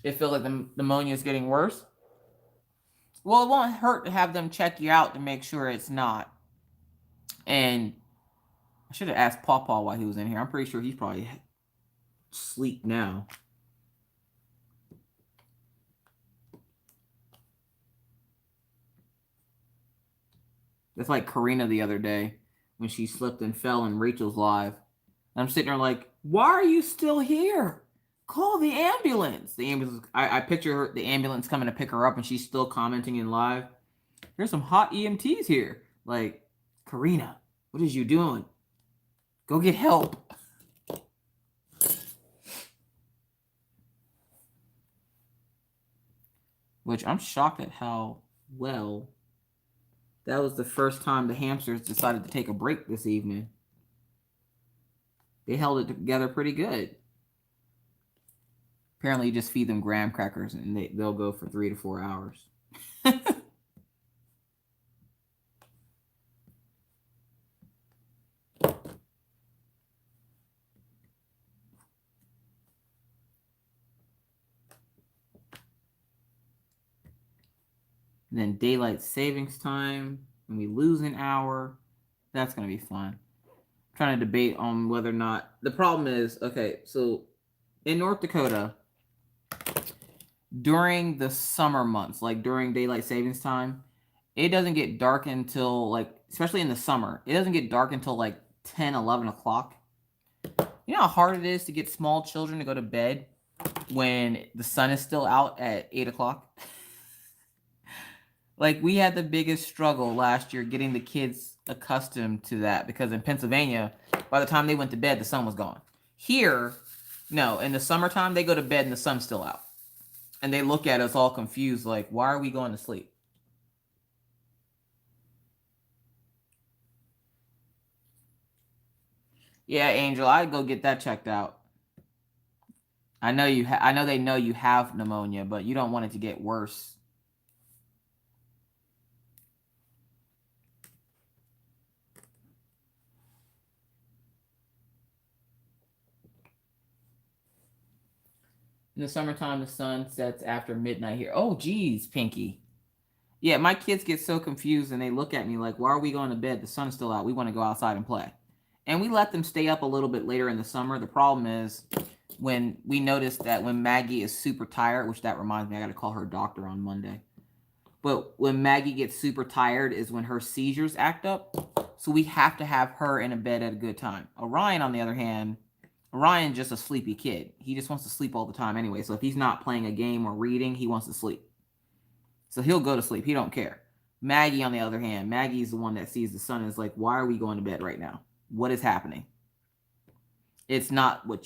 It feels like the pneumonia is getting worse. Well, it won't hurt to have them check you out to make sure it's not. And I should have asked Pawpaw why he was in here. I'm pretty sure he's probably asleep now. That's like Karina the other day when she slipped and fell in Rachel's live. And I'm sitting there like, why are you still here? Call the ambulance. The ambulance. I picture the ambulance coming to pick her up, and she's still commenting in live. There's some hot EMTs here. Like, Karina, what is you doing? Go get help. Which I'm shocked at how well. That was the first time the hamsters decided to take a break this evening. They held it together pretty good. Apparently, you just feed them graham crackers and they'll go for 3 to 4 hours. And then daylight savings time, and we lose an hour. That's going to be fun. I'm trying to debate on whether or not... The problem is, okay, so in North Dakota, during the summer months, like during daylight savings time, it doesn't get dark until, like, especially in the summer, it doesn't get dark until like 10, 11 o'clock. You know how hard it is to get small children to go to bed when the sun is still out at 8 o'clock? Like, we had the biggest struggle last year getting the kids accustomed to that, because in Pennsylvania, by the time they went to bed, the sun was gone. Here, no, in the summertime, they go to bed and the sun's still out. And they look at us all confused, like, why are we going to sleep? Yeah, Angel, I'd go get that checked out. I know I know they know you have pneumonia, but you don't want it to get worse. In the summertime, the sun sets after midnight here. Oh, geez, Pinky. Yeah, my kids get so confused and they look at me like, why are we going to bed? The sun's still out. We want to go outside and play. And we let them stay up a little bit later in the summer. The problem is when we notice that when Maggie is super tired, which that reminds me, I got to call her doctor on Monday. But when Maggie gets super tired is when her seizures act up. So we have to have her in a bed at a good time. Orion, on the other hand, Orion's just a sleepy kid. He just wants to sleep all the time anyway. So if he's not playing a game or reading, he wants to sleep. So he'll go to sleep. He don't care. Maggie, on the other hand, Maggie's the one that sees the sun and is like, why are we going to bed right now? What is happening? It's not what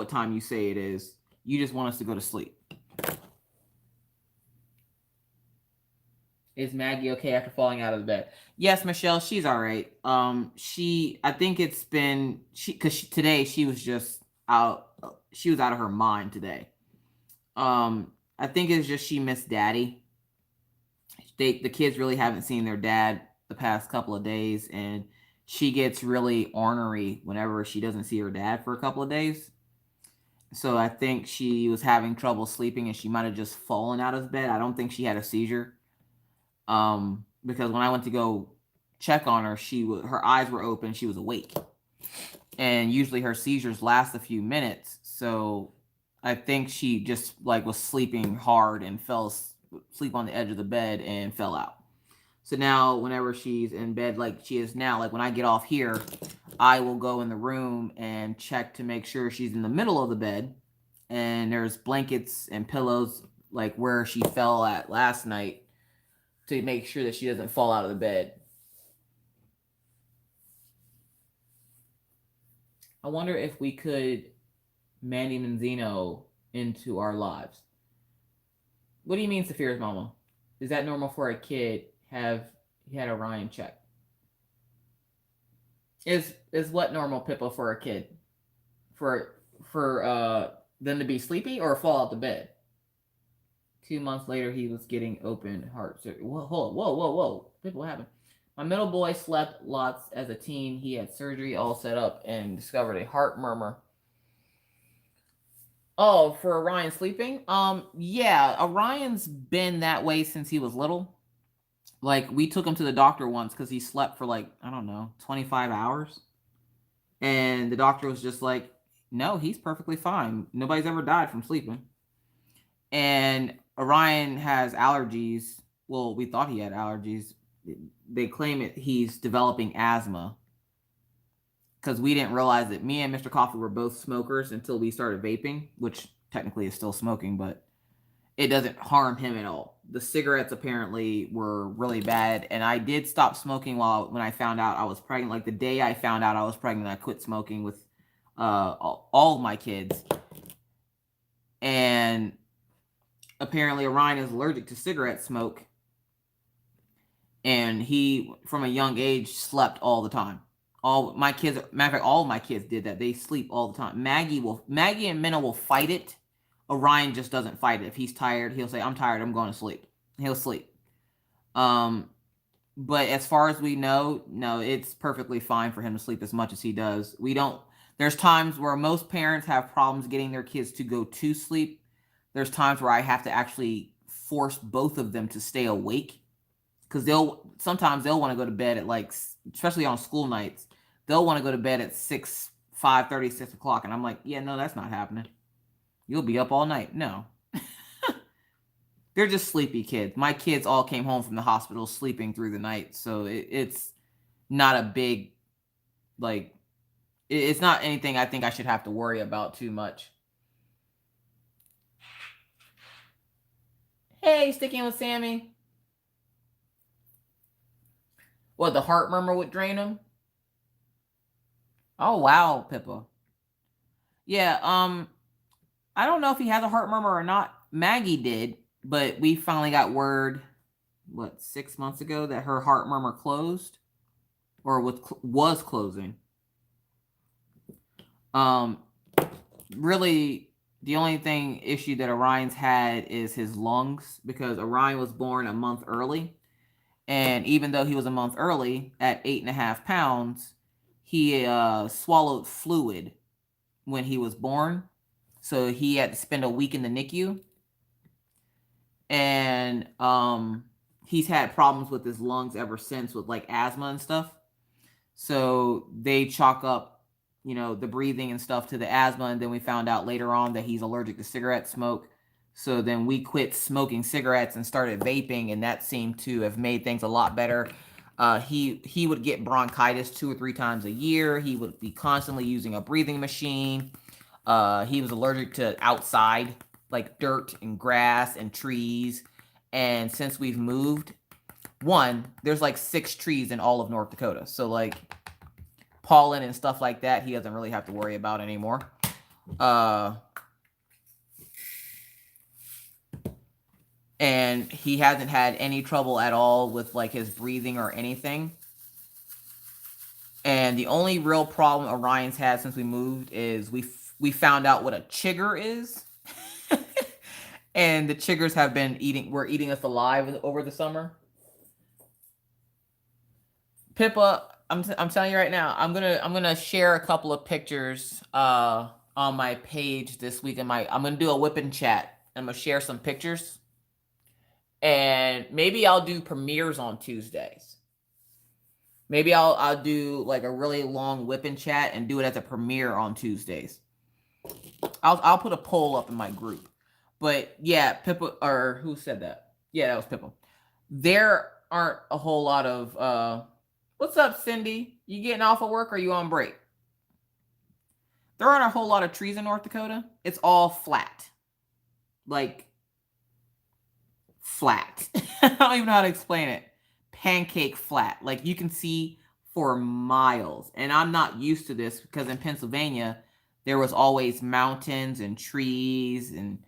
time you say it is. You just want us to go to sleep. Is Maggie okay after falling out of the bed? Yes, Michelle, she's all right. I think it's been because today she was just out. She was out of her mind today. I think it's just she missed Daddy. The kids really haven't seen their dad the past couple of days, and she gets really ornery whenever she doesn't see her dad for a couple of days. So I think she was having trouble sleeping, and she might have just fallen out of bed. I don't think she had a seizure. Because when I went to go check on her, her eyes were open, she was awake. And usually her seizures last a few minutes. So I think she just was sleeping hard and fell asleep on the edge of the bed and fell out. So now whenever she's in bed like she is now, like when I get off here, I will go in the room and check to make sure she's in the middle of the bed. And there's blankets and pillows like where she fell at last night, to make sure that she doesn't fall out of the bed. I wonder if we could Mandy Manzino into our lives. What do you mean, Saphira's mama? Is that normal for a kid? He had Orion check? Is what normal, Pippa, for a kid? For them to be sleepy or fall out the bed? 2 months later, he was getting open heart surgery. Whoa. What happened? My middle boy slept lots as a teen. He had surgery all set up and discovered a heart murmur. Oh, for Orion sleeping? Yeah, Orion's been that way since he was little. Like, we took him to the doctor once because he slept for 25 hours. And the doctor was just like, no, he's perfectly fine. Nobody's ever died from sleeping. And Orion has allergies. Well, we thought he had allergies. They claim he's developing asthma. Because we didn't realize that me and Mr. Coffee were both smokers until we started vaping, which technically is still smoking, but it doesn't harm him at all. The cigarettes apparently were really bad, and I did stop smoking when I found out I was pregnant. Like the day I found out I was pregnant, I quit smoking with all of my kids. And apparently Orion is allergic to cigarette smoke, and he, from a young age, slept all the time. All my kids, matter of fact, all of my kids did that. They sleep all the time. Maggie and Minna will fight it. Orion just doesn't fight it. If he's tired, he'll say, I'm tired, I'm going to sleep. He'll sleep. But as far as we know, no, it's perfectly fine for him to sleep as much as he does. There's times where most parents have problems getting their kids to go to sleep. There's times where I have to actually force both of them to stay awake. Because sometimes they'll want to go to bed at especially on school nights, they'll want to go to bed at 5:30, 6 o'clock. And I'm like, yeah, no, that's not happening. You'll be up all night. No. They're just sleepy kids. My kids all came home from the hospital sleeping through the night. So it's not a big, it's not anything I think I should have to worry about too much. Hey, sticking with Sammy. What, the heart murmur would drain him? Oh, wow, Pippa. Yeah, I don't know if he has a heart murmur or not. Maggie did, but we finally got word, what, 6 months ago that her heart murmur closed, or was closing. Really, the only issue that Orion's had is his lungs, because Orion was born a month early. And even though he was a month early, at 8.5 pounds, he swallowed fluid when he was born. So he had to spend a week in the NICU. And he's had problems with his lungs ever since, with like asthma and stuff. So they chalk up, you know, the breathing and stuff to the asthma. And then we found out later on that he's allergic to cigarette smoke. So then we quit smoking cigarettes and started vaping, and that seemed to have made things a lot better. He would get bronchitis 2 or 3 times a year. He would be constantly using a breathing machine. He was allergic to outside, like dirt and grass and trees. And since we've moved, there's like 6 trees in all of North Dakota. So like pollen and stuff like that, he doesn't really have to worry about anymore. And he hasn't had any trouble at all with like his breathing or anything. And the only real problem Orion's had since we moved is we found out what a chigger is. And the chiggers were eating us alive over the summer. Pippa, I'm telling you right now, I'm gonna share a couple of pictures on my page this week. I'm gonna do a whipping chat. I'm gonna share some pictures. And maybe I'll do premieres on Tuesdays. Maybe I'll do like a really long whipping chat and do it as a premiere on Tuesdays. I'll put a poll up in my group. But yeah, Pippa, or who said that? Yeah, that was Pippa. There aren't a whole lot of what's up, Cindy? You getting off of work or are you on break? There aren't a whole lot of trees in North Dakota. It's all flat. Like flat. I don't even know how to explain it. Pancake flat. Like you can see for miles. And I'm not used to this because in Pennsylvania, there was always mountains and trees and,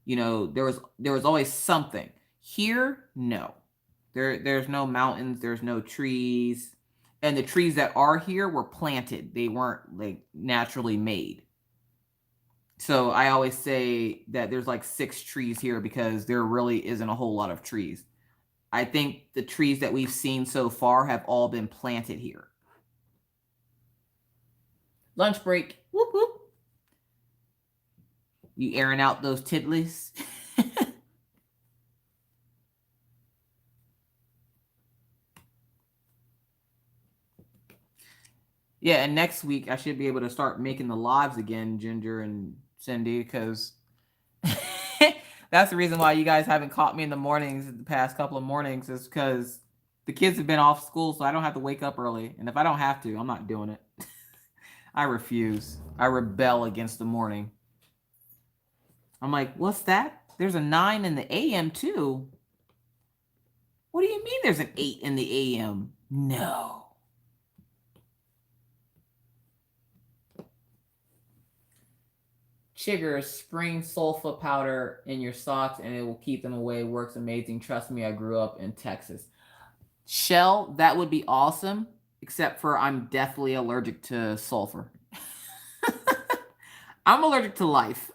you know, there was always something. Here, no. There's no mountains. There's no trees. And the trees that are here were planted. They weren't like naturally made. So I always say that there's like 6 trees here because there really isn't a whole lot of trees. I think the trees that we've seen so far have all been planted here. Lunch break. Whoop, whoop. You airing out those tiddlies? Yeah, and next week I should be able to start making the lives again, Ginger and Cindy, because that's the reason why you guys haven't caught me in the mornings the past couple of mornings, is because the kids have been off school, so I don't have to wake up early. And if I don't have to, I'm not doing it. I refuse. I rebel against the morning. I'm like, what's that? There's a 9 in the AM too. What do you mean there's an 8 in the AM? No. Chigger, spring sulfa powder in your socks and it will keep them away. Works amazing. Trust me, I grew up in Texas. Shell, that would be awesome, except for I'm deathly allergic to sulfur. I'm allergic to life.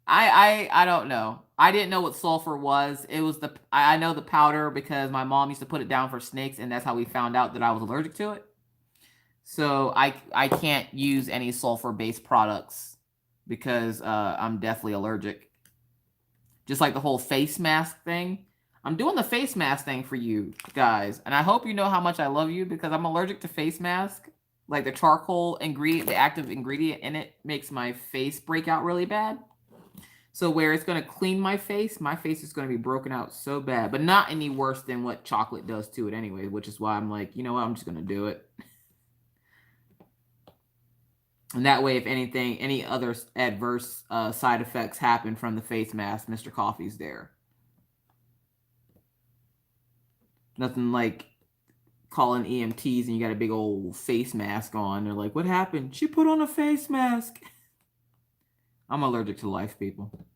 I don't know. I didn't know what sulfur was. It was I know the powder because my mom used to put it down for snakes, and that's how we found out that I was allergic to it. So I can't use any sulfur-based products because I'm deathly allergic. Just like the whole face mask thing. I'm doing the face mask thing for you guys. And I hope you know how much I love you because I'm allergic to face mask. Like the charcoal ingredient, the active ingredient in it makes my face break out really bad. So where it's going to clean my face is going to be broken out so bad. But not any worse than what chocolate does to it anyway. Which is why I'm like, you know what? I'm just going to do it. And that way, if anything, any other adverse side effects happen from the face mask, Mr. Coffee's there. Nothing like calling EMTs and you got a big old face mask on. They're like, what happened? She put on a face mask. I'm allergic to life, people.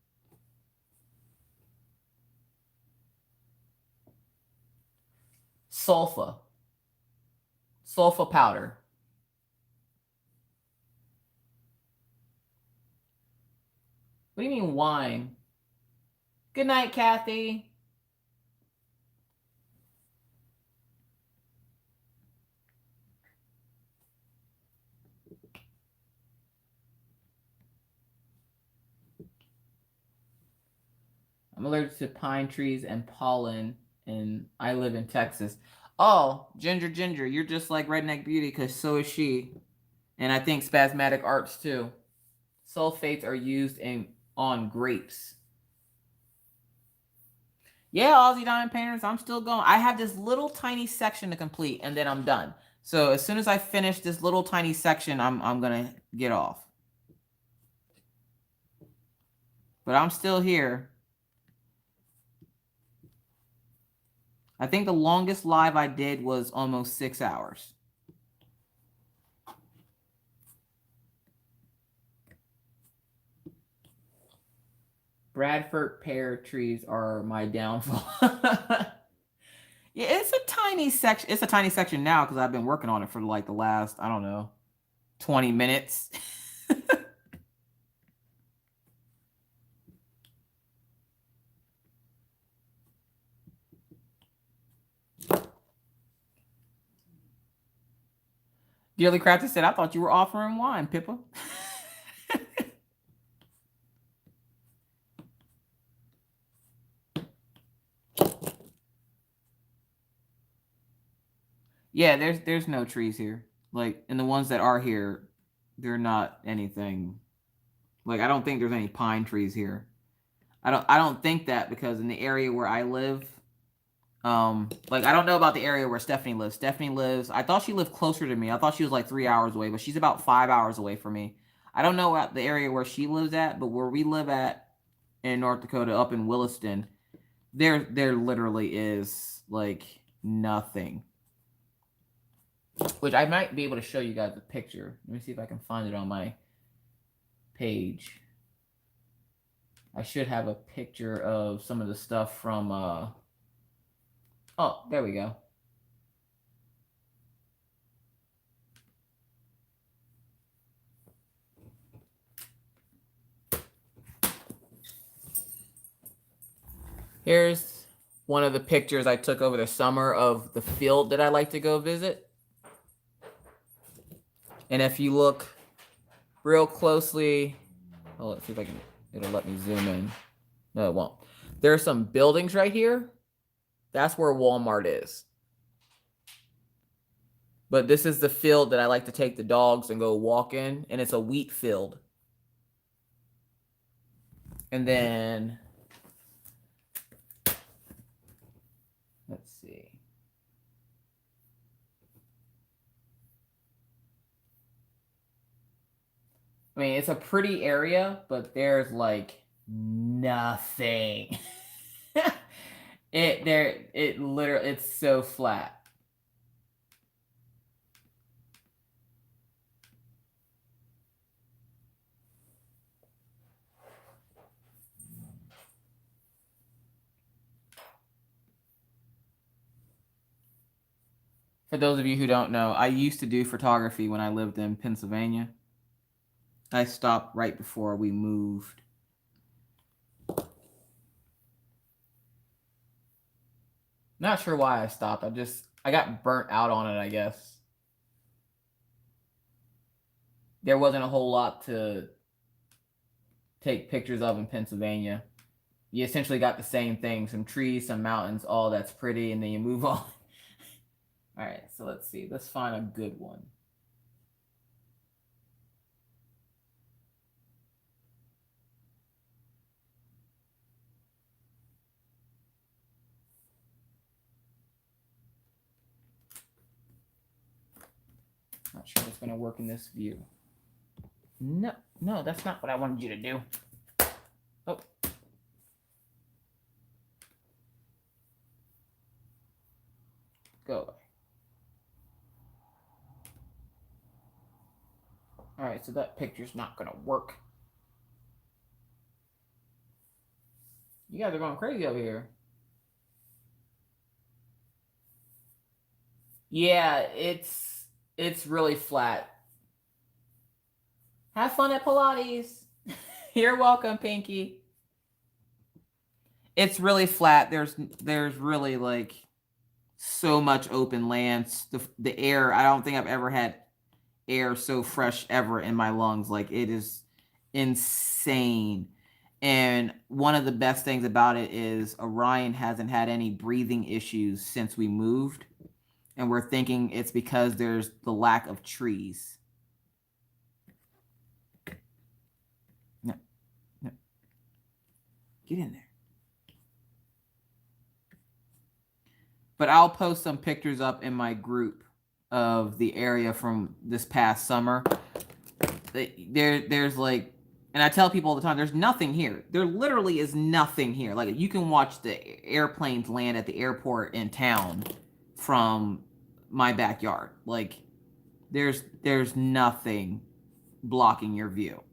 Sulfa. Sulfa powder. What do you mean wine? Good night, Kathy. I'm allergic to pine trees and pollen, and I live in Texas. Oh, Ginger, you're just like Redneck Beauty, because so is she. And I think Spasmatic Arts, too. Sulfates are used on grapes. Yeah, Aussie Diamond Painters, I'm still going. I have this little tiny section to complete, and then I'm done. So as soon as I finish this little tiny section, I'm going to get off. But I'm still here. I think the longest live I did was almost 6 hours. Bradford pear trees are my downfall. Yeah, it's a tiny section. It's a tiny section now because I've been working on it for like the last, I don't know, 20 minutes. Dearly Crafty said, I thought you were offering wine, Pippa. Yeah, there's no trees here. Like, and the ones that are here, they're not anything. Like, I don't think there's any pine trees here. I don't think that, because in the area where I live, like, I don't know about the area where Stephanie lives. I thought she lived closer to me. I thought she was like 3 hours away, but she's about 5 hours away from me. I don't know about the area where she lives at, but where we live at in North Dakota, up in Williston, there literally is like nothing. Which I might be able to show you guys a picture. Let me see if I can find it on my page. I should have a picture of some of the stuff from oh, there we go. Here's one of the pictures I took over the summer of the field that I like to go visit. And if you look real closely, oh, let's see if I can, it'll let me zoom in. No, it won't. There are some buildings right here. That's where Walmart is. But this is the field that I like to take the dogs and go walk in, and it's a wheat field. And then, let's see. I mean, it's a pretty area, but there's like nothing. It literally, it's so flat. For those of you who don't know, I used to do photography when I lived in Pennsylvania. I stopped right before we moved. Not sure why I stopped. I got burnt out on it, I guess. There wasn't a whole lot to take pictures of in Pennsylvania. You essentially got the same thing, some trees, some mountains, all that's pretty, and then you move on. All right, so let's see. Let's find a good one. Not sure it's going to work in this view. No, that's not what I wanted you to do. Oh. Go away. All right, so that picture's not going to work. You guys are going crazy over here. Yeah, it's really flat. Have fun at Pilates. You're welcome, Pinky. It's really flat. There's really like so much open land. The air, I don't think I've ever had air so fresh ever in my lungs. Like it is insane. And one of the best things about it is Orion hasn't had any breathing issues since we moved. And we're thinking it's because there's the lack of trees. No, no. Get in there. But I'll post some pictures up in my group of the area from this past summer. There's like, and I tell people all the time, there's nothing here. There literally is nothing here. Like you can watch the airplanes land at the airport in town from my backyard. Like there's nothing blocking your view.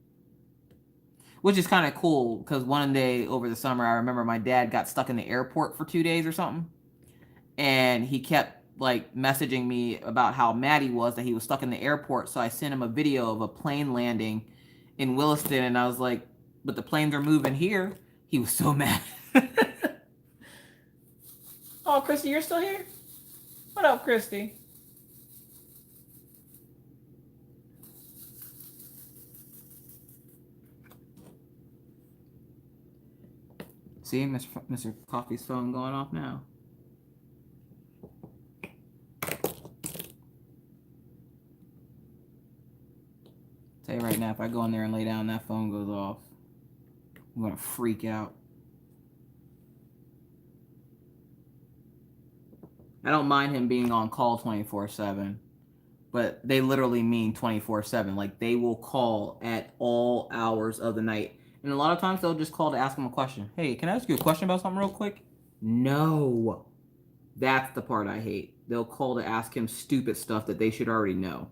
Which is kind of cool because one day over the summer, I remember my dad got stuck in the airport for 2 days or something. And he kept like messaging me about how mad he was that he was stuck in the airport. So I sent him a video of a plane landing in Williston, and I was like, but the planes are moving here. He was so mad. Oh, Christy, you're still here? What up, Christy? See, Mr. Coffee's phone going off now. Tell you right now, if I go in there and lay down, that phone goes off. I'm gonna freak out. I don't mind him being on call 24/7, but they literally mean 24/7. Like they will call at all hours of the night, and a lot of times they'll just call to ask him a question. Hey, can I ask you a question about something real quick? No, that's the part I hate. They'll call to ask him stupid stuff that they should already know.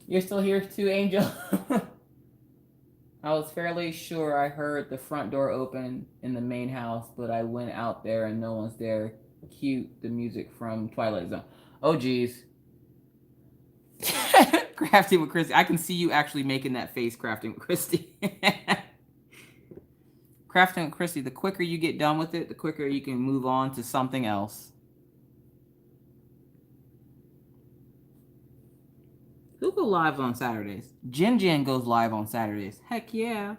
You're still here too, Angel? I was fairly sure I heard the front door open in the main house, but I went out there and no one's there. Cute, the music from Twilight Zone. Oh, geez. Crafty with Christy. I can see you actually making that face, Crafting with Christy. Crafting with Christy, the quicker you get done with it, the quicker you can move on to something else. Who go live on Saturdays? Jin goes live on Saturdays. Heck yeah.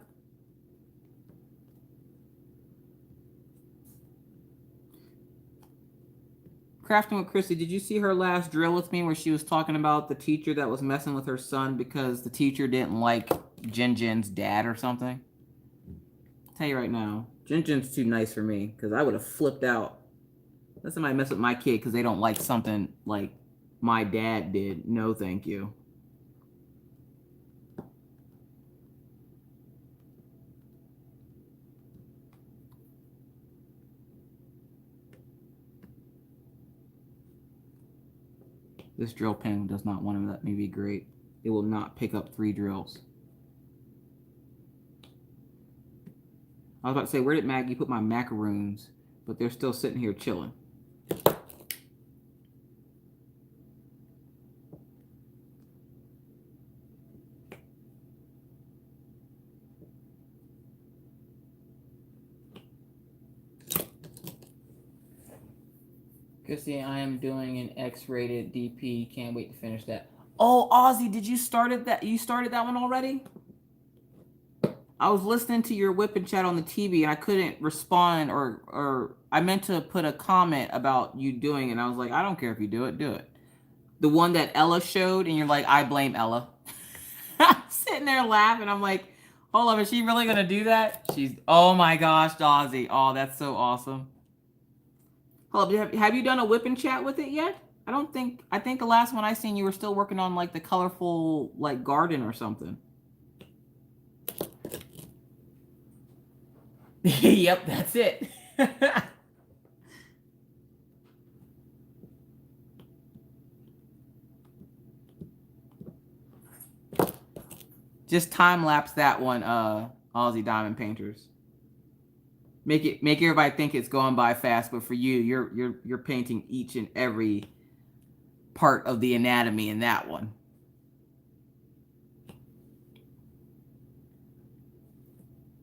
Crafting with Christy, did you see her last drill with me where she was talking about the teacher that was messing with her son because the teacher didn't like Jin's dad or something? I'll tell you right now, Jin's too nice for me because I would have flipped out. Let somebody mess with my kid because they don't like something like my dad did. No, thank you. This drill pen does not want to let me be great. It will not pick up 3 drills. I was about to say, where did Maggie put my macaroons? But they're still sitting here chilling. Chrissy, I am doing an X-rated DP. Can't wait to finish that. Oh, Ozzy, did you started that? You started that one already? I was listening to your whip and chat on the TV and I couldn't respond or I meant to put a comment about you doing it. And I was like, I don't care if you do it, do it. The one that Ella showed and you're like, I blame Ella. I'm sitting there laughing. I'm like, hold on, is she really going to do that? She's, oh my gosh, Ozzy. Oh, that's so awesome. Hold up, have you done a whip and chat with it yet? I think the last one I seen you were still working on like the colorful like garden or something. Yep, that's it. Just time lapse that one, Aussie Diamond Painters. Make everybody think it's going by fast, but for you, you're painting each and every part of the anatomy in that one.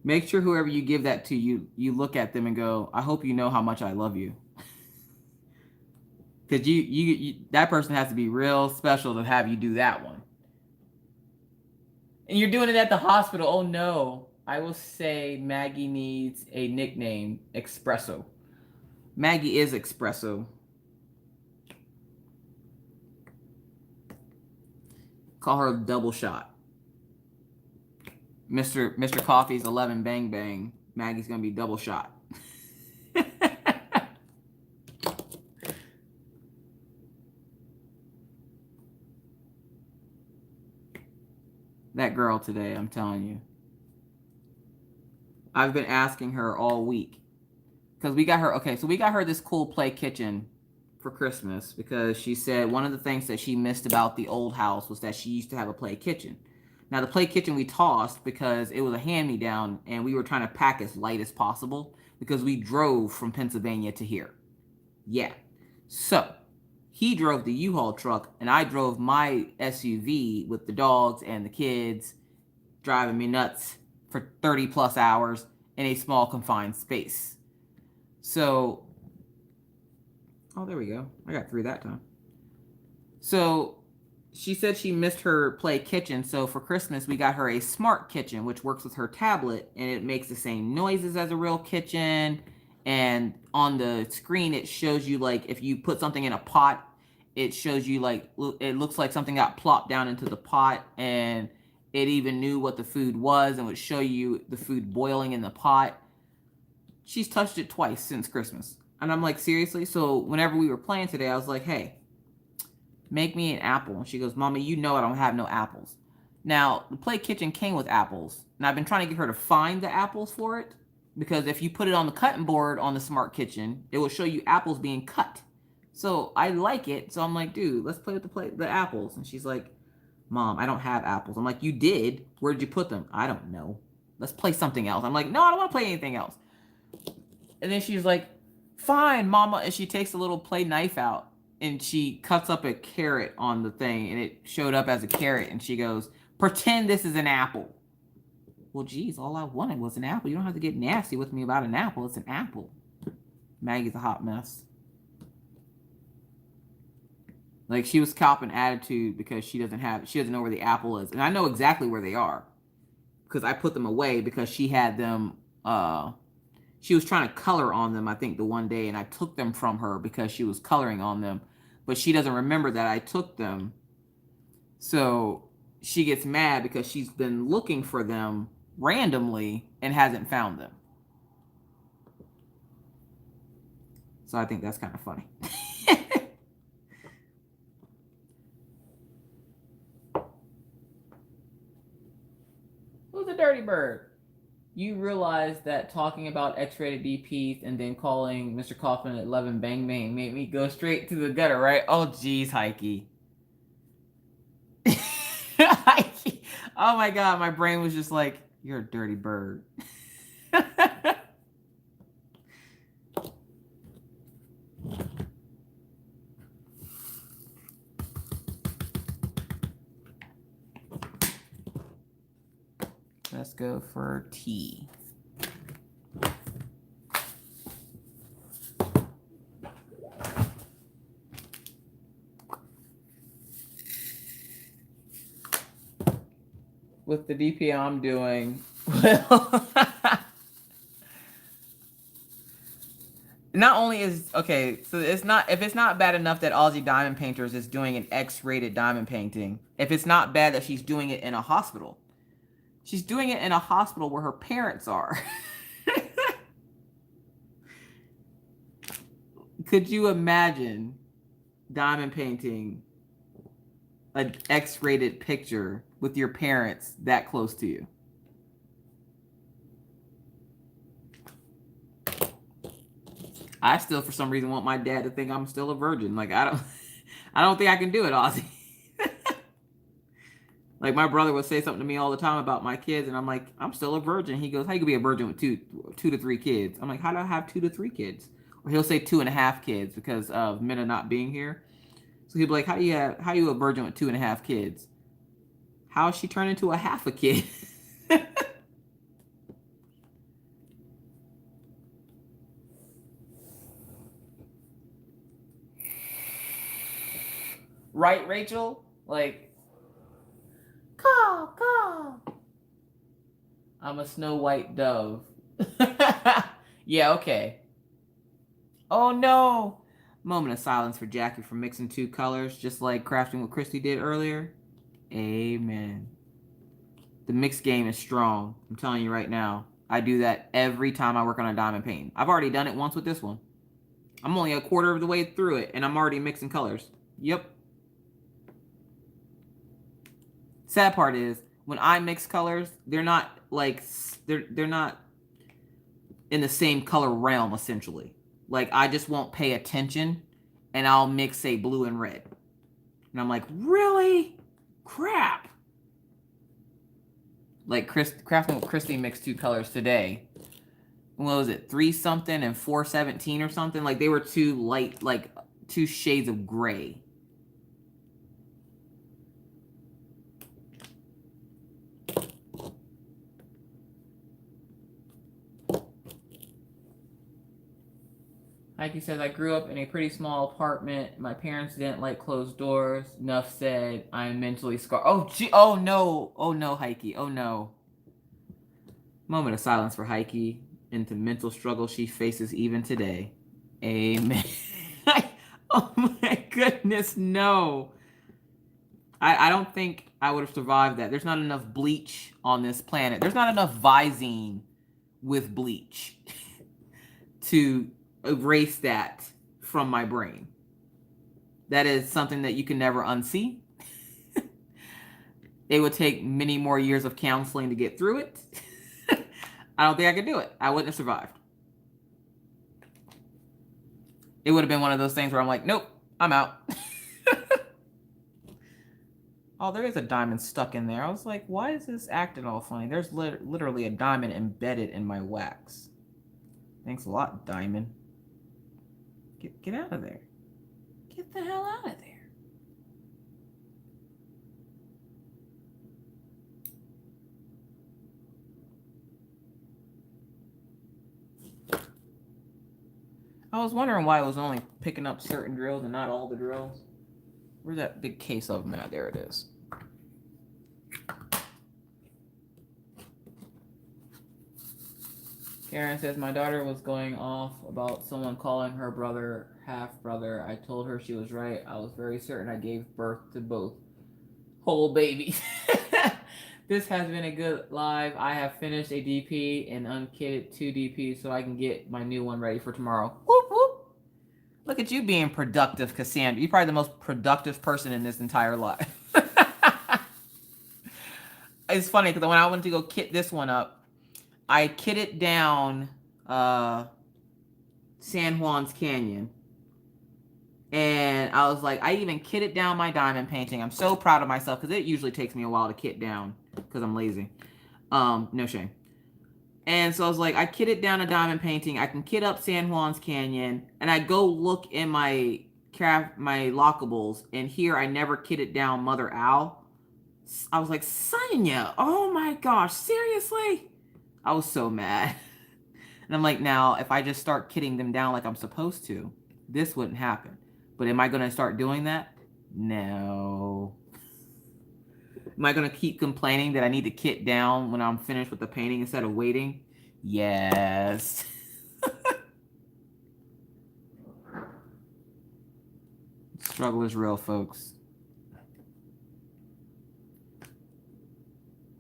Make sure whoever you give that to, you look at them and go, I hope you know how much I love you. Because you that person has to be real special to have you do that one. And you're doing it at the hospital. Oh no. I will say Maggie needs a nickname, Espresso. Maggie is Espresso. Call her Double Shot. Mr. Coffee's 11 Bang Bang. Maggie's gonna be Double Shot. That girl today, I'm telling you. I've been asking her all week. Because we got her, okay, so we got her this cool play kitchen for Christmas. Because she said one of the things that she missed about the old house was that she used to have a play kitchen. Now, the play kitchen we tossed because it was a hand-me-down. And we were trying to pack as light as possible. Because we drove from Pennsylvania to here. Yeah. So, he drove the U-Haul truck. And I drove my SUV with the dogs and the kids. Driving me nuts for 30 plus hours in a small confined space. So, oh, there we go. I got 3 that time. So, she said she missed her play kitchen. So, for Christmas, we got her a smart kitchen, which works with her tablet. And it makes the same noises as a real kitchen. And on the screen, it shows you, like, if you put something in a pot, it shows you, like, it looks like something got plopped down into the pot. And it even knew what the food was and would show you the food boiling in the pot. She's touched it twice since Christmas. And I'm like, seriously? So whenever we were playing today, I was like, hey, make me an apple. And she goes, Mommy, you know I don't have no apples. Now, the play kitchen came with apples. And I've been trying to get her to find the apples for it. Because if you put it on the cutting board on the smart kitchen, it will show you apples being cut. So I like it. So I'm like, dude, let's play with the apples. And she's like, Mom, I don't have apples. I'm like, you did? Where did you put them? I don't know. Let's play something else. I'm like, no, I don't want to play anything else. And then she's like, fine, Mama. And she takes a little play knife out and she cuts up a carrot on the thing and it showed up as a carrot. And she goes, pretend this is an apple. Well, geez, all I wanted was an apple. You don't have to get nasty with me about an apple. It's an apple. Maggie's a hot mess. Like, she was copping attitude because she doesn't know where the apple is. And I know exactly where they are. Because I put them away because she had them, she was trying to color on them, I think, the one day. And I took them from her because she was coloring on them. But she doesn't remember that I took them. So she gets mad because she's been looking for them randomly and hasn't found them. So I think that's kind of funny. Who's a dirty bird? You realize that talking about X-rated DPs and then calling Mr. Kaufman at 11 Bang Bang made me go straight to the gutter, right? Oh, geez, Heike. Heike. Oh, my God. My brain was just like, you're a dirty bird. Let's go for tea. With the DP I'm doing, well, not only is, okay, so it's not, if it's not bad enough that Aussie Diamond Painters is doing an X-rated diamond painting, if it's not bad that she's doing it in a hospital, she's doing it in a hospital where her parents are. Could you imagine diamond painting an X-rated picture with your parents that close to you? I still, for some reason, want my dad to think I'm still a virgin. Like, I don't think I can do it, Ozzy. Like, Like, my brother would say something to me all the time about my kids, and I'm like, I'm still a virgin. He goes, how you gonna be a virgin with two to three kids? I'm like, how do I have 2 to 3 kids? Or he'll say 2.5 kids because of Minna not being here. So he'll be like, how you a virgin with 2.5 kids? How is she turned into a half a kid? Right, Rachel? Like, caw. I'm a snow white dove. Yeah, okay. Oh no. Moment of silence for Jackie for mixing 2 colors, just like crafting what Christy did earlier. Amen. The mixed game is strong. I'm telling you right now. I do that every time I work on a diamond painting. I've already done it once with this one. I'm only a quarter of the way through it, and I'm already mixing colors. Yep. Sad part is, when I mix colors, they're not like, they're not in the same color realm, essentially. Like, I just won't pay attention, and I'll mix, say, blue and red. And I'm like, really? Crap. Like, crafting with Christy mixed 2 colors today. What was it? 3 something and 417 or something? Like, they were 2 light, like 2 shades of gray. Heike says, I grew up in a pretty small apartment. My parents didn't like closed doors. Nuff said, I am mentally scarred. Oh, gee. Oh, no. Oh, no, Heike. Oh, no. Moment of silence for Heike into mental struggle she faces even today. Amen. Oh, my goodness, no. I don't think I would have survived that. There's not enough bleach on this planet. There's not enough Visine with bleach to erase that from my brain. That is something that you can never unsee. It would take many more years of counseling to get through it. I don't think I could do it. I wouldn't have survived. It would have been one of those things where I'm like, nope, I'm out. Oh, there is a diamond stuck in there. I was like, why is this acting all funny? There's literally a diamond embedded in my wax. Thanks a lot, diamond. Get out of there. Get the hell out of there. I was wondering why I was only picking up certain drills and not all the drills. Where's that big case of them at? There it is. Karen says, my daughter was going off about someone calling her brother half-brother. I told her she was right. I was very certain I gave birth to both whole babies. This has been a good live. I have finished a DP and unkitted 2 DPs so I can get my new one ready for tomorrow. Whoop, whoop. Look at you being productive, Cassandra. You're probably the most productive person in this entire life. It's funny because when I went to go kit this one up, I kitted down San Juan's Canyon. And I was like, I even kitted down my diamond painting. I'm so proud of myself because it usually takes me a while to kit down because I'm lazy. No shame. And so I was like, I kitted down a diamond painting. I can kit up San Juan's Canyon. And I go look in my lockables. And here I never kitted down Mother Owl. I was like, Sonya, oh my gosh, seriously? I was so mad. And I'm like, now, if I just start kitting them down like I'm supposed to, this wouldn't happen. But am I going to start doing that? No. Am I going to keep complaining that I need to kit down when I'm finished with the painting instead of waiting? Yes. Struggle is real, folks.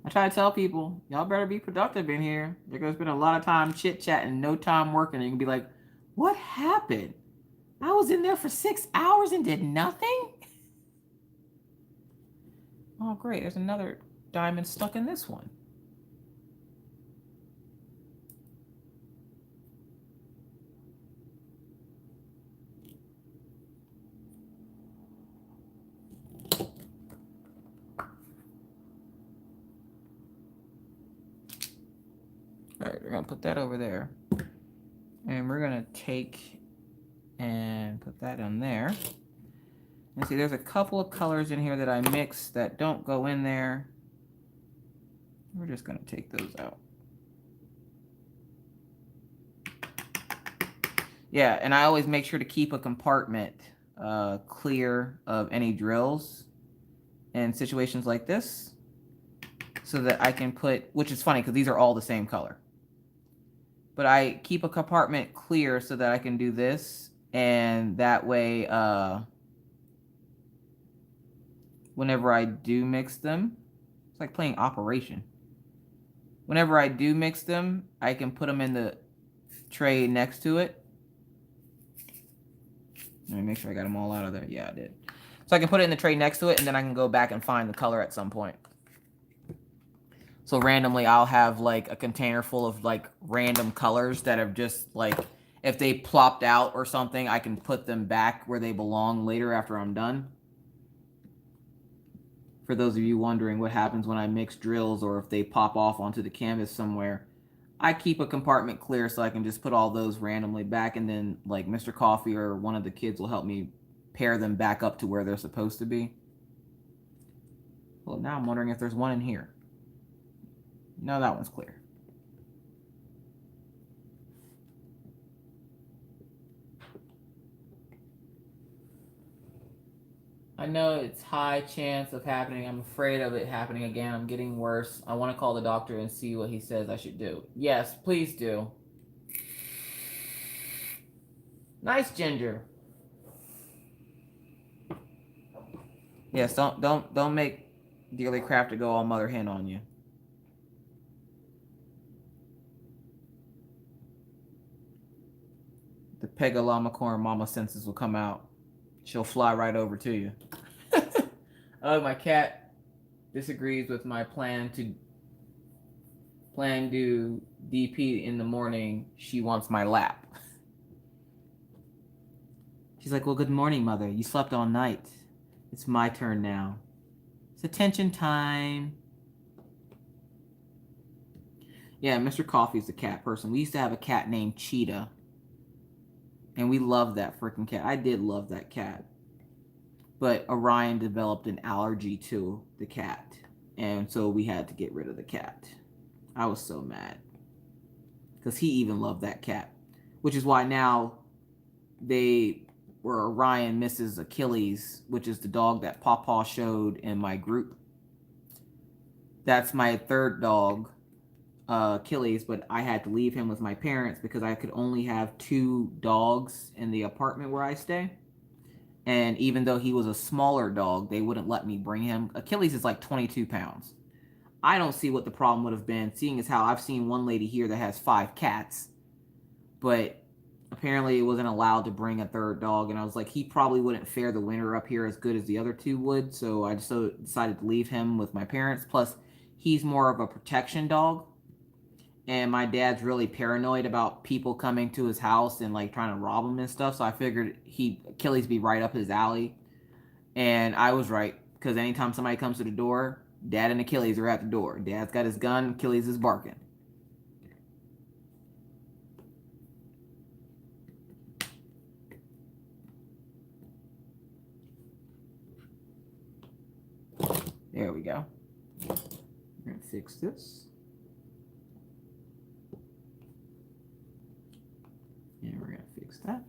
I try to tell people, y'all better be productive in here. They're going to spend a lot of time chit-chatting, no time working. And you can be like, what happened? I was in there for 6 hours and did nothing? Oh, great. There's another diamond stuck in this one. we're going to put that over there. And we're going to take and put that on there. And see, there's a couple of colors in here that I mixed that don't go in there. We're just going to take those out. Yeah, and I always make sure to keep a compartment clear of any drills in situations like this, so that I can put, which is funny because these are all the same color. But I keep a compartment clear so that I can do this, and that way, whenever I do mix them, it's like playing Operation. Whenever I do mix them, I can put them in the tray next to it. Let me make sure I got them all out of there. Yeah, I did. So I can put it in the tray next to it, and then I can go back and find the color at some point. So randomly, I'll have like a container full of like random colors that have just like, if they plopped out or something, I can put them back where they belong later after I'm done. For those of you wondering what happens when I mix drills or if they pop off onto the canvas somewhere, I keep a compartment clear so I can just put all those randomly back, and then like Mr. Coffee or one of the kids will help me pair them back up to where they're supposed to be. Well, now I'm wondering if there's one in here. No, that one's clear. I know it's high chance of happening. I'm afraid of it happening again. I'm getting worse. I want to call the doctor and see what he says I should do. Yes, please do. Nice, Ginger. Yes, don't make Dearly Crafty go all mother hen on you. The Pegalamacorn mama senses will come out. She'll fly right over to you. Oh, my cat disagrees with my plan to do DP in the morning. She wants my lap. She's like, well, good morning, mother. You slept all night. It's my turn now. It's attention time. Yeah, Mr. Coffee's the cat person. We used to have a cat named Cheetah. And we loved that freaking cat. I did love that cat. But Orion developed an allergy to the cat. And so we had to get rid of the cat. I was so mad. Because he even loved that cat. Which is why now where Orion misses Achilles, which is the dog that Pawpaw showed in my group. That's my third dog, Achilles, but I had to leave him with my parents because I could only have 2 dogs in the apartment where I stay. And even though he was a smaller dog, they wouldn't let me bring him. Achilles is like 22 pounds. I don't see what the problem would have been, seeing as how I've seen one lady here that has 5 cats. But apparently it wasn't allowed to bring a third dog. And I was like, he probably wouldn't fare the winter up here as good as the other 2 would. So I just decided to leave him with my parents. Plus, he's more of a protection dog. And my dad's really paranoid about people coming to his house and like trying to rob him and stuff. So I figured Achilles be right up his alley. And I was right, because anytime somebody comes to the door, Dad and Achilles are at the door. Dad's got his gun, Achilles is barking. There we go. We're going to fix this. And we're going to fix that.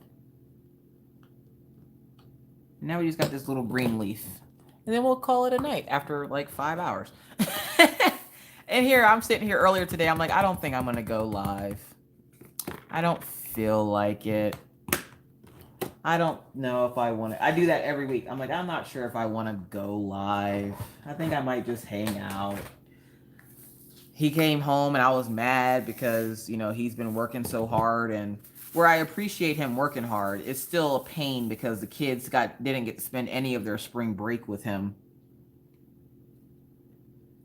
And now we just got this little green leaf. And then we'll call it a night after like 5 hours. And here, I'm sitting here earlier today. I'm like, I don't think I'm going to go live. I don't feel like it. I don't know if I want to. I do that every week. I'm like, I'm not sure if I want to go live. I think I might just hang out. He came home and I was mad because, you know, he's been working so hard, and where I appreciate him working hard, it's still a pain because the kids didn't get to spend any of their spring break with him.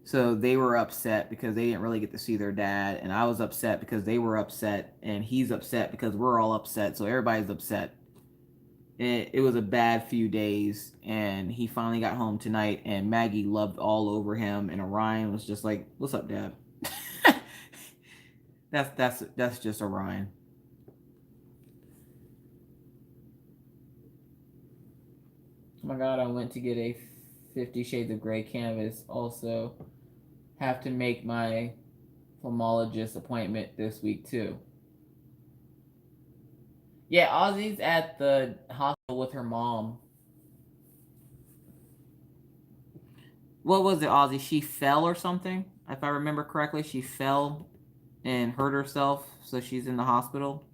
So they were upset because they didn't really get to see their dad, and I was upset because they were upset, and he's upset because we're all upset. So everybody's upset. It was a bad few days, and he finally got home tonight, and Maggie loved all over him, and Orion was just like, what's up, Dad? That's just Orion. Oh my God, I went to get a 50 Shades of Grey canvas. Also, have to make my ophthalmologist appointment this week too. Yeah, Ozzy's at the hospital with her mom. What was it, Ozzy? She fell or something? If I remember correctly, she fell and hurt herself, so she's in the hospital.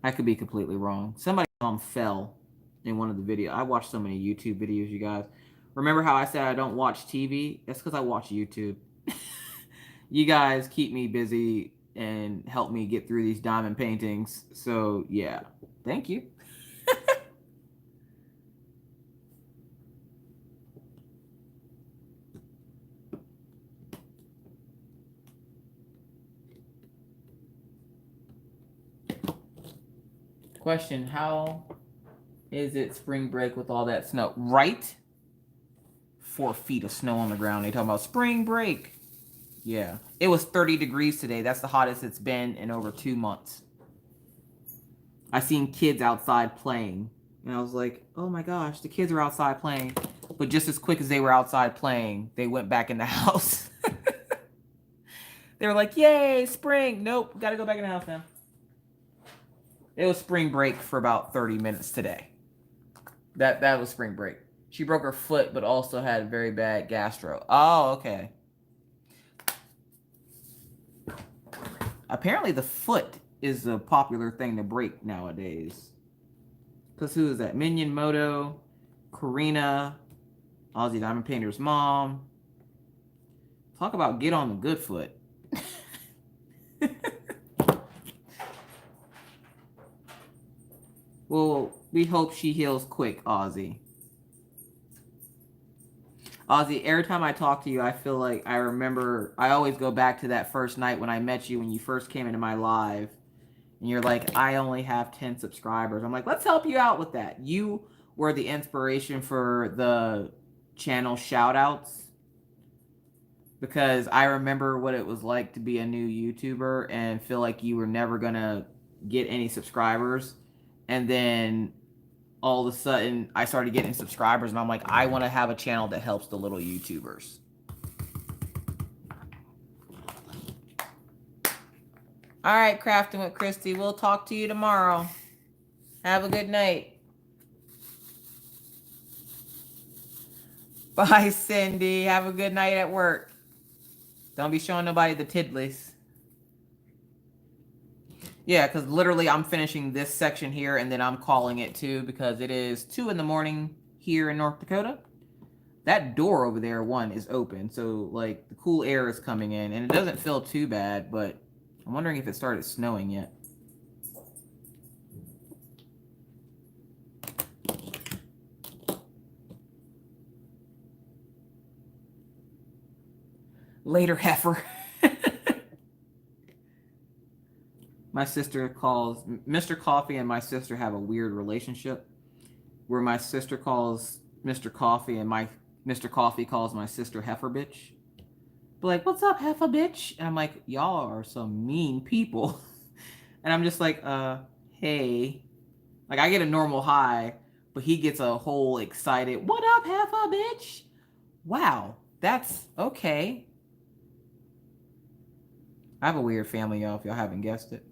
I could be completely wrong. Somebody's mom fell in one of the videos. I watch so many YouTube videos, you guys. Remember how I said I don't watch TV? That's because I watch YouTube. You guys keep me busy and help me get through these diamond paintings. So, yeah. Thank you. Question, how is it spring break with all that snow? Right? 4 feet of snow on the ground. They talking about spring break. Yeah. It was 30 degrees today. That's the hottest it's been in over 2 months. I seen kids outside playing. And I was like, oh my gosh, the kids are outside playing. But just as quick as they were outside playing, they went back in the house. They were like, yay, spring. Nope, gotta go back in the house now. It was spring break for about 30 minutes today. That was spring break. She broke her foot, but also had very bad gastro. Oh, okay. Apparently the foot is a popular thing to break nowadays. Because who is that? Minion Moto, Karina, Aussie Diamond Painter's mom. Talk about get on the good foot. Well, we hope she heals quick, Ozzy. Ozzy, every time I talk to you, I feel like I remember, I always go back to that first night when I met you, when you first came into my live. And you're like, I only have 10 subscribers. I'm like, let's help you out with that. You were the inspiration for the channel shout-outs. Because I remember what it was like to be a new YouTuber and feel like you were never going to get any subscribers. And then all of a sudden, I started getting subscribers. And I'm like, I want to have a channel that helps the little YouTubers. All right, Crafting with Christy. We'll talk to you tomorrow. Have a good night. Bye, Cindy. Have a good night at work. Don't be showing nobody the tiddlies. Yeah, because literally I'm finishing this section here and then I'm calling it too because it is 2 in the morning here in North Dakota. That door over there, one, is open. So, like, the cool air is coming in. And it doesn't feel too bad, but I'm wondering if it started snowing yet. Later, heifer. My sister calls... Mr. Coffee and my sister have a weird relationship where my sister calls Mr. Coffee and Mr. Coffee calls my sister heifer bitch. But like, what's up, heifer bitch? And I'm like, y'all are some mean people. And I'm just like, hey. Like, I get a normal hi, but he gets a whole excited, what up, heifer bitch? Wow, that's okay. I have a weird family, y'all, if y'all haven't guessed it.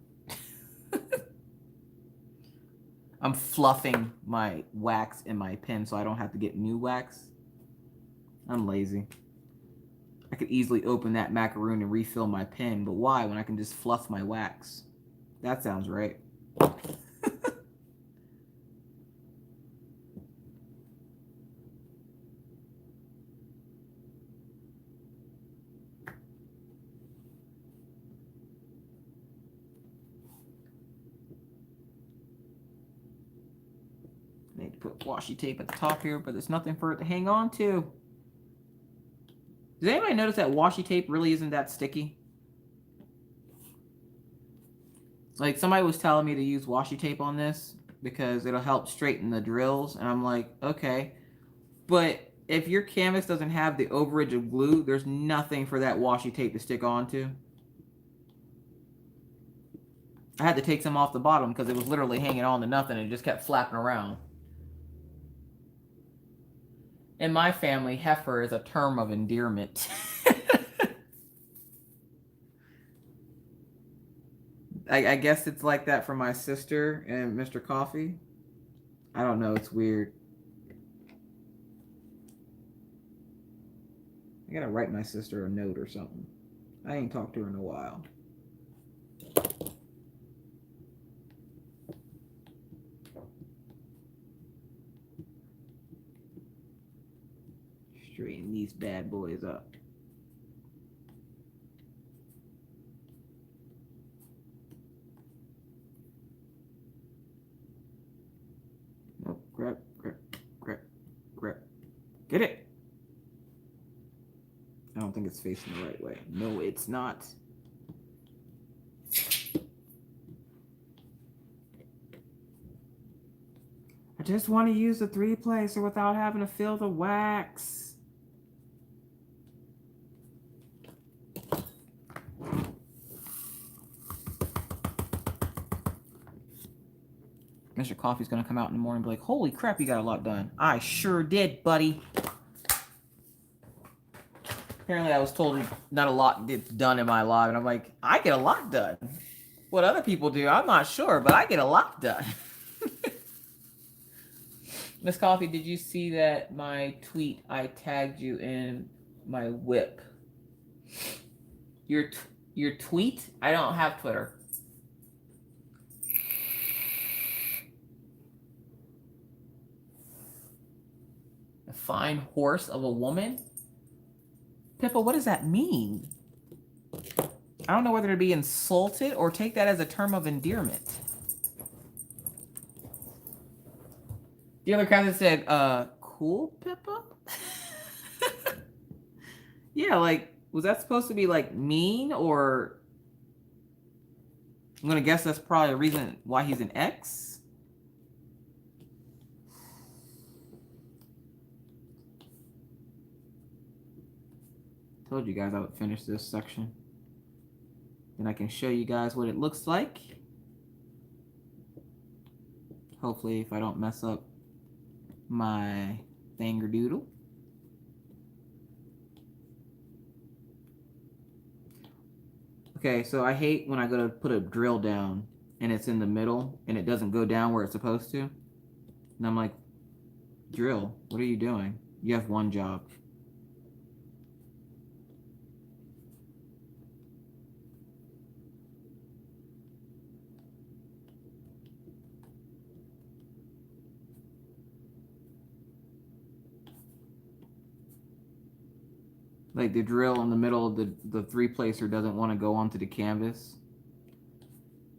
I'm fluffing my wax in my pen so I don't have to get new wax. I'm lazy. I could easily open that macaroon and refill my pen, but why when I can just fluff my wax? That sounds right. I need to put washi tape at the top here, but there's nothing for it to hang on to. Does anybody notice that washi tape really isn't that sticky? Like, somebody was telling me to use washi tape on this because it'll help straighten the drills. And I'm like, okay. But if your canvas doesn't have the overage of glue, there's nothing for that washi tape to stick onto. I had to take some off the bottom because it was literally hanging on to nothing and it just kept flapping around. In my family, heifer is a term of endearment. I guess it's like that for my sister and Mr. Coffee. I don't know. It's weird. I gotta write my sister a note or something. I ain't talked to her in a while. Straighten these bad boys up. Nope. Grab. Get it. I don't think it's facing the right way. No, it's not. I just want to use the 3-placer without having to fill the wax. Mr. Coffee's going to come out in the morning and be like, holy crap, you got a lot done. I sure did, buddy. Apparently I was told not a lot gets done in my life. And I'm like, I get a lot done. What other people do, I'm not sure, but I get a lot done. Miss Coffee, did you see that my tweet? I tagged you in my whip. Your tweet? I don't have Twitter. A fine horse of a woman? Pippa, what does that mean? I don't know whether to be insulted or take that as a term of endearment. The other captain said, cool, Pippa? Yeah, like, was that supposed to be, like, mean, or... I'm gonna guess that's probably a reason why he's an ex? Told you guys I would finish this section. Then I can show you guys what it looks like. Hopefully, if I don't mess up my thangerdoodle. Okay, so I hate when I go to put a drill down and it's in the middle and it doesn't go down where it's supposed to. And I'm like, drill, what are you doing? You have one job. Like the drill in the middle of the 3-placer doesn't want to go onto the canvas.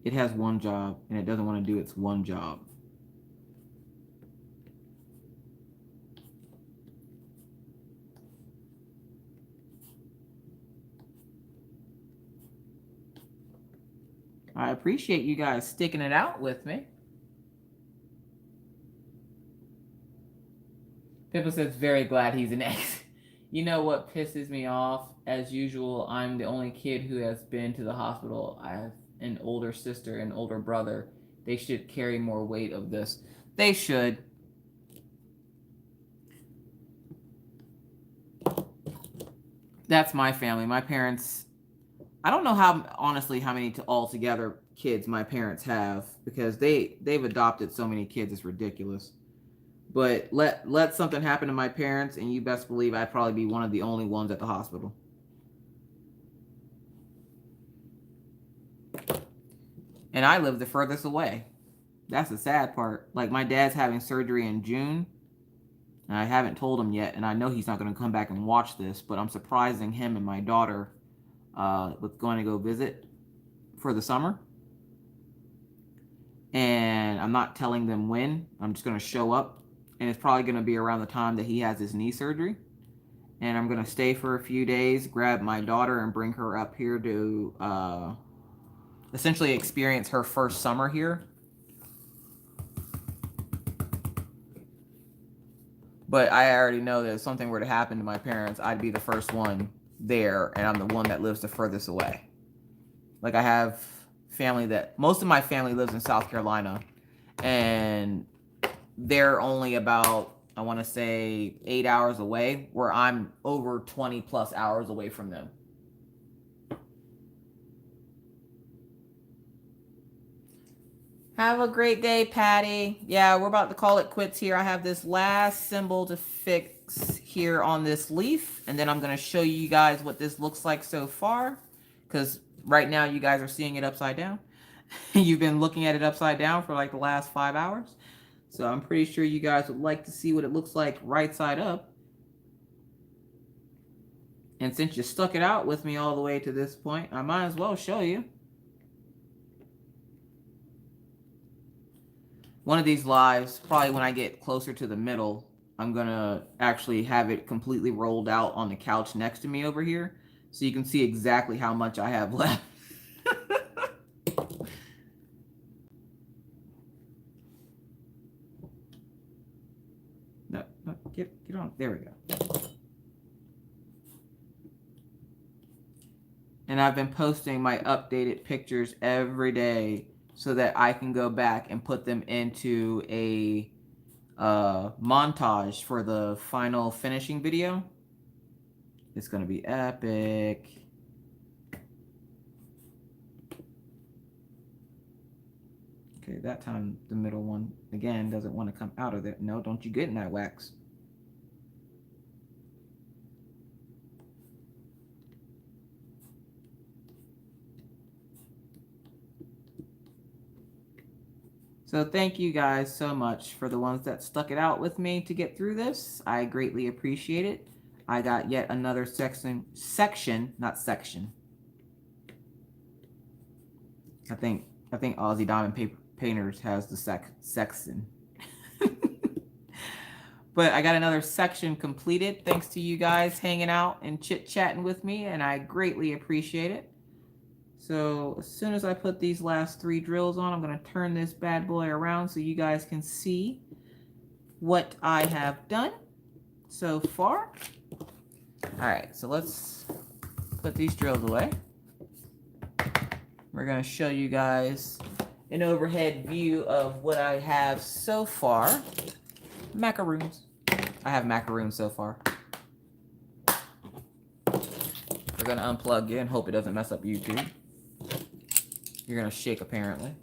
It has one job and it doesn't want to do its one job. I appreciate you guys sticking it out with me. Pippa says, very glad he's an ex. You know what pisses me off? As usual, I'm the only kid who has been to the hospital. I have an older sister and older brother. They should carry more weight of this. They should. That's my family. My parents, I don't know honestly how many altogether kids my parents have, because they've adopted so many kids, it's ridiculous. But let something happen to my parents, and you best believe I'd probably be one of the only ones at the hospital. And I live the furthest away. That's the sad part. Like, my dad's having surgery in June, and I haven't told him yet, and I know he's not going to come back and watch this, but I'm surprising him and my daughter with going to go visit for the summer. And I'm not telling them when. I'm just going to show up. And it's probably going to be around the time that he has his knee surgery. And I'm going to stay for a few days, grab my daughter, and bring her up here to essentially experience her first summer here. But I already know that if something were to happen to my parents, I'd be the first one there, and I'm the one that lives the furthest away. Like, I have family that most of my family lives in South Carolina, and they're only about, I want to say, 8 hours away, where I'm over 20 plus hours away from them. Have a great day, Patty. Yeah, we're about to call it quits here. I have this last symbol to fix here on this leaf, and then I'm going to show you guys what this looks like so far, because right now you guys are seeing it upside down. You've been looking at it upside down for like the last 5 hours. So I'm pretty sure you guys would like to see what it looks like right side up. And since you stuck it out with me all the way to this point, I might as well show you. One of these lives, probably when I get closer to the middle, I'm going to actually have it completely rolled out on the couch next to me over here, so you can see exactly how much I have left. No, get on. There we go. And I've been posting my updated pictures every day so that I can go back and put them into a montage for the final finishing video. It's going to be epic. Okay, that time the middle one, again, doesn't want to come out of there. No, don't you get in that wax. So thank you guys so much for the ones that stuck it out with me to get through this. I greatly appreciate it. I got yet another section, not section. I think Aussie Diamond Painters has the section. But I got another section completed thanks to you guys hanging out and chit-chatting with me, and I greatly appreciate it. So as soon as I put these last 3 drills on, I'm going to turn this bad boy around so you guys can see what I have done so far. All right, so let's put these drills away. We're going to show you guys an overhead view of what I have so far. Macaroons. I have macaroons so far. We're going to unplug you and hope it doesn't mess up YouTube. You're going to shake, apparently.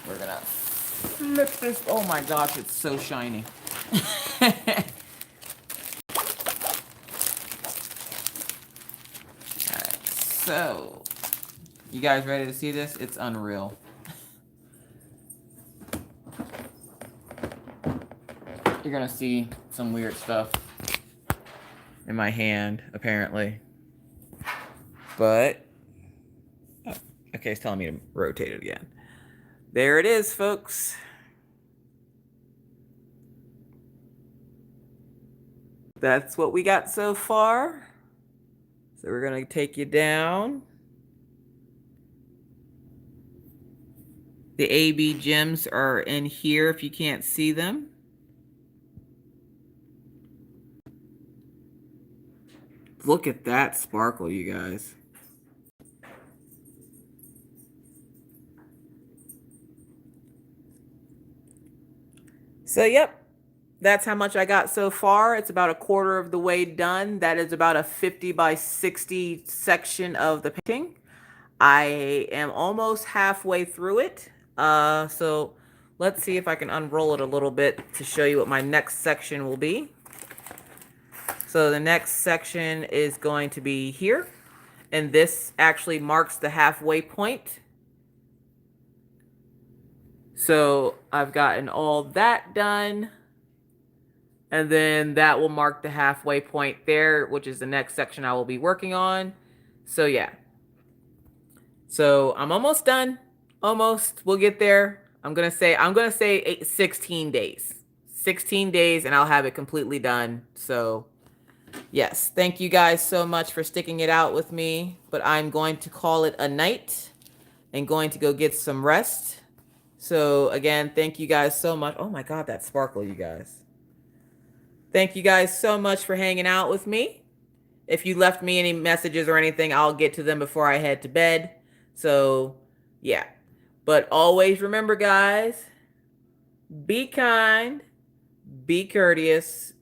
We're going to flip this. Oh my gosh, it's so shiny. Alright, so you guys ready to see this? It's unreal. You're going to see some weird stuff in my hand, apparently. But, oh, okay, it's telling me to rotate it again. There it is, folks. That's what we got so far. So we're going to take you down. The AB gems are in here if you can't see them. Look at that sparkle, you guys. So, yep, that's how much I got so far. It's about a quarter of the way done. That is about a 50 by 60 section of the painting. I am almost halfway through it. So let's see if I can unroll it a little bit to show you what my next section will be. So the next section is going to be here, and this actually marks the halfway point. So I've gotten all that done, and then that will mark the halfway point there, which is the next section I will be working on. So yeah. So I'm almost done. Almost. We'll get there. I'm going to say 16 days. 16 days and I'll have it completely done. So yes, thank you guys so much for sticking it out with me, but I'm going to call it a night and going to go get some rest. So again, thank you guys so much. Oh my God, that sparkle, you guys. Thank you guys so much for hanging out with me. If you left me any messages or anything, I'll get to them before I head to bed. So, yeah. But always remember, guys, be kind, be courteous,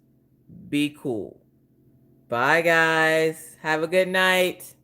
be cool. Bye, guys. Have a good night.